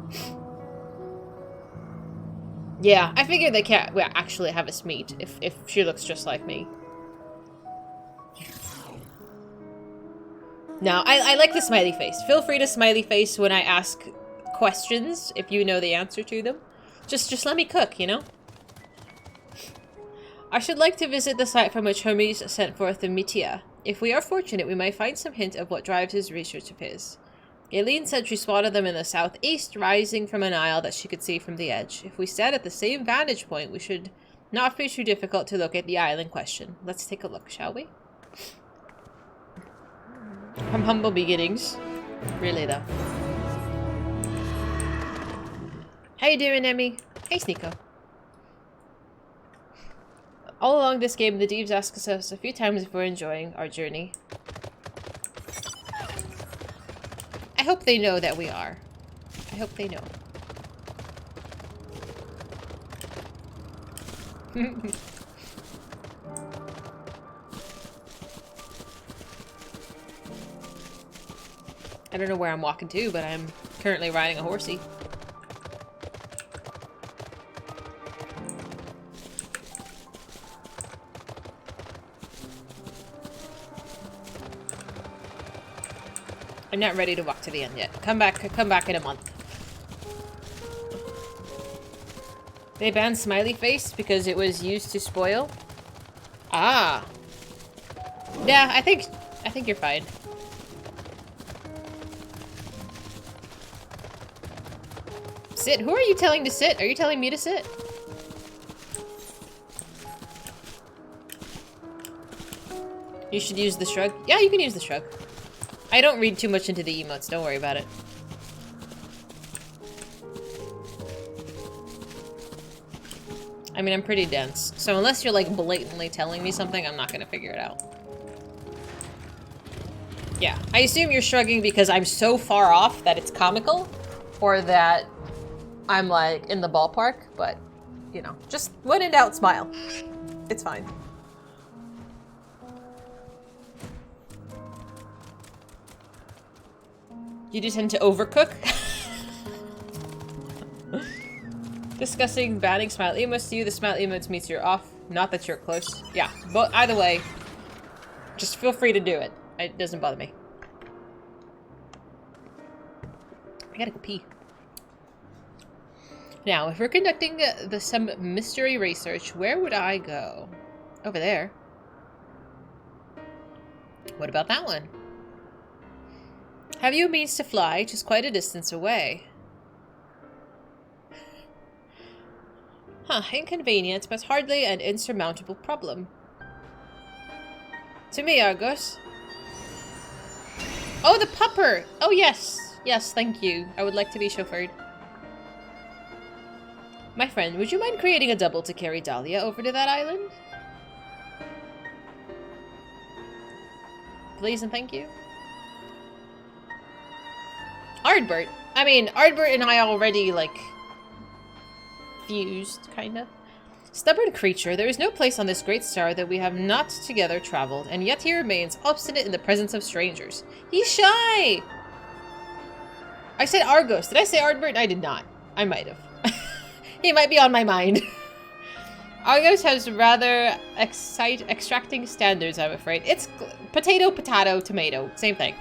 Yeah, I figured they can't actually have us meet if she looks just like me. Now, I like the smiley face. Feel free to smiley face when I ask questions if you know the answer to them. Just let me cook, you know? I should like to visit the site from which Hermes sent forth the Mitia. If we are fortunate, we might find some hint of what drives his research of his. Aileen said she spotted them in the southeast, rising from an isle that she could see from the edge. If we stand at the same vantage point, we should not be too difficult to look at the isle in question. Let's take a look, shall we? From humble beginnings. Really, though. How you doing, Emmy? Hey, Sneeko. All along this game, the Deeves ask us a few times if we're enjoying our journey. I hope they know that we are. I hope they know. I don't know where I'm walking to, but I'm currently riding a horsey. I'm not ready to walk to the end yet. Come back in a month. They banned smiley face because it was used to spoil. Ah. Yeah, I think you're fine. Sit. Who are you telling to sit? Are you telling me to sit? You should use the shrug. Yeah, you can use the shrug. I don't read too much into the emotes, don't worry about it. I mean, I'm pretty dense, so unless you're like blatantly telling me something, I'm not gonna figure it out. Yeah, I assume you're shrugging because I'm so far off that it's comical, or that I'm like in the ballpark, but you know, just when in doubt, smile. It's fine. You do tend to overcook? Discussing banning smile emotes to you. The smile emotes means you're off. Not that you're close. Yeah, but either way, just feel free to do it. It doesn't bother me. I gotta go pee. Now, if we're conducting some mystery research, where would I go? Over there. What about that one? Have you a means to fly? Just quite a distance away. Huh, inconvenient, but hardly an insurmountable problem. To me, Argos. Oh, the pupper! Oh, yes. Yes, thank you. I would like to be chauffeured. My friend, would you mind creating a double to carry Dahlia over to that island? Please and thank you. Ardbert. I mean, Ardbert and I already, like, fused, kind of. Stubborn creature, there is no place on this great star that we have not together traveled, and yet he remains obstinate in the presence of strangers. He's shy! I said Argos. Did I say Ardbert? I did not. I might have. He might be on my mind. Argos has rather extracting standards, I'm afraid. It's potato, potato, tomato. Same thing.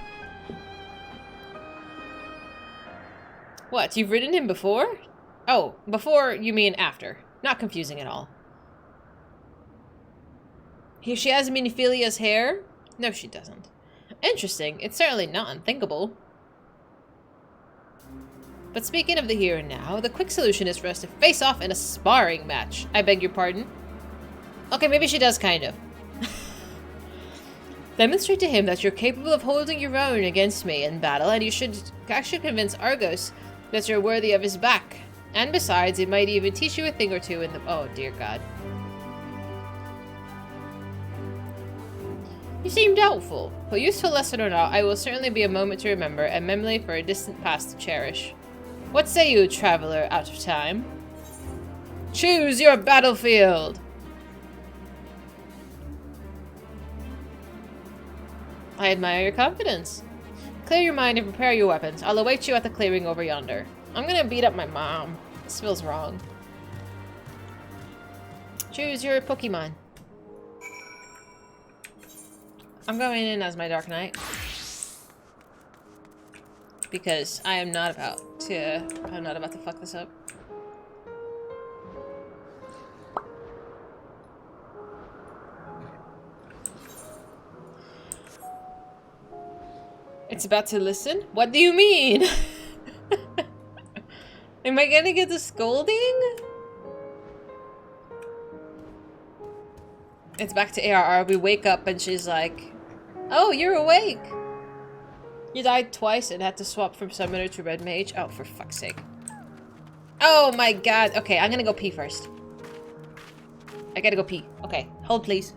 What, you've ridden him before? Oh, before you mean after. Not confusing at all. Here she has Miniphilia's hair? No, she doesn't. Interesting. It's certainly not unthinkable. But speaking of the here and now, the quick solution is for us to face off in a sparring match. I beg your pardon? Okay, maybe she does kind of. Demonstrate to him that you're capable of holding your own against me in battle, and you should actually convince Argos that you're worthy of his back. And besides, it might even teach you a thing or two in the— oh, dear God. You seem doubtful, but useful lesson or not, I will certainly be a moment to remember, and memory for a distant past to cherish. What say you, traveler out of time? Choose your battlefield! I admire your confidence. Clear your mind and prepare your weapons. I'll await you at the clearing over yonder. I'm gonna beat up my mom. This feels wrong. Choose your Pokemon. I'm going in as my Dark Knight. Because I'm not about to fuck this up. It's about to listen? What do you mean? Am I gonna get the scolding? It's back to ARR. We wake up and she's like, oh, you're awake. You died twice and had to swap from Summoner to Red Mage. Oh, for fuck's sake. Oh my god. Okay, I'm gonna go pee first. I gotta go pee. Okay, hold please.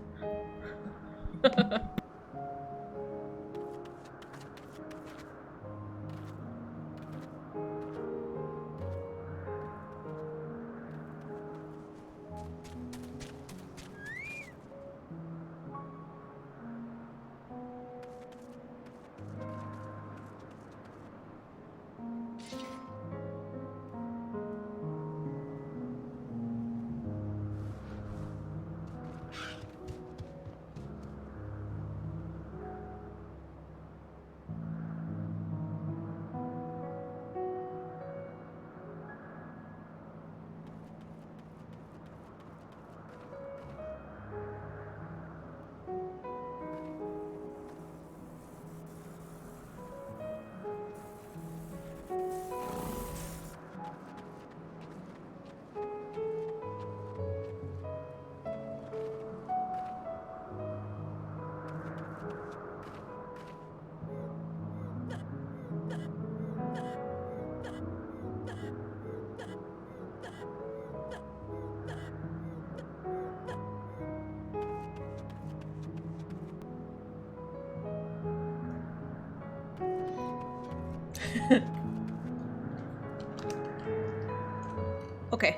Okay.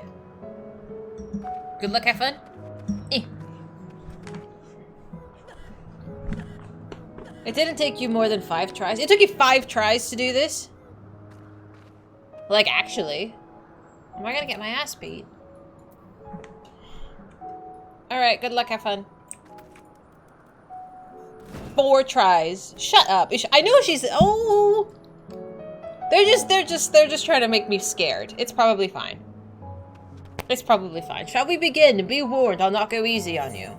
Good luck, have fun. Eh. It didn't take you more than 5 tries. It took you 5 tries to do this? Like, actually. Am I gonna get my ass beat? Alright, good luck, have fun. 4 tries. Shut up. I know she's— oh! They're just trying to make me scared. It's probably fine. It's probably fine. Shall we begin? Be warned, I'll not go easy on you.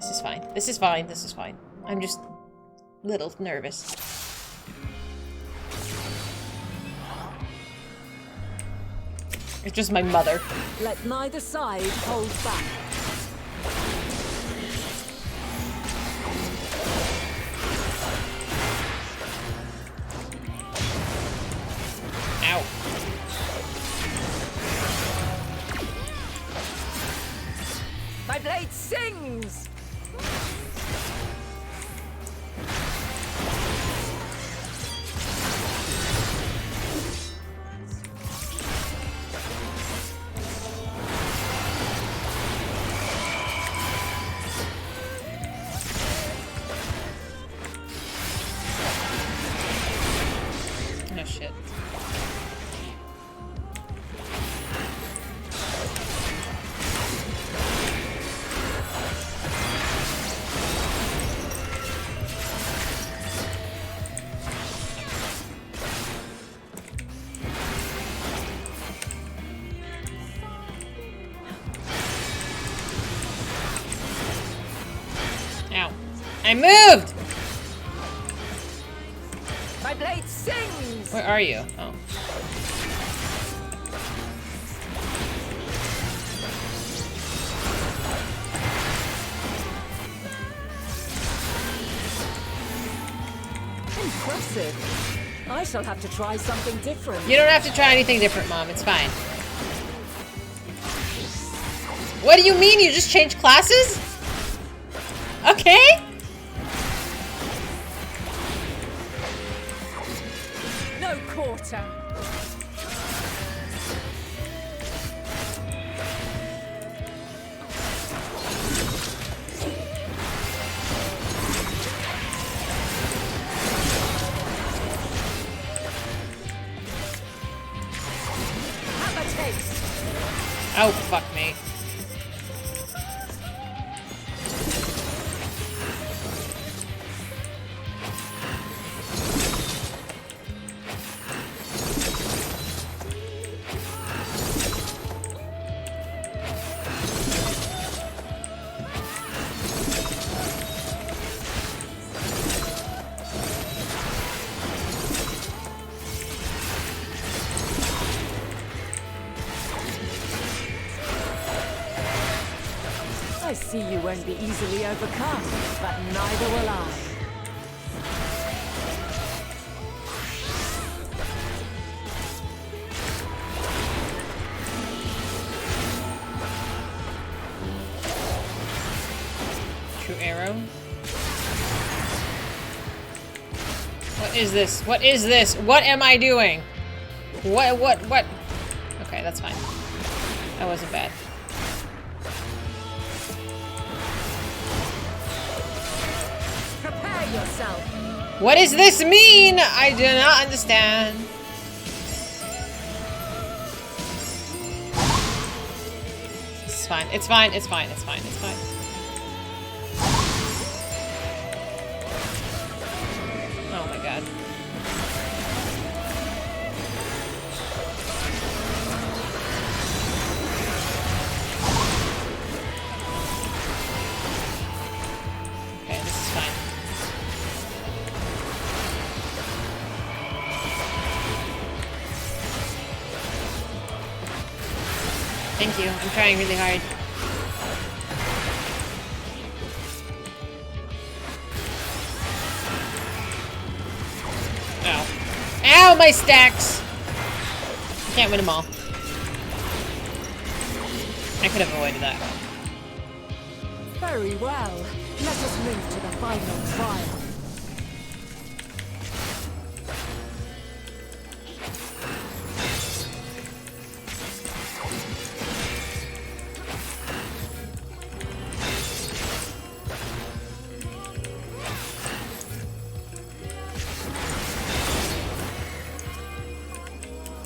This is fine. This is fine. This is fine. I'm just a little nervous. It's just my mother. Let neither side hold back. Ow. My blade sings! Oh shit. Ow. I moved! My My blade sings! Where are you? Oh. Impressive. I shall have to try something different. You don't have to try anything different, Mom. It's fine. What do you mean? You just changed classes? Okay. No quarter. Have a taste. Oh, fuck me. I see you won't be easily overcome, but neither will I. True arrow. What is this? What is this? What am I doing? What? Okay, that's fine. That wasn't bad. Prepare yourself. What does this mean? I do not understand. It's fine. It's fine. It's fine. It's fine. It's fine. Oh my god. Okay, this is fine. Thank you. I'm trying really hard. Ow. Ow, my stacks! Can't win them all. I could have avoided that. Very well. Let us move to the final trial.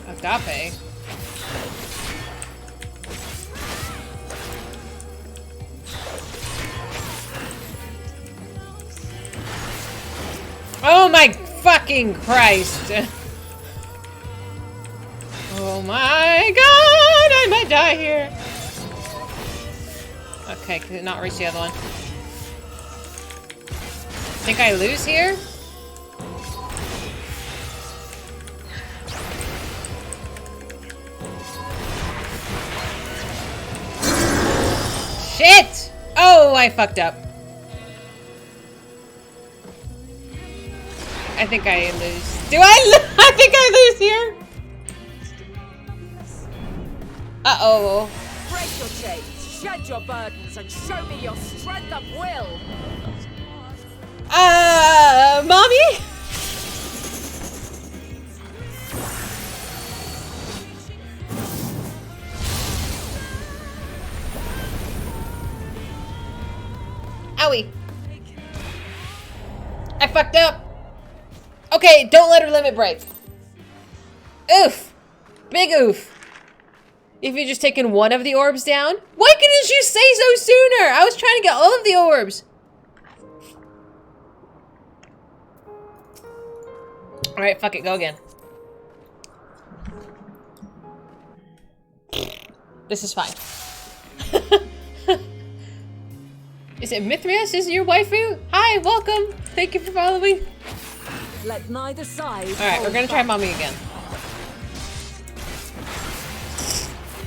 Agape. Oh my fucking Christ! Oh my god! I might die here. Okay, could not reach the other one. Think I lose here? Shit! Oh, I fucked up. I think I lose. Do I? I think I lose here. Uh-oh. Break your chains, shed your burdens, and show me your strength of will. Mommy? Owie. I fucked up. Okay, don't let her limit break. Oof. Big oof. If you'd just taken one of the orbs down. Why couldn't you say so sooner? I was trying to get all of the orbs. Alright, fuck it, go again. This is fine. Is it Mithrius? Is it your waifu? Hi, welcome. Thank you for following. Let neither side. Alright, we're gonna try mommy again.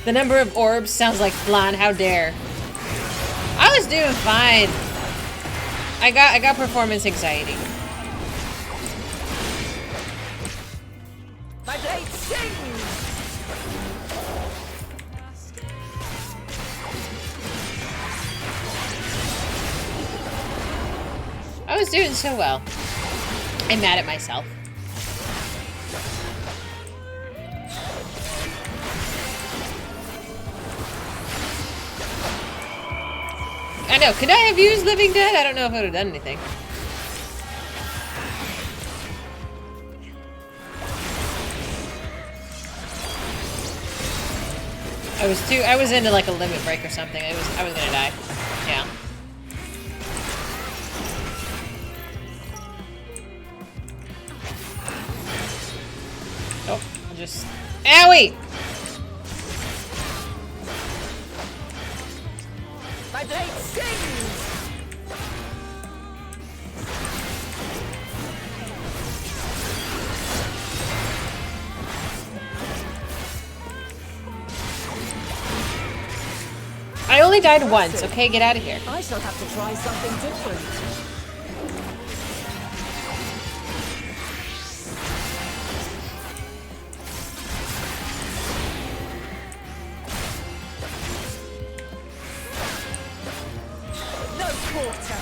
The number of orbs sounds like flan, how dare. I was doing fine. I got performance anxiety. My blade sings! I was doing so well. I'm mad at myself. I know, could I have used Living Dead? I don't know if it would have done anything. I was into like a limit break or something. I was gonna die. Yeah. Oh, I'll just... Owie! My blade sings! I only died once, okay? Get out of here. I shall have to try something different. No quarter.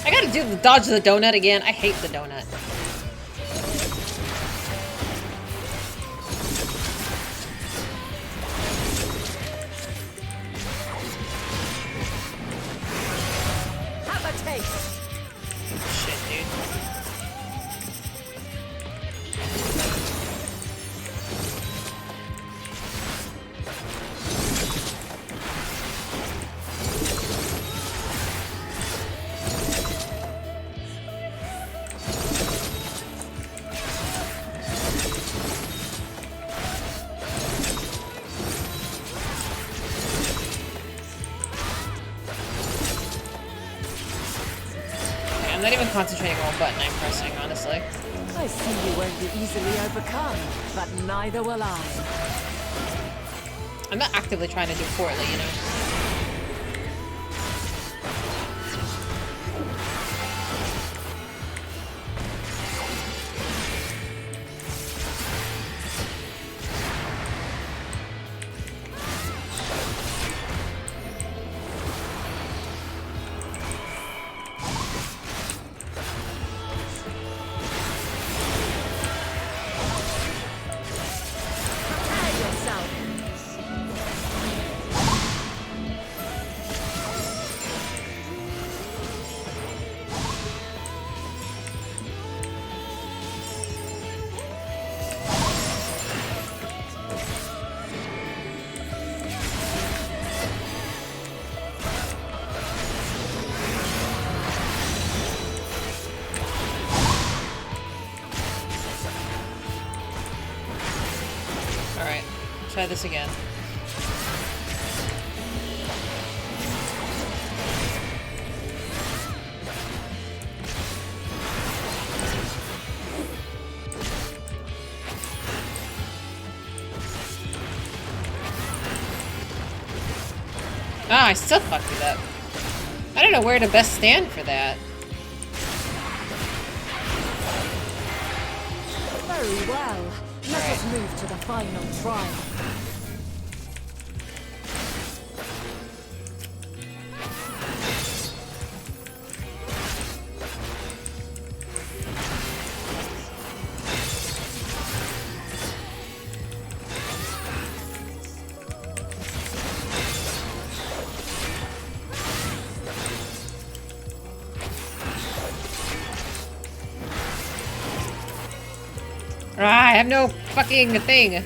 I gotta do the dodge the donut again. I hate the donut. Have a taste. Shit, dude. I'm not even concentrating on what button I'm pressing, honestly. I see you won't be easily overcome, but neither will I. I'm not actively trying to do poorly, you know? Prepare yourself. Alright, try this again. Ah, I still fucked it up. I don't know where to best stand for that. Very well. Let us move to the final trial. Ah, I have no fucking thing.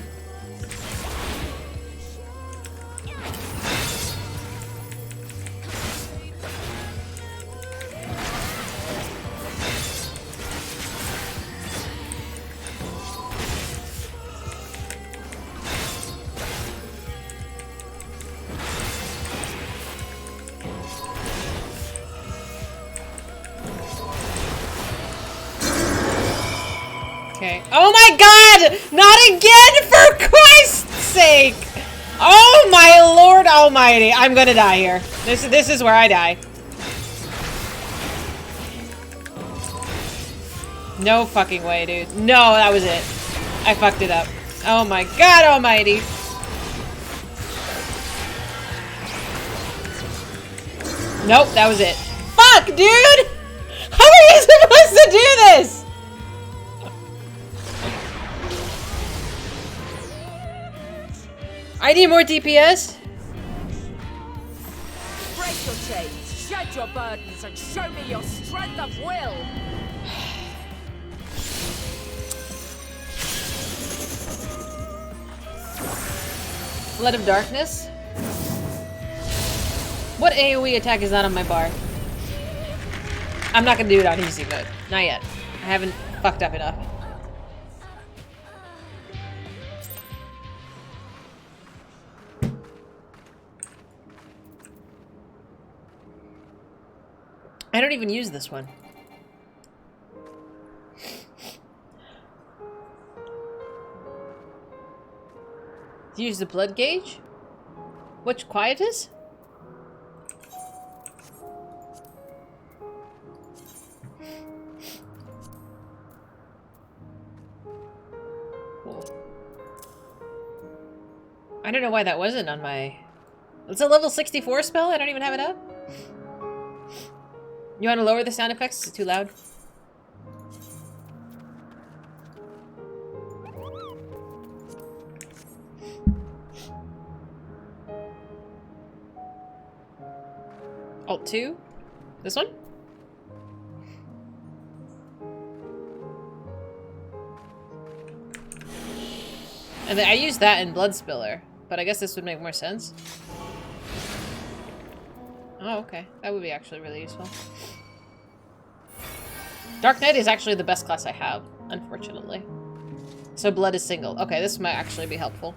Okay. Oh my god! Not again, for Christ's sake! Oh my Lord Almighty! I'm gonna die here. This is where I die. No fucking way, dude. No, that was it. I fucked it up. Oh my god almighty. Nope, that was it. Fuck, dude! How are you supposed to do this? I need more DPS. Break your chains, shed your burdens, and show me your strength of will. Flood of Darkness. What AoE attack is that on my bar? I'm not gonna do it on easy mode. Not yet. I haven't fucked up enough. I don't even use this one. Use the blood gauge? Which quietus? Cool. I don't know why that wasn't on my... It's a level 64 spell? I don't even have it up? You want to lower the sound effects? Is it too loud? Alt 2? This one? And then I used that in Blood Spiller, but I guess this would make more sense. Oh, okay. That would be actually really useful. Dark Knight is actually the best class I have, unfortunately. So blood is single. Okay, this might actually be helpful.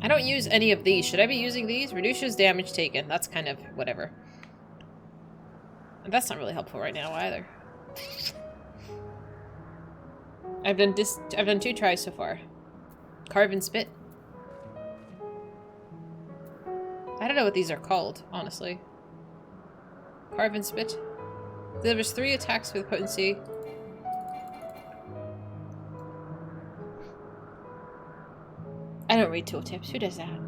I don't use any of these. Should I be using these? Reduces damage taken. That's kind of whatever. And that's not really helpful right now either. I've done 2 tries so far. Carve and spit. I don't know what these are called, honestly. Carve and spit. Delivers 3 attacks with potency. I don't read tooltips. Who does that?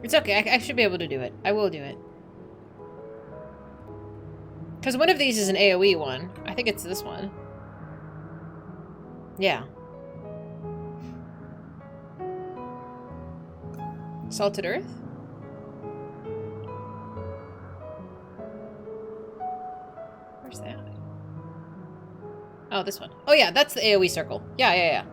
It's okay. I should be able to do it. I will do it. Because one of these is an AoE one. I think it's this one. Yeah. Salted Earth? Where's that? Oh, this one. Oh yeah, that's the AoE circle. Yeah.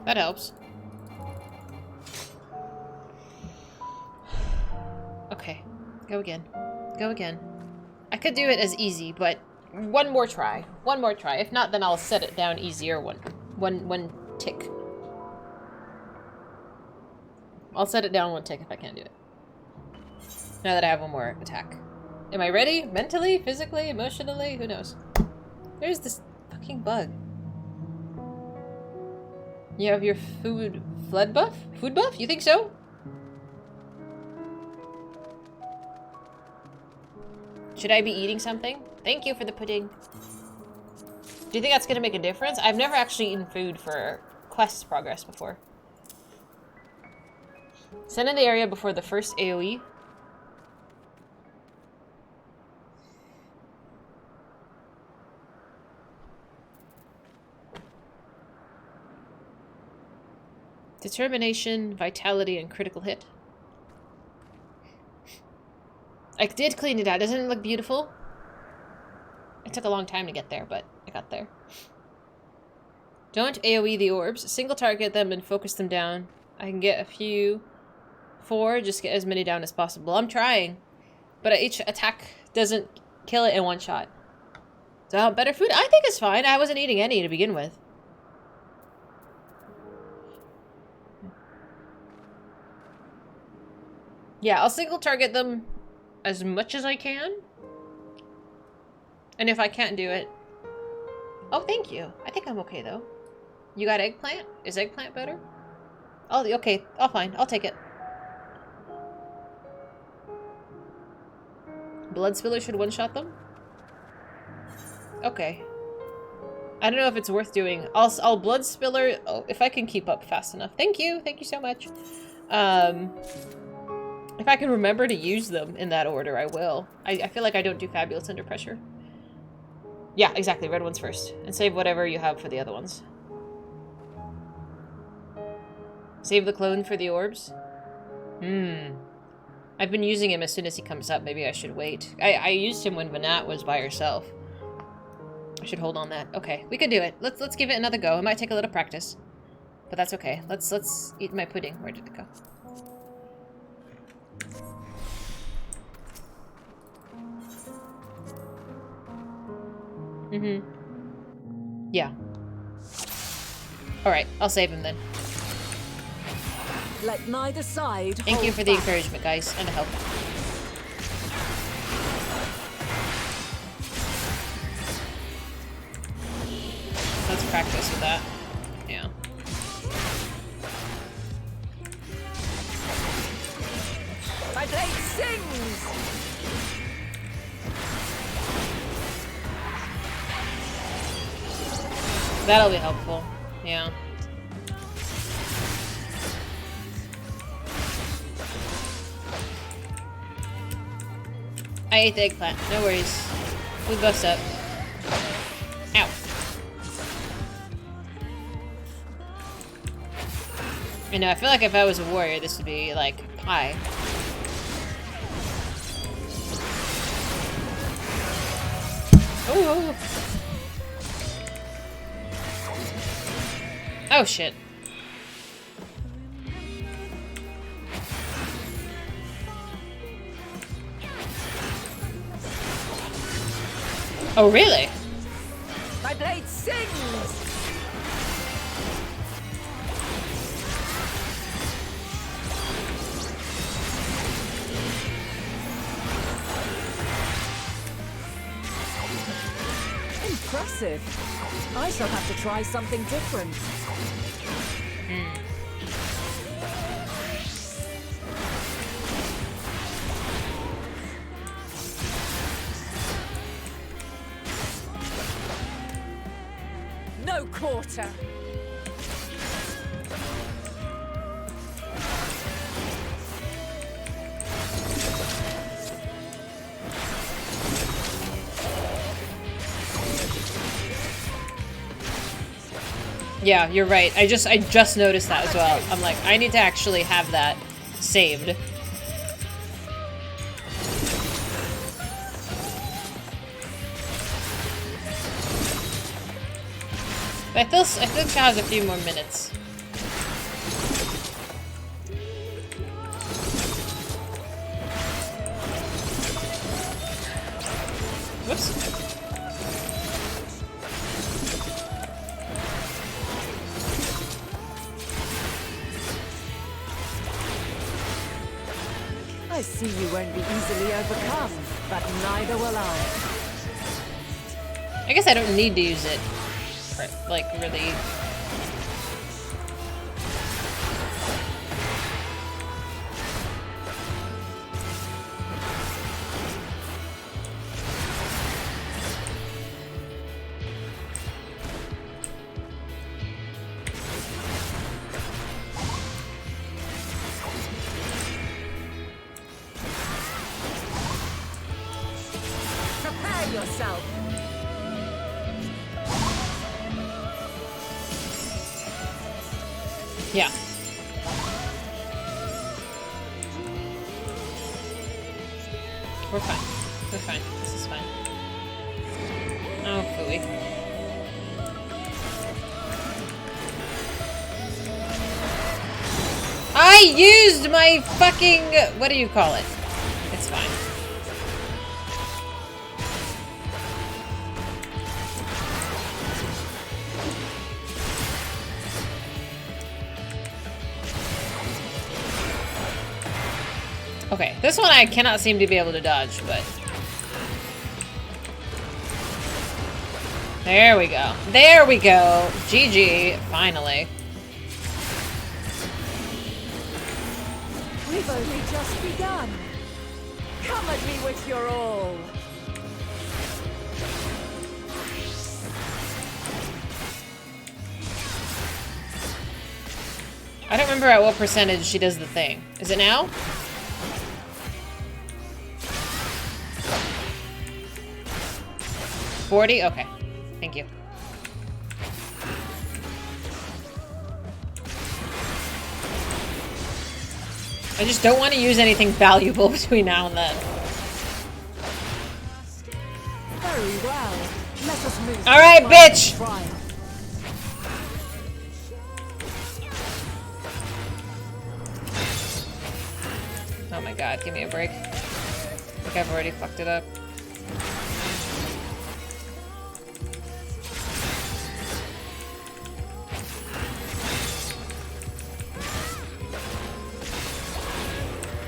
That helps. Okay. Go again. Go again. I could do it as easy, but one more try. One more try. If not, then I'll set it down easier one tick. I'll set it down 1 tick if I can't do it. Now that I have 1 more attack. Am I ready? Mentally? Physically? Emotionally? Who knows? There's this fucking bug. You have your food buff? Food buff? You think so? Should I be eating something? Thank you for the pudding. Do you think that's gonna make a difference? I've never actually eaten food for quest progress before. Send in the area before the first AoE. Determination, vitality, and critical hit. I did clean it out. Doesn't it look beautiful? It took a long time to get there, but I got there. Don't AoE the orbs. Single target them and focus them down. I can get a few. 4, just get as many down as possible. I'm trying. But each attack doesn't kill it in one shot. So better food? I think it's fine. I wasn't eating any to begin with. Yeah, I'll single target them as much as I can. And if I can't do it... Oh, thank you. I think I'm okay, though. You got eggplant? Is eggplant better? Oh, okay. Oh, fine. I'll take it. Blood spiller should one-shot them? Okay. I don't know if it's worth doing. I'll blood spiller... Oh, if I can keep up fast enough. Thank you. Thank you so much. If I can remember to use them in that order, I will. I feel like I don't do fabulous under pressure. Yeah, exactly. Red ones first. And save whatever you have for the other ones. Save the clone for the orbs? I've been using him as soon as he comes up. Maybe I should wait. I used him when Vanat was by herself. I should hold on that. Okay, we can do it. Let's give it another go. It might take a little practice. But that's okay. Let's eat my pudding. Where did it go? Yeah. Alright, I'll save him then. Let neither side Thank you for the encouragement, guys, and the help. Let's practice with that. Yeah. My blade sings! That'll be helpful. Yeah. I ate the eggplant. No worries. We bust up. Ow. I know, I feel like if I was a warrior, this would be, like, pie. Ooh. Oh, shit. Oh, really? My blade sings! Impressive. I shall have to try something different. No quarter. Yeah, you're right. I just noticed that as well. I'm like, I need to actually have that saved. But I think she has a few more minutes. Whoops. I see you won't be easily overcome, but neither will I. I guess I don't need to use it. Like, really. Prepare yourself. Yeah. We're fine. We're fine. This is fine. Oh, phooey. used my fucking... What do you call it? It's fine. Okay, this one I cannot seem to be able to dodge, but... There we go. There we go. GG, finally. We've only just begun. Come at me with your all. I don't remember at what percentage she does the thing. Is it now? $40? Okay. Thank you. I just don't want to use anything valuable between now and then. Very well. Let us move. All right, bitch! Oh my god, give me a break. I think I've already fucked it up.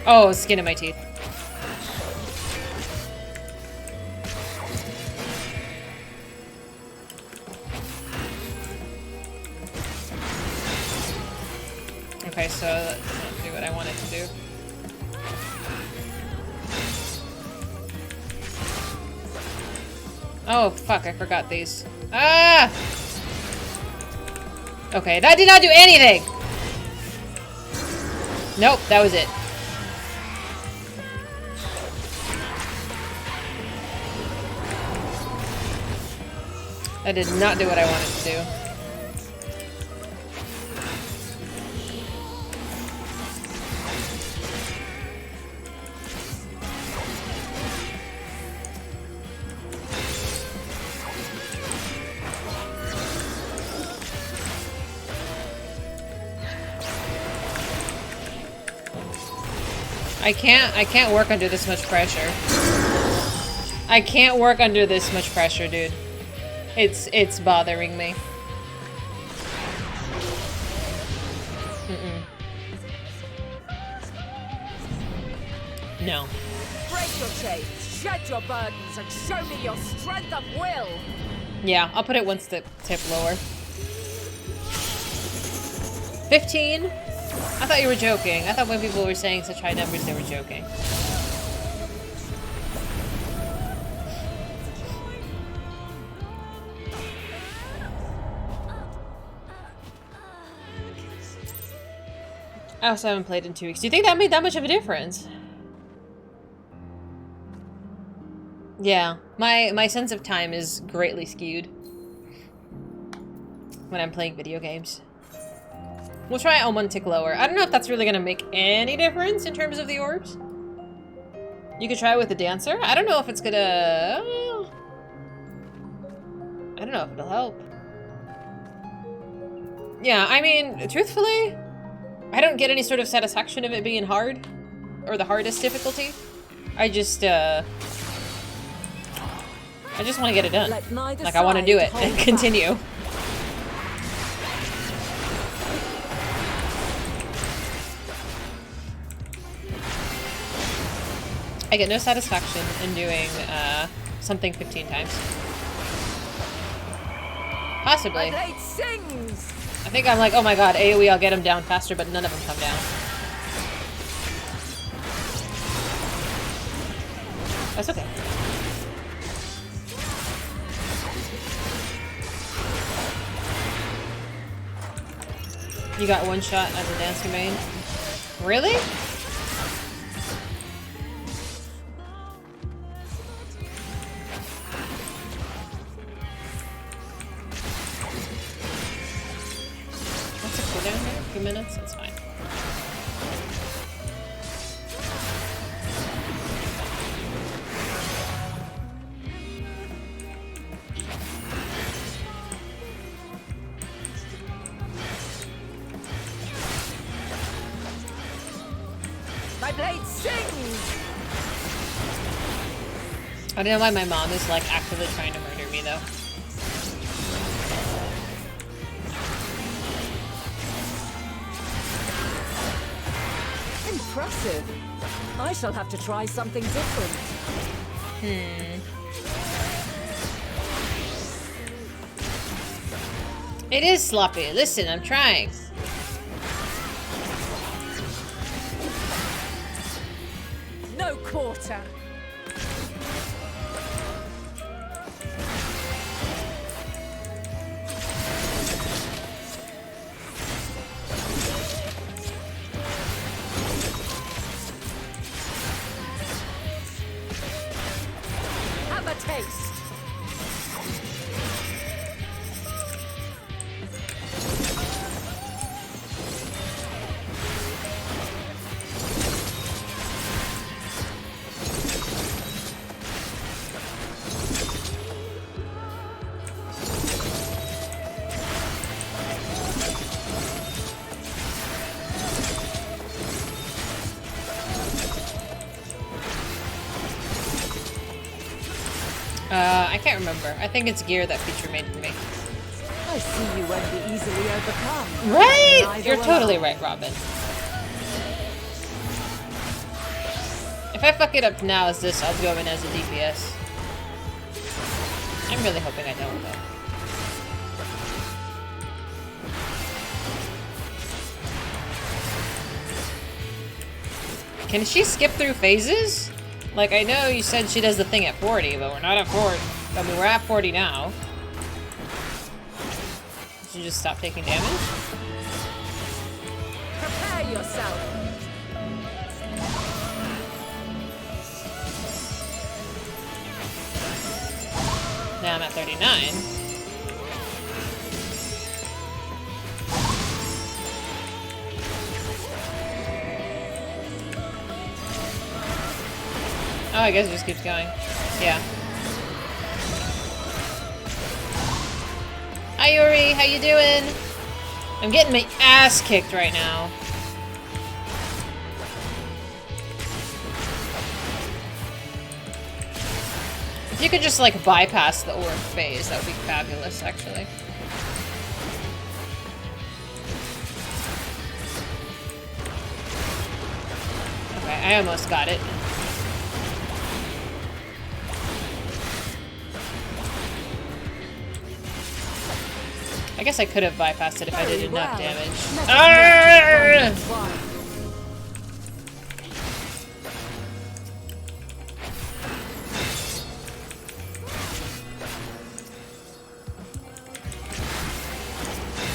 Oh, skin in my teeth. Okay, so let's not do what I wanted to do. Oh, fuck, I forgot these. Ah! Okay, that did not do anything! Nope, that was it. That did not do what I wanted to do. I can't work under this much pressure. I can't work under this much pressure, dude. It's bothering me. No. Break your chains, shed your burdens, and show me your strength of will. Yeah, I'll put it one tip lower. 15? I thought you were joking. I thought when people were saying such high numbers, they were joking. I also haven't played in 2 weeks. Do you think that made that much of a difference? Yeah, my sense of time is greatly skewed when I'm playing video games. We'll try it on 1 tick lower. I don't know if that's really gonna make any difference in terms of the orbs. You could try it with the dancer. I don't know if it's gonna... I don't know if it'll help. Yeah, I mean, truthfully, I don't get any sort of satisfaction of it being hard. Or the hardest difficulty. I just want to get it done. Like, I want to do it and continue. I get no satisfaction in doing something 15 times. Possibly. I think I'm like, oh my god, AoE, I'll get him down faster, but none of them come down. That's okay. You got 1 shot as a dancer main? Really? What's the cooldown here? 2 minutes? That's fine. blade sings! I don't know why my mom is like actively trying to murder me though. Impressive. I shall have to try something different. It is sloppy. Listen, I'm trying. No quarter. Have a taste. I can't remember. I think it's gear that feature made for me. I see you won't be easily overcome. Right! Neither You're will totally I. right, Robin. If I fuck it up now as this, I'll go in as a DPS. I'm really hoping I don't, though. Can she skip through phases? Like, I know you said she does the thing at 40, but we're not at 40. I mean, we're at 40 now. Did she just stop taking damage? Prepare yourself. Now I'm at 39. Oh, I guess it just keeps going. Yeah. Hi, Yuri. How you doing? I'm getting my ass kicked right now. If you could just, like, bypass the orb phase, that would be fabulous, actually. Okay, I almost got it. I guess I could have bypassed it if I did enough damage. Arrgh!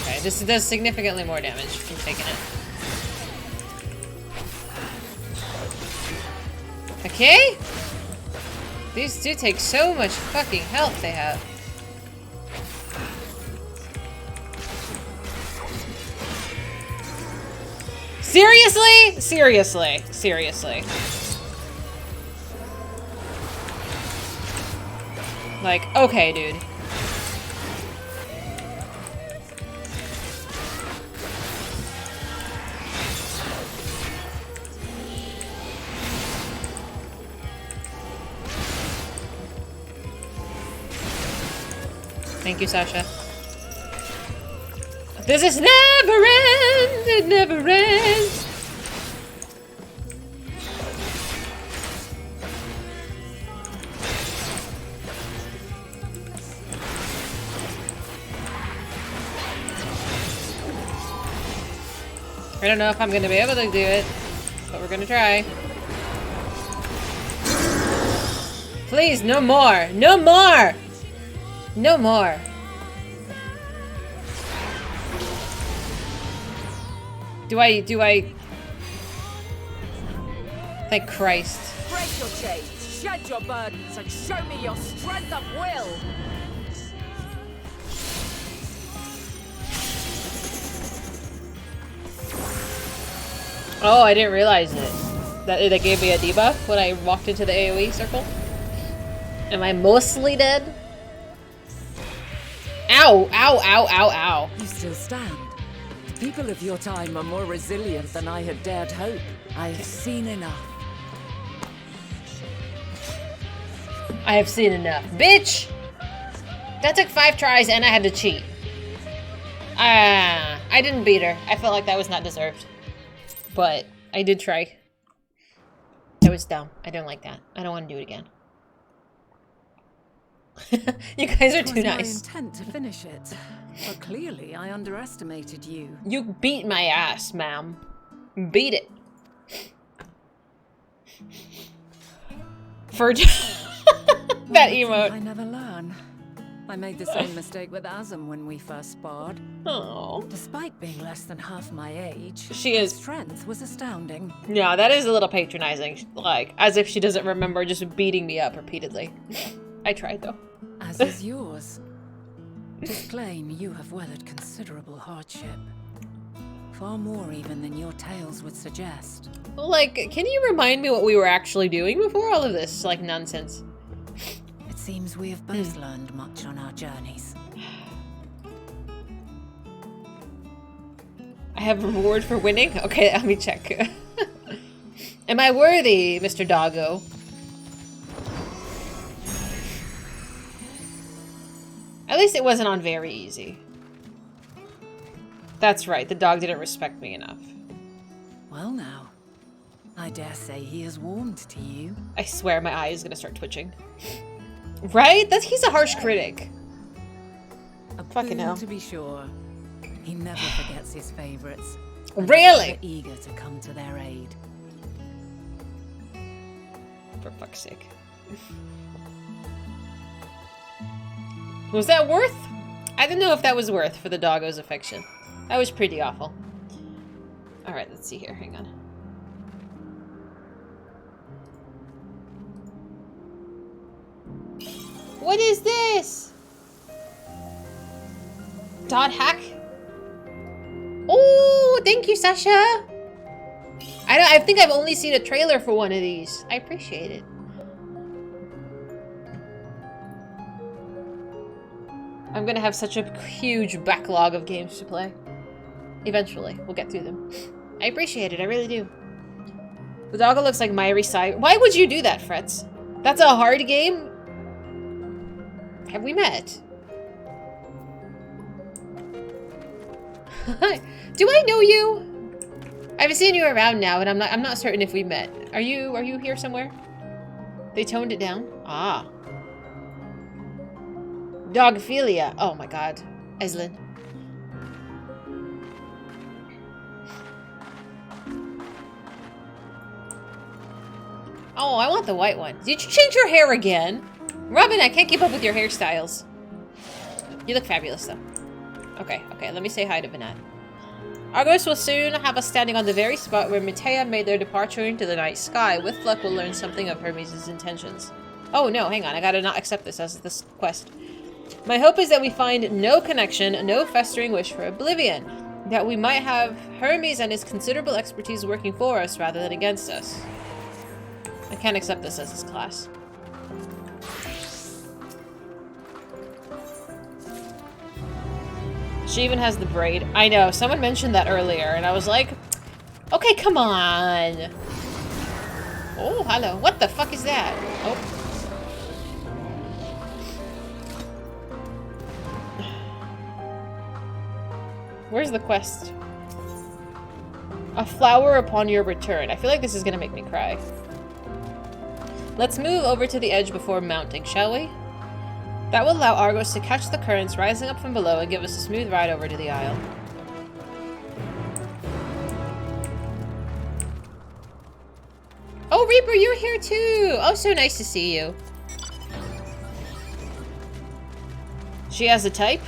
Okay, this does significantly more damage from taking it. Okay? These do take so much fucking health they have. Seriously? Seriously. Seriously. Like, okay, dude. Thank you, Sasha. This is never ends! It never ends! I don't know if I'm gonna be able to do it, but we're gonna try. Please, no more! No more! No more! Do I... Thank Christ. Break your chains, shed your burdens, and show me your strength of will! Oh, I didn't realize it. That gave me a debuff when I walked into the AoE circle. Am I mostly dead? Ow! Ow, ow, ow, ow. You still stand. People of your time are more resilient than I had dared hope. I've seen enough. I have seen enough. Bitch! That took 5 tries and I had to cheat. I didn't beat her. I felt like that was not deserved. But I did try. That was dumb. I don't like that. I don't want to do it again. You guys are too nice. It was my intent to finish it, but clearly I underestimated you. You beat my ass, ma'am. Beat it. For that emote. I never learn. I made the same mistake with Azam when we first sparred. Oh. Despite being less than half my age, She is. his strength was astounding. Yeah, that is a little patronizing. Like, as if she doesn't remember just beating me up repeatedly. I tried, though. As is yours. Tis plain you have weathered considerable hardship. Far more even than your tales would suggest. Like, can you remind me what we were actually doing before all of this, like, nonsense? It seems we have both learned much on our journeys. I have a reward for winning? Okay, let me check. Am I worthy, Mr. Doggo? At least it wasn't on very easy. That's right, the dog didn't respect me enough. Well now, I dare say he has warmed to you. I swear my eye is gonna start twitching. Right? He's a harsh critic. A Fucking hell. to be sure. He never forgets his favorites. Really? Eager to come to their aid. For fuck's sake. Was that worth? I don't know if that was worth for the doggo's affection. That was pretty awful. Alright, let's see here. Hang on. What is this? Dot hack? Oh, thank you, Sasha. I think I've only seen a trailer for one of these. I appreciate it. I'm gonna have such a huge backlog of games to play. Eventually, we'll get through them. I appreciate it, I really do. The doggo looks like Myri Side. Why would you do that, Fretz? That's a hard game? Have we met? Do I know you? I've seen you around now, and I'm not certain if we met. Are you here somewhere? They toned it down? Ah. Dogphilia. Oh my god. Eslin. Oh, I want the white one. Did you change your hair again? Robin, I can't keep up with your hairstyles. You look fabulous, though. Okay, let me say hi to Vinat. Argos will soon have us standing on the very spot where Metea made their departure into the night sky. With luck, we'll learn something of Hermes' intentions. Oh no, hang on, I gotta not accept this as this quest. My hope is that we find no connection, no festering wish for oblivion. That we might have Hermes and his considerable expertise working for us rather than against us. I can't accept this as his class. She even has the braid. I know, someone mentioned that earlier, and I was like, okay, come on. Oh, hello. What the fuck is that? Oh. Where's the quest? A flower upon your return. I feel like this is gonna make me cry. Let's move over to the edge before mounting, shall we? That will allow Argos to catch the currents rising up from below and give us a smooth ride over to the isle. Oh, Reaper, you're here too! Oh, so nice to see you. She has a type?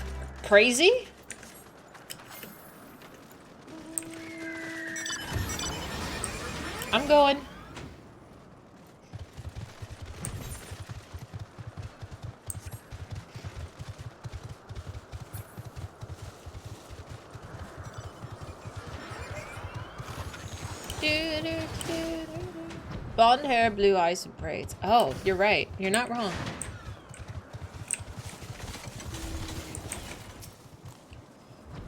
Crazy? I'm going. Blonde hair, blue eyes, and braids. Oh, you're right. You're not wrong.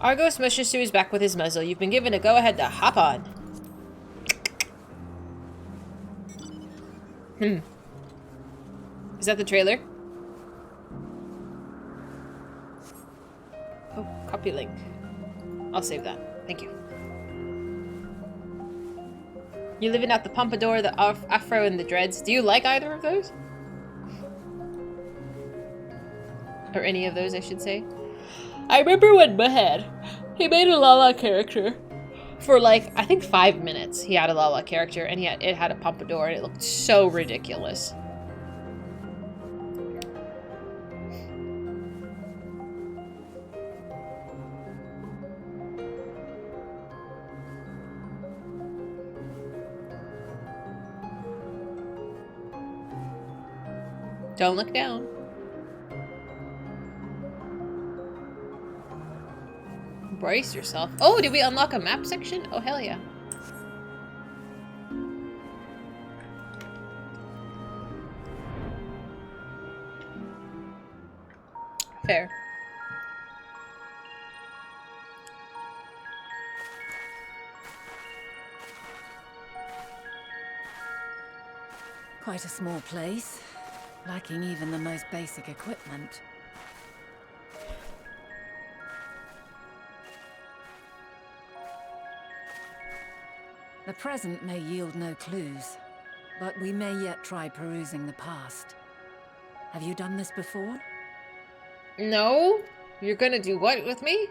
Argo smushes to his back with his muzzle. You've been given a go-ahead to hop on. Is that the trailer? Oh, copy link. I'll save that. Thank you. You living out the pompadour, the afro, and the dreads. Do you like either of those? Or any of those, I should say. I remember when Mahad, he made a Lala character. For like, I think 5 minutes, he had a Lala character, and it had a pompadour, and it looked so ridiculous. Don't look down. Brace yourself. Oh, did we unlock a map section? Oh, hell yeah. Fair. Quite a small place, lacking even the most basic equipment. The present may yield no clues, but we may yet try perusing the past. Have you done this before? No? You're gonna do what with me?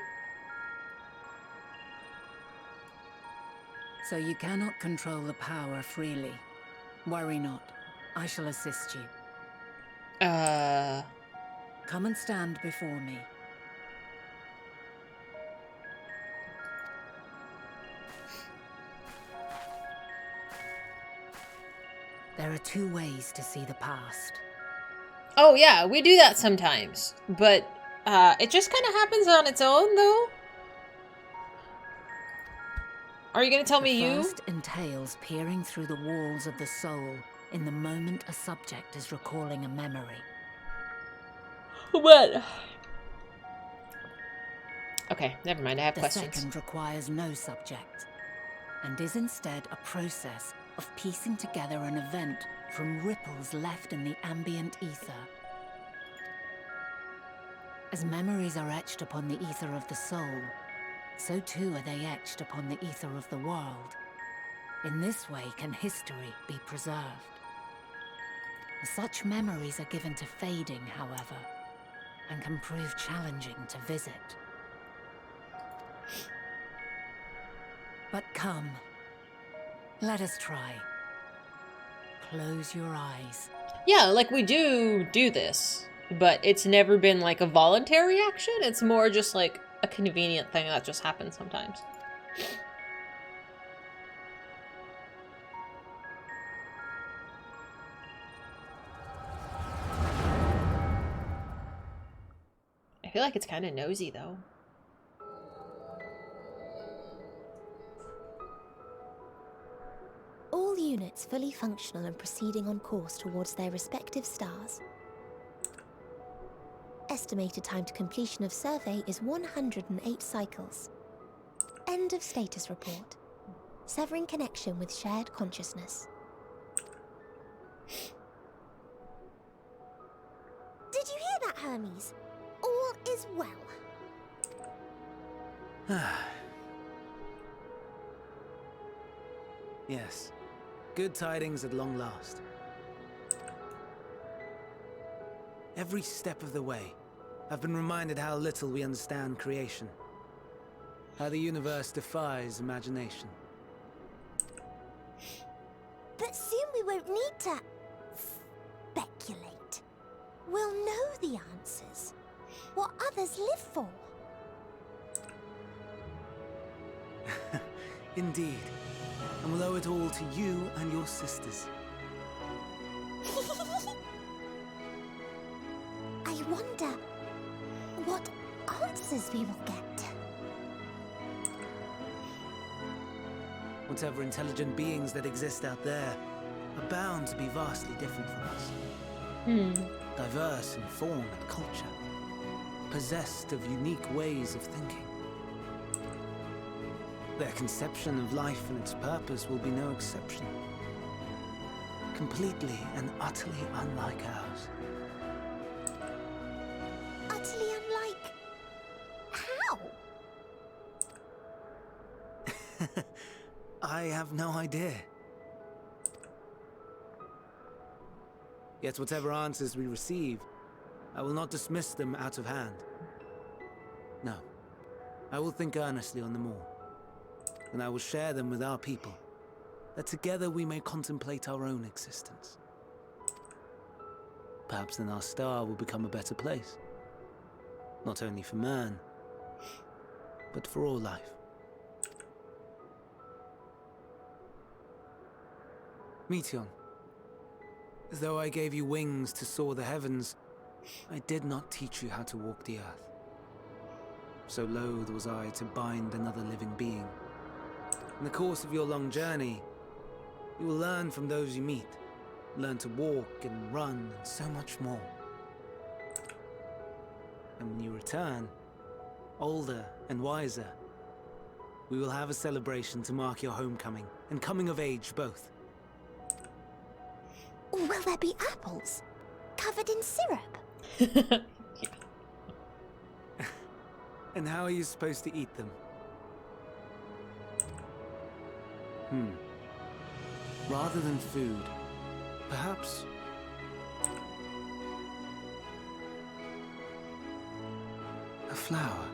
So you cannot control the power freely. Worry not. I shall assist you. Come and stand before me. There are two ways to see the past. Oh yeah, we do that sometimes. But, it just kind of happens on its own, though? Are you gonna tell me you? The first entails peering through the walls of the soul in the moment a subject is recalling a memory. What? Okay, never mind, I have questions. The second requires no subject, and is instead a process of piecing together an event from ripples left in the ambient ether. As memories are etched upon the ether of the soul, so too are they etched upon the ether of the world. In this way can history be preserved. Such memories are given to fading, however, and can prove challenging to visit. But come, let us try. Close your eyes. Yeah, like we do this, but it's never been like a voluntary action. It's more just like a convenient thing that just happens sometimes. I feel like it's kind of nosy though. All units fully functional and proceeding on course towards their respective stars. Estimated time to completion of survey is 108 cycles. End of status report. Severing connection with shared consciousness. Did you hear that, Hermes? All is well. Yes. Good tidings at long last. Every step of the way, I've been reminded how little we understand creation. How the universe defies imagination. But soon we won't need to speculate. We'll know the answers. What others live for. Indeed. And we'll owe it all to you and your sisters. I wonder what answers we will get. Whatever intelligent beings that exist out there are bound to be vastly different from us. Diverse in form and culture. Possessed of unique ways of thinking. Their conception of life and its purpose will be no exception. Completely and utterly unlike ours. Utterly unlike... How? I have no idea. Yet whatever answers we receive, I will not dismiss them out of hand. No, I will think earnestly on them all, and I will share them with our people, that together we may contemplate our own existence. Perhaps then our star will become a better place, not only for man, but for all life. Meteon, though I gave you wings to soar the heavens, I did not teach you how to walk the earth. So loath was I to bind another living being. In the course of your long journey, you will learn from those you meet, learn to walk and run and so much more. And when you return, older and wiser, we will have a celebration to mark your homecoming and coming of age both. Will there be apples? Covered in syrup? And how are you supposed to eat them? Rather than food, perhaps... a flower.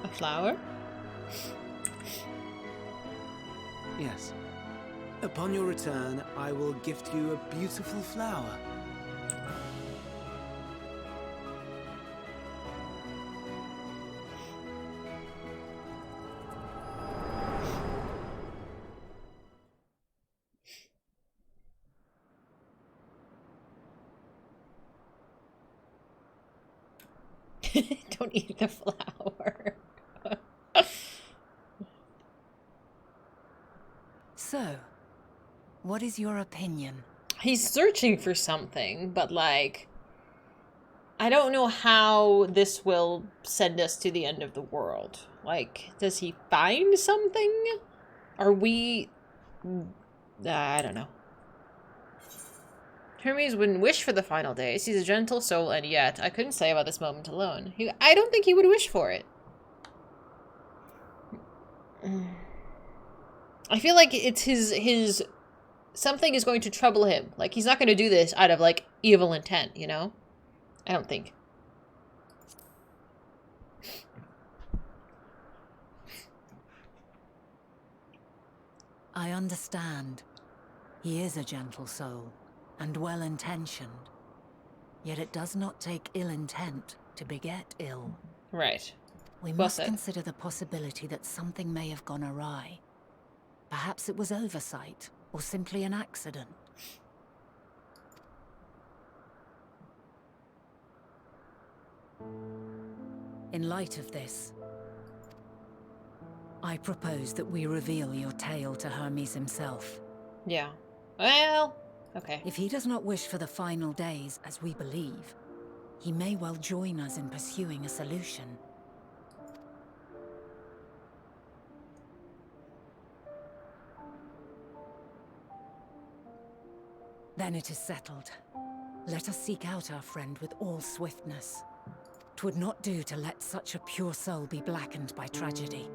A flower? Yes. Upon your return, I will gift you a beautiful flower. Don't eat the flower. So, what is your opinion? He's searching for something, but like, I don't know how this will send us to the end of the world. Like, does he find something? Are we... I don't know. Hermes wouldn't wish for the final days. He's a gentle soul, and yet, I couldn't say about this moment alone. I don't think he would wish for it. I feel like it's his... Something is going to trouble him. Like, he's not going to do this out of, like, evil intent, you know? I don't think. I understand. He is a gentle soul, and well-intentioned. Yet it does not take ill intent to beget ill. Right. We must consider the possibility that something may have gone awry. Perhaps it was oversight, or simply an accident. In light of this, I propose that we reveal your tale to Hermes himself. Yeah. Well, okay. If he does not wish for the final days, as we believe, he may well join us in pursuing a solution. Then it is settled. Let us seek out our friend with all swiftness. 'Twould not do to let such a pure soul be blackened by tragedy.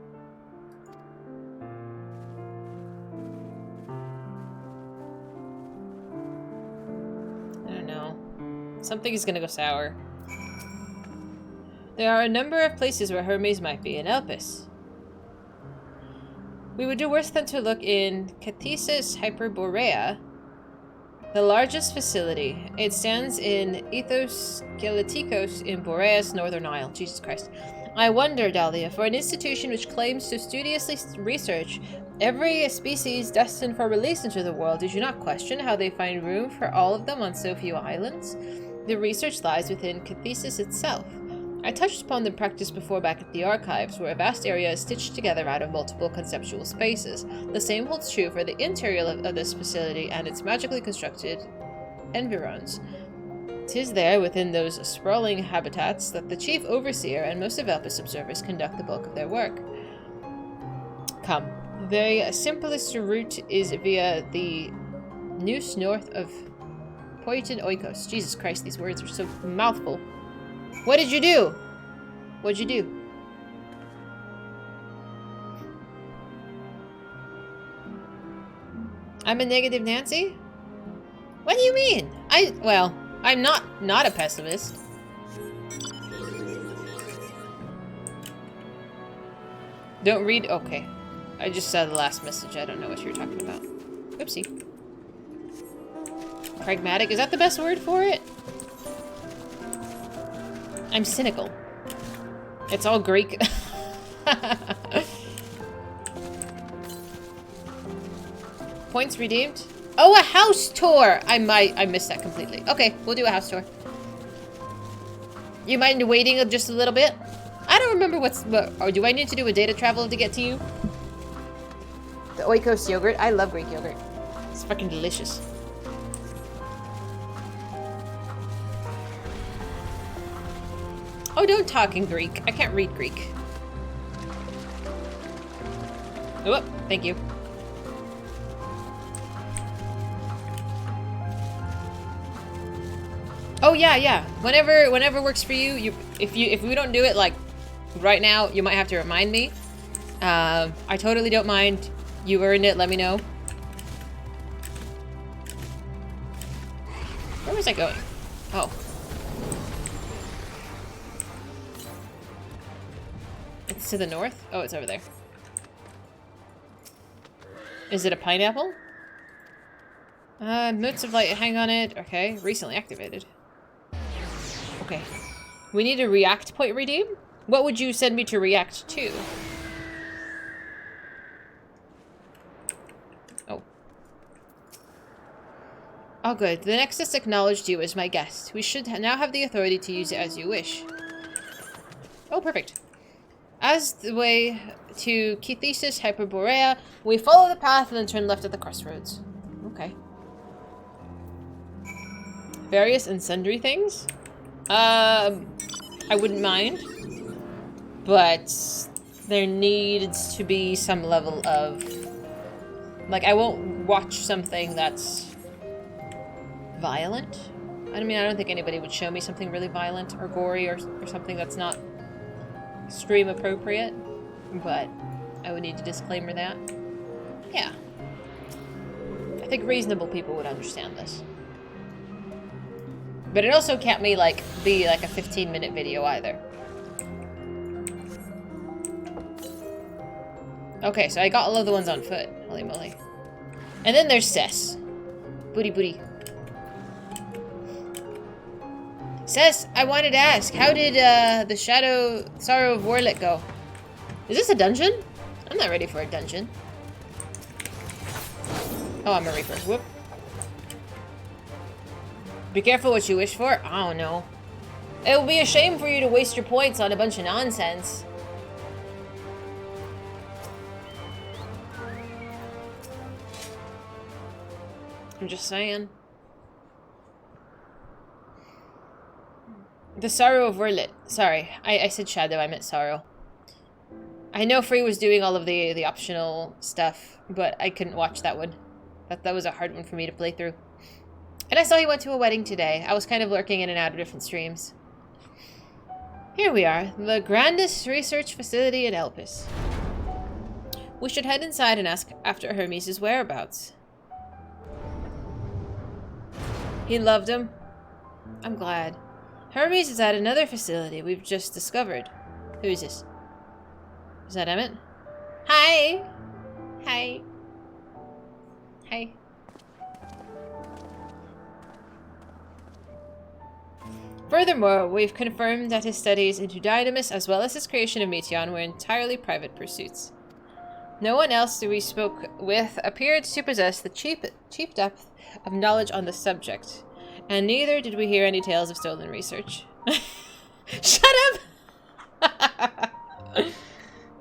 I don't know. Something is gonna go sour. There are a number of places where Hermes might be in Elpis. We would do worse than to look in Cathesis Hyperborea, the largest facility. It stands in Ethos Galatikos in Boreas, Northern Isle. Jesus Christ. I wonder, Dahlia, for an institution which claims to studiously research every species destined for release into the world, did you not question how they find room for all of them on so few islands? The research lies within Cathesis itself. I touched upon the practice before back at the archives, where a vast area is stitched together out of multiple conceptual spaces. The same holds true for the interior of this facility and its magically constructed environs. 'Tis there, within those sprawling habitats, that the chief overseer and most of Elpis observers conduct the bulk of their work. Come. The simplest route is via the noose north of Poitin Oikos. Jesus Christ, these words are so mouthful. What did you do? What'd you do? I'm a negative Nancy? What do you mean? Well, I'm not a pessimist. Don't read. Okay. I just saw the last message. I don't know what you're talking about. Oopsie. Pragmatic. Is that the best word for it? I'm cynical. It's all Greek. Points redeemed. Oh, a house tour! I missed that completely. Okay, we'll do a house tour. You mind waiting just a little bit? I don't remember or do I need to do a data travel to get to you? The Oikos yogurt. I love Greek yogurt. It's fucking delicious. Oh, don't talk in Greek. I can't read Greek. Oh, thank you. Oh yeah. Whenever works for you. If we don't do it like right now, you might have to remind me. I totally don't mind. You earned it. Let me know. Where was I going? Oh. It's to the north? Oh, it's over there. Is it a pineapple? Notes of light hang on it. Okay, recently activated. Okay. We need a react point redeem? What would you send me to react to? Oh. Oh good. The Nexus acknowledged you as my guest. We should now have the authority to use it as you wish. Oh, perfect. As the way to Kithesis Hyperborea, we follow the path and then turn left at the crossroads. Okay. Various and sundry things? I wouldn't mind. But there needs to be some level of... Like, I won't watch something that's violent. I mean, I don't think anybody would show me something really violent or gory or something that's not stream appropriate, but I would need to disclaimer that. Yeah. I think reasonable people would understand this. But it also can't be like a 15-minute video either. Okay, so I got all of the ones on foot. Holy moly. And then there's Cess. Booty booty. Cess, I wanted to ask, how did the Sorrow of Warlit go? Is this a dungeon? I'm not ready for a dungeon. Oh, I'm a Reaper. Whoop. Be careful what you wish for. I don't know. It would be a shame for you to waste your points on a bunch of nonsense. I'm just saying. The Sorrow of Warlit. Sorry, I said Shadow, I meant Sorrow. I know Free was doing all of the optional stuff, but I couldn't watch that one. That was a hard one for me to play through. And I saw he went to a wedding today. I was kind of lurking in and out of different streams. Here we are, the grandest research facility in Elpis. We should head inside and ask after Hermes' whereabouts. He loved him. I'm glad. Hermes is at another facility we've just discovered. Who is this? Is that Emmett? Hi! Hi. Hi. Furthermore, we've confirmed that his studies into Dynamis as well as his creation of Meteon were entirely private pursuits. No one else who we spoke with appeared to possess the cheap depth of knowledge on the subject, and neither did we hear any tales of stolen research. Shut up!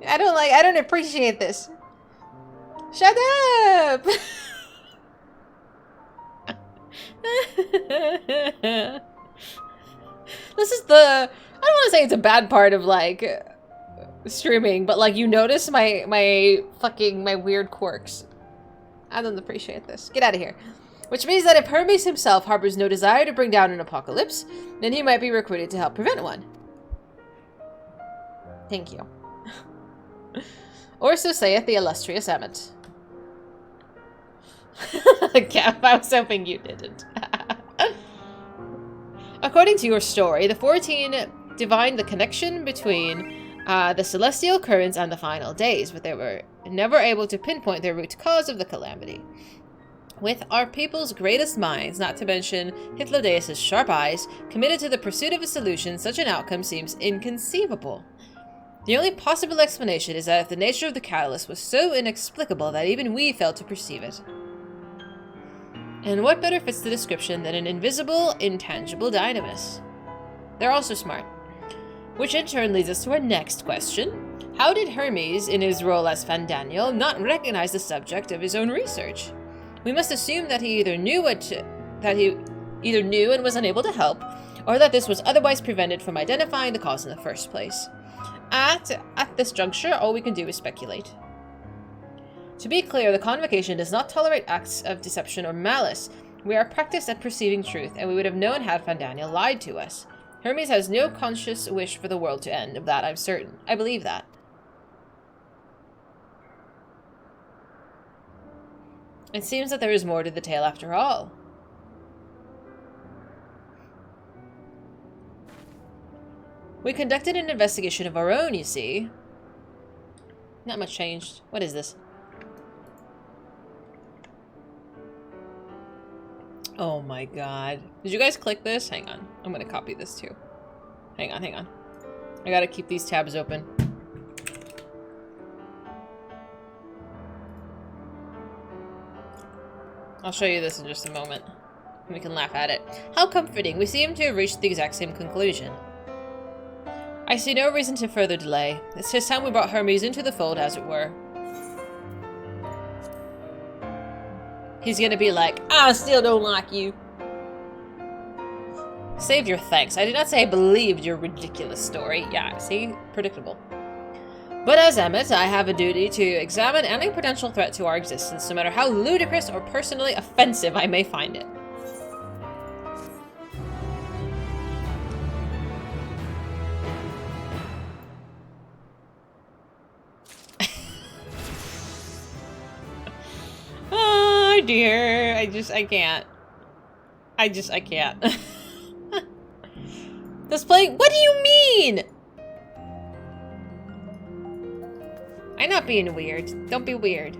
I don't appreciate this. Shut up! This is the, I don't want to say it's a bad part of, like, streaming, but like you notice my weird quirks. I don't appreciate this. Get out of here. Which means that if Hermes himself harbors no desire to bring down an apocalypse, then he might be recruited to help prevent one. Thank you. Or so saith the illustrious Emmet. Cap, I was hoping you didn't. According to your story, the 14 divined the connection between the celestial currents and the final days, but they were never able to pinpoint the root cause of the calamity. With our people's greatest minds, not to mention Hythlodaeus' sharp eyes, committed to the pursuit of a solution, such an outcome seems inconceivable. The only possible explanation is that if the nature of the catalyst was so inexplicable that even we failed to perceive it. And what better fits the description than an invisible, intangible dynamis? They're also smart. Which in turn leads us to our next question. How did Hermes, in his role as Fandaniel, not recognize the subject of his own research? We must assume that he either knew and was unable to help, or that this was otherwise prevented from identifying the cause in the first place. At this juncture, all we can do is speculate. To be clear, the Convocation does not tolerate acts of deception or malice. We are practiced at perceiving truth, and we would have known had Fandaniel lied to us. Hermes has no conscious wish for the world to end, of that I'm certain. I believe that. It seems that there is more to the tale after all. We conducted an investigation of our own, you see. Not much changed. What is this? Oh my god. Did you guys click this? Hang on. I'm gonna copy this too. Hang on, hang on. I gotta keep these tabs open. I'll show you this in just a moment. We can laugh at it. How comforting. We seem to have reached the exact same conclusion. I see no reason to further delay. It's his time we brought Hermes into the fold, as it were. He's gonna be like, I still don't like you. Save your thanks. I did not say I believed your ridiculous story. Yeah, see? Predictable. But as Emmet, I have a duty to examine any potential threat to our existence, no matter how ludicrous or personally offensive I may find it. Oh dear, I can't. I can't. This playing, what do you mean? I'm not being weird. Don't be weird.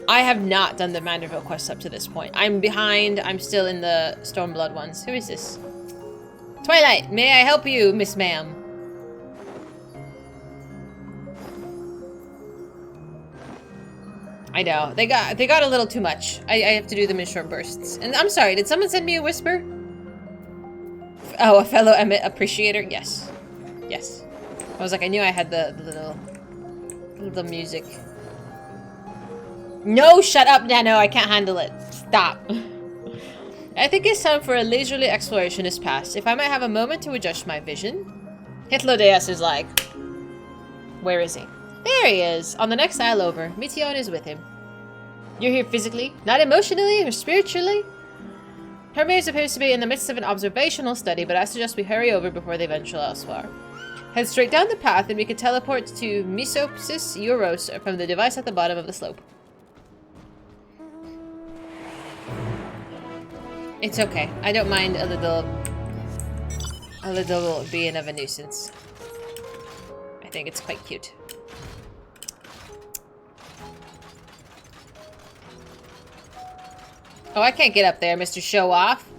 I have not done the Manderville quest up to this point. I'm behind. I'm still in the Stormblood ones. Who is this? Twilight, may I help you, Miss Ma'am? I know. They got a little too much. I have to do them in short bursts. And I'm sorry, did someone send me a whisper? Oh, a fellow Emmett appreciator? Yes. Yes. I was like, I knew I had the little music. No, shut up, Nano. I can't handle it. Stop. I think it's time for a leisurely exploration is past. If I might have a moment to adjust my vision. Hythlodaeus is like, where is he? There he is, on the next isle over. Meteon is with him. You're here physically, not emotionally or spiritually? Hermes appears to be in the midst of an observational study, but I suggest we hurry over before they venture elsewhere. Head straight down the path and we can teleport to Mesopsis Euros from the device at the bottom of the slope. It's okay. I don't mind a little being of a nuisance. I think it's quite cute. Oh, I can't get up there, Mr. Show Off.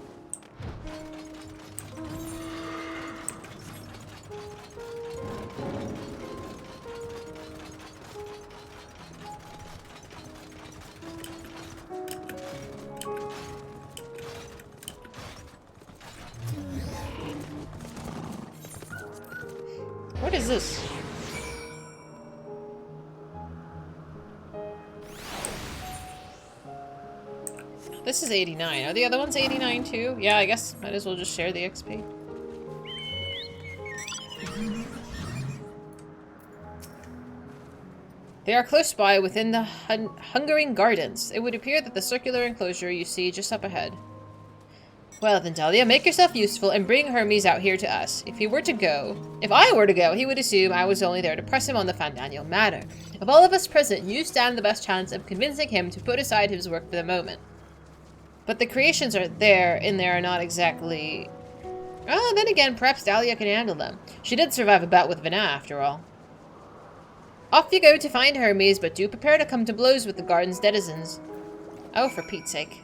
What is this? This is 89. Are the other ones 89 too? Yeah, I guess might as well just share the XP. They are close by within the Hungering Gardens. It would appear that the circular enclosure you see just up ahead. Well then, Dahlia, make yourself useful and bring Hermes out here to us. If I were to go, he would assume I was only there to press him on the Fandaniel matter. Of all of us present, you stand the best chance of convincing him to put aside his work for the moment. But the creations in there are not exactly... Oh, then again, perhaps Dahlia can handle them. She did survive a bout with Vana, after all. Off you go to find Hermes, but do prepare to come to blows with the garden's denizens. Oh, for Pete's sake.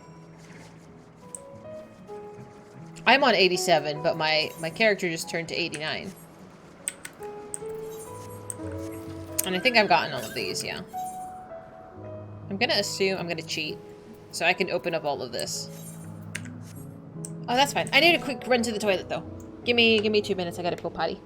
I'm on 87, but my character just turned to 89. And I think I've gotten all of these, yeah. I'm gonna assume I'm gonna cheat, so I can open up all of this. Oh, that's fine. I need a quick run to the toilet, though. Give me 2 minutes. I gotta go potty.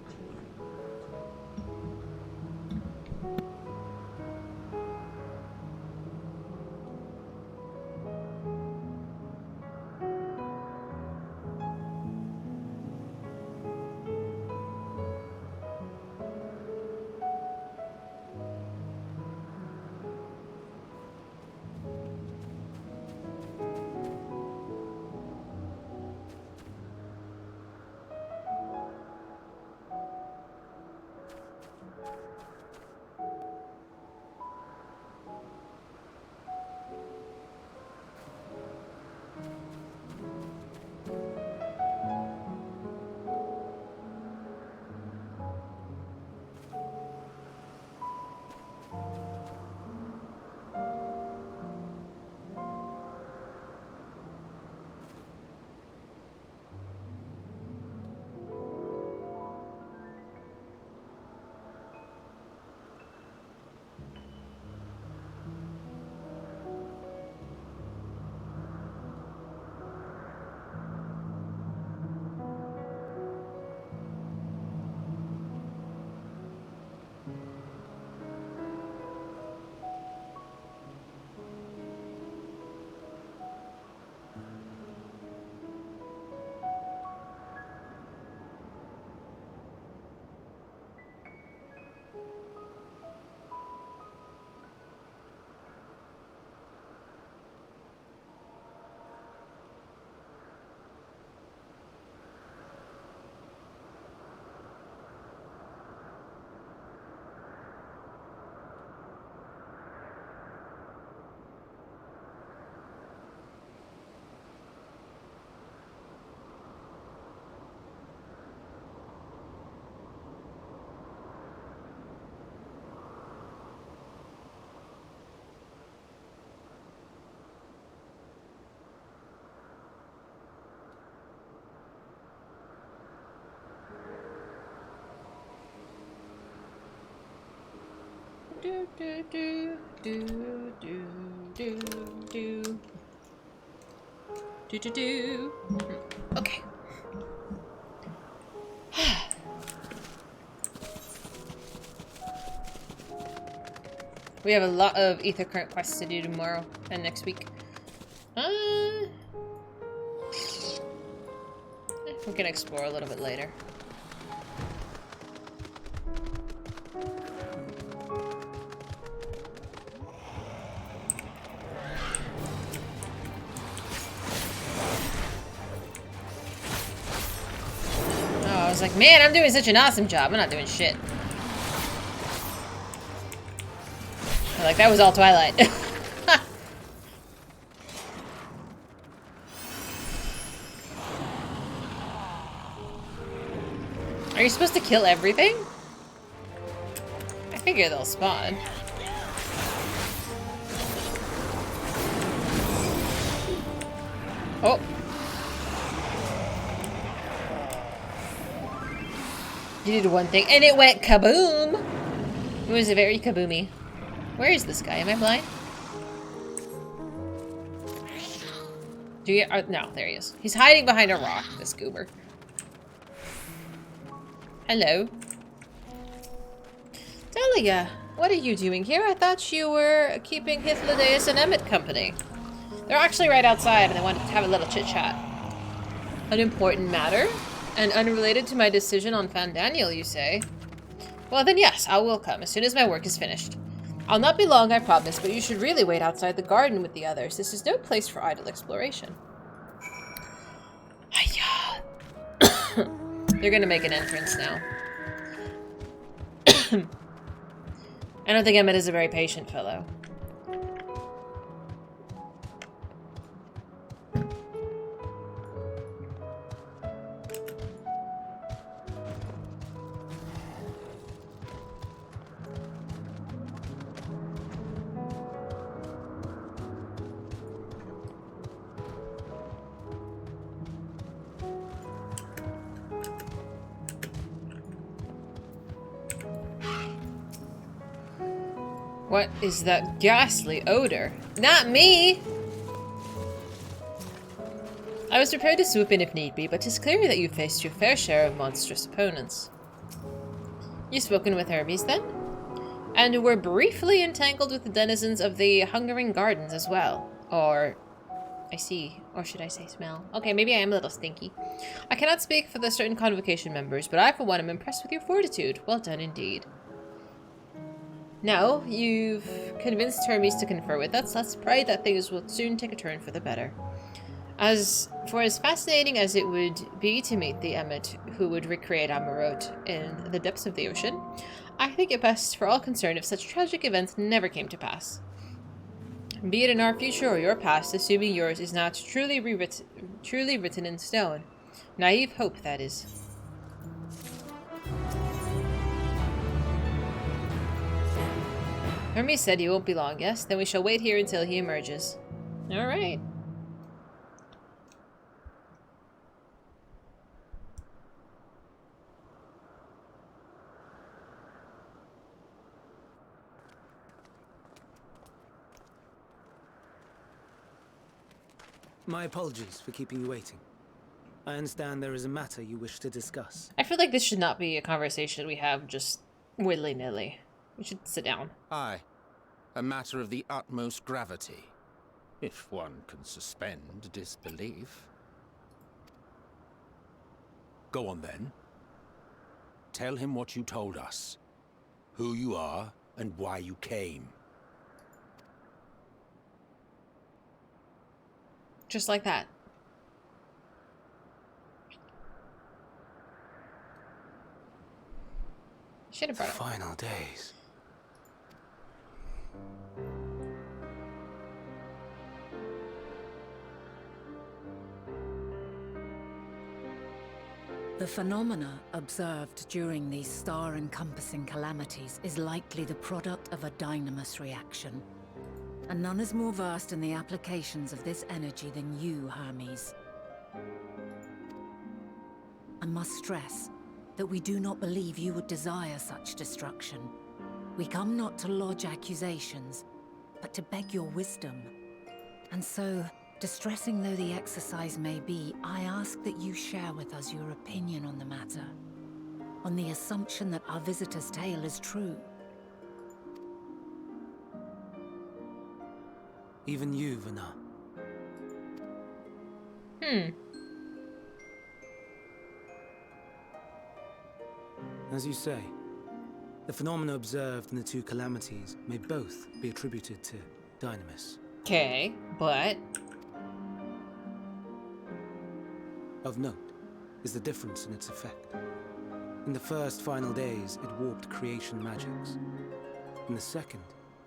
Do do do do do do do do do do. Okay. We have a lot of Ether Current quests to do tomorrow and next week. We can explore a little bit later. I was like, man, I'm doing such an awesome job. I'm not doing shit. Like, that was all Twilight. Are you supposed to kill everything? I figure they'll spawn. Oh. You did one thing, and it went kaboom! It was a very kaboomy. Where is this guy? Am I blind? Do you? No, there he is. He's hiding behind a rock, this goober. Hello. Dahlia, what are you doing here? I thought you were keeping Hythlodaeus and Emmett company. They're actually right outside, and they wanted to have a little chit-chat. An important matter? And unrelated to my decision on Fandaniel, you say? Well then yes, I will come as soon as my work is finished. I'll not be long, I promise, but you should really wait outside the garden with the others. This is no place for idle exploration. Hiya. They're gonna make an entrance now. I don't think Emmett is a very patient fellow. What is that ghastly odor? Not me! I was prepared to swoop in if need be, but 'tis clear that you faced your fair share of monstrous opponents. You've spoken with Hermes, then? And were briefly entangled with the denizens of the Hungering Gardens as well. Or... I see. Or should I say smell? Okay, maybe I am a little stinky. I cannot speak for the certain convocation members, but I for one am impressed with your fortitude. Well done indeed. Now, you've convinced Hermes to confer with us. Let's pray that things will soon take a turn for the better. As fascinating as it would be to meet the Emmet who would recreate Amarot in the depths of the ocean, I think it best for all concerned if such tragic events never came to pass. Be it in our future or your past, assuming yours is not truly written in stone. Naive hope, that is. Hermes said he won't be long, yes? Then we shall wait here until he emerges. Alright. My apologies for keeping you waiting. I understand there is a matter you wish to discuss. I feel like this should not be a conversation we have just willy-nilly. We should sit down. Aye. A matter of the utmost gravity. If one can suspend disbelief. Go on then. Tell him what you told us. Who you are and why you came. Just like that. Should have brought it. Final days. The phenomena observed during these star-encompassing calamities is likely the product of a dynamis reaction. And none is more versed in the applications of this energy than you, Hermes. I must stress that we do not believe you would desire such destruction. We come not to lodge accusations, but to beg your wisdom. And so, distressing though the exercise may be, I ask that you share with us your opinion on the matter, on the assumption that our visitor's tale is true. Even you, Vana. As you say, the phenomena observed in the two calamities may both be attributed to dynamis. Okay, but... Of note is the difference in its effect. In the first final days, it warped creation magics. In the second,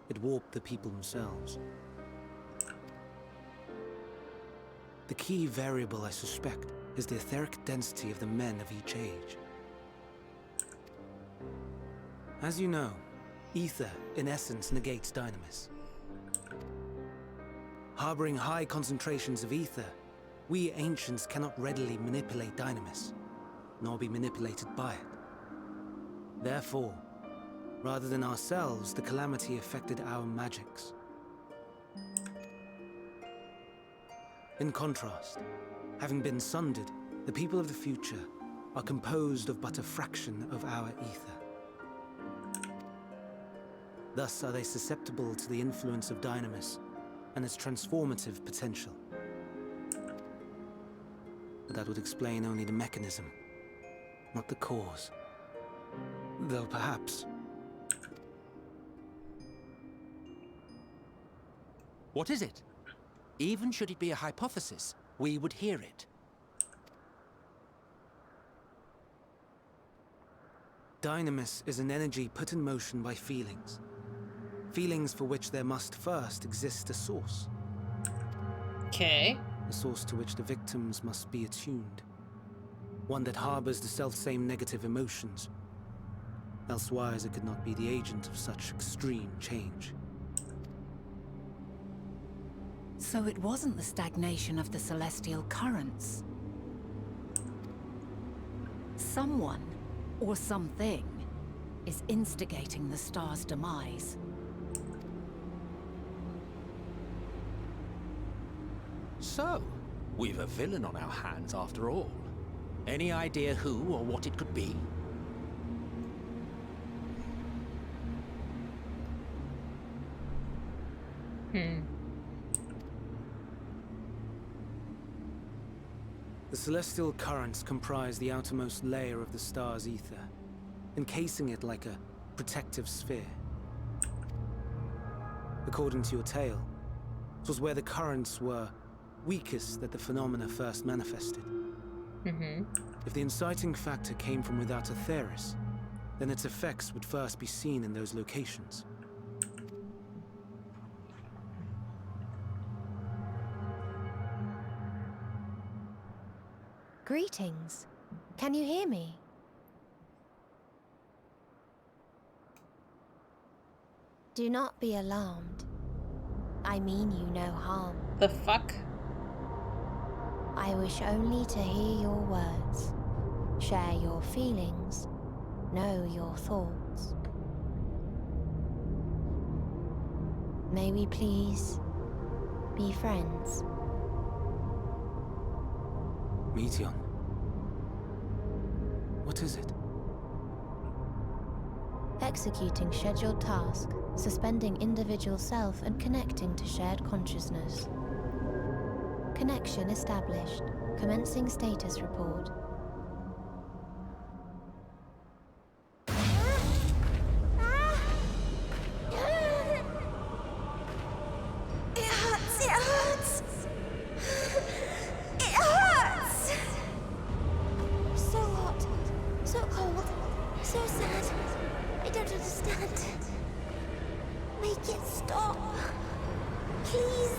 it warped the people themselves. The key variable, I suspect, is the etheric density of the men of each age. As you know, ether, in essence, negates dynamis. Harboring high concentrations of ether, we ancients cannot readily manipulate dynamis, nor be manipulated by it. Therefore, rather than ourselves, the calamity affected our magics. In contrast, having been sundered, the people of the future are composed of but a fraction of our ether. Thus are they susceptible to the influence of dynamis and its transformative potential. But that would explain only the mechanism, not the cause. Though perhaps. What is it? Even should it be a hypothesis, we would hear it. Dynamis is an energy put in motion by feelings. Feelings for which there must first exist a source. Okay. A source to which the victims must be attuned. One that harbors the self-same negative emotions. Elsewise it could not be the agent of such extreme change. So it wasn't the stagnation of the celestial currents. Someone, or something, is instigating the star's demise. So, we've a villain on our hands after all. Any idea who or what it could be? The celestial currents comprise the outermost layer of the star's ether, encasing it like a protective sphere. According to your tale, it was where the currents were weakest that the phenomena first manifested. If the inciting factor came from without Aetheris, then its effects would first be seen in those locations. Greetings. Can you hear me? Do not be alarmed. I mean you no harm. The fuck? I wish only to hear your words, share your feelings, know your thoughts. May we please be friends? Meteon. What is it? Executing scheduled task, suspending individual self and connecting to shared consciousness. Connection established. Commencing status report. It hurts! It hurts! It hurts! So hot, so cold, so sad. I don't understand. Make it stop. Please,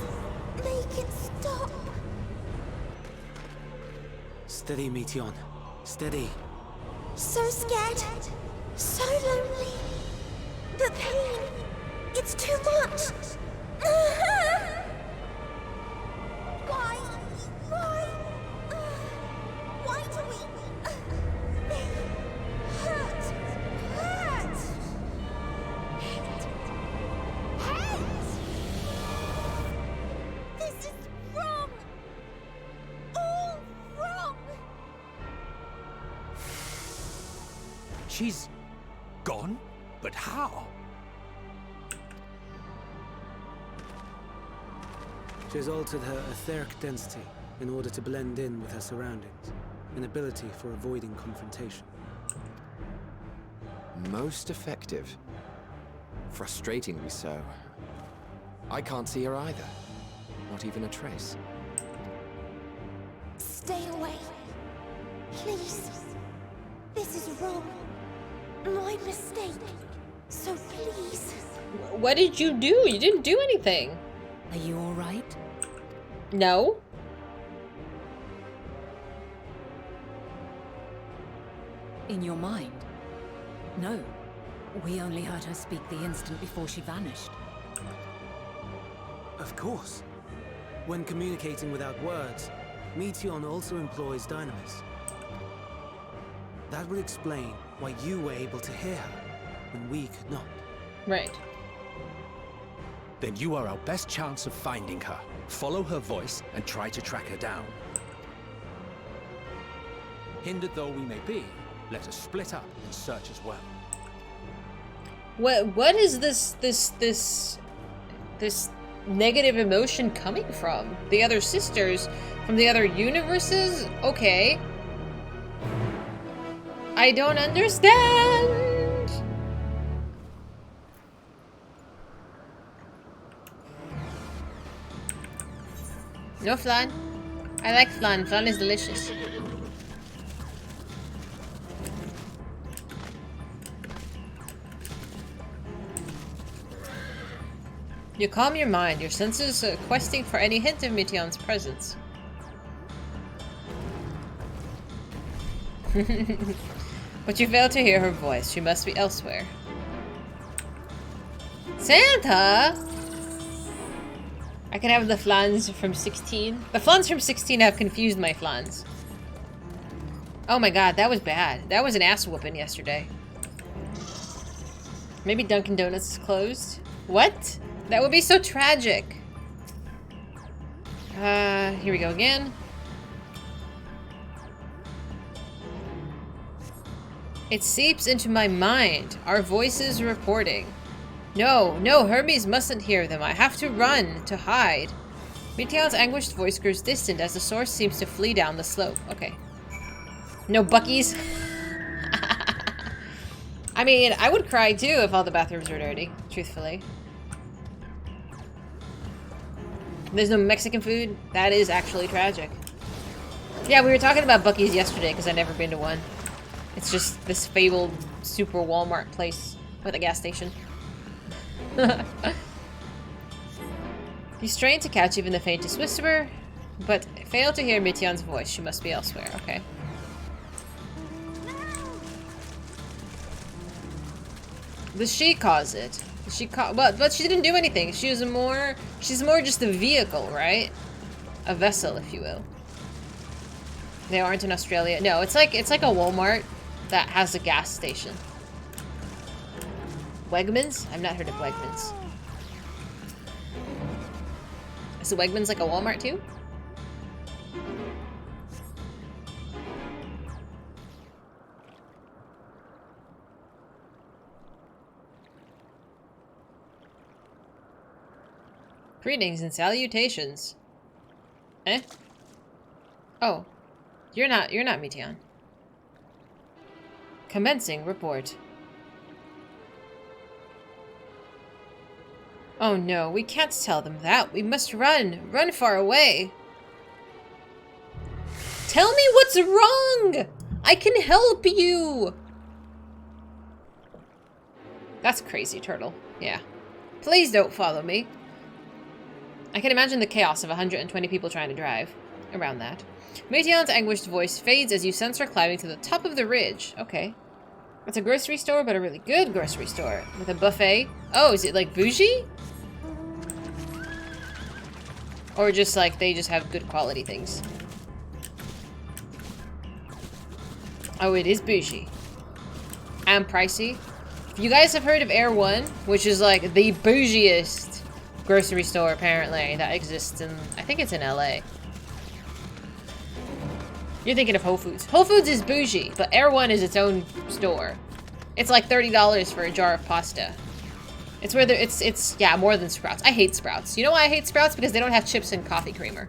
make it stop. Steady, Meteon. Steady. So scared, so lonely. The pain, it's too much. Why? Why do we? They hurt. Hate. This is wrong. All wrong. She's gone? But how? She has altered her etheric density in order to blend in with her surroundings, an ability for avoiding confrontation. Most effective. Frustratingly so. I can't see her either. Not even a trace. Stay away. Please. This is wrong. My mistake. So please. What did you do? You didn't do anything. Are you all right? No. In your mind? No. We only heard her speak the instant before she vanished. Of course. When communicating without words, Meteon also employs Dynamis. That would explain why you were able to hear her, when we could not. Right. Then you are our best chance of finding her. Follow her voice and try to track her down. Hindered though we may be, let us split up and search as well. What is this negative emotion coming from? The other sisters from the other universes? Okay. I don't understand. No flan. I like flan. Flan is delicious. You calm your mind, your senses questing for any hint of Meteon's presence. But you fail to hear her voice. She must be elsewhere. Santa! I can have the flans from 16. The flans from 16 have confused my flans. Oh my god, that was bad. That was an ass whooping yesterday. Maybe Dunkin' Donuts is closed? What? That would be so tragic. Here we go again. It seeps into my mind. Our voices reporting. No, no, Hermes mustn't hear them. I have to run, to hide. Meteon's anguished voice grows distant as the source seems to flee down the slope. Okay. No Bucky's. I mean, I would cry too if all the bathrooms were dirty, truthfully. There's no Mexican food? That is actually tragic. Yeah, we were talking about Bucky's yesterday because I've never been to one. It's just this fabled super Walmart place with a gas station. You strain to catch even the faintest whisper, but fail to hear Meteon's voice. She must be elsewhere. Okay. Does she cause it? But she didn't do anything. She's more just a vehicle, right? A vessel, if you will. They aren't in Australia. No, it's like a Walmart that has a gas station. Wegmans? I've not heard of Wegmans. Is the Wegmans like a Walmart too? Greetings and salutations. Eh? Oh. You're not Meteon. Commencing report. Oh no, we can't tell them that. We must run. Run far away. Tell me what's wrong! I can help you! That's crazy, Turtle. Yeah. Please don't follow me. I can imagine the chaos of 120 people trying to drive around that. Meteon's anguished voice fades as you sense her climbing to the top of the ridge. Okay. It's a grocery store, but a really good grocery store. With a buffet. Oh, is it like bougie? Or just like, they just have good quality things. Oh, it is bougie. And pricey. If you guys have heard of Air One, which is like the bougiest grocery store, apparently, that exists in, I think it's in LA. You're thinking of Whole Foods. Whole Foods is bougie, but Air One is its own store. It's like $30 for a jar of pasta. It's where it's yeah, more than Sprouts. I hate Sprouts. You know why I hate Sprouts? Because they don't have chips and coffee creamer.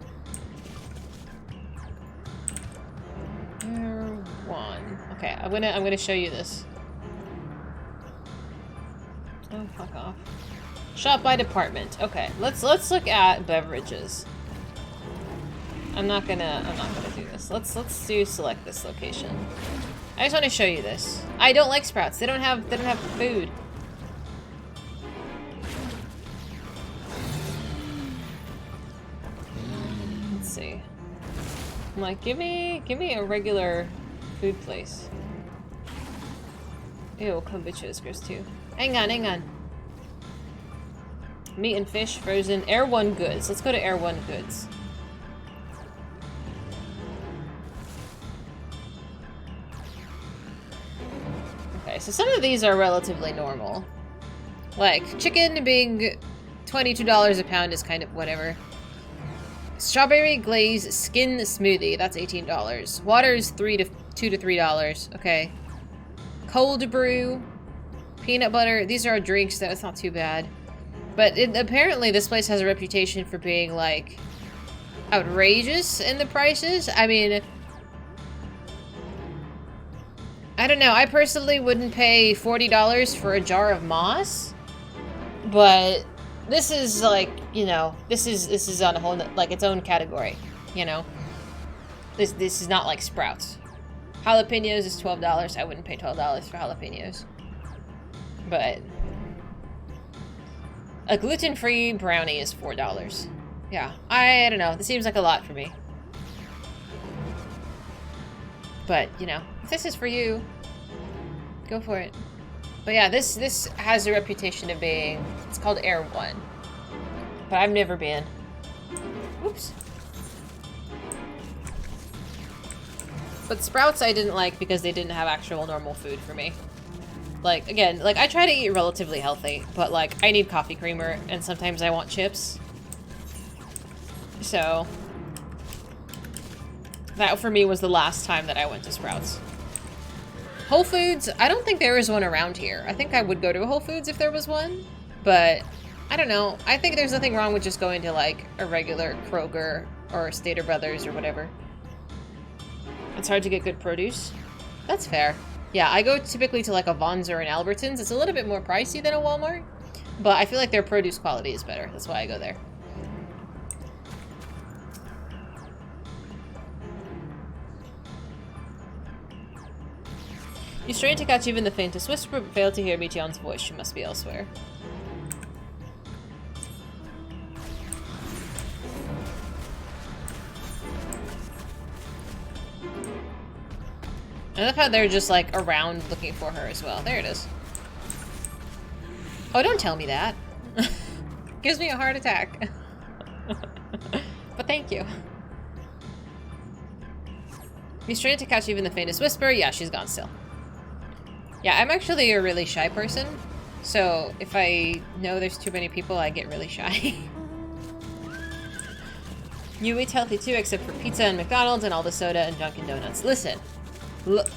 Air One. Okay, I'm gonna show you this. Oh, fuck off. Shop by department. Okay, let's look at beverages. I'm not gonna do this. Let's do select this location. I just want to show you this. I don't like Sprouts. They don't have food. Let's see. I'm like, give me a regular food place. Ew, kombucha is gross too. Hang on. Meat and fish, frozen. Air One Goods. Let's go to Air One Goods. Okay, so some of these are relatively normal. Like, chicken being $22 a pound is kind of whatever. Strawberry glaze skin smoothie, that's $18. Water is $2 to $3. Okay. Cold brew, peanut butter. These are drinks, that's not too bad. But apparently this place has a reputation for being, like, outrageous in the prices. I mean, I don't know. I personally wouldn't pay $40 for a jar of moss, but this is like, you know, this is on a whole like its own category, you know. This is not like sprouts. Jalapenos is $12. I wouldn't pay $12 for jalapenos. But a gluten-free brownie is $4. Yeah, I don't know. This seems like a lot for me. But, you know, if this is for you, go for it. But yeah, this has a reputation of being, it's called Air 1. But I've never been. Oops. But sprouts I didn't like because they didn't have actual normal food for me. Like, again, like I try to eat relatively healthy, but like I need coffee creamer and sometimes I want chips. So that for me was the last time that I went to Sprouts. Whole Foods, I don't think there is one around here. I think I would go to a Whole Foods if there was one, but I don't know. I think there's nothing wrong with just going to like a regular Kroger or Stater Brothers or whatever. It's hard to get good produce. That's fair. Yeah, I go typically to like a Vons or an Albertsons. It's a little bit more pricey than a Walmart, but I feel like their produce quality is better. That's why I go there. You strain to catch even the faintest whisper, but fail to hear Mition's voice. She must be elsewhere. I love how they're just like around looking for her as well. There it is. Oh, don't tell me that. Gives me a heart attack. But thank you. You strain to catch even the faintest whisper. Yeah, she's gone still. Yeah, I'm actually a really shy person, so if I know there's too many people, I get really shy. You eat healthy too, except for pizza and McDonald's and all the soda and Dunkin' Donuts. Listen, look,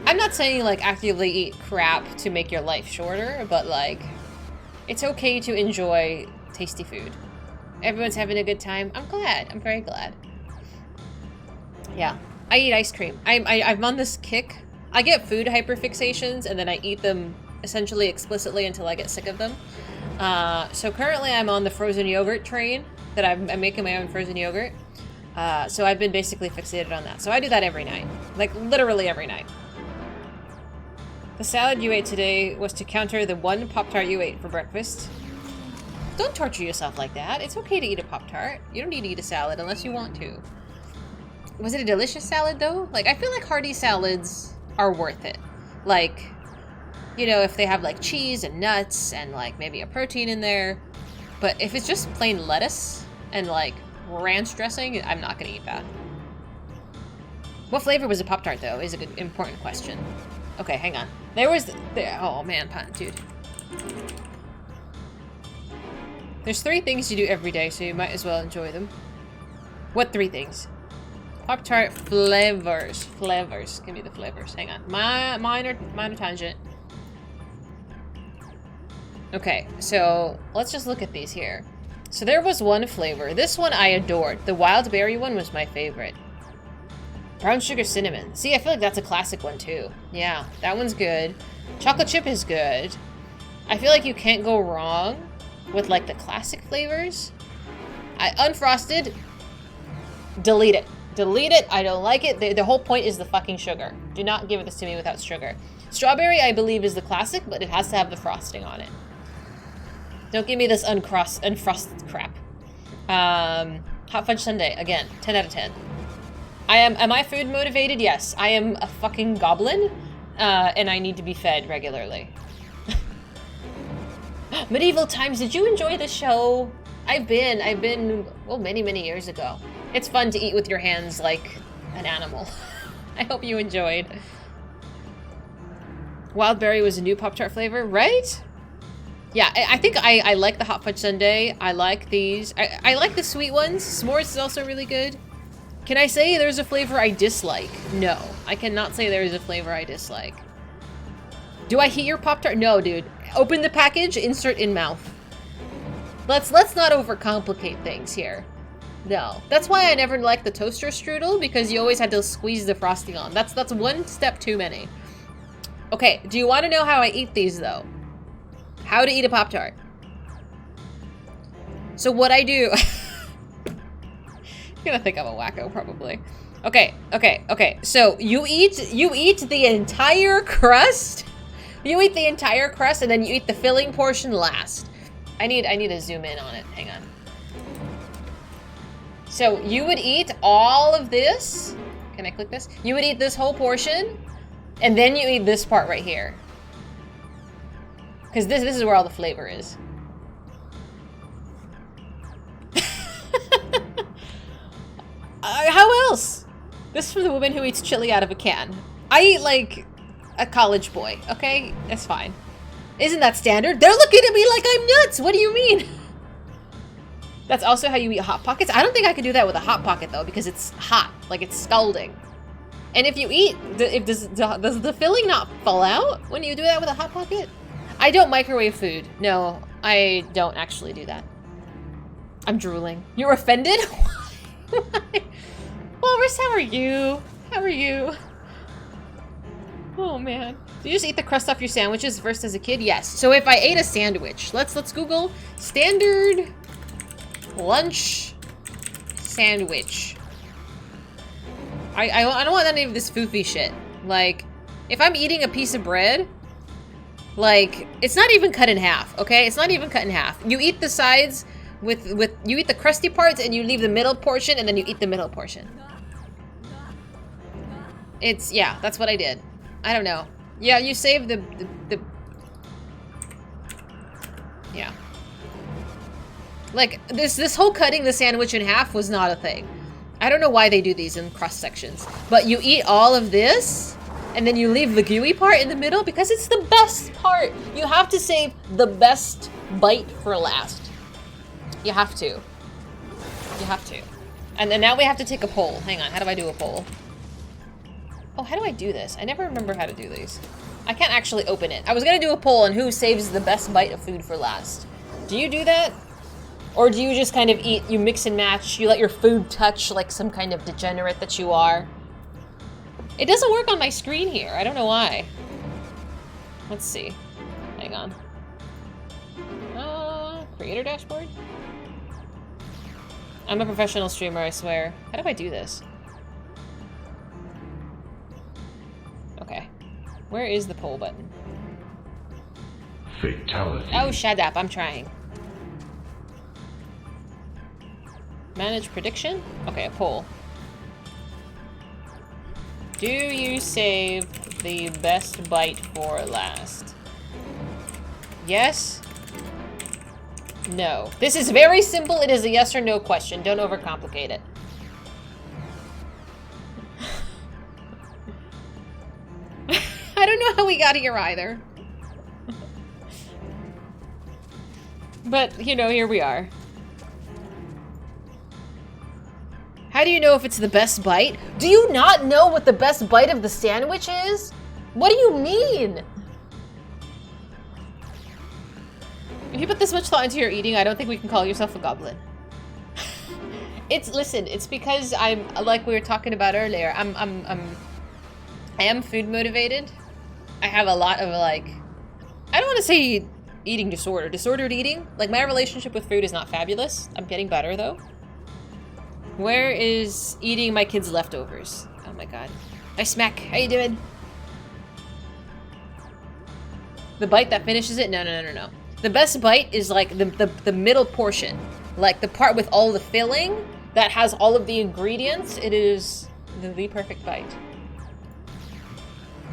I'm not saying like actively eat crap to make your life shorter, but like, it's okay to enjoy tasty food. Everyone's having a good time. I'm glad. I'm very glad. Yeah, I eat ice cream. I'm on this kick. I get food hyperfixations and then I eat them essentially explicitly until I get sick of them. So currently I'm on the frozen yogurt train that I'm making my own frozen yogurt. So I've been basically fixated on that. So I do that every night, like literally every night. The salad you ate today was to counter the one Pop-Tart you ate for breakfast. Don't torture yourself like that. It's okay to eat a Pop-Tart. You don't need to eat a salad unless you want to. Was it a delicious salad though? Like I feel like hearty salads are worth it. Like, you know, if they have like cheese and nuts and like maybe a protein in there. But if it's just plain lettuce and like ranch dressing, I'm not gonna eat that. What flavor was a Pop-Tart though is a good, important question. Okay, hang on. Oh man, dude. There's 3 things you do every day, so you might as well enjoy them. What 3 things? Pop-Tart flavors. Flavors. Give me the flavors. Hang on. Minor tangent. Okay, so let's just look at these here. So there was one flavor. This one I adored. The wild berry one was my favorite. Brown sugar cinnamon. See, I feel like that's a classic one too. Yeah, that one's good. Chocolate chip is good. I feel like you can't go wrong with like the classic flavors. Unfrosted. Delete it. Delete it. I don't like it. The whole point is the fucking sugar. Do not give this to me without sugar. Strawberry, I believe, is the classic, but it has to have the frosting on it. Don't give me this unfrosted crap. Hot fudge sundae, again, 10 out of 10. Am I food motivated? Yes. I am a fucking goblin, and I need to be fed regularly. Medieval Times, did you enjoy the show? I've been, well, many years ago. It's fun to eat with your hands like an animal. I hope you enjoyed. Wild berry was a new Pop-Tart flavor, right? Yeah, I think I like the hot fudge sundae. I like these. I like the sweet ones. S'mores is also really good. Can I say there's a flavor I dislike? No, I cannot say there is a flavor I dislike. Do I heat your Pop-Tart? No, dude. Open the package, insert in mouth. Let's not overcomplicate things here. No. That's why I never liked the toaster strudel, because you always had to squeeze the frosting on. That's one step too many. Okay, do you want to know how I eat these, though? How to eat a Pop-Tart. So what I do... You're gonna think I'm a wacko, probably. Okay. So you eat the entire crust. You eat the entire crust, and then you eat the filling portion last. I need to zoom in on it. Hang on. So you would eat all of this. Can I click this? You would eat this whole portion, and then you eat this part right here. Because this is where all the flavor is. How else? This is for the woman who eats chili out of a can. I eat like a college boy, okay? That's fine. Isn't that standard? They're looking at me like I'm nuts! What do you mean? That's also how you eat Hot Pockets? I don't think I could do that with a Hot Pocket though, because it's hot. Like it's scalding. And if you eat, does the filling not fall out when you do that with a Hot Pocket? I don't microwave food. No, I don't actually do that. I'm drooling. You're offended? Why? Walrus, how are you? How are you? Oh man. Do you just eat the crust off your sandwiches first as a kid? Yes. So if I ate a sandwich, let's Google standard lunch sandwich. I don't want any of this foofy shit. Like, if I'm eating a piece of bread, like, it's not even cut in half, okay? It's not even cut in half. You eat the sides with you eat the crusty parts and you leave the middle portion and then you eat the middle portion. It's, yeah, that's what I did. I don't know. Yeah, you save the yeah. Like, this whole cutting the sandwich in half was not a thing. I don't know why they do these in cross sections. But you eat all of this, and then you leave the gooey part in the middle because it's the best part. You have to save the best bite for last. You have to. You have to. And then now we have to take a poll. Hang on, how do I do a poll? Oh, how do I do this? I never remember how to do these. I can't actually open it. I was gonna do a poll on who saves the best bite of food for last. Do you do that? Or do you just kind of eat, you mix and match, you let your food touch like some kind of degenerate that you are? It doesn't work on my screen here. I don't know why. Let's see. Hang on. Creator dashboard? I'm a professional streamer, I swear. How do I do this? Okay. Where is the poll button? Fatality. Oh, shut up. I'm trying. Manage prediction? Okay, a poll. Do you save the best bite for last? Yes? No. This is very simple. It is a yes or no question. Don't overcomplicate it. I don't know how we got here either. But, you know, here we are. How do you know if it's the best bite? Do you not know what the best bite of the sandwich is? What do you mean? If you put this much thought into your eating, I don't think we can call yourself a goblin. Listen, it's because I'm, like we were talking about earlier, I am food motivated. I have a lot of, like, I don't want to say eating disorder. Disordered eating. Like, my relationship with food is not fabulous. I'm getting better, though. Where is eating my kids' leftovers? Oh my god. Hi, Smack. How you doing? The bite that finishes it? No. The best bite is, like, the middle portion. Like, the part with all the filling that has all of the ingredients. It is the perfect bite.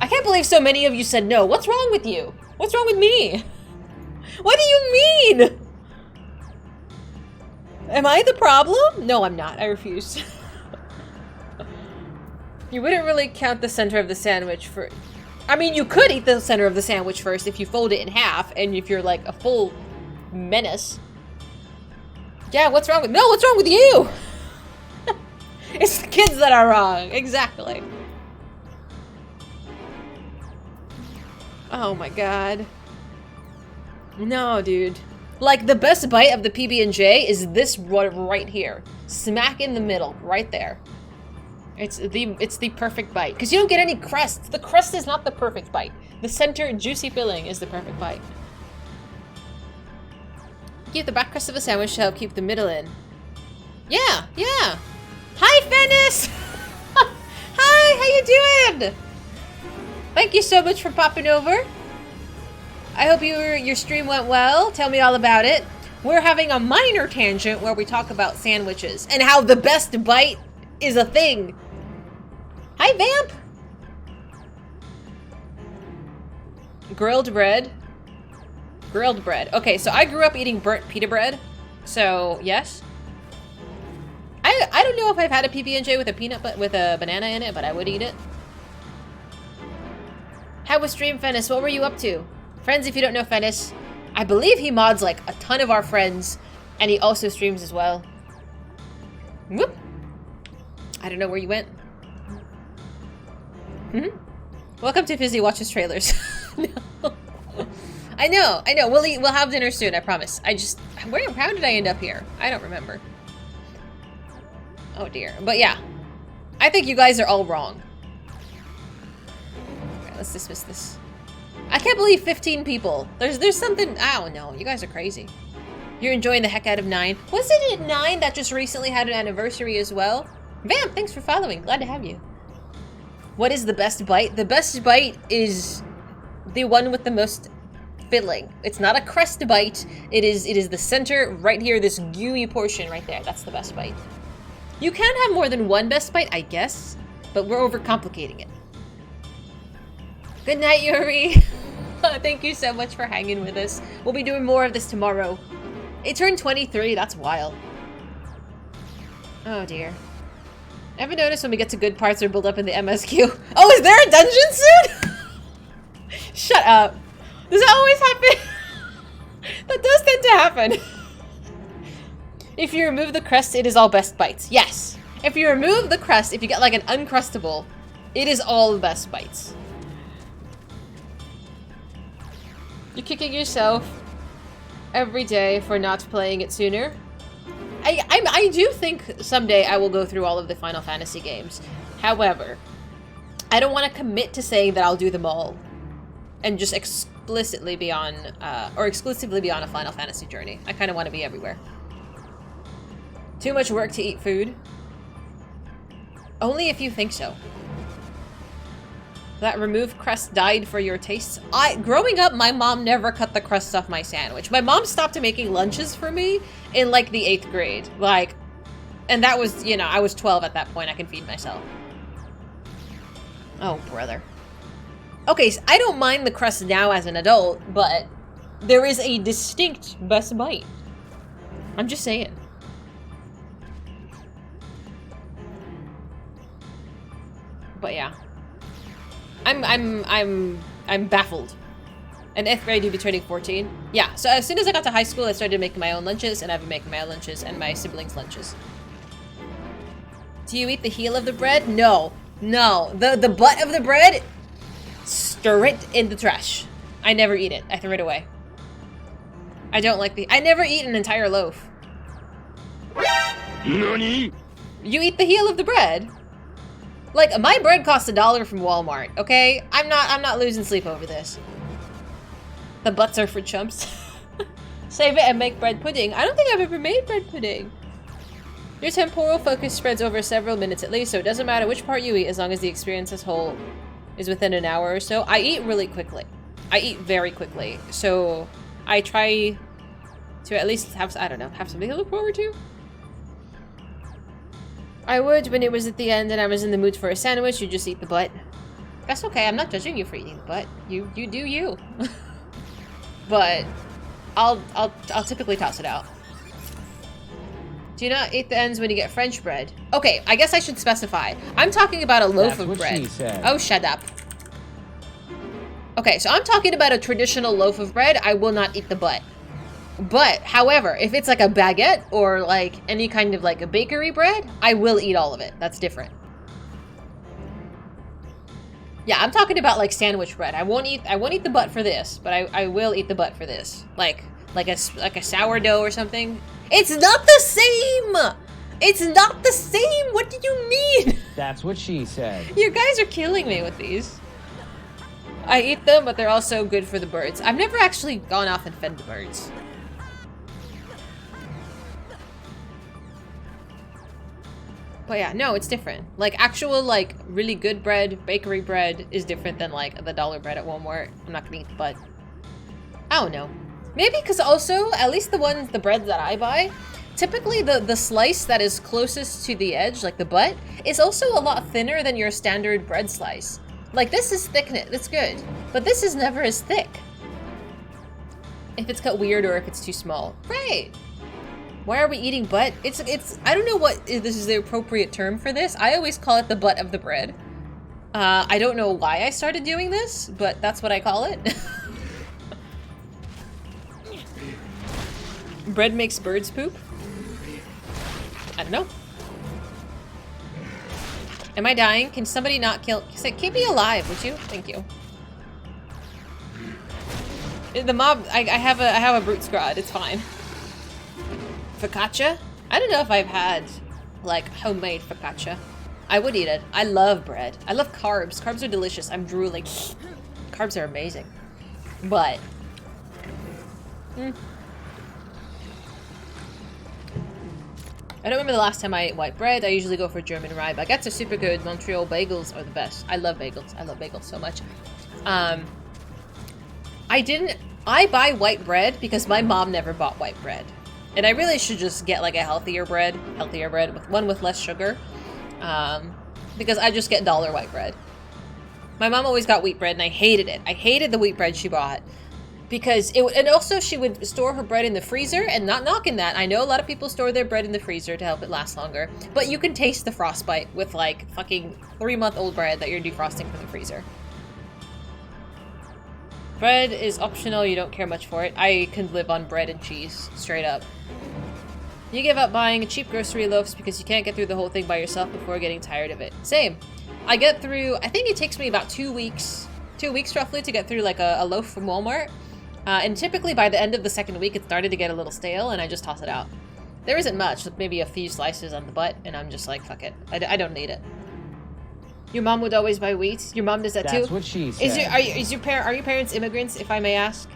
I can't believe so many of you said no. What's wrong with you? What's wrong with me? What do you mean? Am I the problem? No, I'm not. I refuse. You wouldn't really count the center of the sandwich for... I mean, you could eat the center of the sandwich first if you fold it in half and if you're like a full menace. Yeah, what's wrong with... No, what's wrong with you? It's the kids that are wrong. Exactly. Oh my god. No, dude. Like, the best bite of the PB&J is this right here. Smack in the middle. Right there. It's the perfect bite. Because you don't get any crust. The crust is not the perfect bite. The center juicy filling is the perfect bite. Keep the back crust of a sandwich to help keep the middle in. Yeah, yeah. Hi, Fennis! Hi, how you doing? Thank you so much for popping over. I hope your stream went well. Tell me all about it. We're having a minor tangent where we talk about sandwiches and how the best bite is a thing. Hi, Vamp! Grilled bread. Grilled bread. Okay, so I grew up eating burnt pita bread. So, yes. I don't know if I've had a PB&J with a banana in it, but I would eat it. How was stream, Fennis? What were you up to? Friends, if you don't know Fennis, I believe he mods like a ton of our friends, and he also streams as well. Whoop! I don't know where you went. Welcome to Fizy Watches Trailers. No. I know. We'll have dinner soon, I promise. How did I end up here? I don't remember. Oh dear. But yeah. I think you guys are all wrong. Okay, let's dismiss this. I can't believe 15 people. There's something. I don't know. You guys are crazy. You're enjoying the heck out of 9. Wasn't it 9 that just recently had an anniversary as well? Vamp, thanks for following. Glad to have you. What is the best bite? The best bite is the one with the most filling. It's not a crust bite. It is the center right here, this gooey portion right there. That's the best bite. You can have more than one best bite, I guess, but we're overcomplicating it. Good night, Yuri. Thank you so much for hanging with us. We'll be doing more of this tomorrow. It turned 23. That's wild. Oh dear. Ever notice when we get to good parts or build up in the MSQ? Oh, is there a dungeon soon? Shut up. Does that always happen? That does tend to happen. If you remove the crust, it is all best bites. Yes. If you remove the crust, if you get like an uncrustable, it is all the best bites. You're kicking yourself every day for not playing it sooner. I do think someday I will go through all of the Final Fantasy games. However, I don't want to commit to saying that I'll do them all and just explicitly be on, or exclusively be on a Final Fantasy journey. I kind of want to be everywhere. Too much work to eat food? Only if you think so. That removed crust died for your tastes. Growing up, my mom never cut the crust off my sandwich. My mom stopped making lunches for me in like the 8th grade. Like, and that was, you know, I was 12 at that point. I can feed myself. Oh, brother. Okay, so I don't mind the crust now as an adult, but there is a distinct best bite. I'm just saying. But yeah. I'm baffled. In 8th grade, you'd be turning 14. Yeah, so as soon as I got to high school, I started making my own lunches, and I've been making my own lunches and my siblings' lunches. Do you eat the heel of the bread? No. No. The butt of the bread, stir it in the trash. I never eat it. I throw it away. I don't like I never eat an entire loaf. NANI? You eat the heel of the bread? Like, my bread costs $1 from Walmart, okay? I'm not losing sleep over this. The butts are for chumps. Save it and make bread pudding. I don't think I've ever made bread pudding. Your temporal focus spreads over several minutes at least, so it doesn't matter which part you eat as long as the experience as whole is within an hour or so. I eat really quickly. I eat very quickly, so I try to at least have, I don't know, have something to look forward to. I would when it was at the end and I was in the mood for a sandwich. You just eat the butt. That's okay. I'm not judging you for eating the butt. You do you. But I'll typically toss it out. Do you not eat the ends when you get French bread? Okay, I guess I should specify. I'm talking about a loaf of bread. Oh, shut up. Okay, so I'm talking about a traditional loaf of bread. I will not eat the butt. But, however, if it's like a baguette or like any kind of like a bakery bread, I will eat all of it. That's different. Yeah, I'm talking about like sandwich bread. I won't eat the butt for this, but I will eat the butt for this. Like a sourdough or something. It's not the same! It's not the same! What do you mean? That's what she said. You guys are killing me with these. I eat them, but they're also good for the birds. I've never actually gone off and fed the birds. But yeah, no, it's different. Like, actual, like, really good bread, bakery bread, is different than, like, the dollar bread at Walmart. I'm not gonna eat the butt. I don't know. Maybe because also, at least the bread that I buy, typically the slice that is closest to the edge, like the butt, is also a lot thinner than your standard bread slice. Like, this is thickness, it's good. But this is never as thick. If it's cut weird or if it's too small. Right! Why are we eating butt? It's I don't know what this is the appropriate term for this. I always call it the butt of the bread. I don't know why I started doing this, but that's what I call it. Bread makes birds poop? I don't know. Am I dying? Can somebody not kill? Keep me alive, would you? Thank you. The mob, I have a brute scrod, it's fine. Focaccia? I don't know if I've had, like, homemade focaccia. I would eat it. I love bread. I love carbs. Carbs are delicious. I'm drooling. Carbs are amazing. But... I don't remember the last time I ate white bread. I usually go for German rye. Baguettes are super good. Montreal bagels are the best. I love bagels. I love bagels so much. I buy white bread because my mom never bought white bread. And I really should just get like a healthier bread with one with less sugar. Because I just get dollar white bread. My mom always got wheat bread and I hated it. I hated the wheat bread she bought. Because and also she would store her bread in the freezer, and not knocking that. I know a lot of people store their bread in the freezer to help it last longer. But you can taste the frostbite with like fucking 3-month-old bread that you're defrosting from the freezer. Bread is optional, you don't care much for it. I can live on bread and cheese, straight up. You give up buying cheap grocery loaves because you can't get through the whole thing by yourself before getting tired of it. Same. I get through, I think it takes me about 2 weeks roughly to get through like a loaf from Walmart. And typically by the end of the second week, it started to get a little stale and I just toss it out. There isn't much, maybe a few slices on the butt, and I'm just like, fuck it. I don't need it. Your mom would always buy wheat? Your mom does that too? That's what she said. Are your parents immigrants, if I may ask?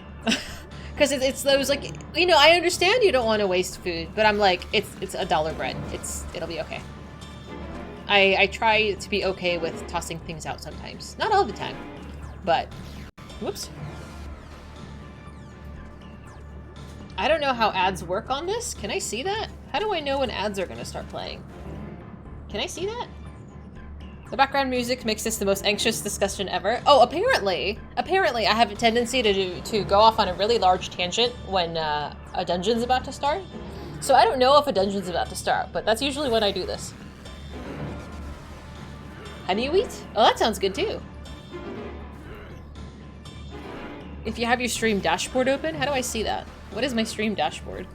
Because it's those, like, you know, I understand you don't want to waste food, but I'm like, it's a dollar bread. It'll be okay. I try to be okay with tossing things out sometimes. Not all the time, but, whoops. I don't know how ads work on this. Can I see that? How do I know when ads are going to start playing? Can I see that? The background music makes this the most anxious discussion ever. Oh, apparently I have a tendency to go off on a really large tangent when a dungeon's about to start. So I don't know if a dungeon's about to start, but that's usually when I do this. Honey wheat? Oh, that sounds good too. If you have your stream dashboard open, how do I see that? What is my stream dashboard?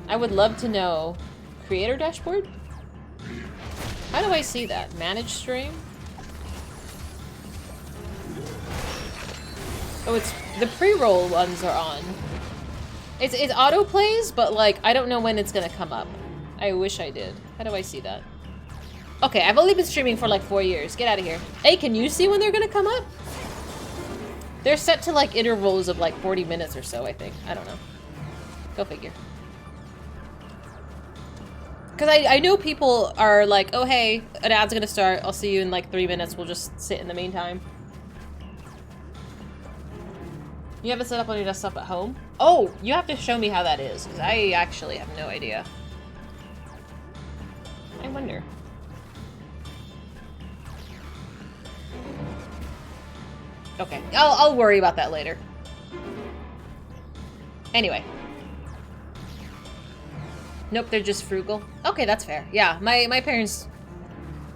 I would love to know. Creator dashboard? How do I see that? Manage stream? Oh, it's the pre-roll ones are on. It auto plays, but like I don't know when it's gonna come up. I wish I did. How do I see that? Okay, I've only been streaming for like 4 years. Get out of here. Hey, can you see when they're gonna come up? They're set to like intervals of like 40 minutes or so, I think. I don't know. Go figure. Because I know people are like, oh hey, an ad's gonna start. I'll see you in like 3 minutes. We'll just sit in the meantime. You have it set up on your desktop at home? Oh, you have to show me how that is. Because I actually have no idea. I wonder. Okay, I'll worry about that later. Anyway. Nope, they're just frugal. Okay, that's fair. Yeah, my parents,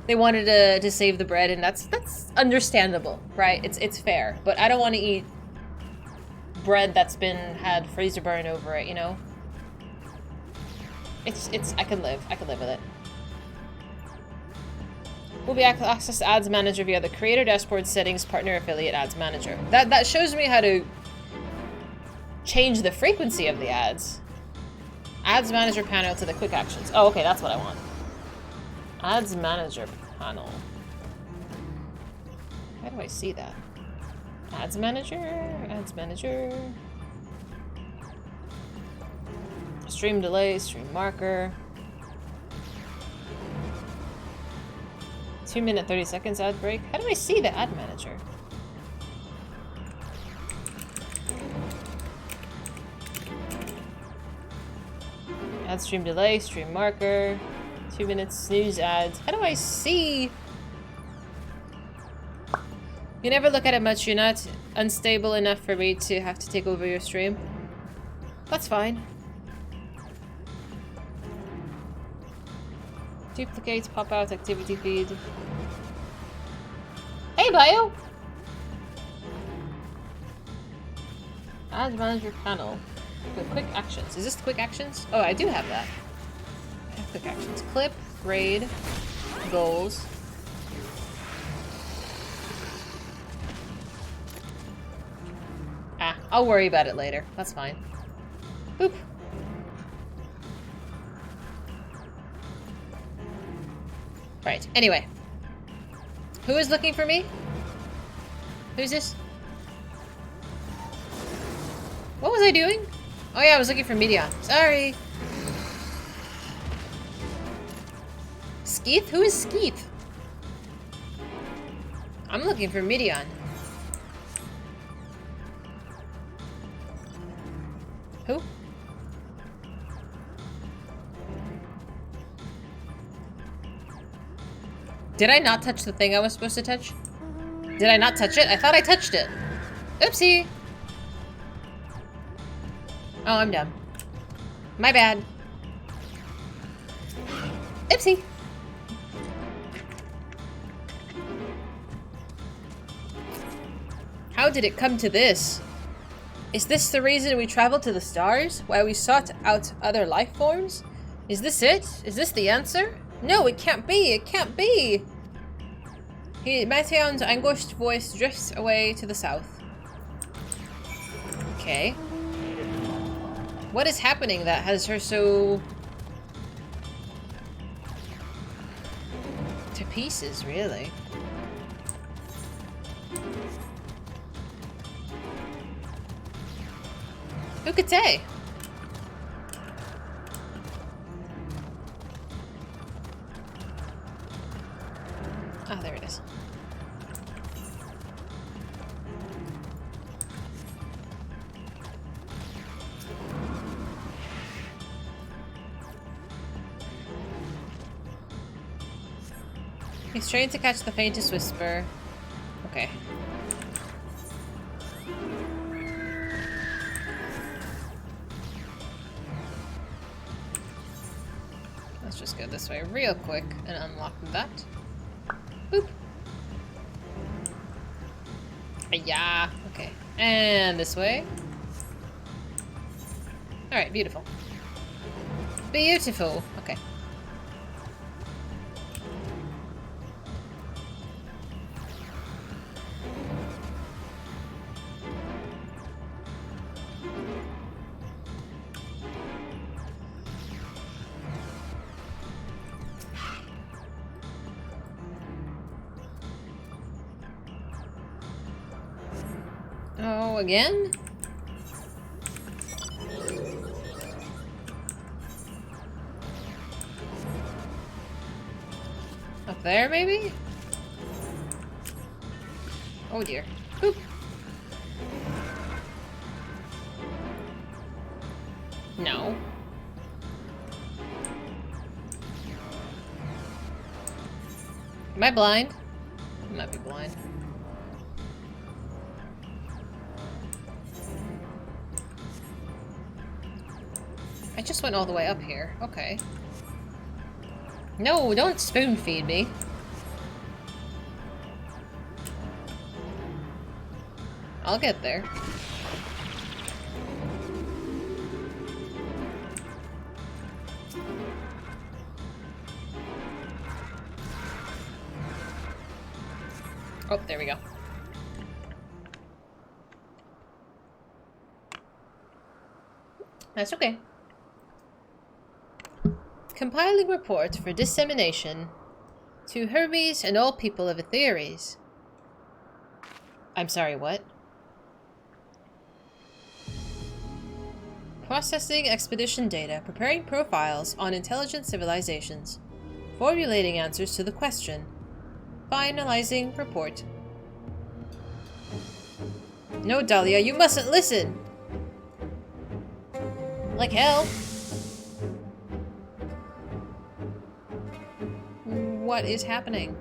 they wanted to save the bread, and that's understandable, right? It's fair, but I don't want to eat bread that's had freezer burn over it, you know? I can live with it. Will be access to Ads Manager via the Creator Dashboard Settings Partner Affiliate Ads Manager. That shows me how to change the frequency of the ads. Ads Manager panel to the quick actions. Oh, okay, that's what I want. Ads manager panel. How do I see that? Ads manager? Ads manager. Stream delay, stream marker. 2 minute 30 seconds ad break. How do I see the ad manager? Ad stream delay, stream marker. 2 minutes snooze ads. How do I see? You never look at it much. You're not unstable enough for me to have to take over your stream. That's fine. Duplicate, pop out, activity feed. Hey, Bio! Ad manager panel. With quick actions. Is this the quick actions? Oh, I do have that. I have quick actions. Clip, grade, goals. Ah, I'll worry about it later. That's fine. Boop. Right, anyway. Who is looking for me? Who's this? What was I doing? Oh yeah, I was looking for Meteon. Sorry. Skeeth? Who is Skeeth? I'm looking for Meteon. Who? Did I not touch the thing I was supposed to touch? Did I not touch it? I thought I touched it. Oopsie. Oh, I'm dumb. My bad. Oopsie. How did it come to this? Is this the reason we traveled to the stars? Why we sought out other life forms? Is this it? Is this the answer? No, it can't be. It can't be. Meteon's anguished voice drifts away to the south. Okay. What is happening that has her so... to pieces, really? Who could say? Ah, there it is. He's trying to catch the faintest whisper. Okay. Let's just go this way real quick and unlock that. Boop. Yeah. Okay. And this way. Alright, beautiful. Beautiful. Okay. Oh, again? Up there, maybe? Oh dear. Boop. No. Am I blind? I might be blind. I just went all the way up here. Okay. No, don't spoon feed me. I'll get there. Oh, there we go. That's okay. Compiling report for dissemination To Hermes and all people of Etheres. I'm sorry, what? Processing expedition data, preparing profiles on intelligent civilizations, formulating answers to the question, finalizing report. No, Dahlia, you mustn't listen! Like hell. What is happening?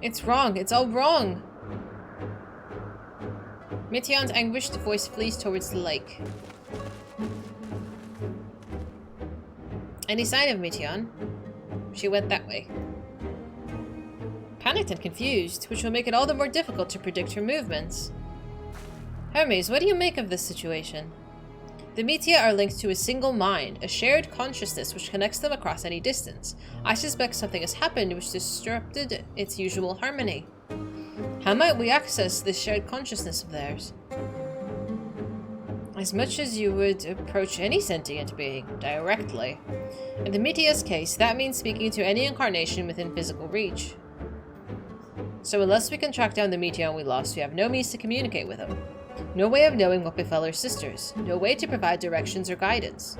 It's wrong. It's all wrong. Meteon's anguished voice flees towards the lake. Any sign of Meteon? She went that way. Panicked and confused, which will make it all the more difficult to predict her movements. Hermes, what do you make of this situation? The Metea are linked to a single mind, a shared consciousness which connects them across any distance. I suspect something has happened which disrupted its usual harmony. How might we access this shared consciousness of theirs? As much as you would approach any sentient being, directly. In the Metea's case, that means speaking to any incarnation within physical reach. So unless we can track down the Meteon we lost, we have no means to communicate with them. No way of knowing what befell our sisters. No way to provide directions or guidance.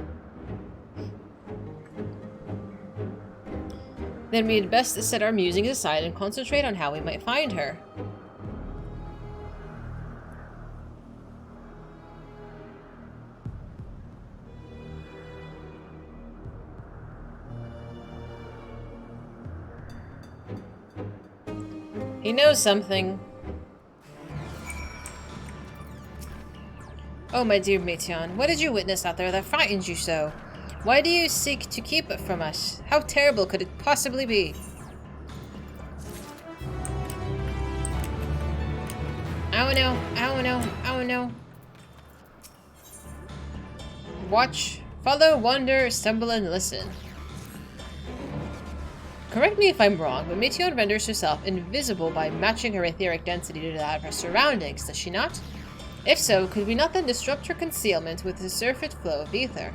Then we had best set our musings aside and concentrate on how we might find her. He knows something. Oh, my dear Meteon, what did you witness out there that frightened you so? Why do you seek to keep it from us? How terrible could it possibly be? Oh no, oh no, oh no. Watch, follow, wonder, stumble, and listen. Correct me if I'm wrong, but Meteon renders herself invisible by matching her etheric density to that of her surroundings, does she not? If so, could we not then disrupt her concealment with the surfeit flow of ether?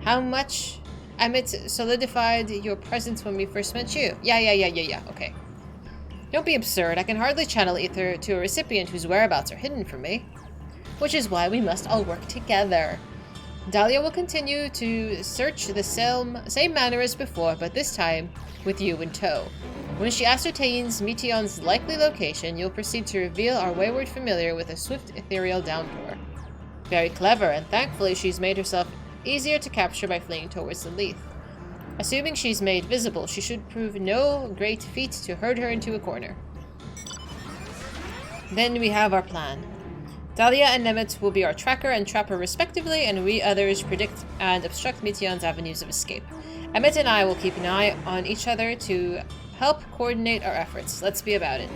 How much Emmett solidified your presence when we first met you? Yeah, okay. Don't be absurd, I can hardly channel ether to a recipient whose whereabouts are hidden from me. Which is why we must all work together. Dahlia will continue to search the same manner as before, but this time with you in tow. When she ascertains Meteon's likely location, you'll proceed to reveal our wayward familiar with a swift ethereal downpour. Very clever, and thankfully she's made herself easier to capture by fleeing towards the Leith. Assuming she's made visible, she should prove no great feat to herd her into a corner. Then we have our plan. Dahlia and Nemeth will be our tracker and trapper respectively, and we others predict and obstruct Meteon's avenues of escape. Emmett and I will keep an eye on each other to help coordinate our efforts. Let's be about it.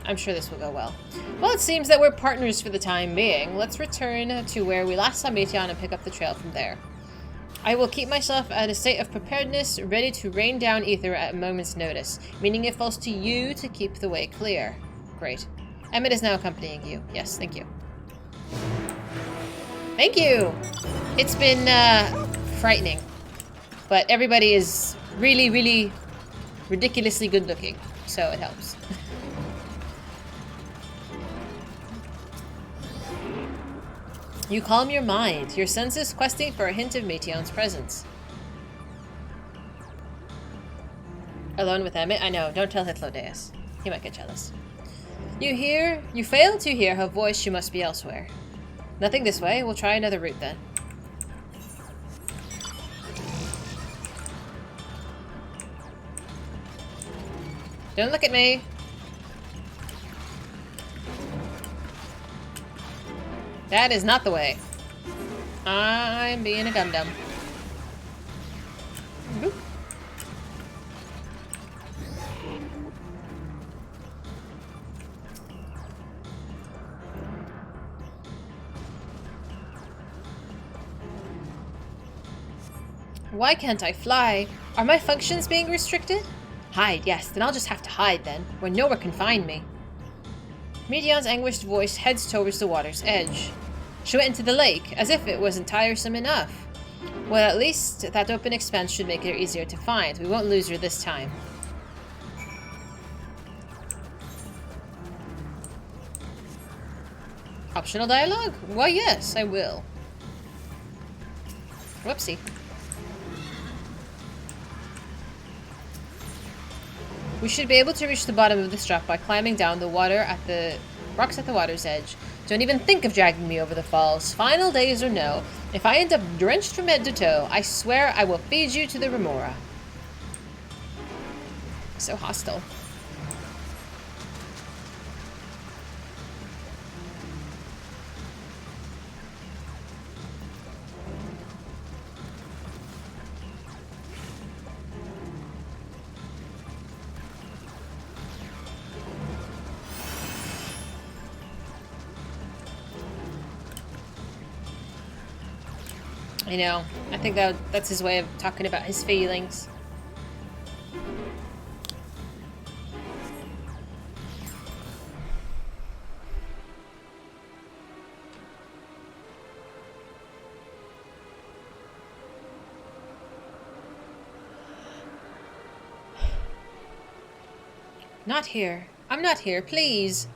I'm sure this will go well. Well, it seems that we're partners for the time being. Let's return to where we last saw Meteon and pick up the trail from there. I will keep myself at a state of preparedness, ready to rain down ether at a moment's notice, meaning it falls to you to keep the way clear. Great. Emmett is now accompanying you. Yes, thank you. Thank you! It's been, frightening. But everybody is really, really ridiculously good looking, so it helps. You calm your mind, your senses questing for a hint of Meteon's presence. Alone with Emmett? I know, don't tell Hythlodaeus. He might get jealous. You fail to hear her voice, she must be elsewhere. Nothing this way, we'll try another route then. Don't look at me. That is not the way. I'm being a dum-dum. Boop. Why can't I fly? Are my functions being restricted? Hide, yes, then I'll just have to hide then, where nowhere can find me. Meteon's anguished voice heads towards the water's edge. She went into the lake, as if it wasn't tiresome enough. Well, at least that open expanse should make her easier to find. We won't lose her this time. Optional dialogue? Why, yes, I will. Whoopsie. We should be able to reach the bottom of this drop by climbing down the water at the rocks at the water's edge. Don't even think of dragging me over the falls. Final days or no, if I end up drenched from head to toe, I swear I will feed you to the remora. So hostile. I know. I think that's his way of talking about his feelings. Not here. I'm not here, please.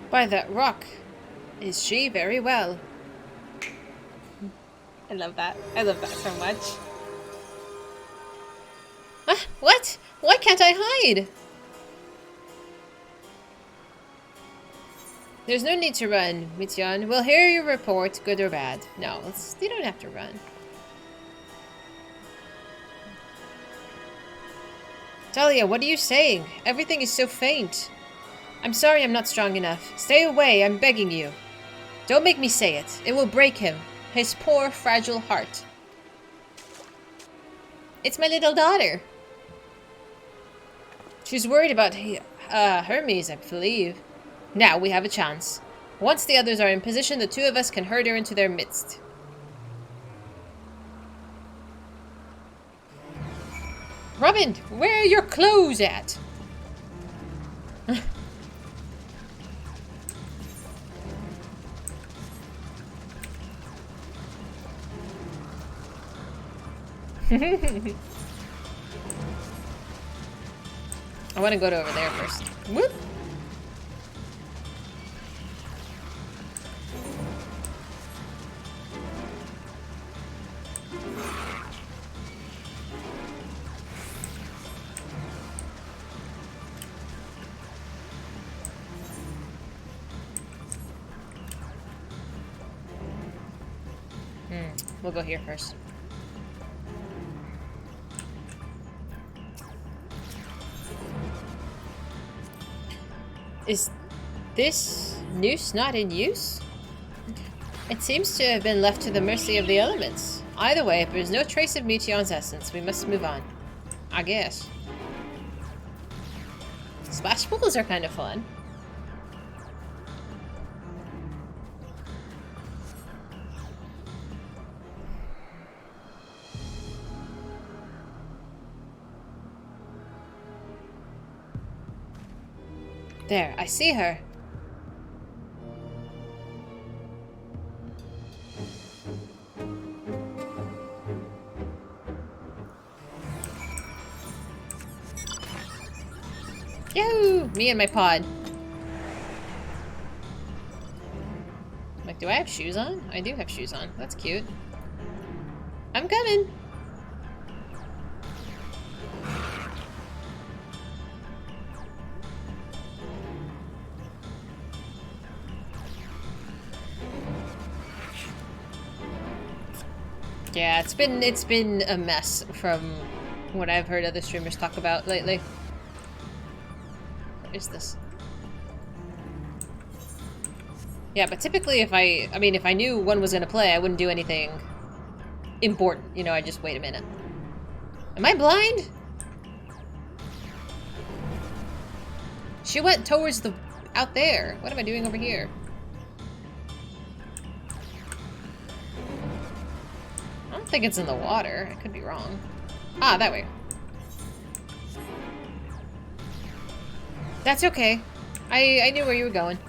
By that rock. Is she very well? I love that. I love that so much. Ah, what? Why can't I hide? There's no need to run, Mityan. We'll hear your report, good or bad. No, you don't have to run. Talia, what are you saying? Everything is so faint. I'm sorry I'm not strong enough. Stay away, I'm begging you. Don't make me say it. It will break him. His poor, fragile heart. It's my little daughter. She's worried about Hermes, I believe. Now we have a chance. Once the others are in position, the two of us can herd her into their midst. Robin, where are your clothes at? I want to go to over there first. Whoop! We'll go here first. Is this noose not in use? It seems to have been left to the mercy of the elements. Either way, if there's no trace of Meteon's essence, we must move on. I guess. Splash pools are kind of fun. There, I see her. Yahoo! Me and my pod. Like, do I have shoes on? I do have shoes on. That's cute. I'm coming. Yeah, it's been a mess from what I've heard other streamers talk about lately. What is this? Yeah, but typically if I knew one was gonna play, I wouldn't do anything important. You know, I just wait a minute. Am I blind? She went towards the out there. What am I doing over here? I don't think it's in the water. I could be wrong. Ah, that way. That's okay. I knew where you were going.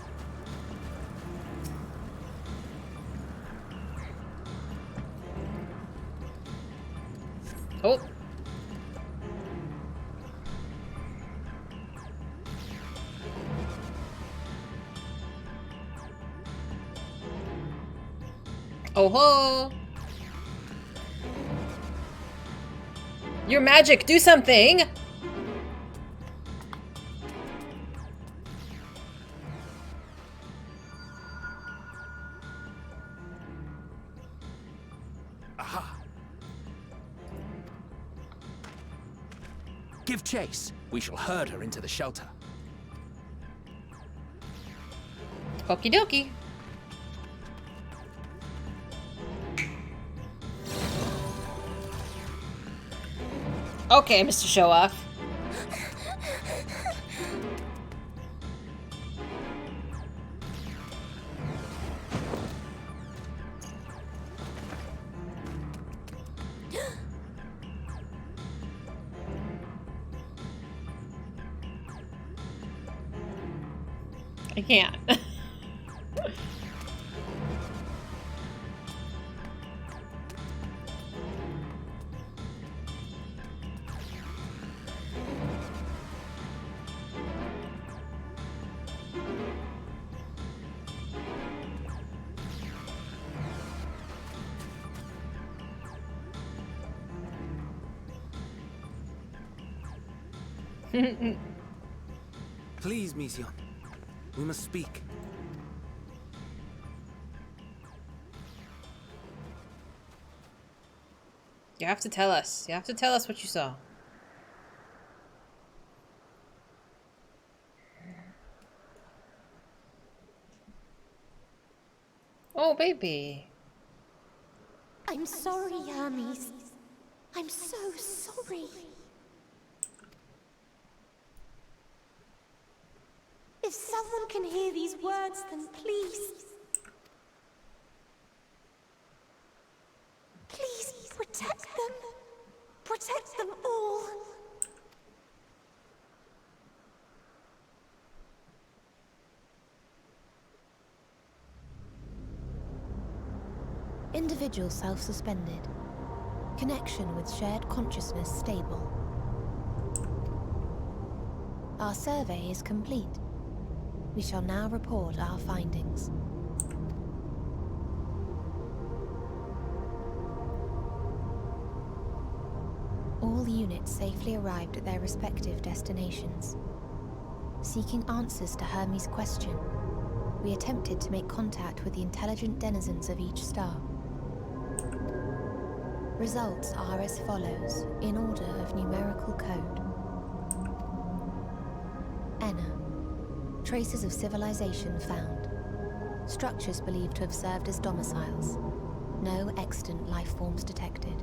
Oh. Oh ho! Your magic, do something! Aha! Give chase. We shall herd her into the shelter. Okie dokie. Okay, Mr. Show Off. I can't. Please, Mission. We must speak. You have to tell us. You have to tell us what you saw. Oh, baby. I'm sorry, Hermes. I'm so sorry. If someone can hear these words, then please... Please protect them. Protect them all. Individual self-suspended. Connection with shared consciousness stable. Our survey is complete. We shall now report our findings. All units safely arrived at their respective destinations. Seeking answers to Hermes' question, we attempted to make contact with the intelligent denizens of each star. Results are as follows, in order of numerical code. Enna. Traces of civilization found. Structures believed to have served as domiciles. No extant life forms detected.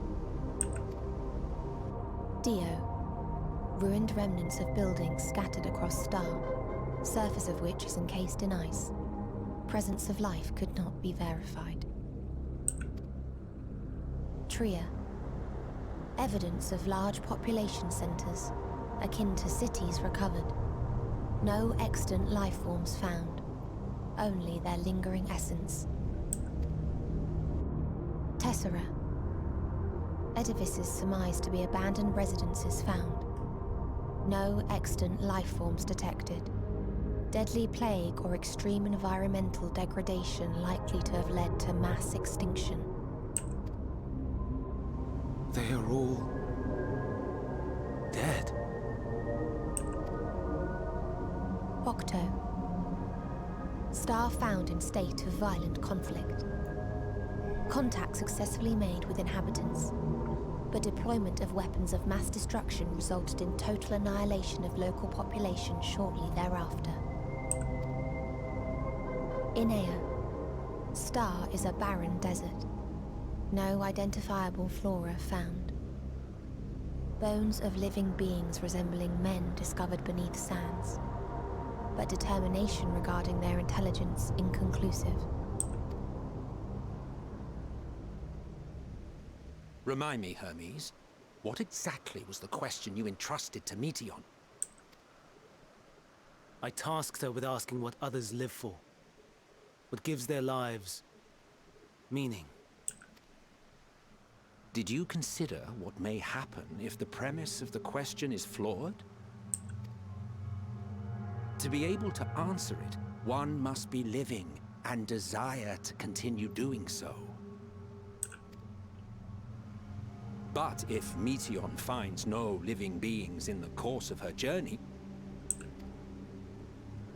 Dio. Ruined remnants of buildings scattered across star, surface of which is encased in ice. Presence of life could not be verified. Tria. Evidence of large population centers, akin to cities recovered. No extant life forms found, only their lingering essence. Tessera. Edifices surmised to be abandoned residences found. No extant life forms detected. Deadly plague or extreme environmental degradation likely to have led to mass extinction. They are all... dead. Octo. Star found in state of violent conflict. Contact successfully made with inhabitants, but deployment of weapons of mass destruction resulted in total annihilation of local population shortly thereafter. Inea. Star is a barren desert. No identifiable flora found. Bones of living beings resembling men discovered beneath sands, but determination regarding their intelligence inconclusive. Remind me, Hermes, what exactly was the question you entrusted to Meteion? I tasked her with asking what others live for. What gives their lives meaning. Did you consider what may happen if the premise of the question is flawed? To be able to answer it, one must be living and desire to continue doing so. But if Meteion finds no living beings in the course of her journey,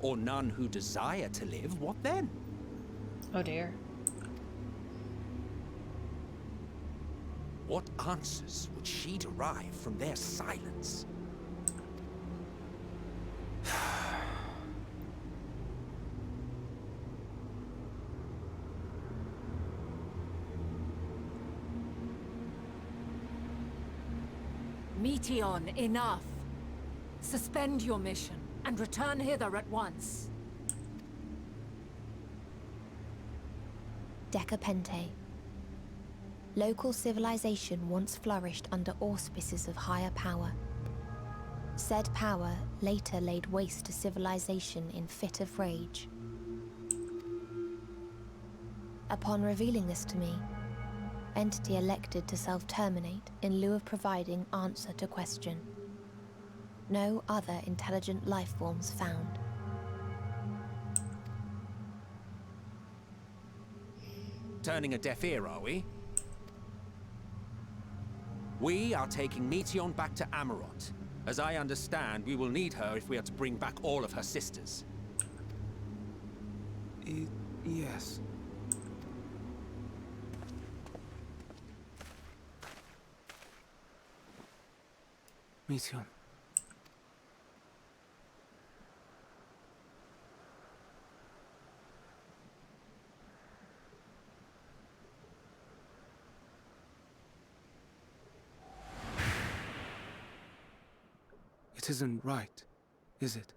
or none who desire to live, what then? Oh dear. What answers would she derive from their silence? Meteion, enough. Suspend your mission and return hither at once. Decapente. Local civilization once flourished under auspices of higher power. Said power later laid waste to civilization in fit of rage. Upon revealing this to me, entity elected to self-terminate in lieu of providing answer to question. No other intelligent life forms found. Turning a deaf ear, are we? We are taking Meteion back to Amarot. As I understand, we will need her if we are to bring back all of her sisters. Yes. Meteion. It isn't right, is it?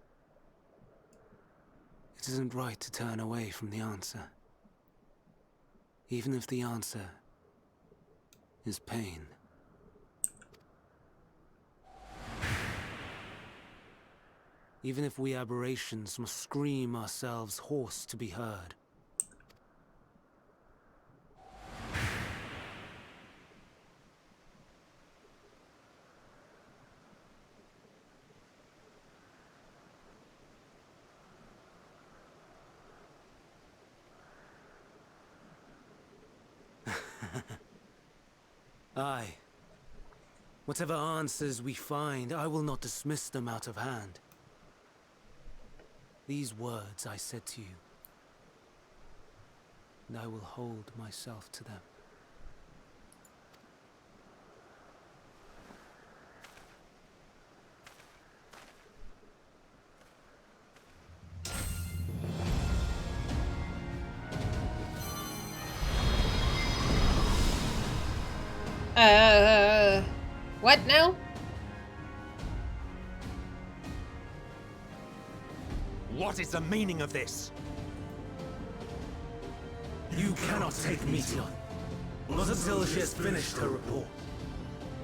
It isn't right to turn away from the answer. Even if the answer is pain. Even if we aberrations must scream ourselves hoarse to be heard. Aye. Whatever answers we find, I will not dismiss them out of hand. These words I said to you, and I will hold myself to them. What now? What is the meaning of this? You cannot take Meteion. Not until she has finished her report.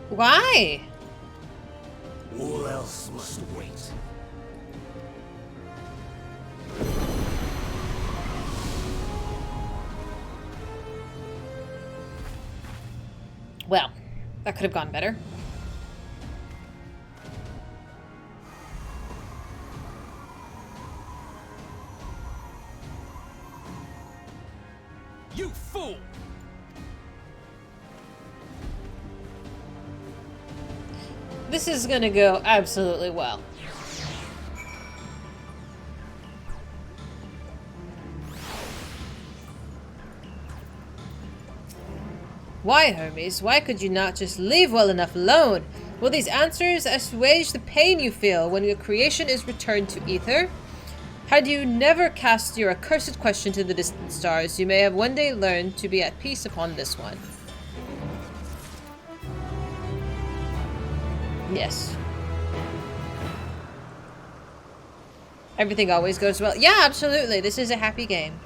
Why? All else must wait. Well, that could have gone better. You fool! This is gonna go absolutely well. Why, Hermes? Why could you not just leave well enough alone? Will these answers assuage the pain you feel when your creation is returned to ether? Had you never cast your accursed question to the distant stars, you may have one day learned to be at peace upon this one. Yes. Everything always goes well. Yeah, absolutely. This is a happy game.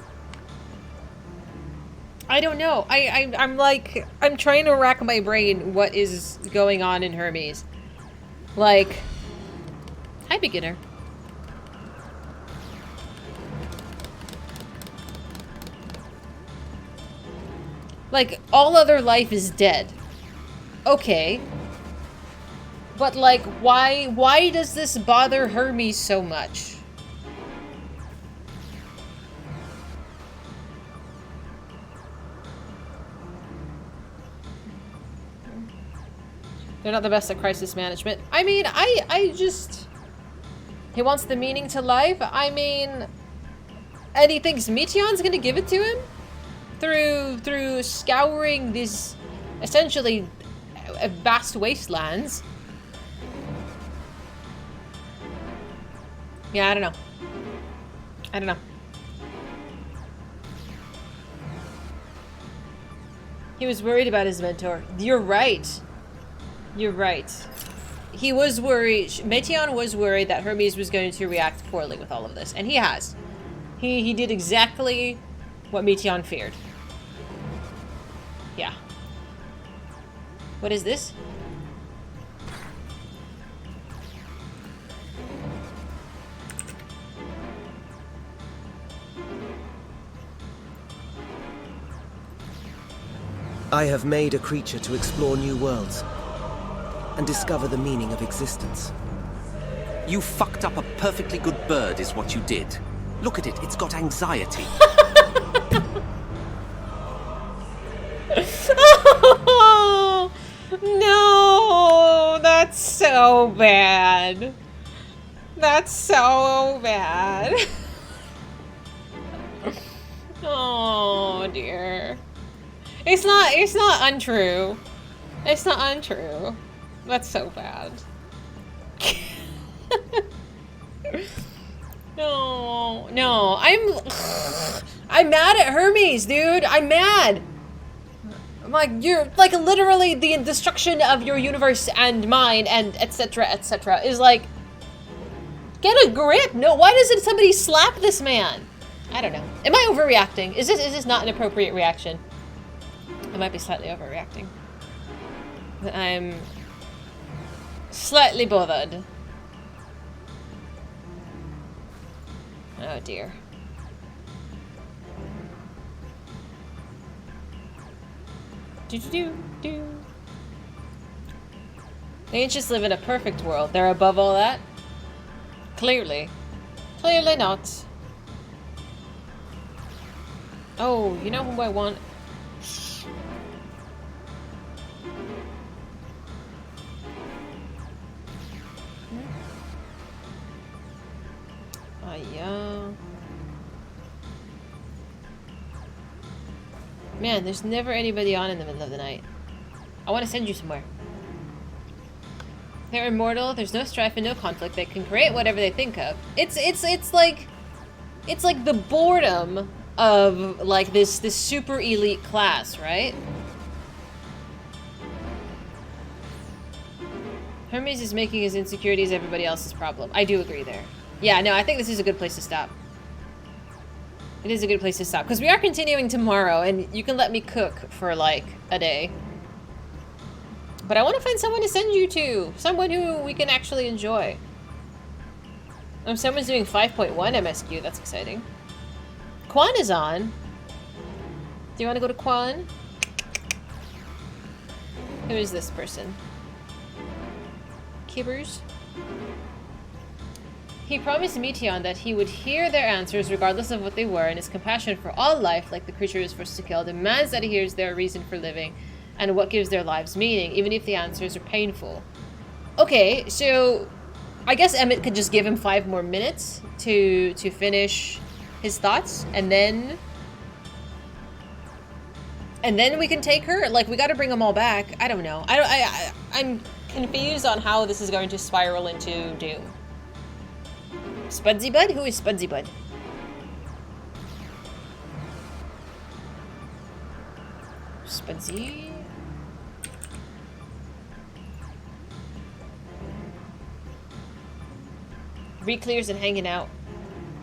I don't know. I'm like, I'm trying to rack my brain what is going on in Hermes. Like, hi, beginner. Like, all other life is dead. Okay. But, like, why does this bother Hermes so much? They're not the best at crisis management. I mean, I just... He wants the meaning to life? I mean... And he thinks Meteon's gonna give it to him? Through scouring these, essentially, vast wastelands. Yeah, I don't know. I don't know. He was worried about his mentor. You're right. You're right. He was worried. Meteon was worried that Hermes was going to react poorly with all of this. And he has. He did exactly what Meteon feared. Yeah. What is this? I have made a creature to explore new worlds and discover the meaning of existence. You fucked up a perfectly good bird is what you did. Look at it, it's got anxiety. Oh, no, that's so bad. That's so bad. Oh dear. It's not untrue. It's not untrue. That's so bad. No, I'm mad at Hermes, dude. I'm mad. I'm like, you're like literally the destruction of your universe and mine and etc. is like, get a grip. No, why doesn't somebody slap this man? I don't know. Am I overreacting? Is this not an appropriate reaction? I might be slightly overreacting. But I'm slightly bothered. Oh dear. Do. The ancients live in a perfect world. They're above all that? Clearly. Clearly not. Oh, you know who I want? Yeah. Man, there's never anybody on in the middle of the night. I want to send you somewhere. They're immortal. There's no strife and no conflict. They can create whatever they think of. It's like the boredom of like this super elite class, right? Hermes is making his insecurities everybody else's problem. I do agree there. Yeah, no, I think this is a good place to stop. It is a good place to stop. Because we are continuing tomorrow, and you can let me cook for, like, a day. But I want to find someone to send you to. Someone who we can actually enjoy. Oh, someone's doing 5.1 MSQ. That's exciting. Quan is on. Do you want to go to Quan? Who is this person? Kibbers? He promised Meteon that he would hear their answers regardless of what they were, and his compassion for all life, like the creature he was forced to kill, demands that he hears their reason for living and what gives their lives meaning, even if the answers are painful. Okay, so I guess Emmett could just give him 5 more minutes to finish his thoughts, and then we can take her. Like, we got to bring them all back. I don't know. I'm confused on how this is going to spiral into doom. Spudsy Bud? Who is Spudsy Bud? Spudsy? Reclears and hanging out.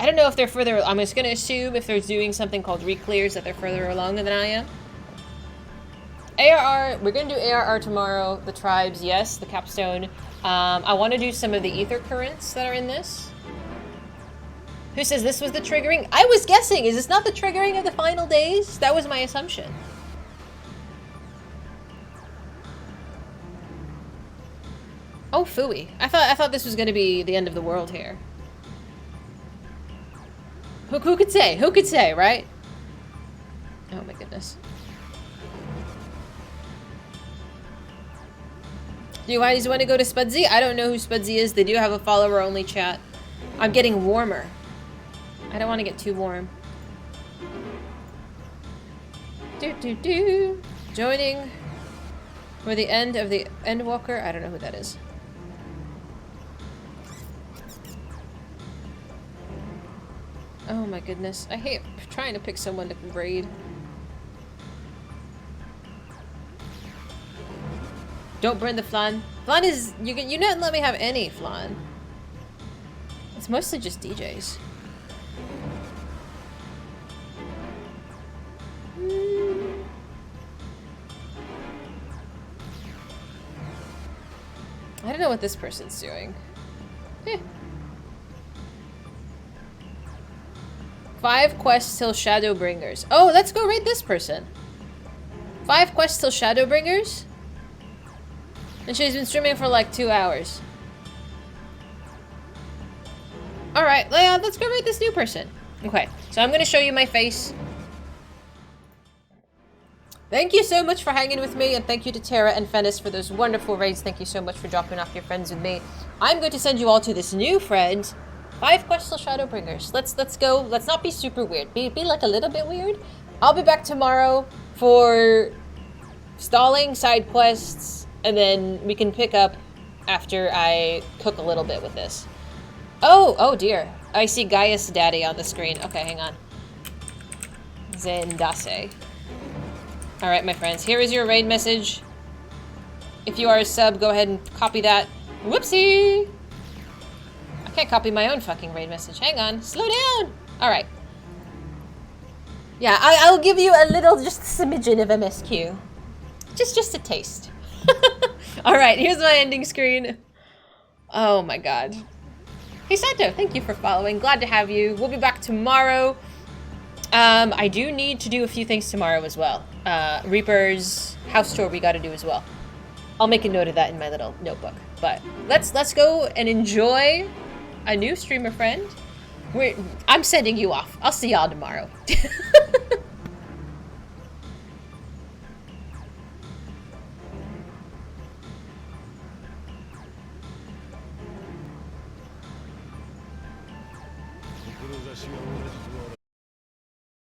I don't know if they're further... I'm just going to assume if they're doing something called reclears that they're further along than I am. ARR, we're going to do ARR tomorrow. The tribes, yes. The capstone. I want to do some of the ether currents that are in this. Who says this was the triggering? I was guessing. Is this not the triggering of the final days? That was my assumption. Oh, phooey. I thought this was gonna be the end of the world here. Who could say? Who could say, right? Oh my goodness. Do you guys want to go to Spudsy? I don't know who Spudsy is. They do have a follower-only chat. I'm getting warmer. I don't want to get too warm. Joining for the end of the Endwalker. I don't know who that is. Oh my goodness. I hate trying to pick someone to raid. Don't burn the flan. Flan is... You don't let me have any flan. It's mostly just DJs. I don't know what this person's doing. Eh. 5 quests till Shadowbringers. Oh, let's go raid this person. 5 quests till Shadowbringers? And she's been streaming for like 2 hours. Alright, let's go raid this new person. Okay, so I'm gonna show you my face. Thank you so much for hanging with me, and thank you to Tara and Fennis for those wonderful raids. Thank you so much for dropping off your friends with me. I'm going to send you all to this new friend. 5 quests till Shadowbringers. Let's go. Let's not be super weird. Be like a little bit weird. I'll be back tomorrow for stalling side quests, and then we can pick up after I cook a little bit with this. Oh dear. I see Gaius Daddy on the screen. Okay, hang on. Zendase. Alright, my friends, here is your raid message. If you are a sub, go ahead and copy that. Whoopsie! I can't copy my own fucking raid message. Hang on. Slow down! Alright. Yeah, I'll give you a little, just a smidgen of MSQ. Just a taste. Alright, here's my ending screen. Oh my god. Hey Santo, thank you for following. Glad to have you. We'll be back tomorrow. I do need to do a few things tomorrow as well. Reaper's house tour we gotta do as well. I'll make a note of that in my little notebook. But let's go and enjoy a new streamer friend. I'm sending you off. I'll see y'all tomorrow.